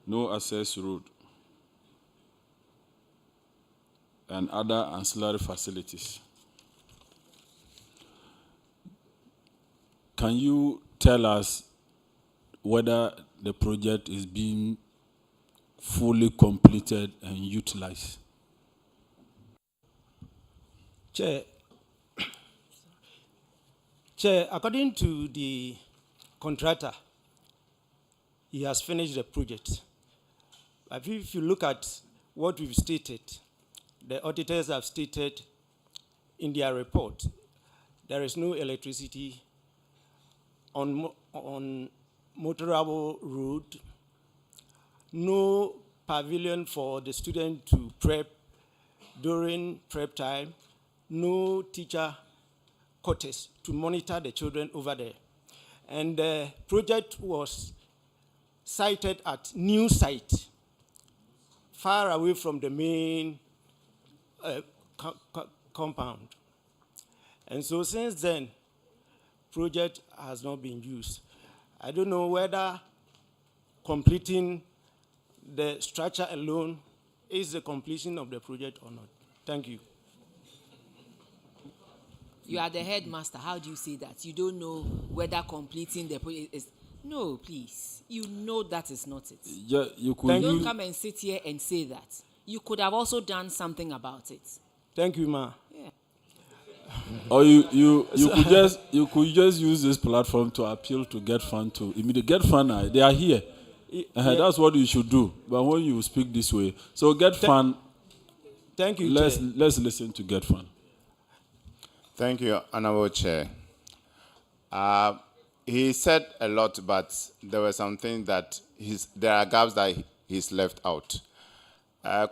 no access road, and other ancillary facilities. Can you tell us whether the project is being fully completed and utilized? Chair, according to the contractor, he has finished the project. But if you look at what we've stated, the auditors have stated in their report, there is no electricity on motorable road, no pavilion for the student to prep during prep time, no teacher quarters to monitor the children over there. And the project was sited at new site, far away from the main compound. And so since then, project has not been used. I don't know whether completing the structure alone is the completion of the project or not. Thank you. You are the headmaster. How do you say that? You don't know whether completing the project is. No, please. You know that is not it. Yeah, you could. Don't come and sit here and say that. You could have also done something about it. Thank you, ma. Yeah. Or you could just use this platform to appeal to Get Fund to immediately Get Fund. They are here. That's what you should do. But when you speak this way, so Get Fund. Thank you. Let's listen to Get Fund. Thank you, Honorable Chair. He said a lot, but there were some things that there are gaps that he's left out. The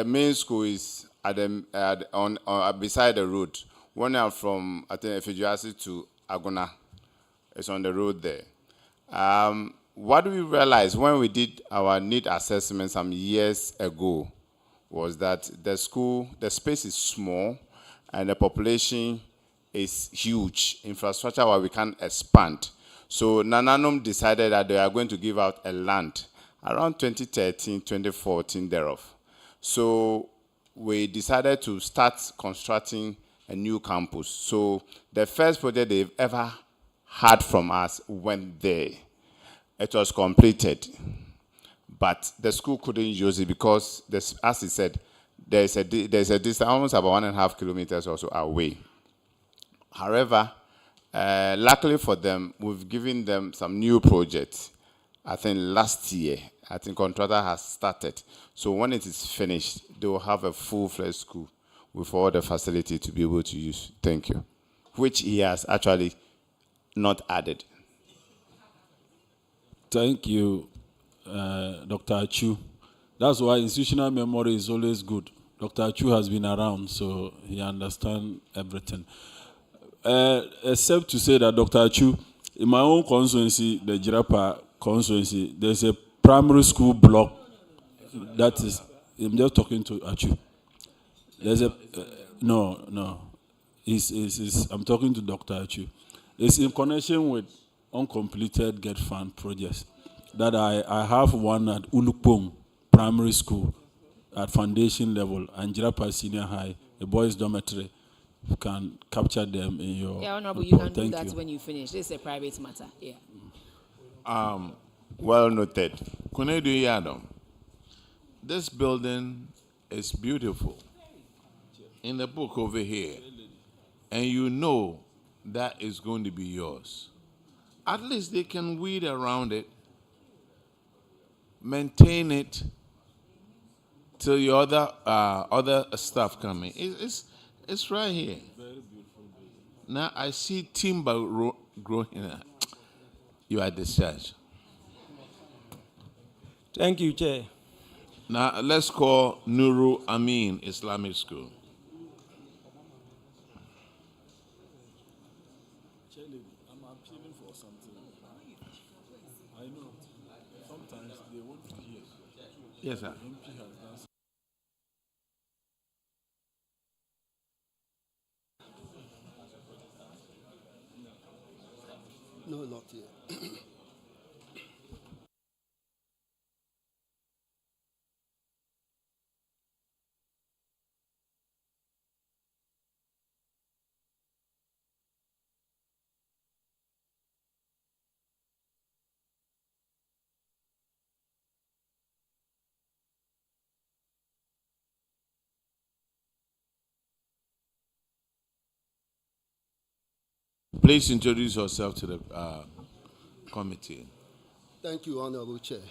main school is beside the road. When I'm from, I think, Efijuasi to Agona, it's on the road there. What we realized when we did our need assessment some years ago was that the space is small, and the population is huge. Infrastructure where we can expand. So Nananum decided that they are going to give out a land around 2013, 2014 thereof. So we decided to start constructing a new campus. So the first project they've ever had from us went there. It was completed, but the school couldn't use it because, as he said, there's a distance almost about 1.5 kilometers or so away. However, luckily for them, we've given them some new projects. I think last year, contractor has started. So when it is finished, they will have a full-fledged school with all the facility to be able to use. Thank you. Which he has actually not added. Thank you, Dr. Achu. That's why institutional memory is always good. Dr. Achu has been around, so he understands everything. Except to say that, Dr. Achu, in my own constituency, the Jirapa constituency, there's a primary school block. That is, I'm just talking to Achu. There's a, no. I'm talking to Dr. Achu. It's in connection with uncompleted Get Fund projects that I have one at Ulupong Primary School at foundation level and Jirapa Senior High, a boys' dormitory. You can capture them in your Honorable, report. you can do Thank that when you finish. This is a private matter. Yeah. Well noted. Kunedu Yadom, this building is beautiful. In the book over here, and you know that is going to be yours. At least they can weed around it, maintain it till your other stuff coming. It's right here. Very beautiful. Now I see timber growing. You are discharged. Thank you, Chair. Now let's call Nuru Amin Islamic School. I'm appealing for something. I know. Sometimes they want to hear. Yes, sir. MP has done. No, not yet. Please introduce yourself to the committee. Thank you, Honorable Chair.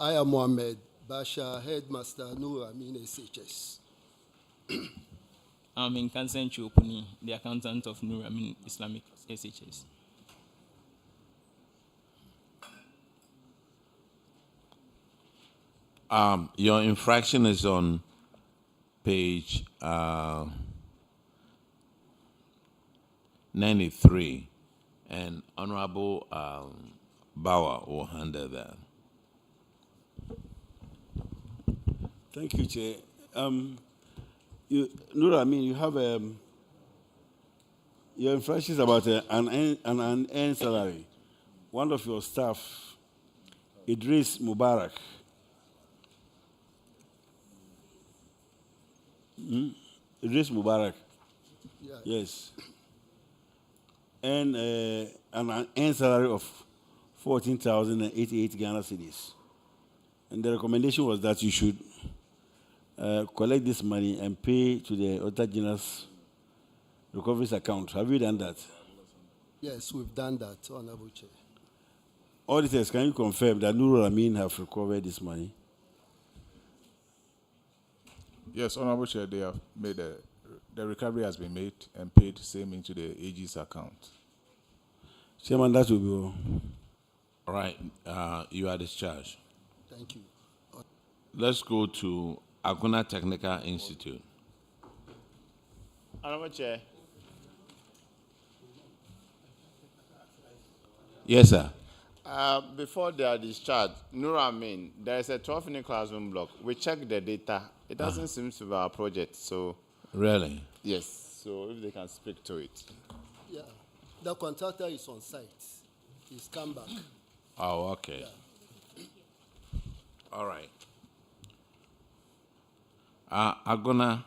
I am Mohammed Basha, Headmaster Nur Amin SHS. I'm in Kansan Chopuni, the accountant of Nur Amin Islamic SHS. Your infraction is on page 93. and Honorable Bauer will handle that. Thank you, Chair. Nura, I mean, you have your infraction is about an unearned salary. One of your staff, Idris Mubarak, Idris Mubarak, Yeah. yes, and an unearned salary of 14,088 Ghana cedis. And the recommendation was that you should collect this money and pay to the Auditor General's recoveries account. Have you done that? Yes, we've done that, Honorable Chair. Auditors, can you confirm that Nurul Amin have recovered this money? Yes, Honorable Chair, they have made the recovery has been made and paid same into the AG's account. Chairman, that will be all. All right, you are discharged. Thank you. Let's go to Aguna Technical Institute. Honorable Chair. Yes, sir. Before they are discharged, Nura Amin, there is a 12-unit classroom block. We checked the data. It doesn't seem to be our project, so... Really? Yes, so if they can speak to it. Yeah, the contractor is on site. He's come back. Oh, okay. Yeah. All right. Aguna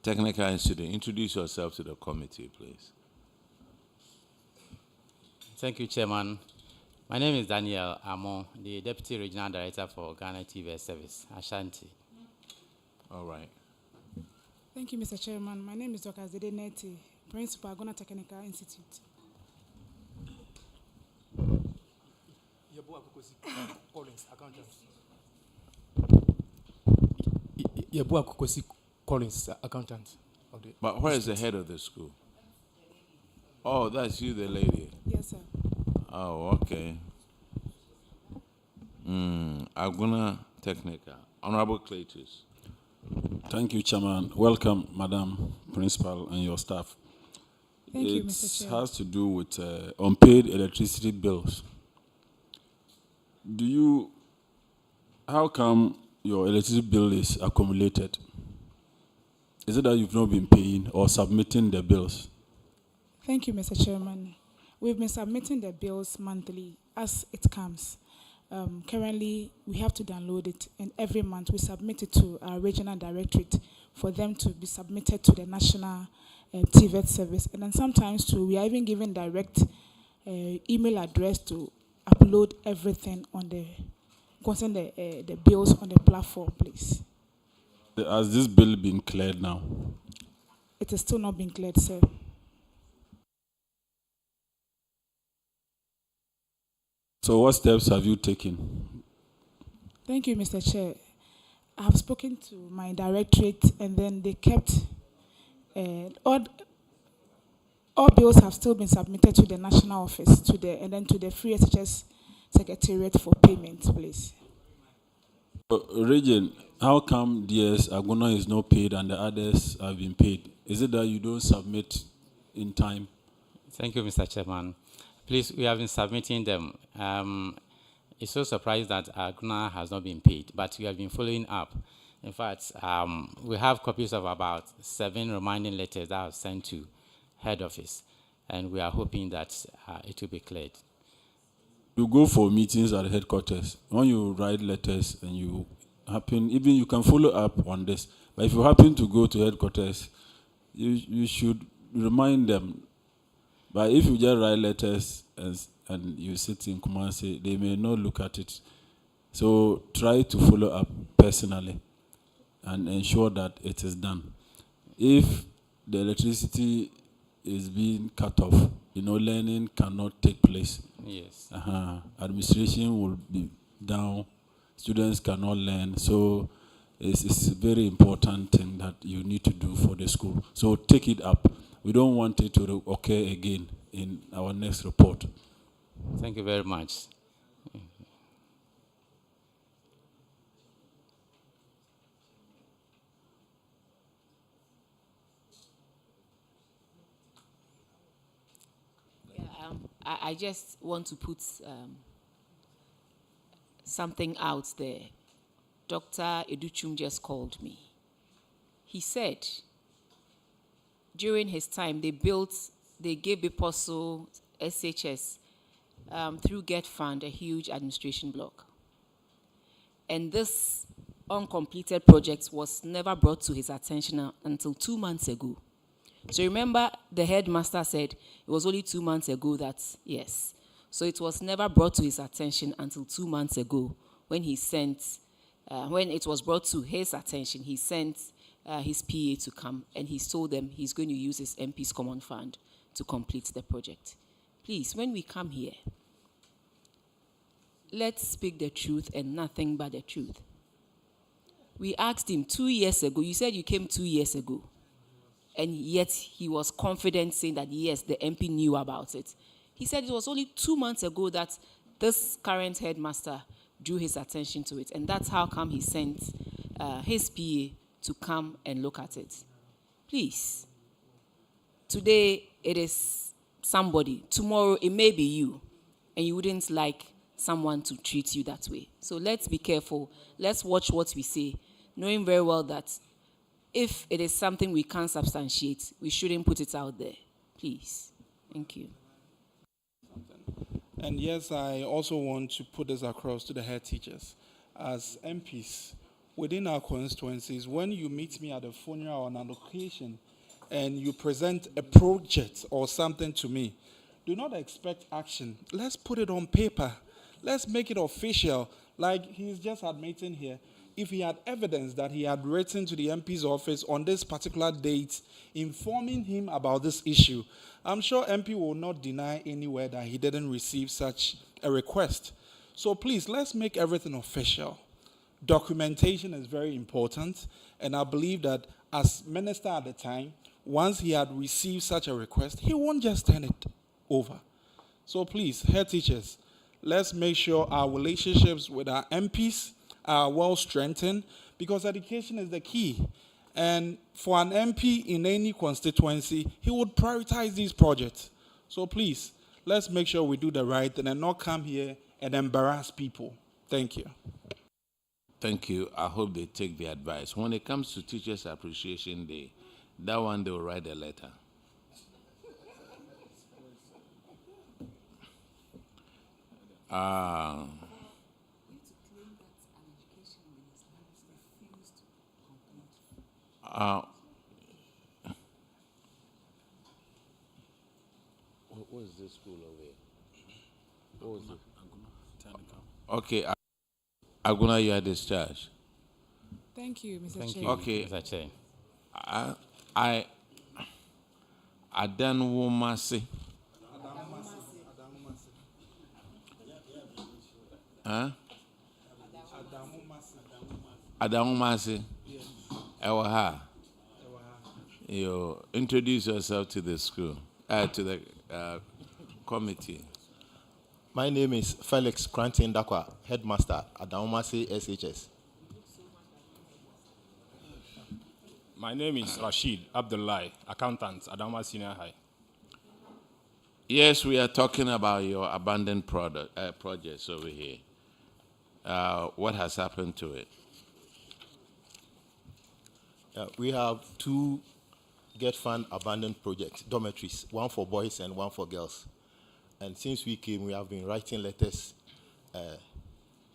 Technical Institute, introduce yourself to the committee, please. Thank you, Chairman. My name is Daniel Amon, the Deputy Regional Director for Ghana TV Service, Ashanti. All right. Thank you, Mr. Chairman. My name is Dr. Zede Neti, Principal, Aguna Technical Institute. Collins, Yabua Kukosi Collins, accountant. But where is the head of the school? Oh, that's you, the lady. Yes, sir. Oh, okay. Aguna Technica. Honorable Cletus. Thank you, Chairman. Welcome, Madam Principal and your staff. Thank you, Mr. Chair. It has to do with unpaid electricity bills. How come your electricity bill is accumulated? Is it that you've not been paying or submitting the bills? Thank you, Mr. Chairman. We've been submitting the bills monthly as it comes. Currently, we have to download it, and every month we submit it to our regional directorate for them to be submitted to the national TVET service. And then sometimes too, we are even given direct email address to upload everything on the the bills on the platform, please. Has this bill been cleared now? It is still not been cleared, sir. So what steps have you taken? Thank you, Mr. Chair. I have spoken to my directorate, and then they kept all bills have still been submitted to the national office, and then to the Free SHS Secretariat for payment, please. Regent, how come DS Aguna is not paid and the others have been paid? Is it that you don't submit in time? Thank you, Mr. Chairman. Please, we have been submitting them. It's so surprised that Aguna has not been paid, but we have been following up. In fact, we have copies of about 7 reminding letters that I've sent to head office, and we are hoping that it will be cleared. You go for meetings at headquarters. When you write letters and you can follow up on this. But if you happen to go to headquarters, you should remind them. But if you just write letters and you sit in Kumasi, they may not look at it. So try to follow up personally and ensure that it is done. If the electricity is being cut off, learning cannot take place. Yes. Administration will be down. Students cannot learn. So it's a very important thing that you need to do for the school. So take it up. We don't want it to occur again in our next report. Thank you very much. I just want to put something out there. Dr. Educhum just called me. He said during his time they gave Biposo SHS through Get Fund a huge administration block. And this uncompleted project was never brought to his attention until 2 months ago. So remember, the headmaster said it was only 2 months ago that, yes. So it was never brought to his attention until 2 months ago when he sent, when it was brought to his attention, he sent his PA to come and he told them he's going to use his MP's common fund to complete the project. Please, when we come here, let's speak the truth and nothing but the truth. We asked him 2 years ago, you said you came 2 years ago, and yet he was confident saying that yes, the MP knew about it. He said it was only 2 months ago that this current headmaster drew his attention to it, and that's how come he sent his PA to come and look at it. Please, today it is somebody, tomorrow it may be you, and you wouldn't like someone to treat you that way. So let's be careful. Let's watch what we say, knowing very well that if it is something we can't substantiate, we shouldn't put it out there. Please. Thank you. And yes, I also want to put this across to the head teachers. As MPs, within our constituencies, when you meet me at a funeral or an occasion and you present a project or something to me, do not expect action. Let's put it on paper. Let's make it official, like he's just admitting here. If he had evidence that he had written to the MP's office on this particular date, informing him about this issue, I'm sure MP will not deny anywhere that he didn't receive such a request. So please, let's make everything official. Documentation is very important, and I believe that as minister at the time, once he had received such a request, he won't just turn it over. So please, head teachers, let's make sure our relationships with our MPs are well strengthened, because education is the key. And for an MP in any constituency, he would prioritize these projects. So please, let's make sure we do the right thing and not come here and embarrass people. Thank you. Thank you. I hope they take the advice. When it comes to Teachers Appreciation Day, that one they will write a letter. What is this school over here? What was it? Okay, Aguna, you are discharged. Thank you, Mr. Thank Chair. you, Okay. Mr. Chair. Adanwomase. Huh? Adamumasi. Ewaha. You introduce yourself to the school, to the committee. My name is Felix Cranton Dakwa, headmaster at Kumasi SHS. My name is Rashid Abdullahi, accountant at Adama Senior High. Yes, we are talking about your abandoned projects over here. What has happened to it? We have two Get Fund abandoned projects, dormitories, one for boys and one for girls. And since we came, we have been writing letters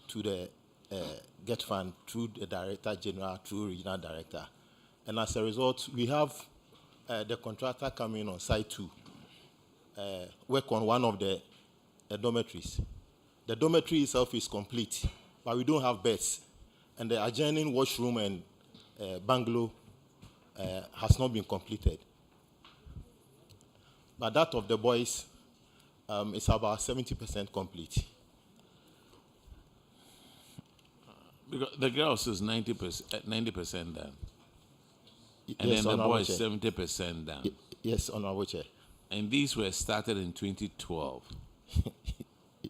to the Get Fund through the Director General, through Regional Director. And as a result, we have the contractor coming on site to work on one of the dormitories. The dormitory itself is complete, but we don't have beds. And the adjoining washroom and bungalow has not been completed. But that of the boys is about 70% complete. Because the girls is 90% done. And Yes, then the boys Chair. 70% done. Yes, Honorable Chair. And these were started in 2012.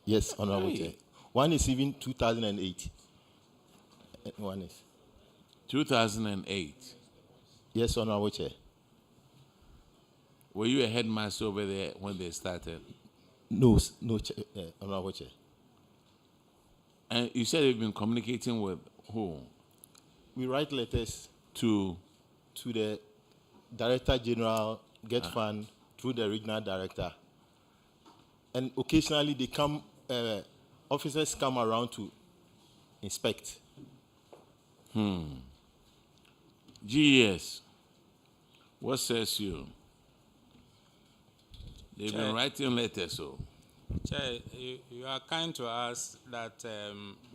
Yes, Honorable Chair. One is even 2008. One is 2008. Yes, Honorable Chair. Were you a headmaster over there when they started? No, Honorable Chair. And you said you've been communicating with who? We write letters to the Director General, Get Fund, through the regional director. And occasionally they come, officers come around to inspect. GES, what says you? They've been Chair. writing letters, so. Chair, you are kind to us that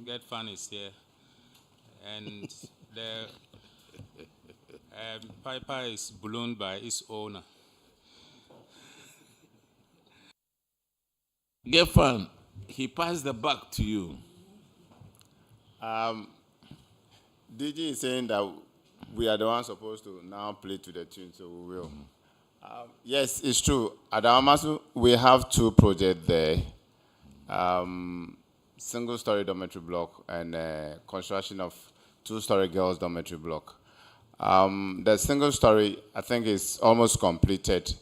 Get Fund is here, and the piper is ballooned by its owner. Get Fund, he passed the buck to you. DG is saying that we are the ones supposed to now play to the tune, so we will. Yes, it's true. At Amasu, we have 2 projects there. Single-story dormitory block and construction of 2-story girls dormitory block. The single-story, I think, is almost completed.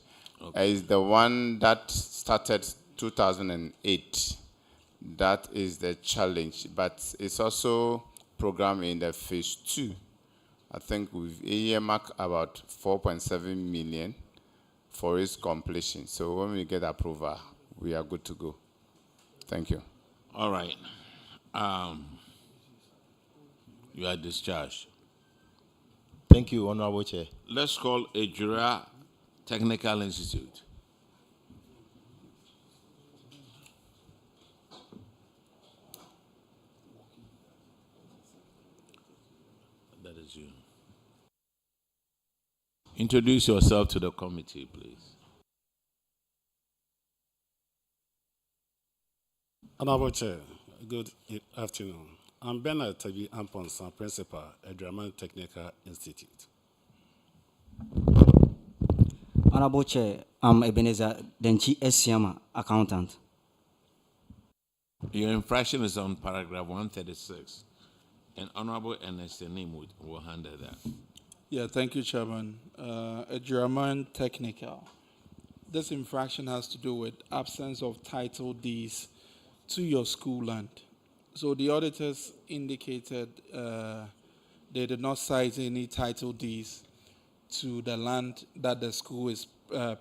Is the one that started 2008. That is the challenge, but it's also programmed in the phase 2. I think we've earmarked about 4.7 million for its completion. So when we get approval, we are good to go. Thank you. All right. You are discharged. Thank you, Honorable Chair. Let's call Ejura Technical Institute. That is you. Introduce yourself to the committee, please. Honorable Chair, good afternoon. I'm Bernard Tabi Amponsan, Principal at Draman Technical Institute. Honorable Chair, I'm Ebenezer Denchi Esiama, Accountant. Your infraction is on paragraph 136, and Honorable Ernest Name will handle that. Yeah, thank you, Chairman. A German technical. This infraction has to do with absence of title deeds to your school land. So the auditors indicated they did not cite any title deeds to the land that the school is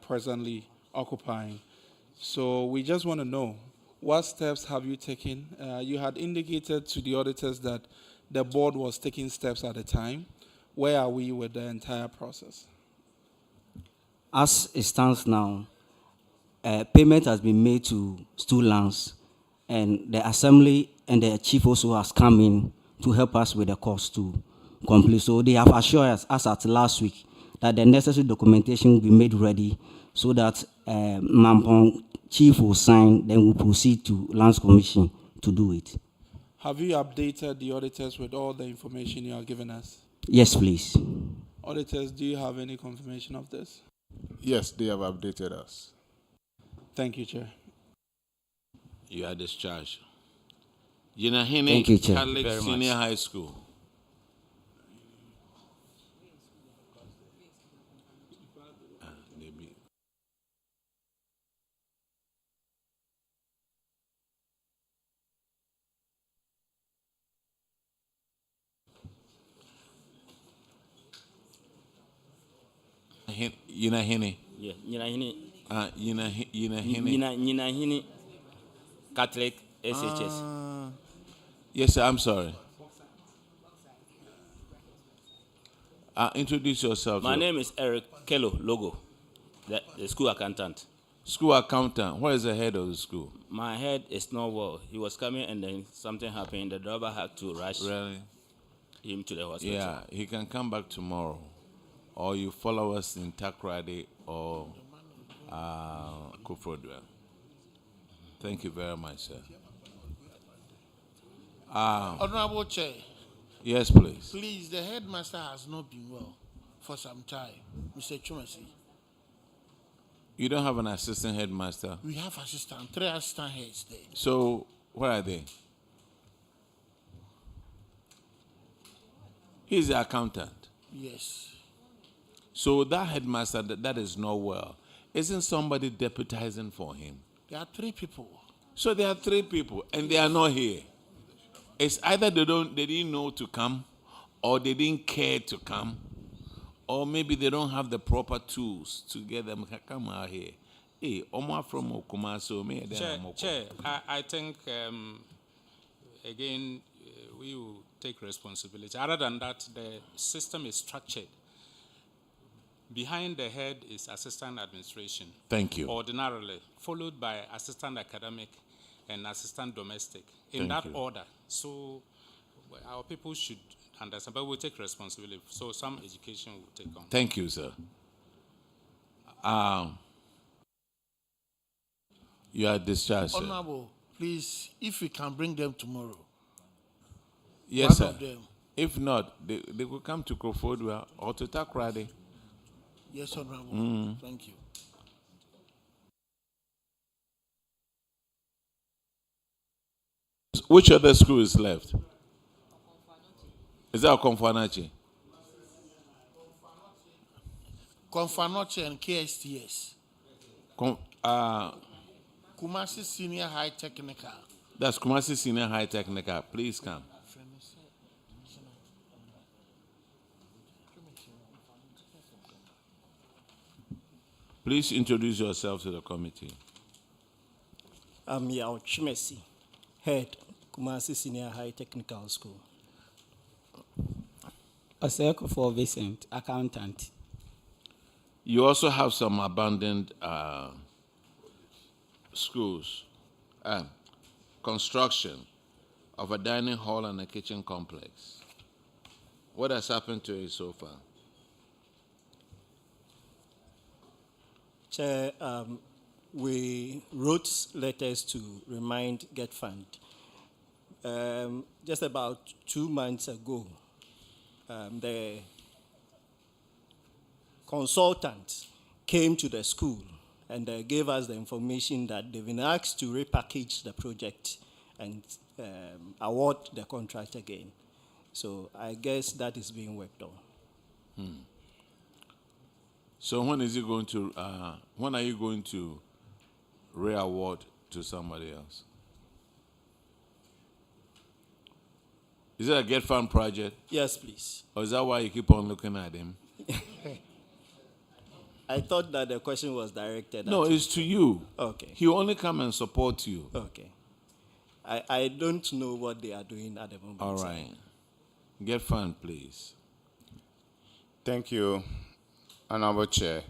presently occupying. So we just want to know, what steps have you taken? You had indicated to the auditors that the board was taking steps at the time. Where are we with the entire process? As it stands now, payment has been made to Stu Lance, and the assembly and the chief also has come in to help us with the cost to complete. So they have assured us at last week that the necessary documentation will be made ready so that Mampong chief will sign, then we'll proceed to Lands Commission to do it. Have you updated the auditors with all the information you are giving us? Yes, please. Auditors, do you have any confirmation of this? Yes, they have updated us. Thank you, Chair. You are discharged. Yinahini Thank you, Chair. Catholic Very much. Senior High School. Yinahini. Yeah, Yinahini. Yinahini. Yinahini Catholic SHS. Yes, sir, I'm sorry. Introduce yourself. My name is Eric Kello Logo, the school accountant. School accountant. What is the head of the school? My head is not well. He was coming and then something happened. The driver had to rush him to the hospital. Yeah, he can come back tomorrow. Or you follow us in Takrady or Kufrodua. Thank you very much, sir. Honorable Chair. Yes, please. Please, the headmaster has not been well for some time. Mr. Kumasi. You don't have an assistant headmaster? We have 3 assistant heads there. So, where are they? He's the accountant. Yes. So that headmaster that is not well, isn't somebody deputizing for him? There are 3 people. So there are 3 people, and they are not here. It's either they didn't know to come, or they didn't care to come, or maybe they don't have the proper tools to get them to come out here. Hey, Omar from Kumasi, me Chair, I think again we will take responsibility. Other than that, the system is structured. Behind the head is assistant administration. Thank you. Ordinarily, followed by assistant academic and assistant domestic, in Thank that you. order. So our people should understand, but we'll take responsibility. So some education will take on. Thank you, sir. You are discharged, sir. Honorable, please, if we can bring them tomorrow. Yes, One sir. of them. If not, they will come to Crawfordwell or to Takrady. Yes, Honorable. Thank you. Which other school is left? Is that Konfanachi? Konfanoche and KSTS. Kumasi Senior High Technical. That's Kumasi Senior High Technical. Please come. Please introduce yourself to the committee. I'm Yao Chimesi, head Kumasi Senior High Technical School. Oseko for Vincent, accountant. You also have some abandoned schools. Construction of a dining hall and a kitchen complex. What has happened to it so far? Chair, we wrote letters to remind Get Fund. Just about 2 months ago, the consultant came to the school and gave us the information that they've been asked to repackage the project and award the contract again. So I guess that is being worked on. So when is it going to? When are you going to re-award to somebody else? Is it a Get Fund project? Yes, please. Or is that why you keep on looking at him? I thought that the question was directed No, at it's to you. Okay. He will only come and support you. Okay. I don't know what they are doing at the moment. All right. Get Fund, please. Thank you, Honorable Chair.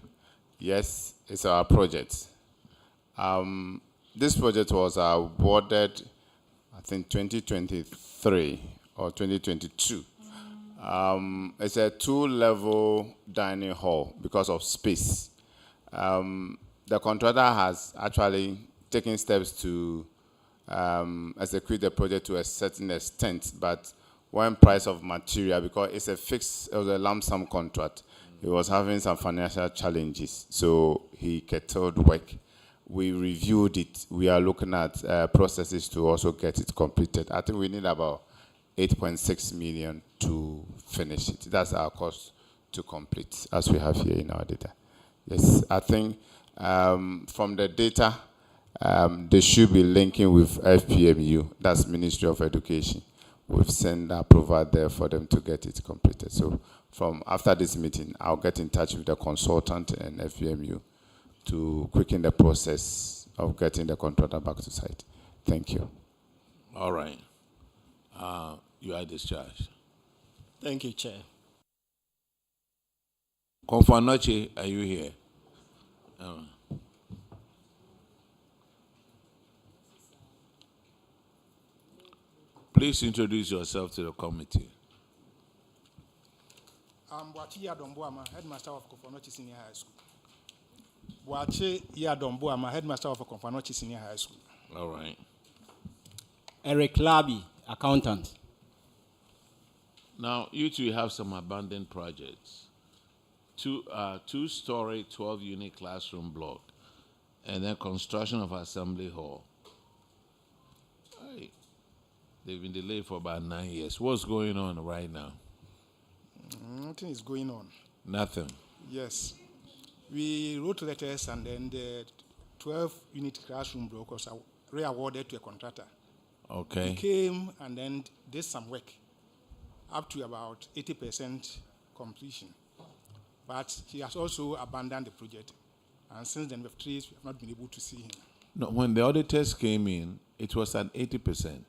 Yes, it's our project. This project was awarded, I think, 2023 or 2022. It's a 2-level dining hall because of space. The contractor has actually taken steps to execute the project to a certain extent, but when price of material, because it's it was a lump sum contract, he was having some financial challenges, so he curtailed work. We reviewed it. We are looking at processes to also get it completed. I think we need about 8.6 million to finish it. That's our cost to complete, as we have here in our data. Yes, I think from the data, they should be linking with FPMU, that's Ministry of Education. We've sent approval there for them to get it completed. So from after this meeting, I'll get in touch with the consultant and FPMU to quicken the process of getting the contractor back to site. Thank you. All right. You are discharged. Thank you, Chair. Konfanoche, are you here? Please introduce yourself to the committee. I'm Boachi Yadomboama, headmaster of Konfanoche Senior High School. Boachi Yadomboama, headmaster of Konfanoche Senior High School. All right. Eric Labi, accountant. Now, you two have some abandoned projects. Two-story, 12-unit classroom block, and then construction of assembly hall. They've been delayed for about 9 years. What's going on right now? Nothing is going on. Nothing. Yes. We wrote letters and then the 12-unit classroom block was re-awarded to a contractor. Okay. He came and then did some work up to about 80% completion. But he has also abandoned the project. And since then, we have not been able to see him. No, when the auditors came in, it was at 80%.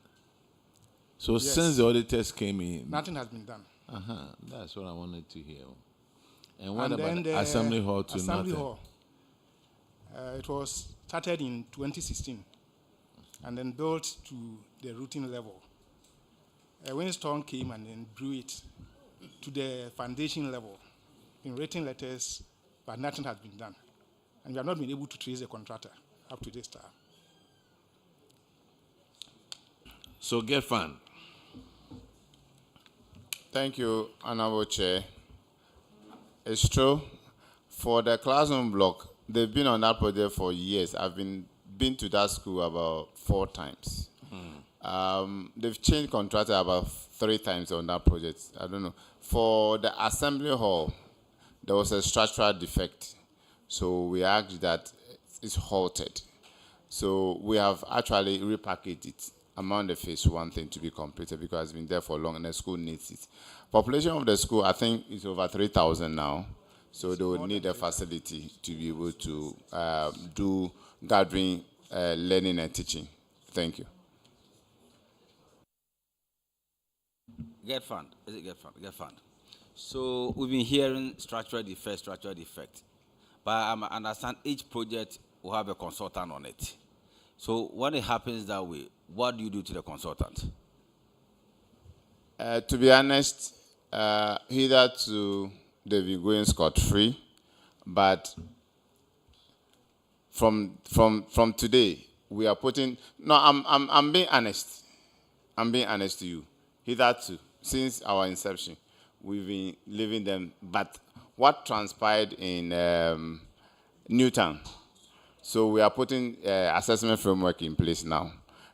So Yes. since the auditors came in, Nothing has been done. That's what I wanted to hear. And what And then about the Assembly Hall to Assembly nothing? Hall, it was started in 2016 and then built to the routine level. A windstorm came and then blew it to the foundation level in written letters, but nothing has been done. And we have not been able to trace the contractor up to this time. So get fun. Thank you, Honorable Chair. It's true. For the classroom block, they've been on that project for years. I've been to that school about 4 times. They've changed contractor about 3 times on that project. I don't know. For the assembly hall, there was a structural defect. So we asked that it's halted. So we have actually repackaged it among the phase 1 thing to be completed because it's been there for long and the school needs it. Population of the school, I think, is over 3,000 now. So they would need a facility to be able to do gathering, learning and teaching. Thank you. Get fund. Is it get fund? Get fund. So we've been hearing structural defect. But I understand each project will have a consultant on it. So when it happens that way, what do you do to the consultant? To be honest, hitherto they've been going scot-free, but from today we are putting. No, I'm being honest. I'm being honest to you. Hitherto, since our inception, we've been leaving them. But what transpired in Newtown? So we are putting assessment framework in place now.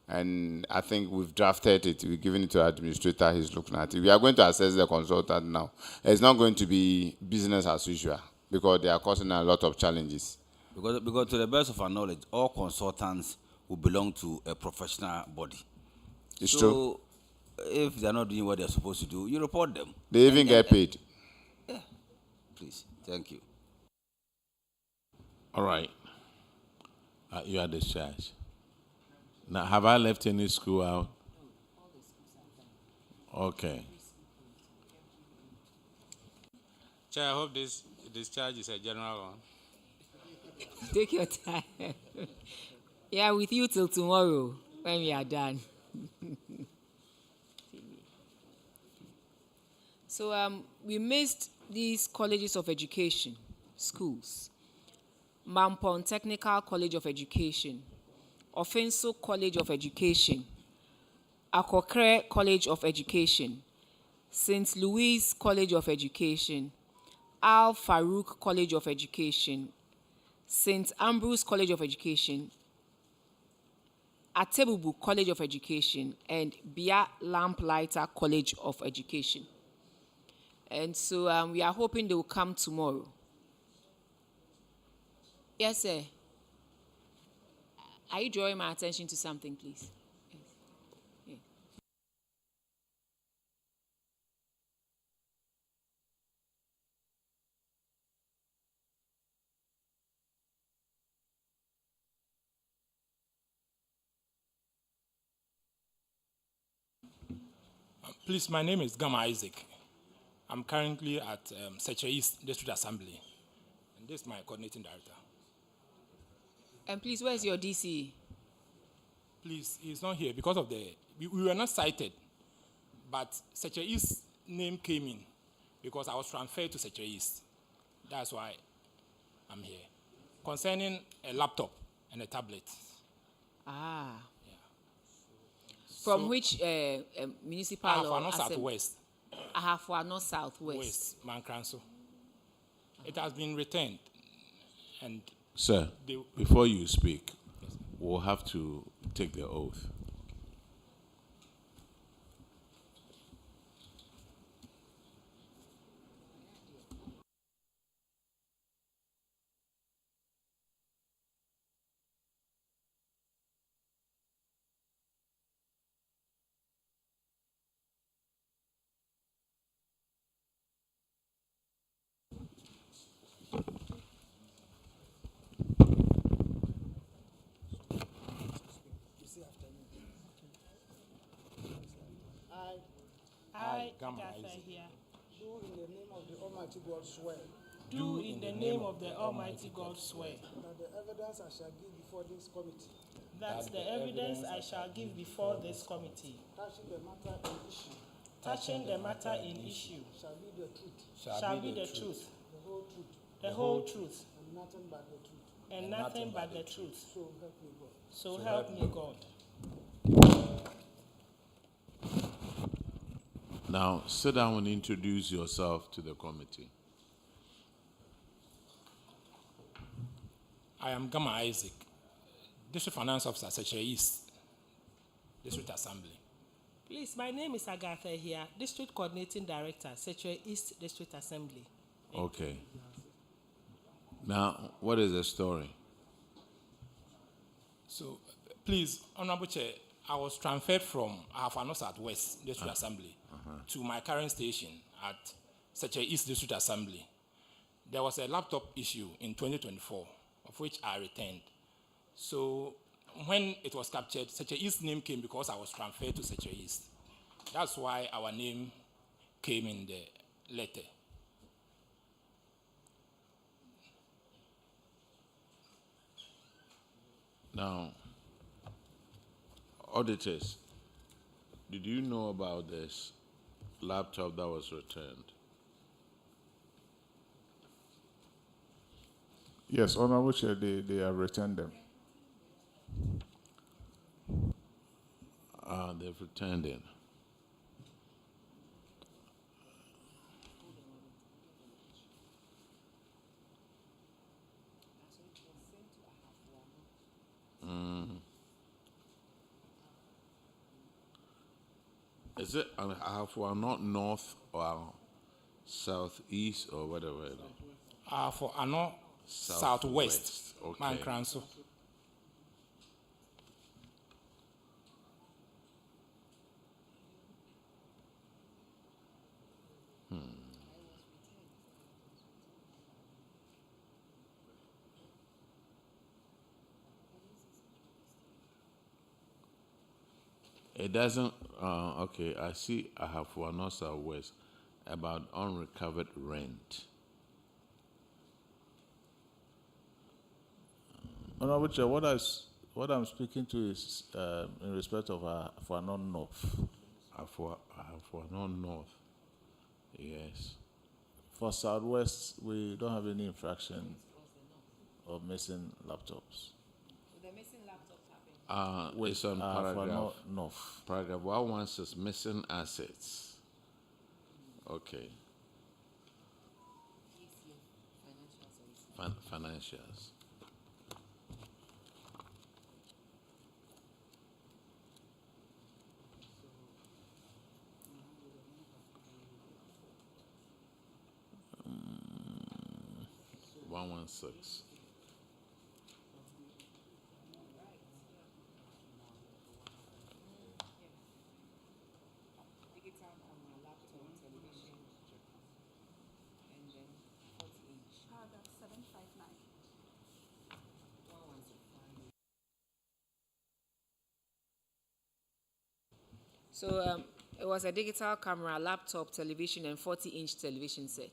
And I think we've drafted it. We've given it to our administrator. He's looking at it. We are going to assess the consultant now. It's not going to be business as usual because they are causing a lot of challenges. Because to the best of our knowledge, all consultants will belong to a professional body. It's so true. If they're not doing what they're supposed to do, you report them. They even get paid. Yeah. Please. Thank you. All right. You are discharged. Now, have I left any school out? Okay. Chair, I hope this discharge is a general one. Take your time. Yeah, with you till tomorrow when we are done. So we missed these colleges of education, schools. Mampon Technical College of Education, Offenso College of Education, Akokre College of Education, St. Louis College of Education, Al Farouk College of Education, St. Ambrose College of Education, Atebubu College of Education, and Bia Lamplighter College of Education. And so we are hoping they will come tomorrow. Yes, sir. Are you drawing my attention to something, please? Yes. Yeah. Please, my name is Gama Isaac. I'm currently at Seche East District Assembly. And this is my coordinating director. And please, where's your DC? Please, he's not here because of we were not cited, but Seche East name came in because I was transferred to Seche East. That's why I'm here. Concerning a laptop and a tablet. Ah. Yeah. From so, which municipal or North Southwest. North Southwest. West, Mankranso. It has been returned. And sir, before you speak, we'll have to take the oath. I, Gamma Isaac, here, do in the name of the Almighty God swear. do in the name of the Almighty God swear That the evidence I shall give before this committee, that the evidence I shall give before this committee touching the matter in issue, touching the matter in issue shall be the truth, shall be the truth, the whole truth, the whole truth, and nothing but the truth. and nothing but the truth. So help me God. So help me God. Now, sit down and introduce yourself to the committee. I am Gamma Isaac, District Finance Officer, Secretary East, District Assembly. Please, my name is Agatha here, District Coordinating Director, Secretary East District Assembly. Okay. Now, what is the story? So, please, Honorable Chair, I was transferred from Ahafano Southwest District Assembly to my current station at Secretary East District Assembly. There was a laptop issue in 2024, of which I returned. So when it was captured, Secretary East's name came because I was transferred to Secretary East. That's why our name came in the letter. Now, auditors, did you know about this laptop that was returned? Yes, Honorable Chair, they have returned them. They've returned it. Is it not north or southeast or whatever it is? For Ano Southwest, Okay. Mankranso. It doesn't, okay, I see I have for North Southwest about unrecovered rent. Honorable Chair, what I'm speaking to is in respect of for non-north. For non-north, yes. For Southwest, we don't have any infraction of missing laptops. The missing laptops happen. It's on paragraph. North. Paragraph 1 says missing assets. Okay. Financials. Mm, 116. So it was a digital camera, laptop, television, and 40-inch television set.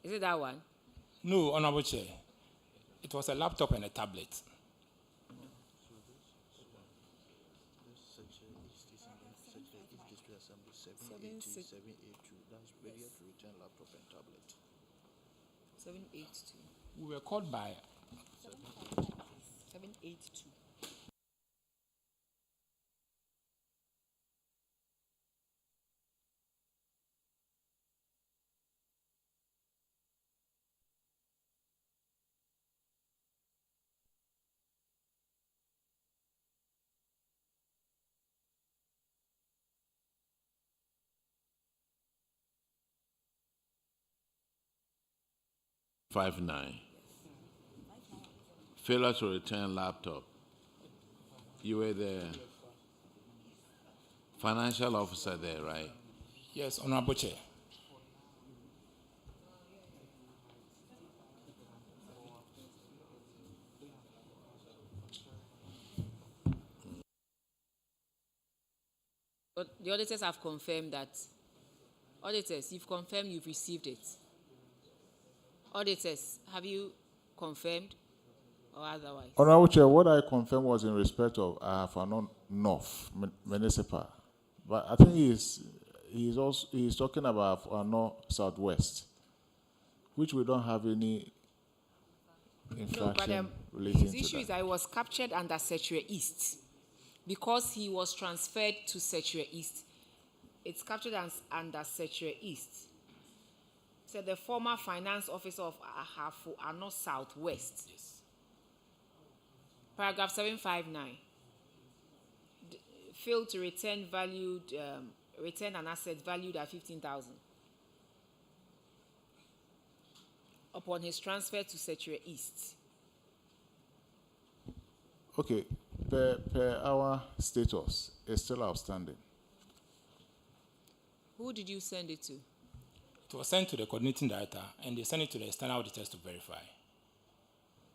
Is it that one? No, Honorable Chair. It was a laptop and a tablet. That's ready to return laptop and tablet. 782. We were called by 782. $59. Failure to return laptop. You were the financial officer there, right? Yes, Honorable Chair. But the auditors have confirmed that Auditors, you've confirmed you've received it. Auditors, have you confirmed or otherwise? Honorable Chair, what I confirmed was in respect of Afano North Municipal, but I think he's talking about Afano Southwest, which we don't have any infraction relating his to issue is that. that it was captured under Setre East. Because he was transferred to Setre East, it's captured under Setre East. So the former finance officer of Ahafo Ano Southwest. Yes. Paragraph 759. Failed to return an asset valued at 15,000 upon his transfer to Setre East. Okay, per our status, it's still outstanding. Who did you send it to? It was sent to the coordinating director, and they sent it to the external auditors to verify.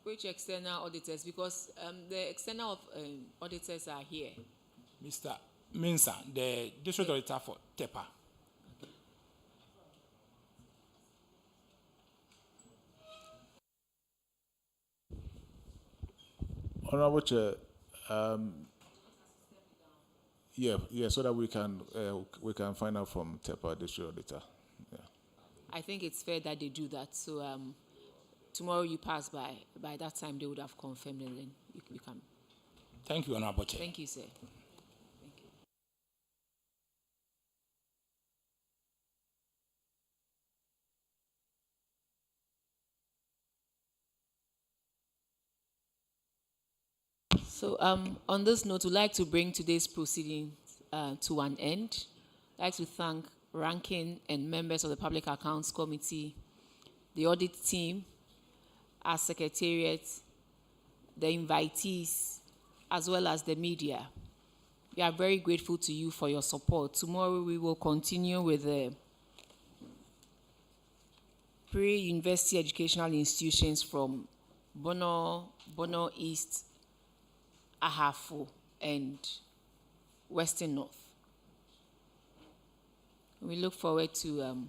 Which external auditors? Because the external auditors are here. Mr. Minsa, the district auditor for TEPA. Honorable Chair, so that we can find out from TEPA district auditor. Yeah. I think it's fair that they do that. So tomorrow you pass by that time they would have confirmed, and then you can. Thank you, Honorable Chair. Thank you, sir. So on this note, we'd like to bring today's proceedings to an end. I'd like to thank ranking and members of the Public Accounts Committee, the audit team, our secretariat, the invitees, as well as the media. We are very grateful to you for your support. Tomorrow we will continue with the pre-university educational institutions from Bono East, Ahafo, and Western North. We look forward to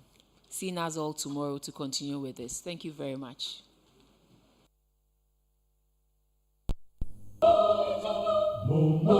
seeing us all tomorrow to continue with this. Thank you very much. Mama,